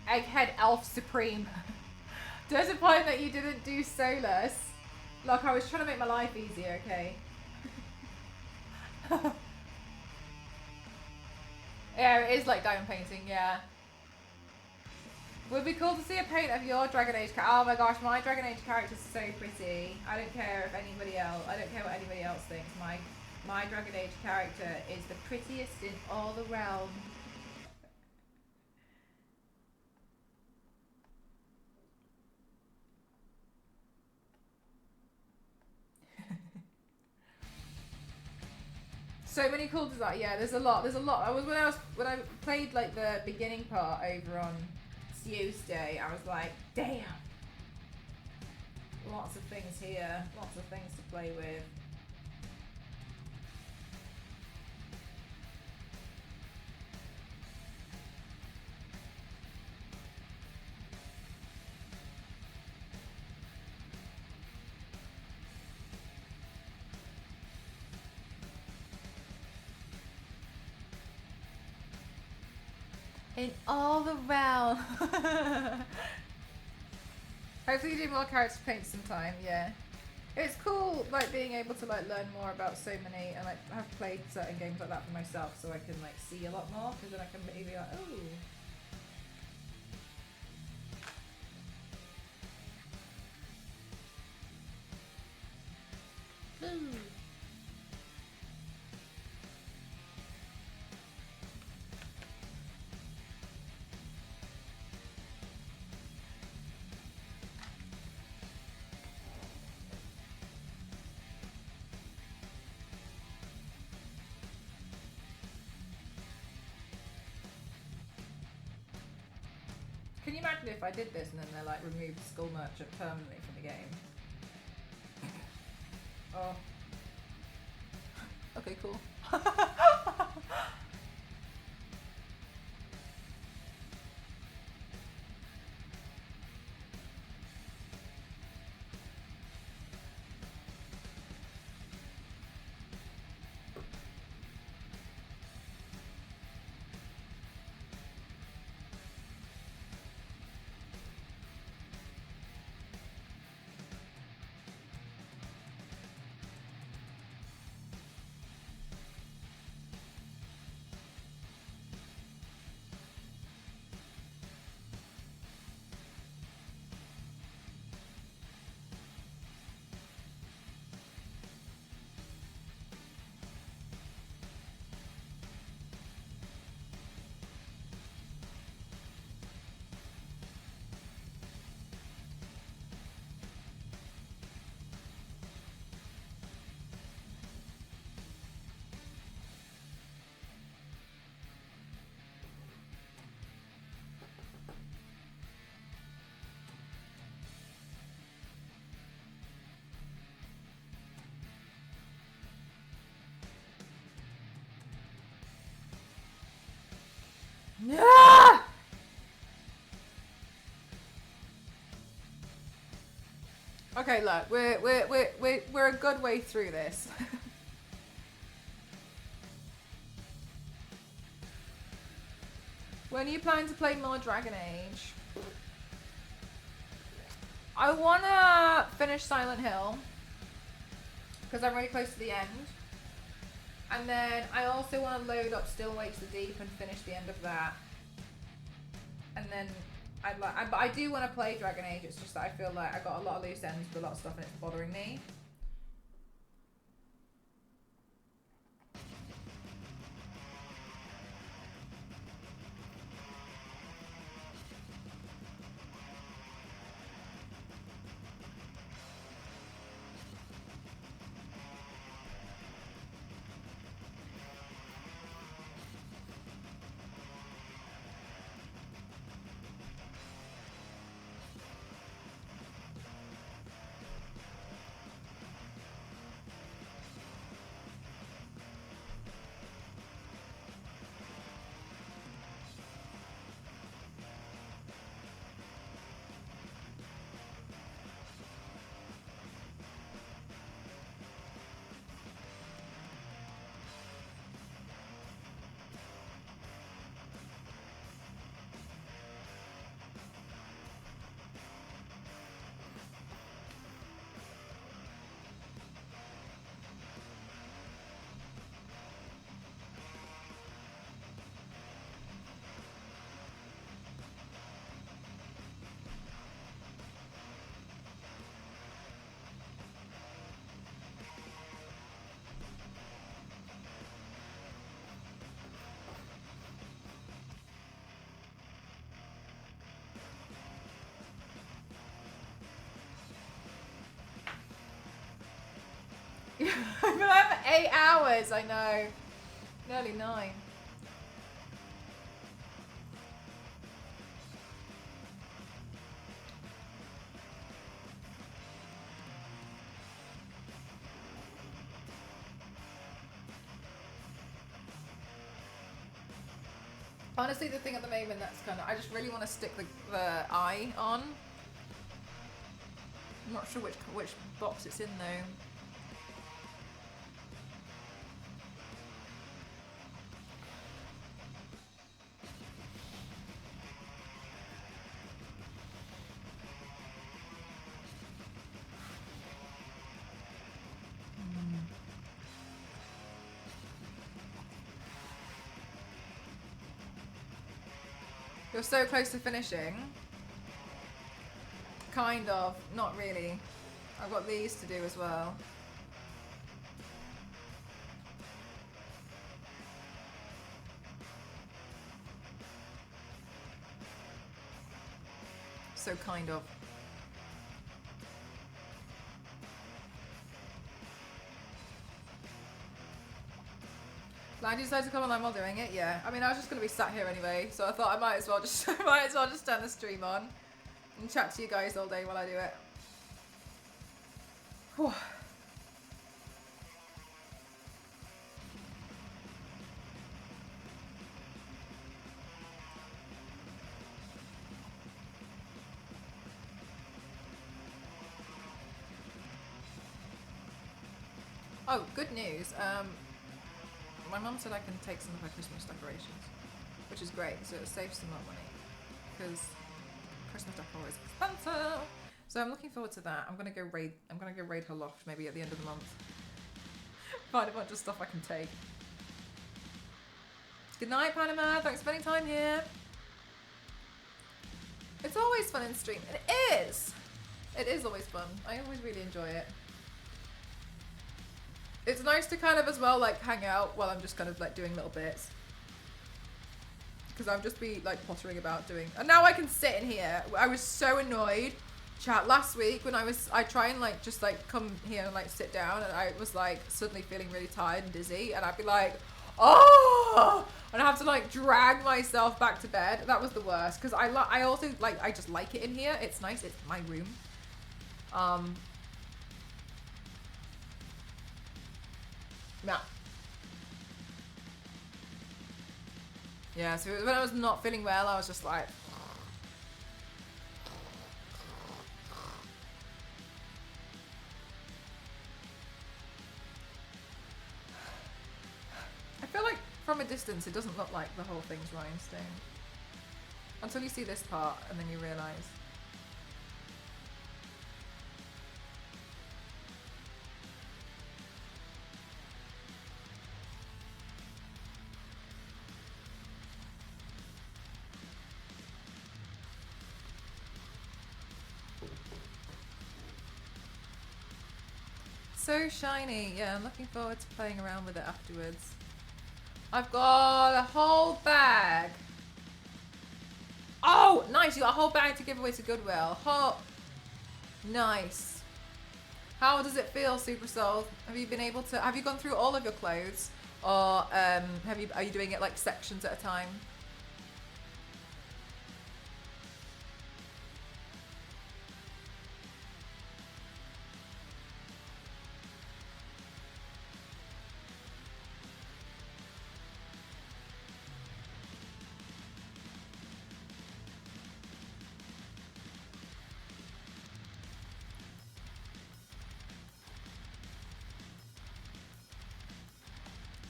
Egghead Elf Supreme. Disappointed that you didn't do Solus. Look, I was trying to make my life easier, okay? Yeah, it is like diamond painting, yeah. Would be cool to see a paint of your Dragon Age Oh my gosh, my Dragon Age character's so pretty. I don't care if anybody else, I don't care what anybody else thinks. My Dragon Age character is the prettiest in all the realm. So many cool designs. Yeah, there's a lot. There's a lot. When I played like the beginning part over on Tuesday, I was like, damn. Lots of things here. Lots of things to play with. In all the realm. Hopefully you do more character paint sometime, yeah. It's cool like being able to like learn more about so many and like have played certain games like that for myself so I can like see a lot more because then I can maybe like, oh. Ooh. Can you imagine if I did this and then they like removed Skull Merchant permanently from the game? Oh. Okay, cool. Yeah! Okay, look, we're a good way through this. When are you planning to play more Dragon Age? I wanna finish Silent Hill because I'm really close to the end, and then I also want to load up Still Waits the Deep and finish the end of that, and then I do want to play Dragon Age. It's just that I feel like I got a lot of loose ends with a lot of stuff and it's bothering me. I've been out for 8 hours, I know. Nearly 9. Honestly, the thing at the moment that's kind of, I just really want to stick the eye on. I'm not sure which box it's in though. You're so close to finishing. Kind of, not really. I've got these to do as well. So kind of. Glad you decided to come online while doing it. Yeah, I mean, I was just gonna be sat here anyway, so I thought I might as well just turn the stream on and chat to you guys all day while I do it. Whew. Oh, good news. My mum said I can take some of her Christmas decorations, which is great, so it saves some more money, because Christmas decor is expensive. So I'm looking forward to that. I'm gonna go raid her loft maybe at the end of the month. Find a bunch of stuff I can take. Good night, Panama. Thanks for spending time here. It's always fun in stream. It is. It is always fun. I always really enjoy it. It's nice to kind of as well like hang out while I'm just kind of like doing little bits. Because I'll just be like pottering about doing, and now I can sit in here. I was so annoyed, chat, last week when I try and like just like come here and like sit down, and I was like suddenly feeling really tired and dizzy, and I'd be like, oh, and I have to like drag myself back to bed. That was the worst, because I also like, I just like it in here. It's nice. It's my room. Yeah. Yeah, so when I was not feeling well, I was just like... I feel like from a distance it doesn't look like the whole thing's rhinestone. Until you see this part and then you realise. So shiny. Yeah, I'm looking forward to playing around with it afterwards. I've got a whole bag. Oh, nice. You got a whole bag to give away to Goodwill. Nice. How does it feel, Super Soul? Have you gone through all of your clothes? Or are you doing it like sections at a time?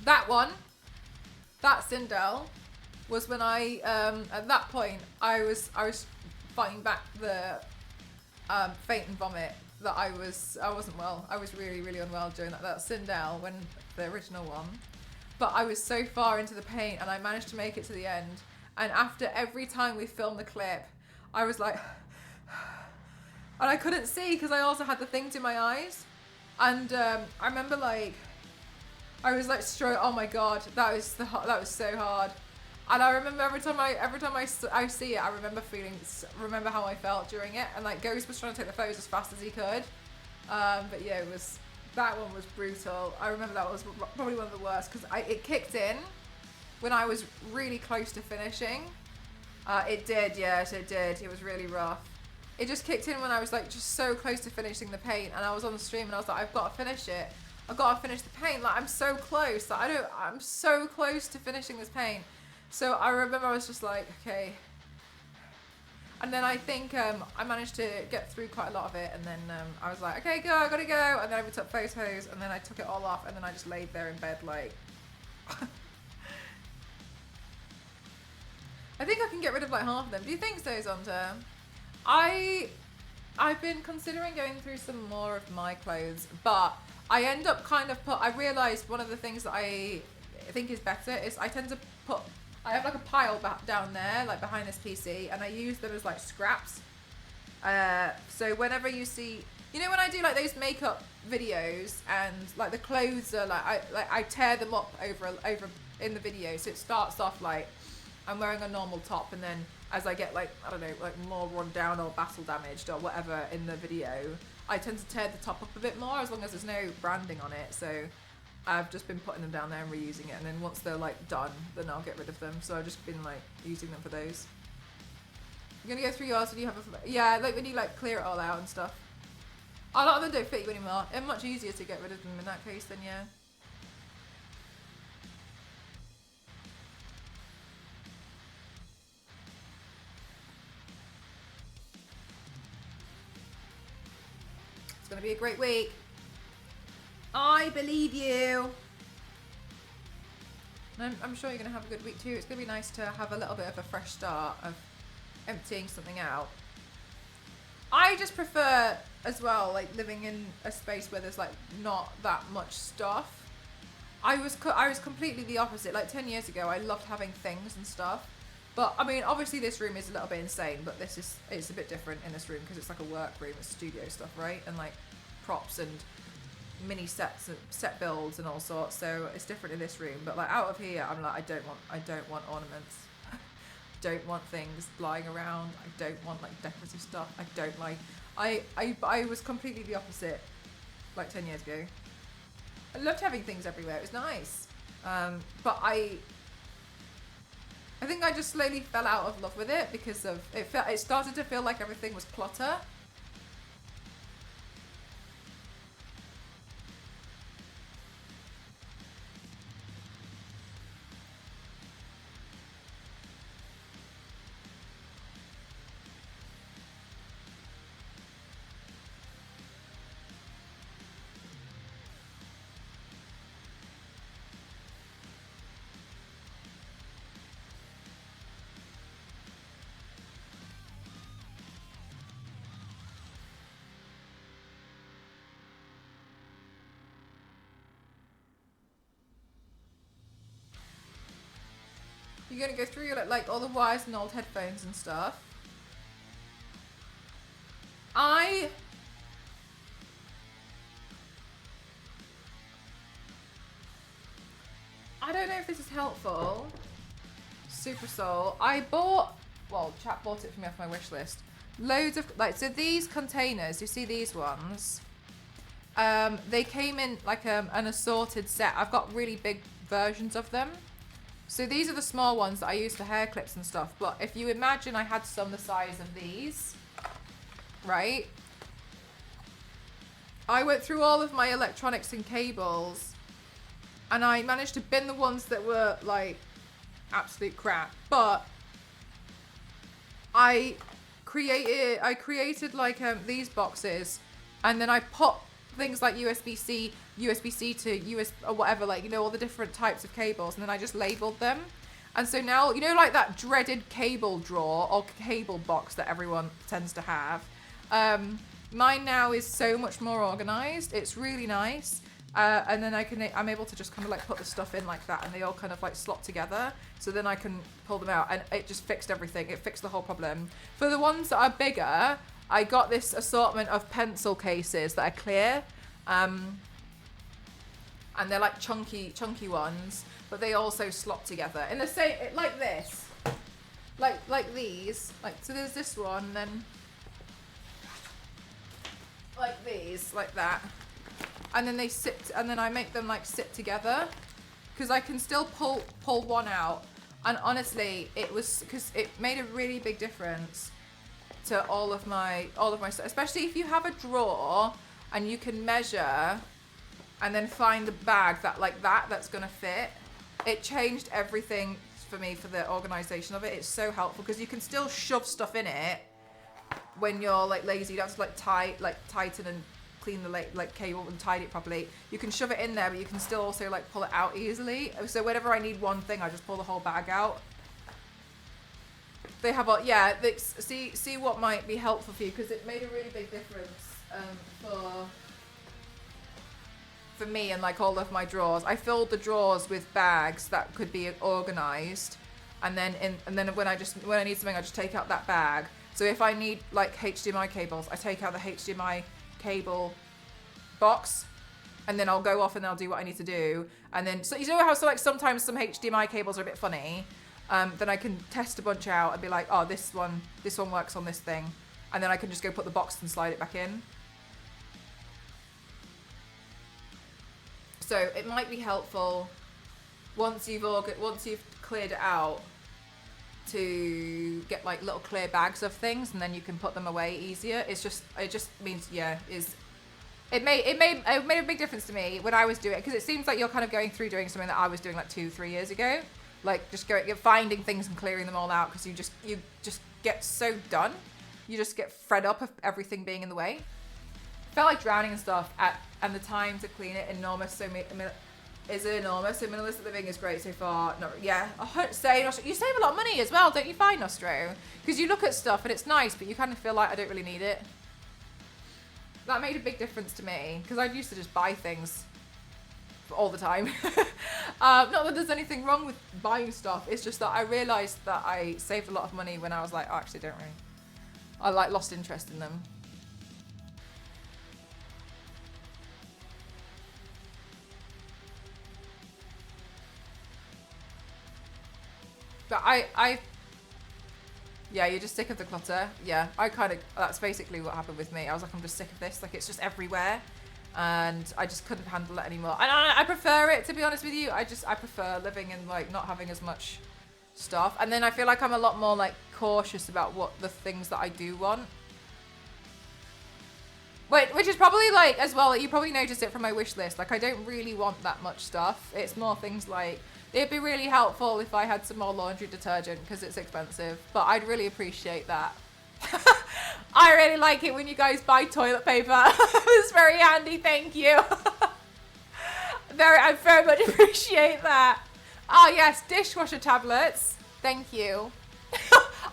That one, that Sindel, was when I at that point I was fighting back the faint and vomit that I wasn't well. I was really unwell during that Sindel, when the original one. But I was so far into the paint and I managed to make it to the end. And after every time we filmed the clip, I was like, and I couldn't see because I also had the thing to my eyes. And I remember like, I was like oh my god, that was so hard. And I remember every time I see it, I remember how I felt during it. And like Ghost was trying to take the photos as fast as he could. But yeah, it was That one was brutal. I remember that was probably one of the worst because it kicked in when I was really close to finishing. It did, yes, it did. It was really rough. It just kicked in when I was like just so close to finishing the paint, and I was on the stream and I was like, I've got to finish it. I've got to finish the paint. Like I'm so close. Like, I'm so close to finishing this paint. So I remember I was just like, okay. And then I think I managed to get through quite a lot of it, and then I was like, okay, go, I gotta go. And then I took photos, and then I took it all off, and then I just laid there in bed like. I think I can get rid of like half of them. Do you think so, Zonta? I've been considering going through some more of my clothes, but I end up I realised one of the things that I think is better is I tend to I have like a pile back down there, like behind this PC, and I use them as like scraps. So whenever you see, you know, when I do like those makeup videos and like the clothes are I tear them up over in the video. So it starts off like I'm wearing a normal top, and then as I get like, I don't know, like more run down or battle damaged or whatever in the video, I tend to tear the top up a bit more as long as there's no branding on it. So I've just been putting them down there and reusing it, and then once they're like done, then I'll get rid of them. So I've just been like using them for those. You're gonna go through yours when you have yeah, like when you like clear it all out and stuff. A lot of them don't fit you anymore. It's much easier to get rid of them in that case than yeah. It's gonna be a great week. I believe you. And I'm sure you're going to have a good week too. It's going to be nice to have a little bit of a fresh start of emptying something out. I just prefer as well, like living in a space where there's like not that much stuff. I was completely the opposite. Like 10 years ago, I loved having things and stuff. But I mean, obviously this room is a little bit insane, but it's a bit different in this room because it's like a work room, it's studio stuff, right? And like props and mini sets and set builds and all sorts, so it's different in this room. But like out of here, I'm like, I don't want ornaments. Don't want things lying around. I don't want like decorative stuff. I don't like I was completely the opposite like 10 years ago. I loved having things everywhere. It was nice. But I think I just slowly fell out of love with it because of it started to feel like everything was clutter. You're gonna go through your like all the wires and old headphones and stuff. I don't know if this is helpful. Super Soul. Chat bought it for me off my wish list. Loads of like, so these containers, you see these ones? They came in like an assorted set. I've got really big versions of them. So these are the small ones that I use for hair clips and stuff. But if you imagine I had some the size of these, right? I went through all of my electronics and cables, and I managed to bin the ones that were like absolute crap. But I created like these boxes, and then I put things like USB-C to US or whatever, like, you know, all the different types of cables, and then I just labeled them. And so now, you know, like that dreaded cable drawer or cable box that everyone tends to have, mine now is so much more organized. It's really nice. And then I'm able to just kind of like put the stuff in like that, and they all kind of like slot together, so then I can pull them out, and it just fixed everything. It fixed the whole problem. For the ones that are bigger, I got this assortment of pencil cases that are clear, and they're like chunky ones, but they also slot together in the same, like this, like these, like, so there's this one, and then like these, like that. and then they sit, and then I make them like sit together, because I can still pull one out. And honestly, it was because it made a really big difference to all of my stuff, especially if you have a drawer and you can measure and then find the bag that's gonna fit. It changed everything for me for the organization of it. It's so helpful because you can still shove stuff in it when you're like lazy. You don't have to tighten and clean the cable and tidy it properly. You can shove it in there, but you can still also like pull it out easily. So whenever I need one thing, I just pull the whole bag out. They have see what might be helpful for you, because it made a really big difference for me and like all of my drawers. I filled the drawers with bags that could be organized, and then when I need something, I just take out that bag. So if I need like HDMI cables, I take out the HDMI cable box, and then I'll go off and I'll do what I need to do. And then, so you know how sometimes some HDMI cables are a bit funny, then I can test a bunch out and be like, oh, this one works on this thing, and then I can just go put the box and slide it back in. So it might be helpful once you've cleared it out to get like little clear bags of things, and then you can put them away easier. It just means it made a big difference to me when I was doing it, because it seems like you're kind of going through doing something that I was doing like 2-3 years ago, like just finding things and clearing them all out, because you just get so done, you just get fed up of everything being in the way. Felt like drowning and stuff and the time to clean it enormous. Is enormous. So minimalistic living is great so far. You save a lot of money as well, don't you find, Nostro? Because you look at stuff and it's nice, but you kind of feel like I don't really need it. That made a big difference to me, because I used to just buy things all the time. Not that there's anything wrong with buying stuff, it's just that I realised that I saved a lot of money when I was like, oh, actually don't really. I like lost interest in them. But yeah, you're just sick of the clutter. Yeah, that's basically what happened with me. I was like, I'm just sick of this. Like, it's just everywhere, and I just couldn't handle it anymore. And I prefer it, to be honest with you. I prefer living in like not having as much stuff. And then I feel like I'm a lot more like cautious about what the things that I do want. Which is probably like, as well, you probably noticed it from my wish list. Like, I don't really want that much stuff. It's more things like, it'd be really helpful if I had some more laundry detergent, because it's expensive, but I'd really appreciate that. I really like it when you guys buy toilet paper. It's very handy, thank you. I very much appreciate that. Oh yes, dishwasher tablets. Thank you.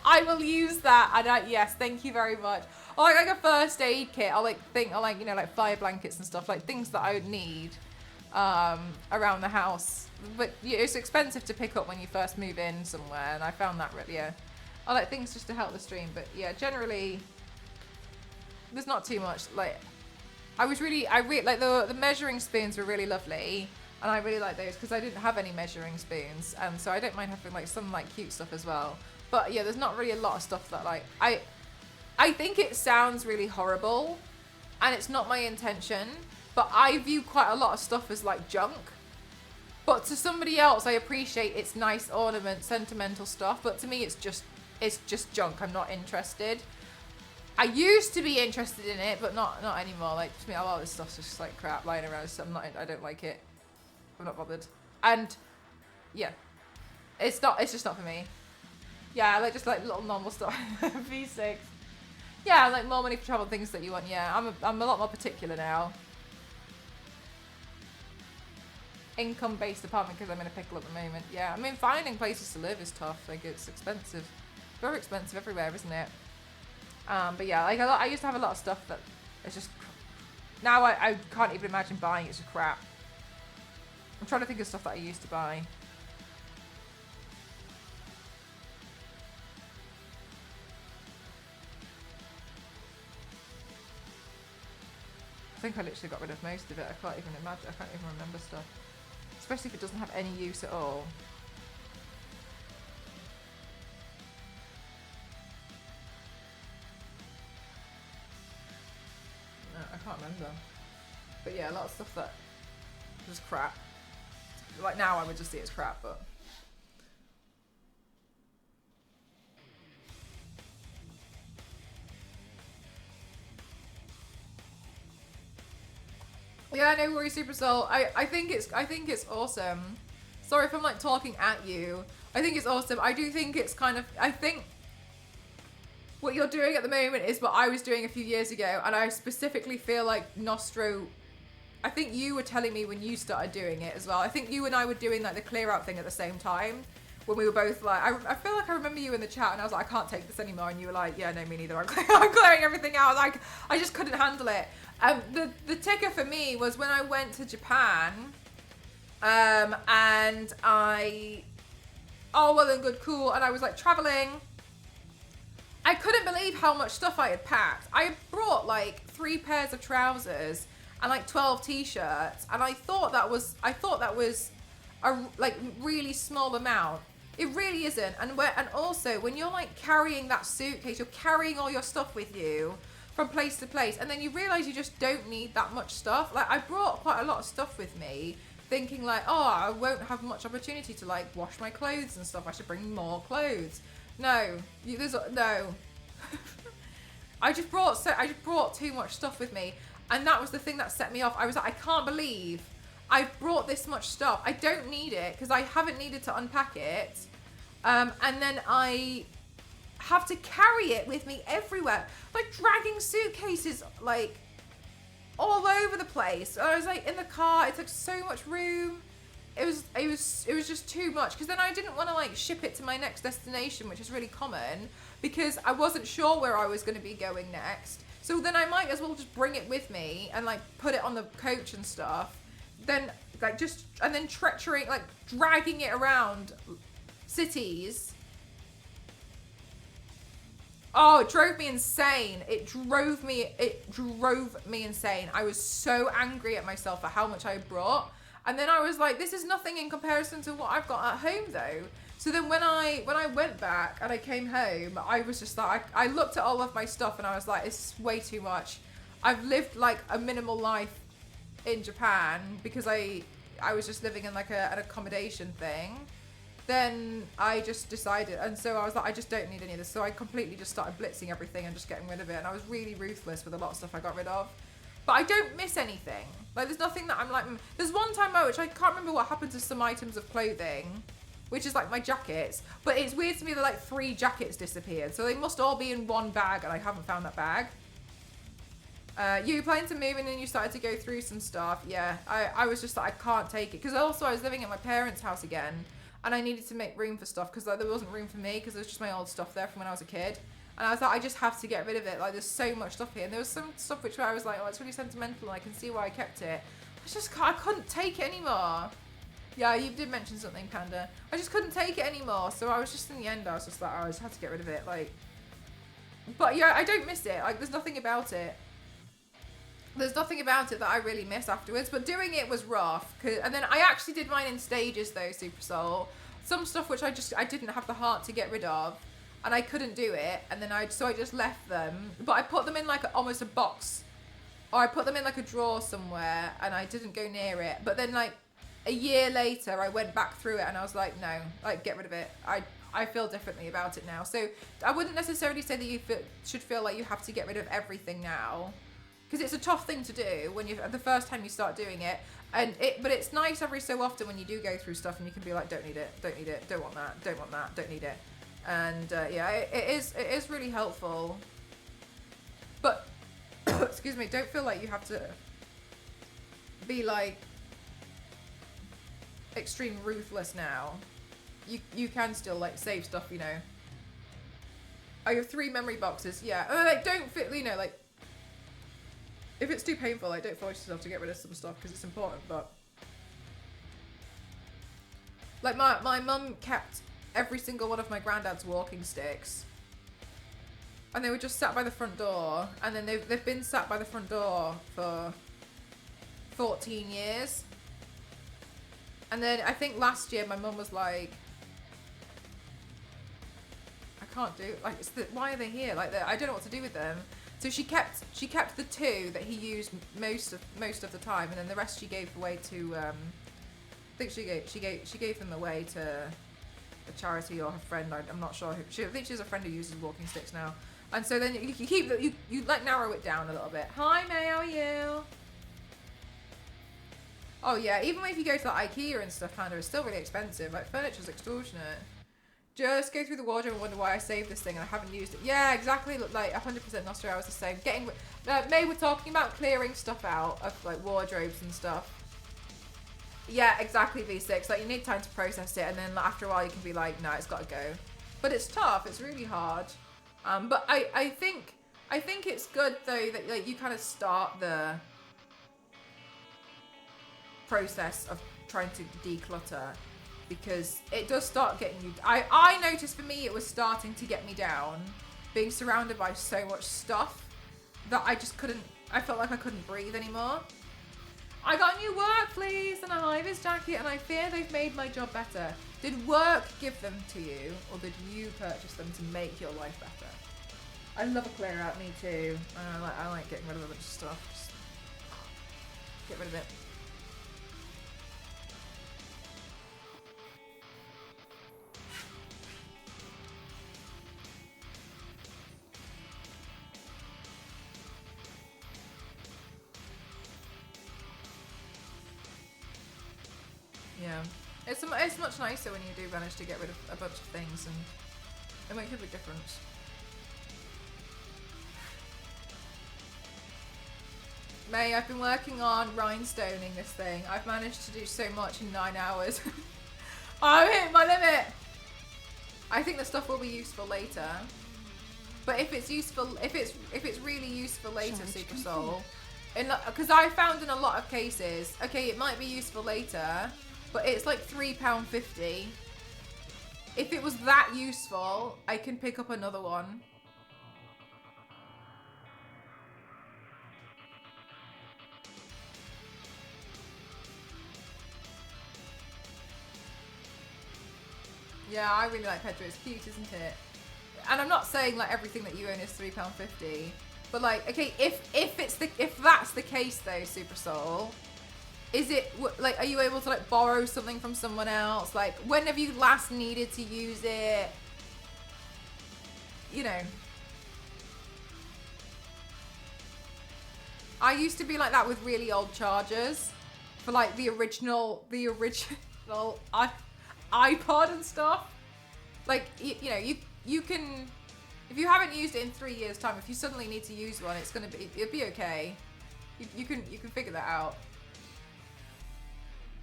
I will use that. And yes, thank you very much. Or like a first aid kit. I like fire blankets and stuff, like things that I would need around the house. But it's expensive to pick up when you first move in somewhere, and I found that really, I like things just to help the stream. But yeah, generally there's not too much. Like, I really like the measuring spoons were really lovely, and I really like those because I didn't have any measuring spoons, and so I don't mind having like some like cute stuff as well. But yeah, there's not really a lot of stuff that like I think it sounds really horrible, and it's not my intention, but I view quite a lot of stuff as like junk. But to somebody else, I appreciate its nice ornament, sentimental stuff. But to me, it's just junk. I'm not interested. I used to be interested in it, but not anymore. Like, to me, a lot of this stuff's just like crap lying around. So I don't like it. I'm not bothered. And yeah, it's just not for me. Yeah, I like just like little normal stuff. V6. Yeah, like more money for travel, things that you want. Yeah, I'm a lot more particular now. Income-based apartment because I'm in a pickle at the moment. Yeah, I mean, finding places to live is tough. Like, it's expensive. Very expensive everywhere, isn't it? But yeah, like I used to have a lot of stuff that is just... Now I can't even imagine buying it. It's just crap. I'm trying to think of stuff that I used to buy. I think I literally got rid of most of it. I can't even remember stuff. Especially if it doesn't have any use at all. No, I can't remember. But yeah, a lot of stuff that was crap. Like now I would just see it as crap, but. Yeah, no worries, Super Soul. I think it's awesome. Sorry if I'm like talking at you. I think it's awesome. I do think it's kind of, I think what you're doing at the moment is what I was doing a few years ago, and I specifically feel like Nostro, I think you were telling me when you started doing it as well. I think you and I were doing like the clear out thing at the same time when we were both like, I feel like I remember you in the chat and I was like, I can't take this anymore, and you were like, yeah, no, me neither. I'm clearing everything out. Like, I just couldn't handle it. The ticker for me was when I went to Japan, and oh, well and good, cool, and I was like traveling. I couldn't believe how much stuff I had packed. I brought like 3 pairs of trousers and like 12 t-shirts, and I thought that was a like really small amount. It really isn't. And also when you're like carrying that suitcase, you're carrying all your stuff with you from place to place, and then you realize you just don't need that much stuff. Like, I brought quite a lot of stuff with me, thinking like, oh, I won't have much opportunity to like wash my clothes and stuff. I should bring more clothes. No, no. I just brought too much stuff with me, and that was the thing that set me off. I was like, I can't believe I've brought this much stuff. I don't need it because I haven't needed to unpack it, and then I have to carry it with me everywhere, like dragging suitcases like all over the place. I was like in the car, it took so much room. It was just too much, because then I didn't want to like ship it to my next destination, which is really common, because I wasn't sure where I was going to be going next. So then I might as well just bring it with me and like put it on the coach and stuff. Then like and then like dragging it around cities. Oh, it drove me insane. It drove me insane. I was so angry at myself for how much I brought. And then I was like, this is nothing in comparison to what I've got at home though. So then when I went back and I came home, I was just like, I looked at all of my stuff and I was like, it's way too much. I've lived like a minimal life in Japan because I was just living in like an accommodation thing. Then I just decided, and so I was like, I just don't need any of this. So I completely just started blitzing everything and just getting rid of it. And I was really ruthless with a lot of stuff I got rid of. But I don't miss anything. Like, there's nothing that I'm like, there's one time which I can't remember what happened to some items of clothing, which is like my jackets. But it's weird to me that like 3 jackets disappeared. So they must all be in one bag and I haven't found that bag. You were planning to move in and you started to go through some stuff. Yeah, I was just like, I can't take it. Because also I was living at my parents' house again. And I needed to make room for stuff because like, there wasn't room for me because there was just my old stuff there from when I was a kid. And I was like, I just have to get rid of it. Like, there's so much stuff here. And there was some stuff which I was like, oh, it's really sentimental and I can see why I kept it. I couldn't take it anymore. Yeah, you did mention something, Panda. I just couldn't take it anymore. So I was just, in the end, I was just like, oh, I just had to get rid of it. Like, but yeah, I don't miss it. Like, there's nothing about it. There's nothing about it that I really miss afterwards, but doing it was rough. And then I actually did mine in stages though, Super Soul. Some stuff which I didn't have the heart to get rid of, and I couldn't do it. And then I just left them, but I put them in like almost a box, or I put them in like a drawer somewhere, and I didn't go near it. But then like a year later, I went back through it, and I was like, no, like get rid of it. I feel differently about it now. So I wouldn't necessarily say that you should feel like you have to get rid of everything now. Because it's a tough thing to do when the first time you start doing it, but it's nice every so often when you do go through stuff and you can be like, don't need it, don't want that, don't need it, and yeah, it is really helpful. But excuse me, don't feel like you have to be like extreme ruthless now. You can still like save stuff, you know. I have 3 memory boxes, yeah. Like don't feel, you know, like. If it's too painful, like, don't force yourself to get rid of some stuff because it's important, but... Like, my mum kept every single one of my granddad's walking sticks. And they were just sat by the front door. And then they've been sat by the front door for 14 years. And then I think last year my mum was like... I can't do... Like, why are they here? Like, I don't know what to do with them. So she kept the 2 that he used most of the time, and then the rest she gave away to. I think she gave them away to a charity or her friend. I'm not sure who. I think she has a friend who uses walking sticks now. And so then you keep you like narrow it down a little bit. Hi May, how are you? Oh yeah, even if you go to like IKEA and stuff, kind of, it's still really expensive. Like furniture's extortionate. Just go through the wardrobe and wonder why I saved this thing and I haven't used it. Yeah, exactly. Like 100% Nostra, I was the same. May, we're talking about clearing stuff out of like wardrobes and stuff. Yeah, exactly, V6. Like you need time to process it, and then like, after a while you can be like, no, it's got to go. But it's tough. It's really hard. But I think it's good though that like you kind of start the process of trying to declutter, because it does start getting you. I noticed for me it was starting to get me down, being surrounded by so much stuff that I just couldn't. I felt like I couldn't breathe anymore. I got new work fleece and a high-vis jacket, and I fear they've made my job better. Did work give them to you, or did you purchase them to make your life better? I love a clear out, me too. I like getting rid of a bunch of stuff. Just get rid of it. Yeah, it's much nicer when you do manage to get rid of a bunch of things, and it makes a big difference. May, I've been working on rhinestoning this thing. I've managed to do so much in 9 hours. I've hit my limit. I think the stuff will be useful later, but if it's useful, if it's really useful later, Super Soul, because I found in a lot of cases, okay, it might be useful later. But it's like £3.50. If it was that useful, I can pick up another one. Yeah, I really like Pedro. It's cute, isn't it? And I'm not saying like everything that you own is £3.50, but like, okay, if that's the case though, Super Soul. Is it, like, are you able to, like, borrow something from someone else? Like, when have you last needed to use it? You know. I used to be like that with really old chargers. For, like, the original iPod and stuff. Like, you know, you can, if you haven't used it in 3 years' time, if you suddenly need to use one, it'll be okay. You can figure that out.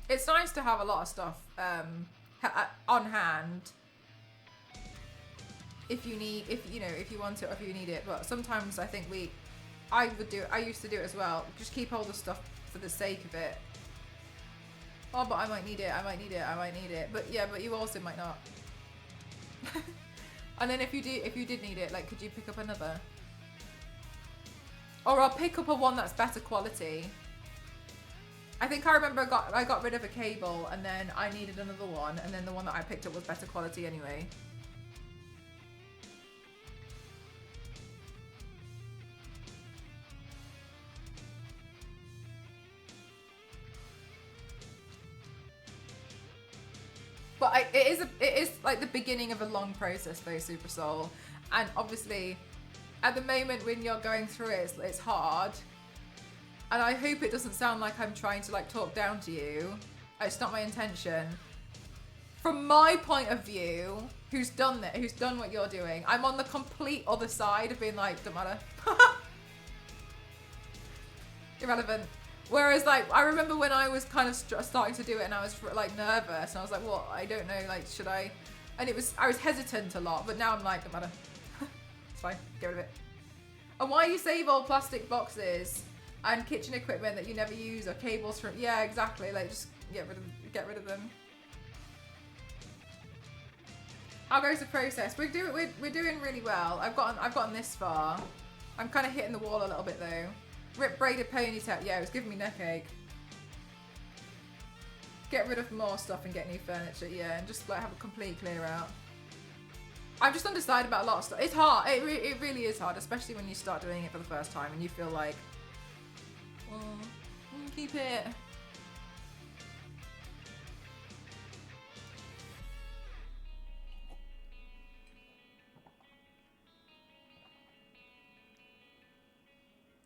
It's nice to have a lot of stuff on hand if you want it or if you need it. But sometimes I think I used to do it as well. Just keep hold of stuff for the sake of it. Oh, but I might need it. But yeah, but you also might not. And then if you did need it, like, could you pick up another? Or I'll pick up one that's better quality. I think I remember I got rid of a cable and then I needed another one, and then the one that I picked up was better quality anyway. But it is like the beginning of a long process though, Super Soul. And obviously at the moment when you're going through it, it's hard. And I hope it doesn't sound like I'm trying to like talk down to you. It's not my intention. From my point of view, who's done what you're doing, I'm on the complete other side of being like, don't matter. Irrelevant. Whereas like, I remember when I was kind of starting to do it and I was like nervous and I was like, what, I don't know, like, should I? And I was hesitant a lot, but now I'm like, don't matter. It's fine, get rid of it. And why you save old plastic boxes and kitchen equipment that you never use, or cables from, yeah, exactly, like, just get rid of them. How goes the process? We're doing really well. I've gotten this far. I'm kind of hitting the wall a little bit though. Rip braided ponytail, yeah, it was giving me neckache. Get rid of more stuff and get new furniture, yeah, and just like have a complete clear out. I'm just undecided about a lot of stuff. It's hard. It really is hard, especially when you start doing it for the first time and you feel like, well, keep it.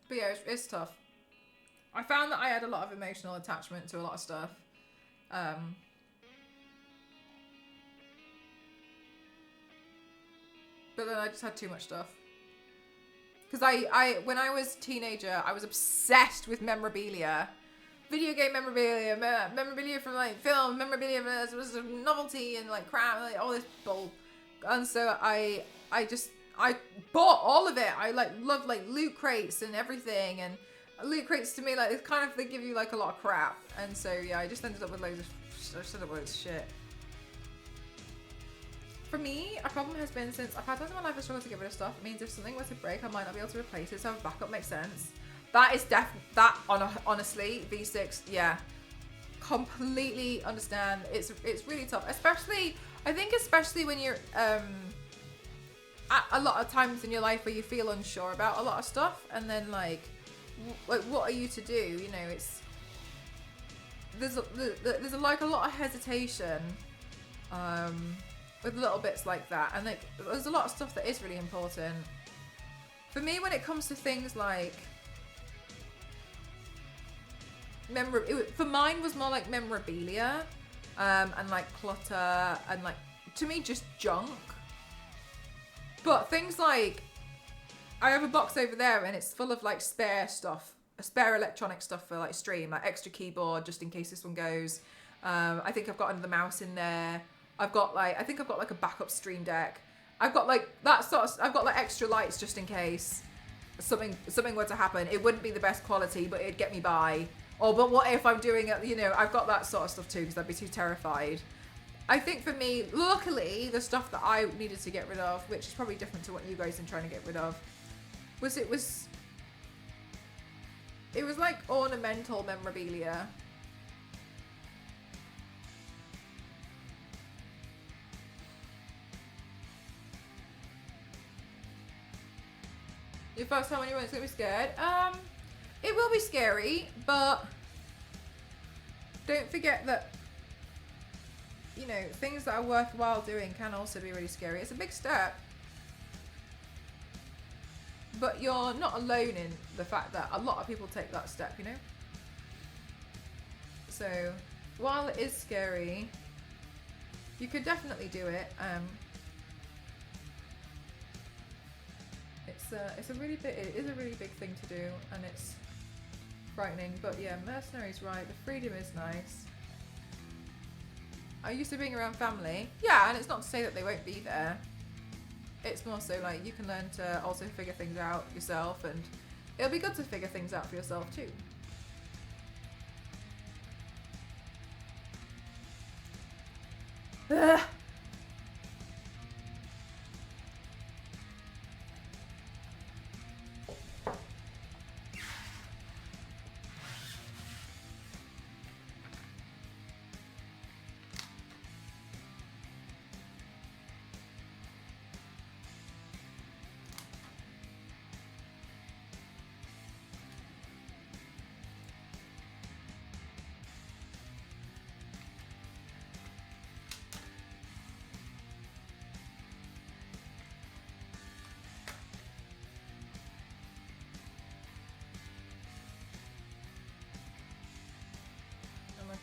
But yeah, it's tough. I found that I had a lot of emotional attachment to a lot of stuff. But then I just had too much stuff. Because when I was a teenager, I was obsessed with memorabilia. Video game memorabilia, memorabilia from like film, memorabilia was a novelty and like crap, like all this bull. And so I bought all of it. I like love like loot crates and everything, and loot crates to me like it's kind of, they give you like a lot of crap. And so yeah, I just ended up with loads of shit. For me, a problem has been since I've had times in my life I struggle to get rid of stuff. It means if something were to break, I might not be able to replace it, so a backup makes sense. That is honestly, V6, yeah. Completely understand. It's really tough. Especially, I think especially when you're at a lot of times in your life where you feel unsure about a lot of stuff, and then like what are you to do? You know, it's there's a like a lot of hesitation. With little bits like that, and like there's a lot of stuff that is really important for me when it comes to things like for mine was more like memorabilia, and like clutter, and like to me just junk. But things like I have a box over there and it's full of like spare stuff, spare electronic stuff for like stream, like extra keyboard just in case this one goes. I think I've got another mouse in there. I've got like, I think I've got like a backup stream deck. I've got like that sort of, I've got like extra lights just in case something were to happen. It wouldn't be the best quality, but it'd get me by. Or, but what if I'm doing it, you know, I've got that sort of stuff too, because I'd be too terrified. I think for me, luckily, the stuff that I needed to get rid of, which is probably different to what you guys are trying to get rid of, was it was like ornamental memorabilia. Your first time when you went, it's gonna be scared. It will be scary, but don't forget that, you know, things that are worthwhile doing can also be really scary. It's a big step, but you're not alone in the fact that a lot of people take that step, you know? So while it is scary, you could definitely do it. It's a really big, it is a really big thing to do, and it's frightening, but yeah, mercenary's right, the freedom is nice. I used to being around family, yeah, and it's not to say that they won't be there. It's more so like you can learn to also figure things out yourself, and it'll be good to figure things out for yourself too. Ugh.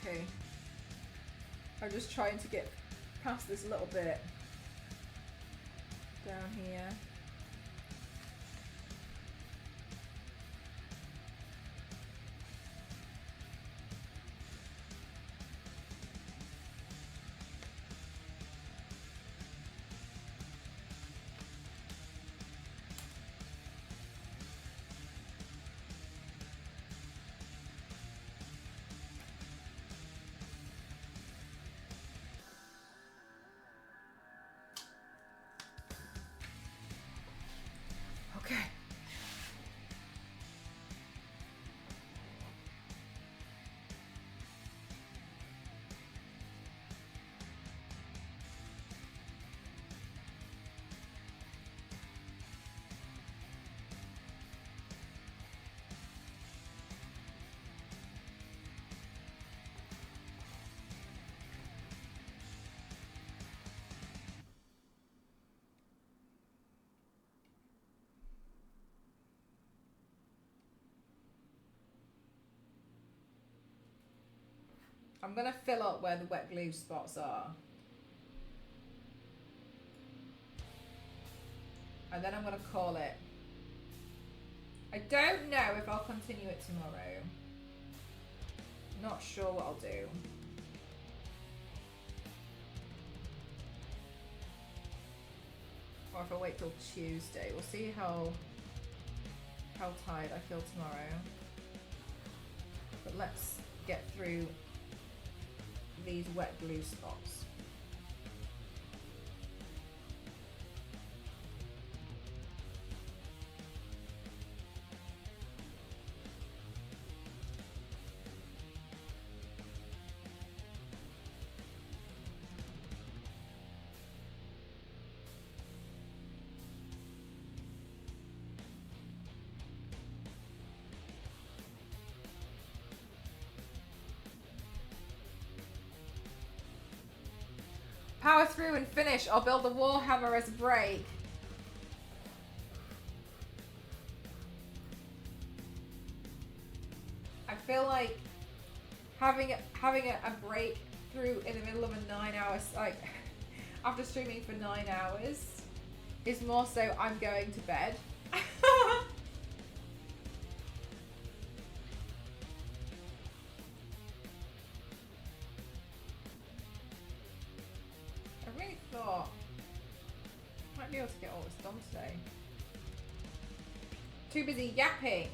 Okay, I'm just trying to get past this little bit down here. I'm gonna fill up where the wet glue spots are. And then I'm gonna call it. I don't know if I'll continue it tomorrow. Not sure what I'll do. Or if I wait till Tuesday. We'll see how tired I feel tomorrow. But let's get through these wet glue spots. Power through and finish, or build the warhammer as a break. I feel like having a break through in the middle of a 9 hours, like after streaming for 9 hours, is more so I'm going to bed. I really thought I might be able to get all this done today. Too busy yapping.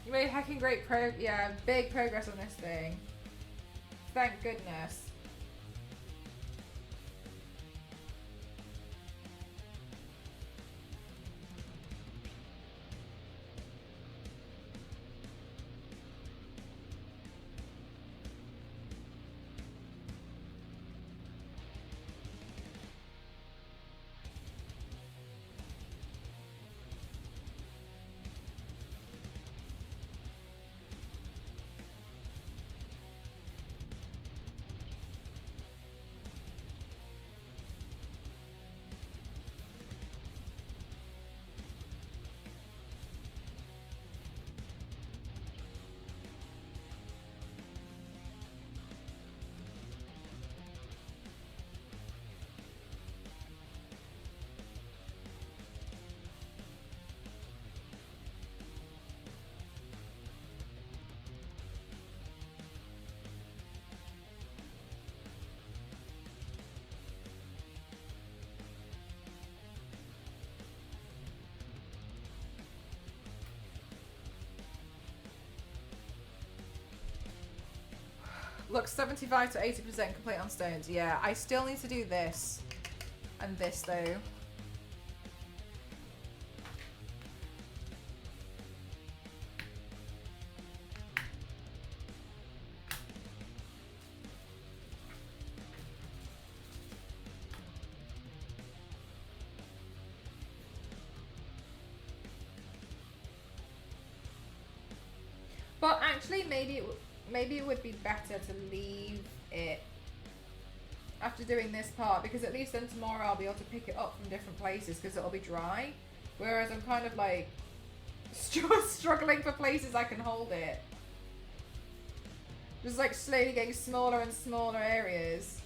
You made hacking great big progress on this thing. Thank goodness. Look, 75 to 80% complete on stones. Yeah, I still need to do this and this though. But actually, maybe it would be better to leave it after doing this part, because at least then tomorrow I'll be able to pick it up from different places because it'll be dry. Whereas I'm kind of like struggling for places I can hold it. Just like slowly getting smaller and smaller areas.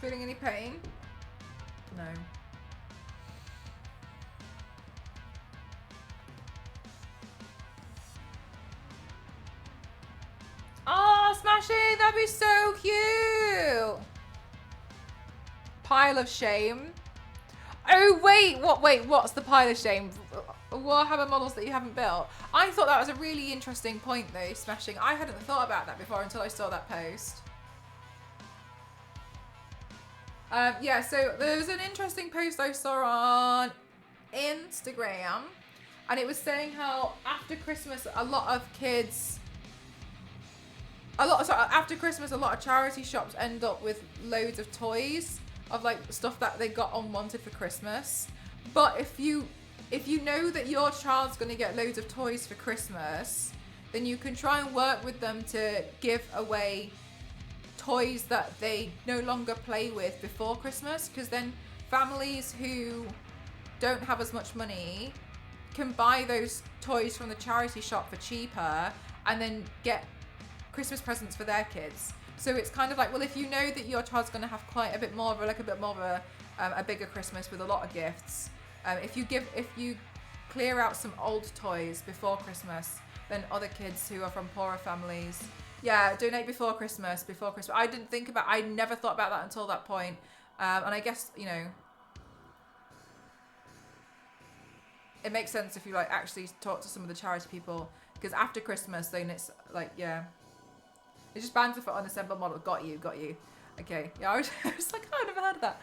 Feeling any pain? No. Oh, Smashy, that'd be so cute. Pile of shame. Oh, wait, what's the pile of shame? Warhammer models that you haven't built. I thought that was a really interesting point though, Smashing. I hadn't thought about that before until I saw that post. Yeah, so there was an interesting post I saw on Instagram, and it was saying how after Christmas, after Christmas, a lot of charity shops end up with loads of toys of like stuff that they got unwanted for Christmas. But if you know that your child's going to get loads of toys for Christmas, then you can try and work with them to give away toys that they no longer play with before Christmas, because then families who don't have as much money can buy those toys from the charity shop for cheaper and then get Christmas presents for their kids. So it's kind of like, well, if you know that your child's going to have quite a bit more of a bigger Christmas with a lot of gifts, if you clear out some old toys before Christmas, then other kids who are from poorer families, yeah, donate before Christmas. I never thought about that until that point. And I guess, you know, it makes sense if you like actually talk to some of the charity people, because after Christmas, then it's like, yeah, it's just bands for unassembled model. Got you. Okay, yeah, I was like, oh, I never heard of that.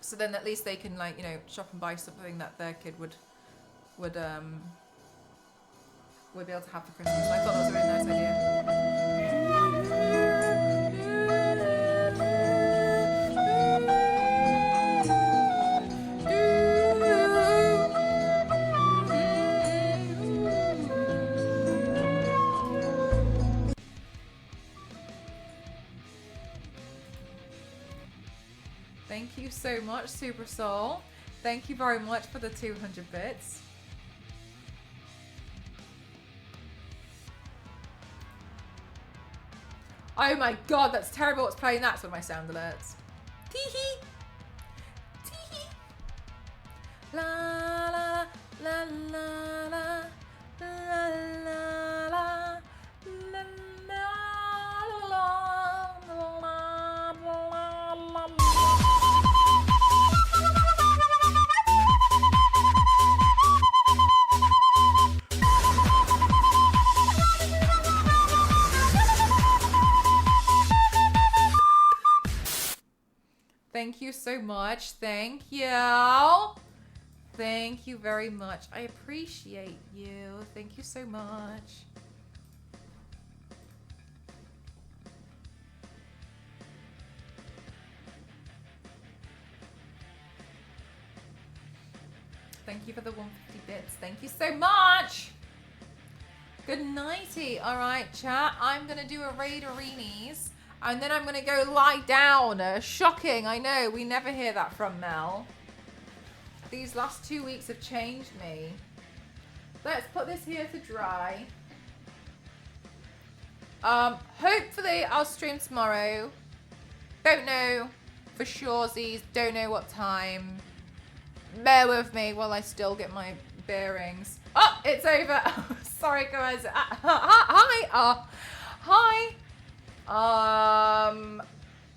So then at least they can like, you know, shop and buy something that their kid would be able to have for Christmas. I thought that was a really nice idea. Thank you so much, Super Soul. Thank you very much for the 200 bits. Oh my god, that's terrible. What's playing? That's one of my sound alerts. Tee-hee. Tee-hee. La la la la la la la la la Thank you so much. Thank you. Thank you very much. I appreciate you. Thank you so much. Thank you for the 150 bits. Thank you so much. Good nighty. All right, chat. I'm going to do a raid arenas. And then I'm going to go lie down. Shocking, I know. We never hear that from Mel. These last 2 weeks have changed me. Let's put this here to dry. Hopefully I'll stream tomorrow. Don't know for surezies. Don't know what time. Bear with me while I still get my bearings. Oh, it's over. Sorry, guys. Hi. Hi.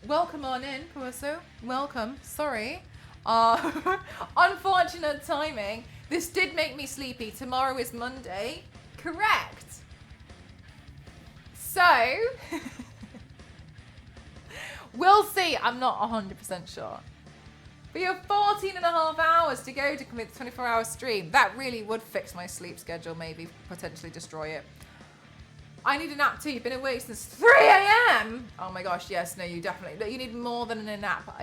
Welcome on in, Puaso. Welcome. Sorry. Unfortunate timing. This did make me sleepy. Tomorrow is Monday. Correct. So, we'll see. I'm not 100% sure. But you have 14 and a half hours to go to commit the 24-hour stream. That really would fix my sleep schedule, maybe potentially destroy it. I need a nap too. You've been awake since 3 a.m. Oh my gosh, yes, no, you definitely. You need more than a nap.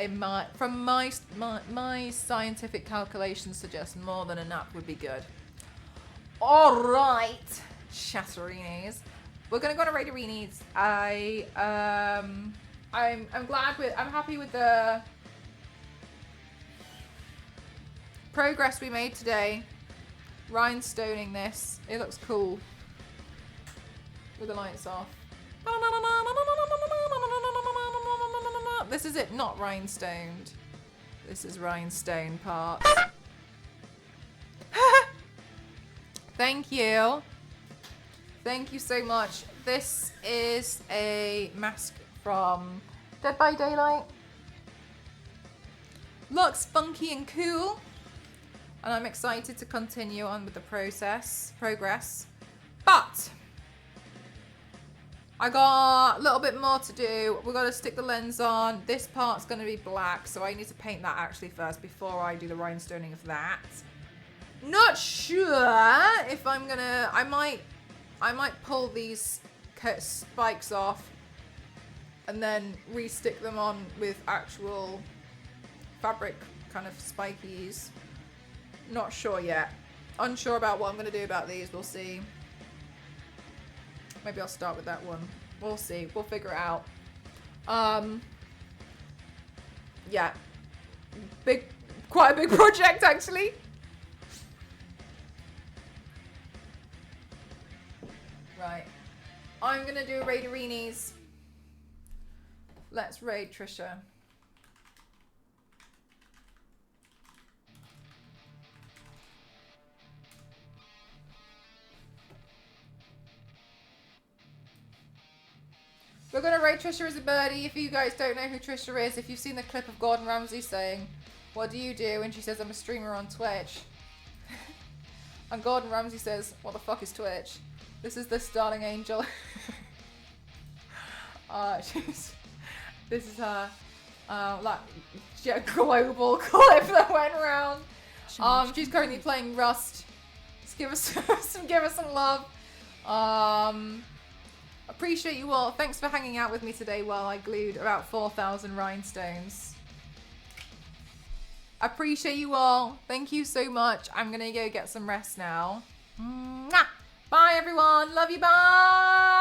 From my scientific calculations suggest more than a nap would be good. All right, Chatterinis. We're gonna go to raid arenas. I'm happy with the progress we made today. Rhinestoning this. It looks cool. With the lights off. This is it, not rhinestoned. This is rhinestone part. Thank you. Thank you so much. This is a mask from Dead by Daylight. Looks funky and cool. And I'm excited to continue on with the progress. But I got a little bit more to do. We're going to stick the lens on. This part's going to be black, so I need to paint that actually first before I do the rhinestoning of that. Not sure if I'm going to... I might pull these spikes off and then re-stick them on with actual fabric kind of spikies. Not sure yet. Unsure about what I'm going to do about these. We'll see. Maybe I'll start with that one. We'll see. We'll figure it out. Yeah. Quite a big project, actually. Right. I'm going to do raiderinis. Let's raid Trisha. We're going to raid Trisha as a birdie. If you guys don't know who Trisha is, if you've seen the clip of Gordon Ramsay saying, "What do you do?" and she says, "I'm a streamer on Twitch." And Gordon Ramsay says, "What the fuck is Twitch?" This is this darling angel. This is her global clip that went around. She's currently playing Rust. Just give us some love. Appreciate you all. Thanks for hanging out with me today while I glued about 4,000 rhinestones. Appreciate you all. Thank you so much. I'm gonna go get some rest now. Mwah! Bye everyone. Love you. Bye.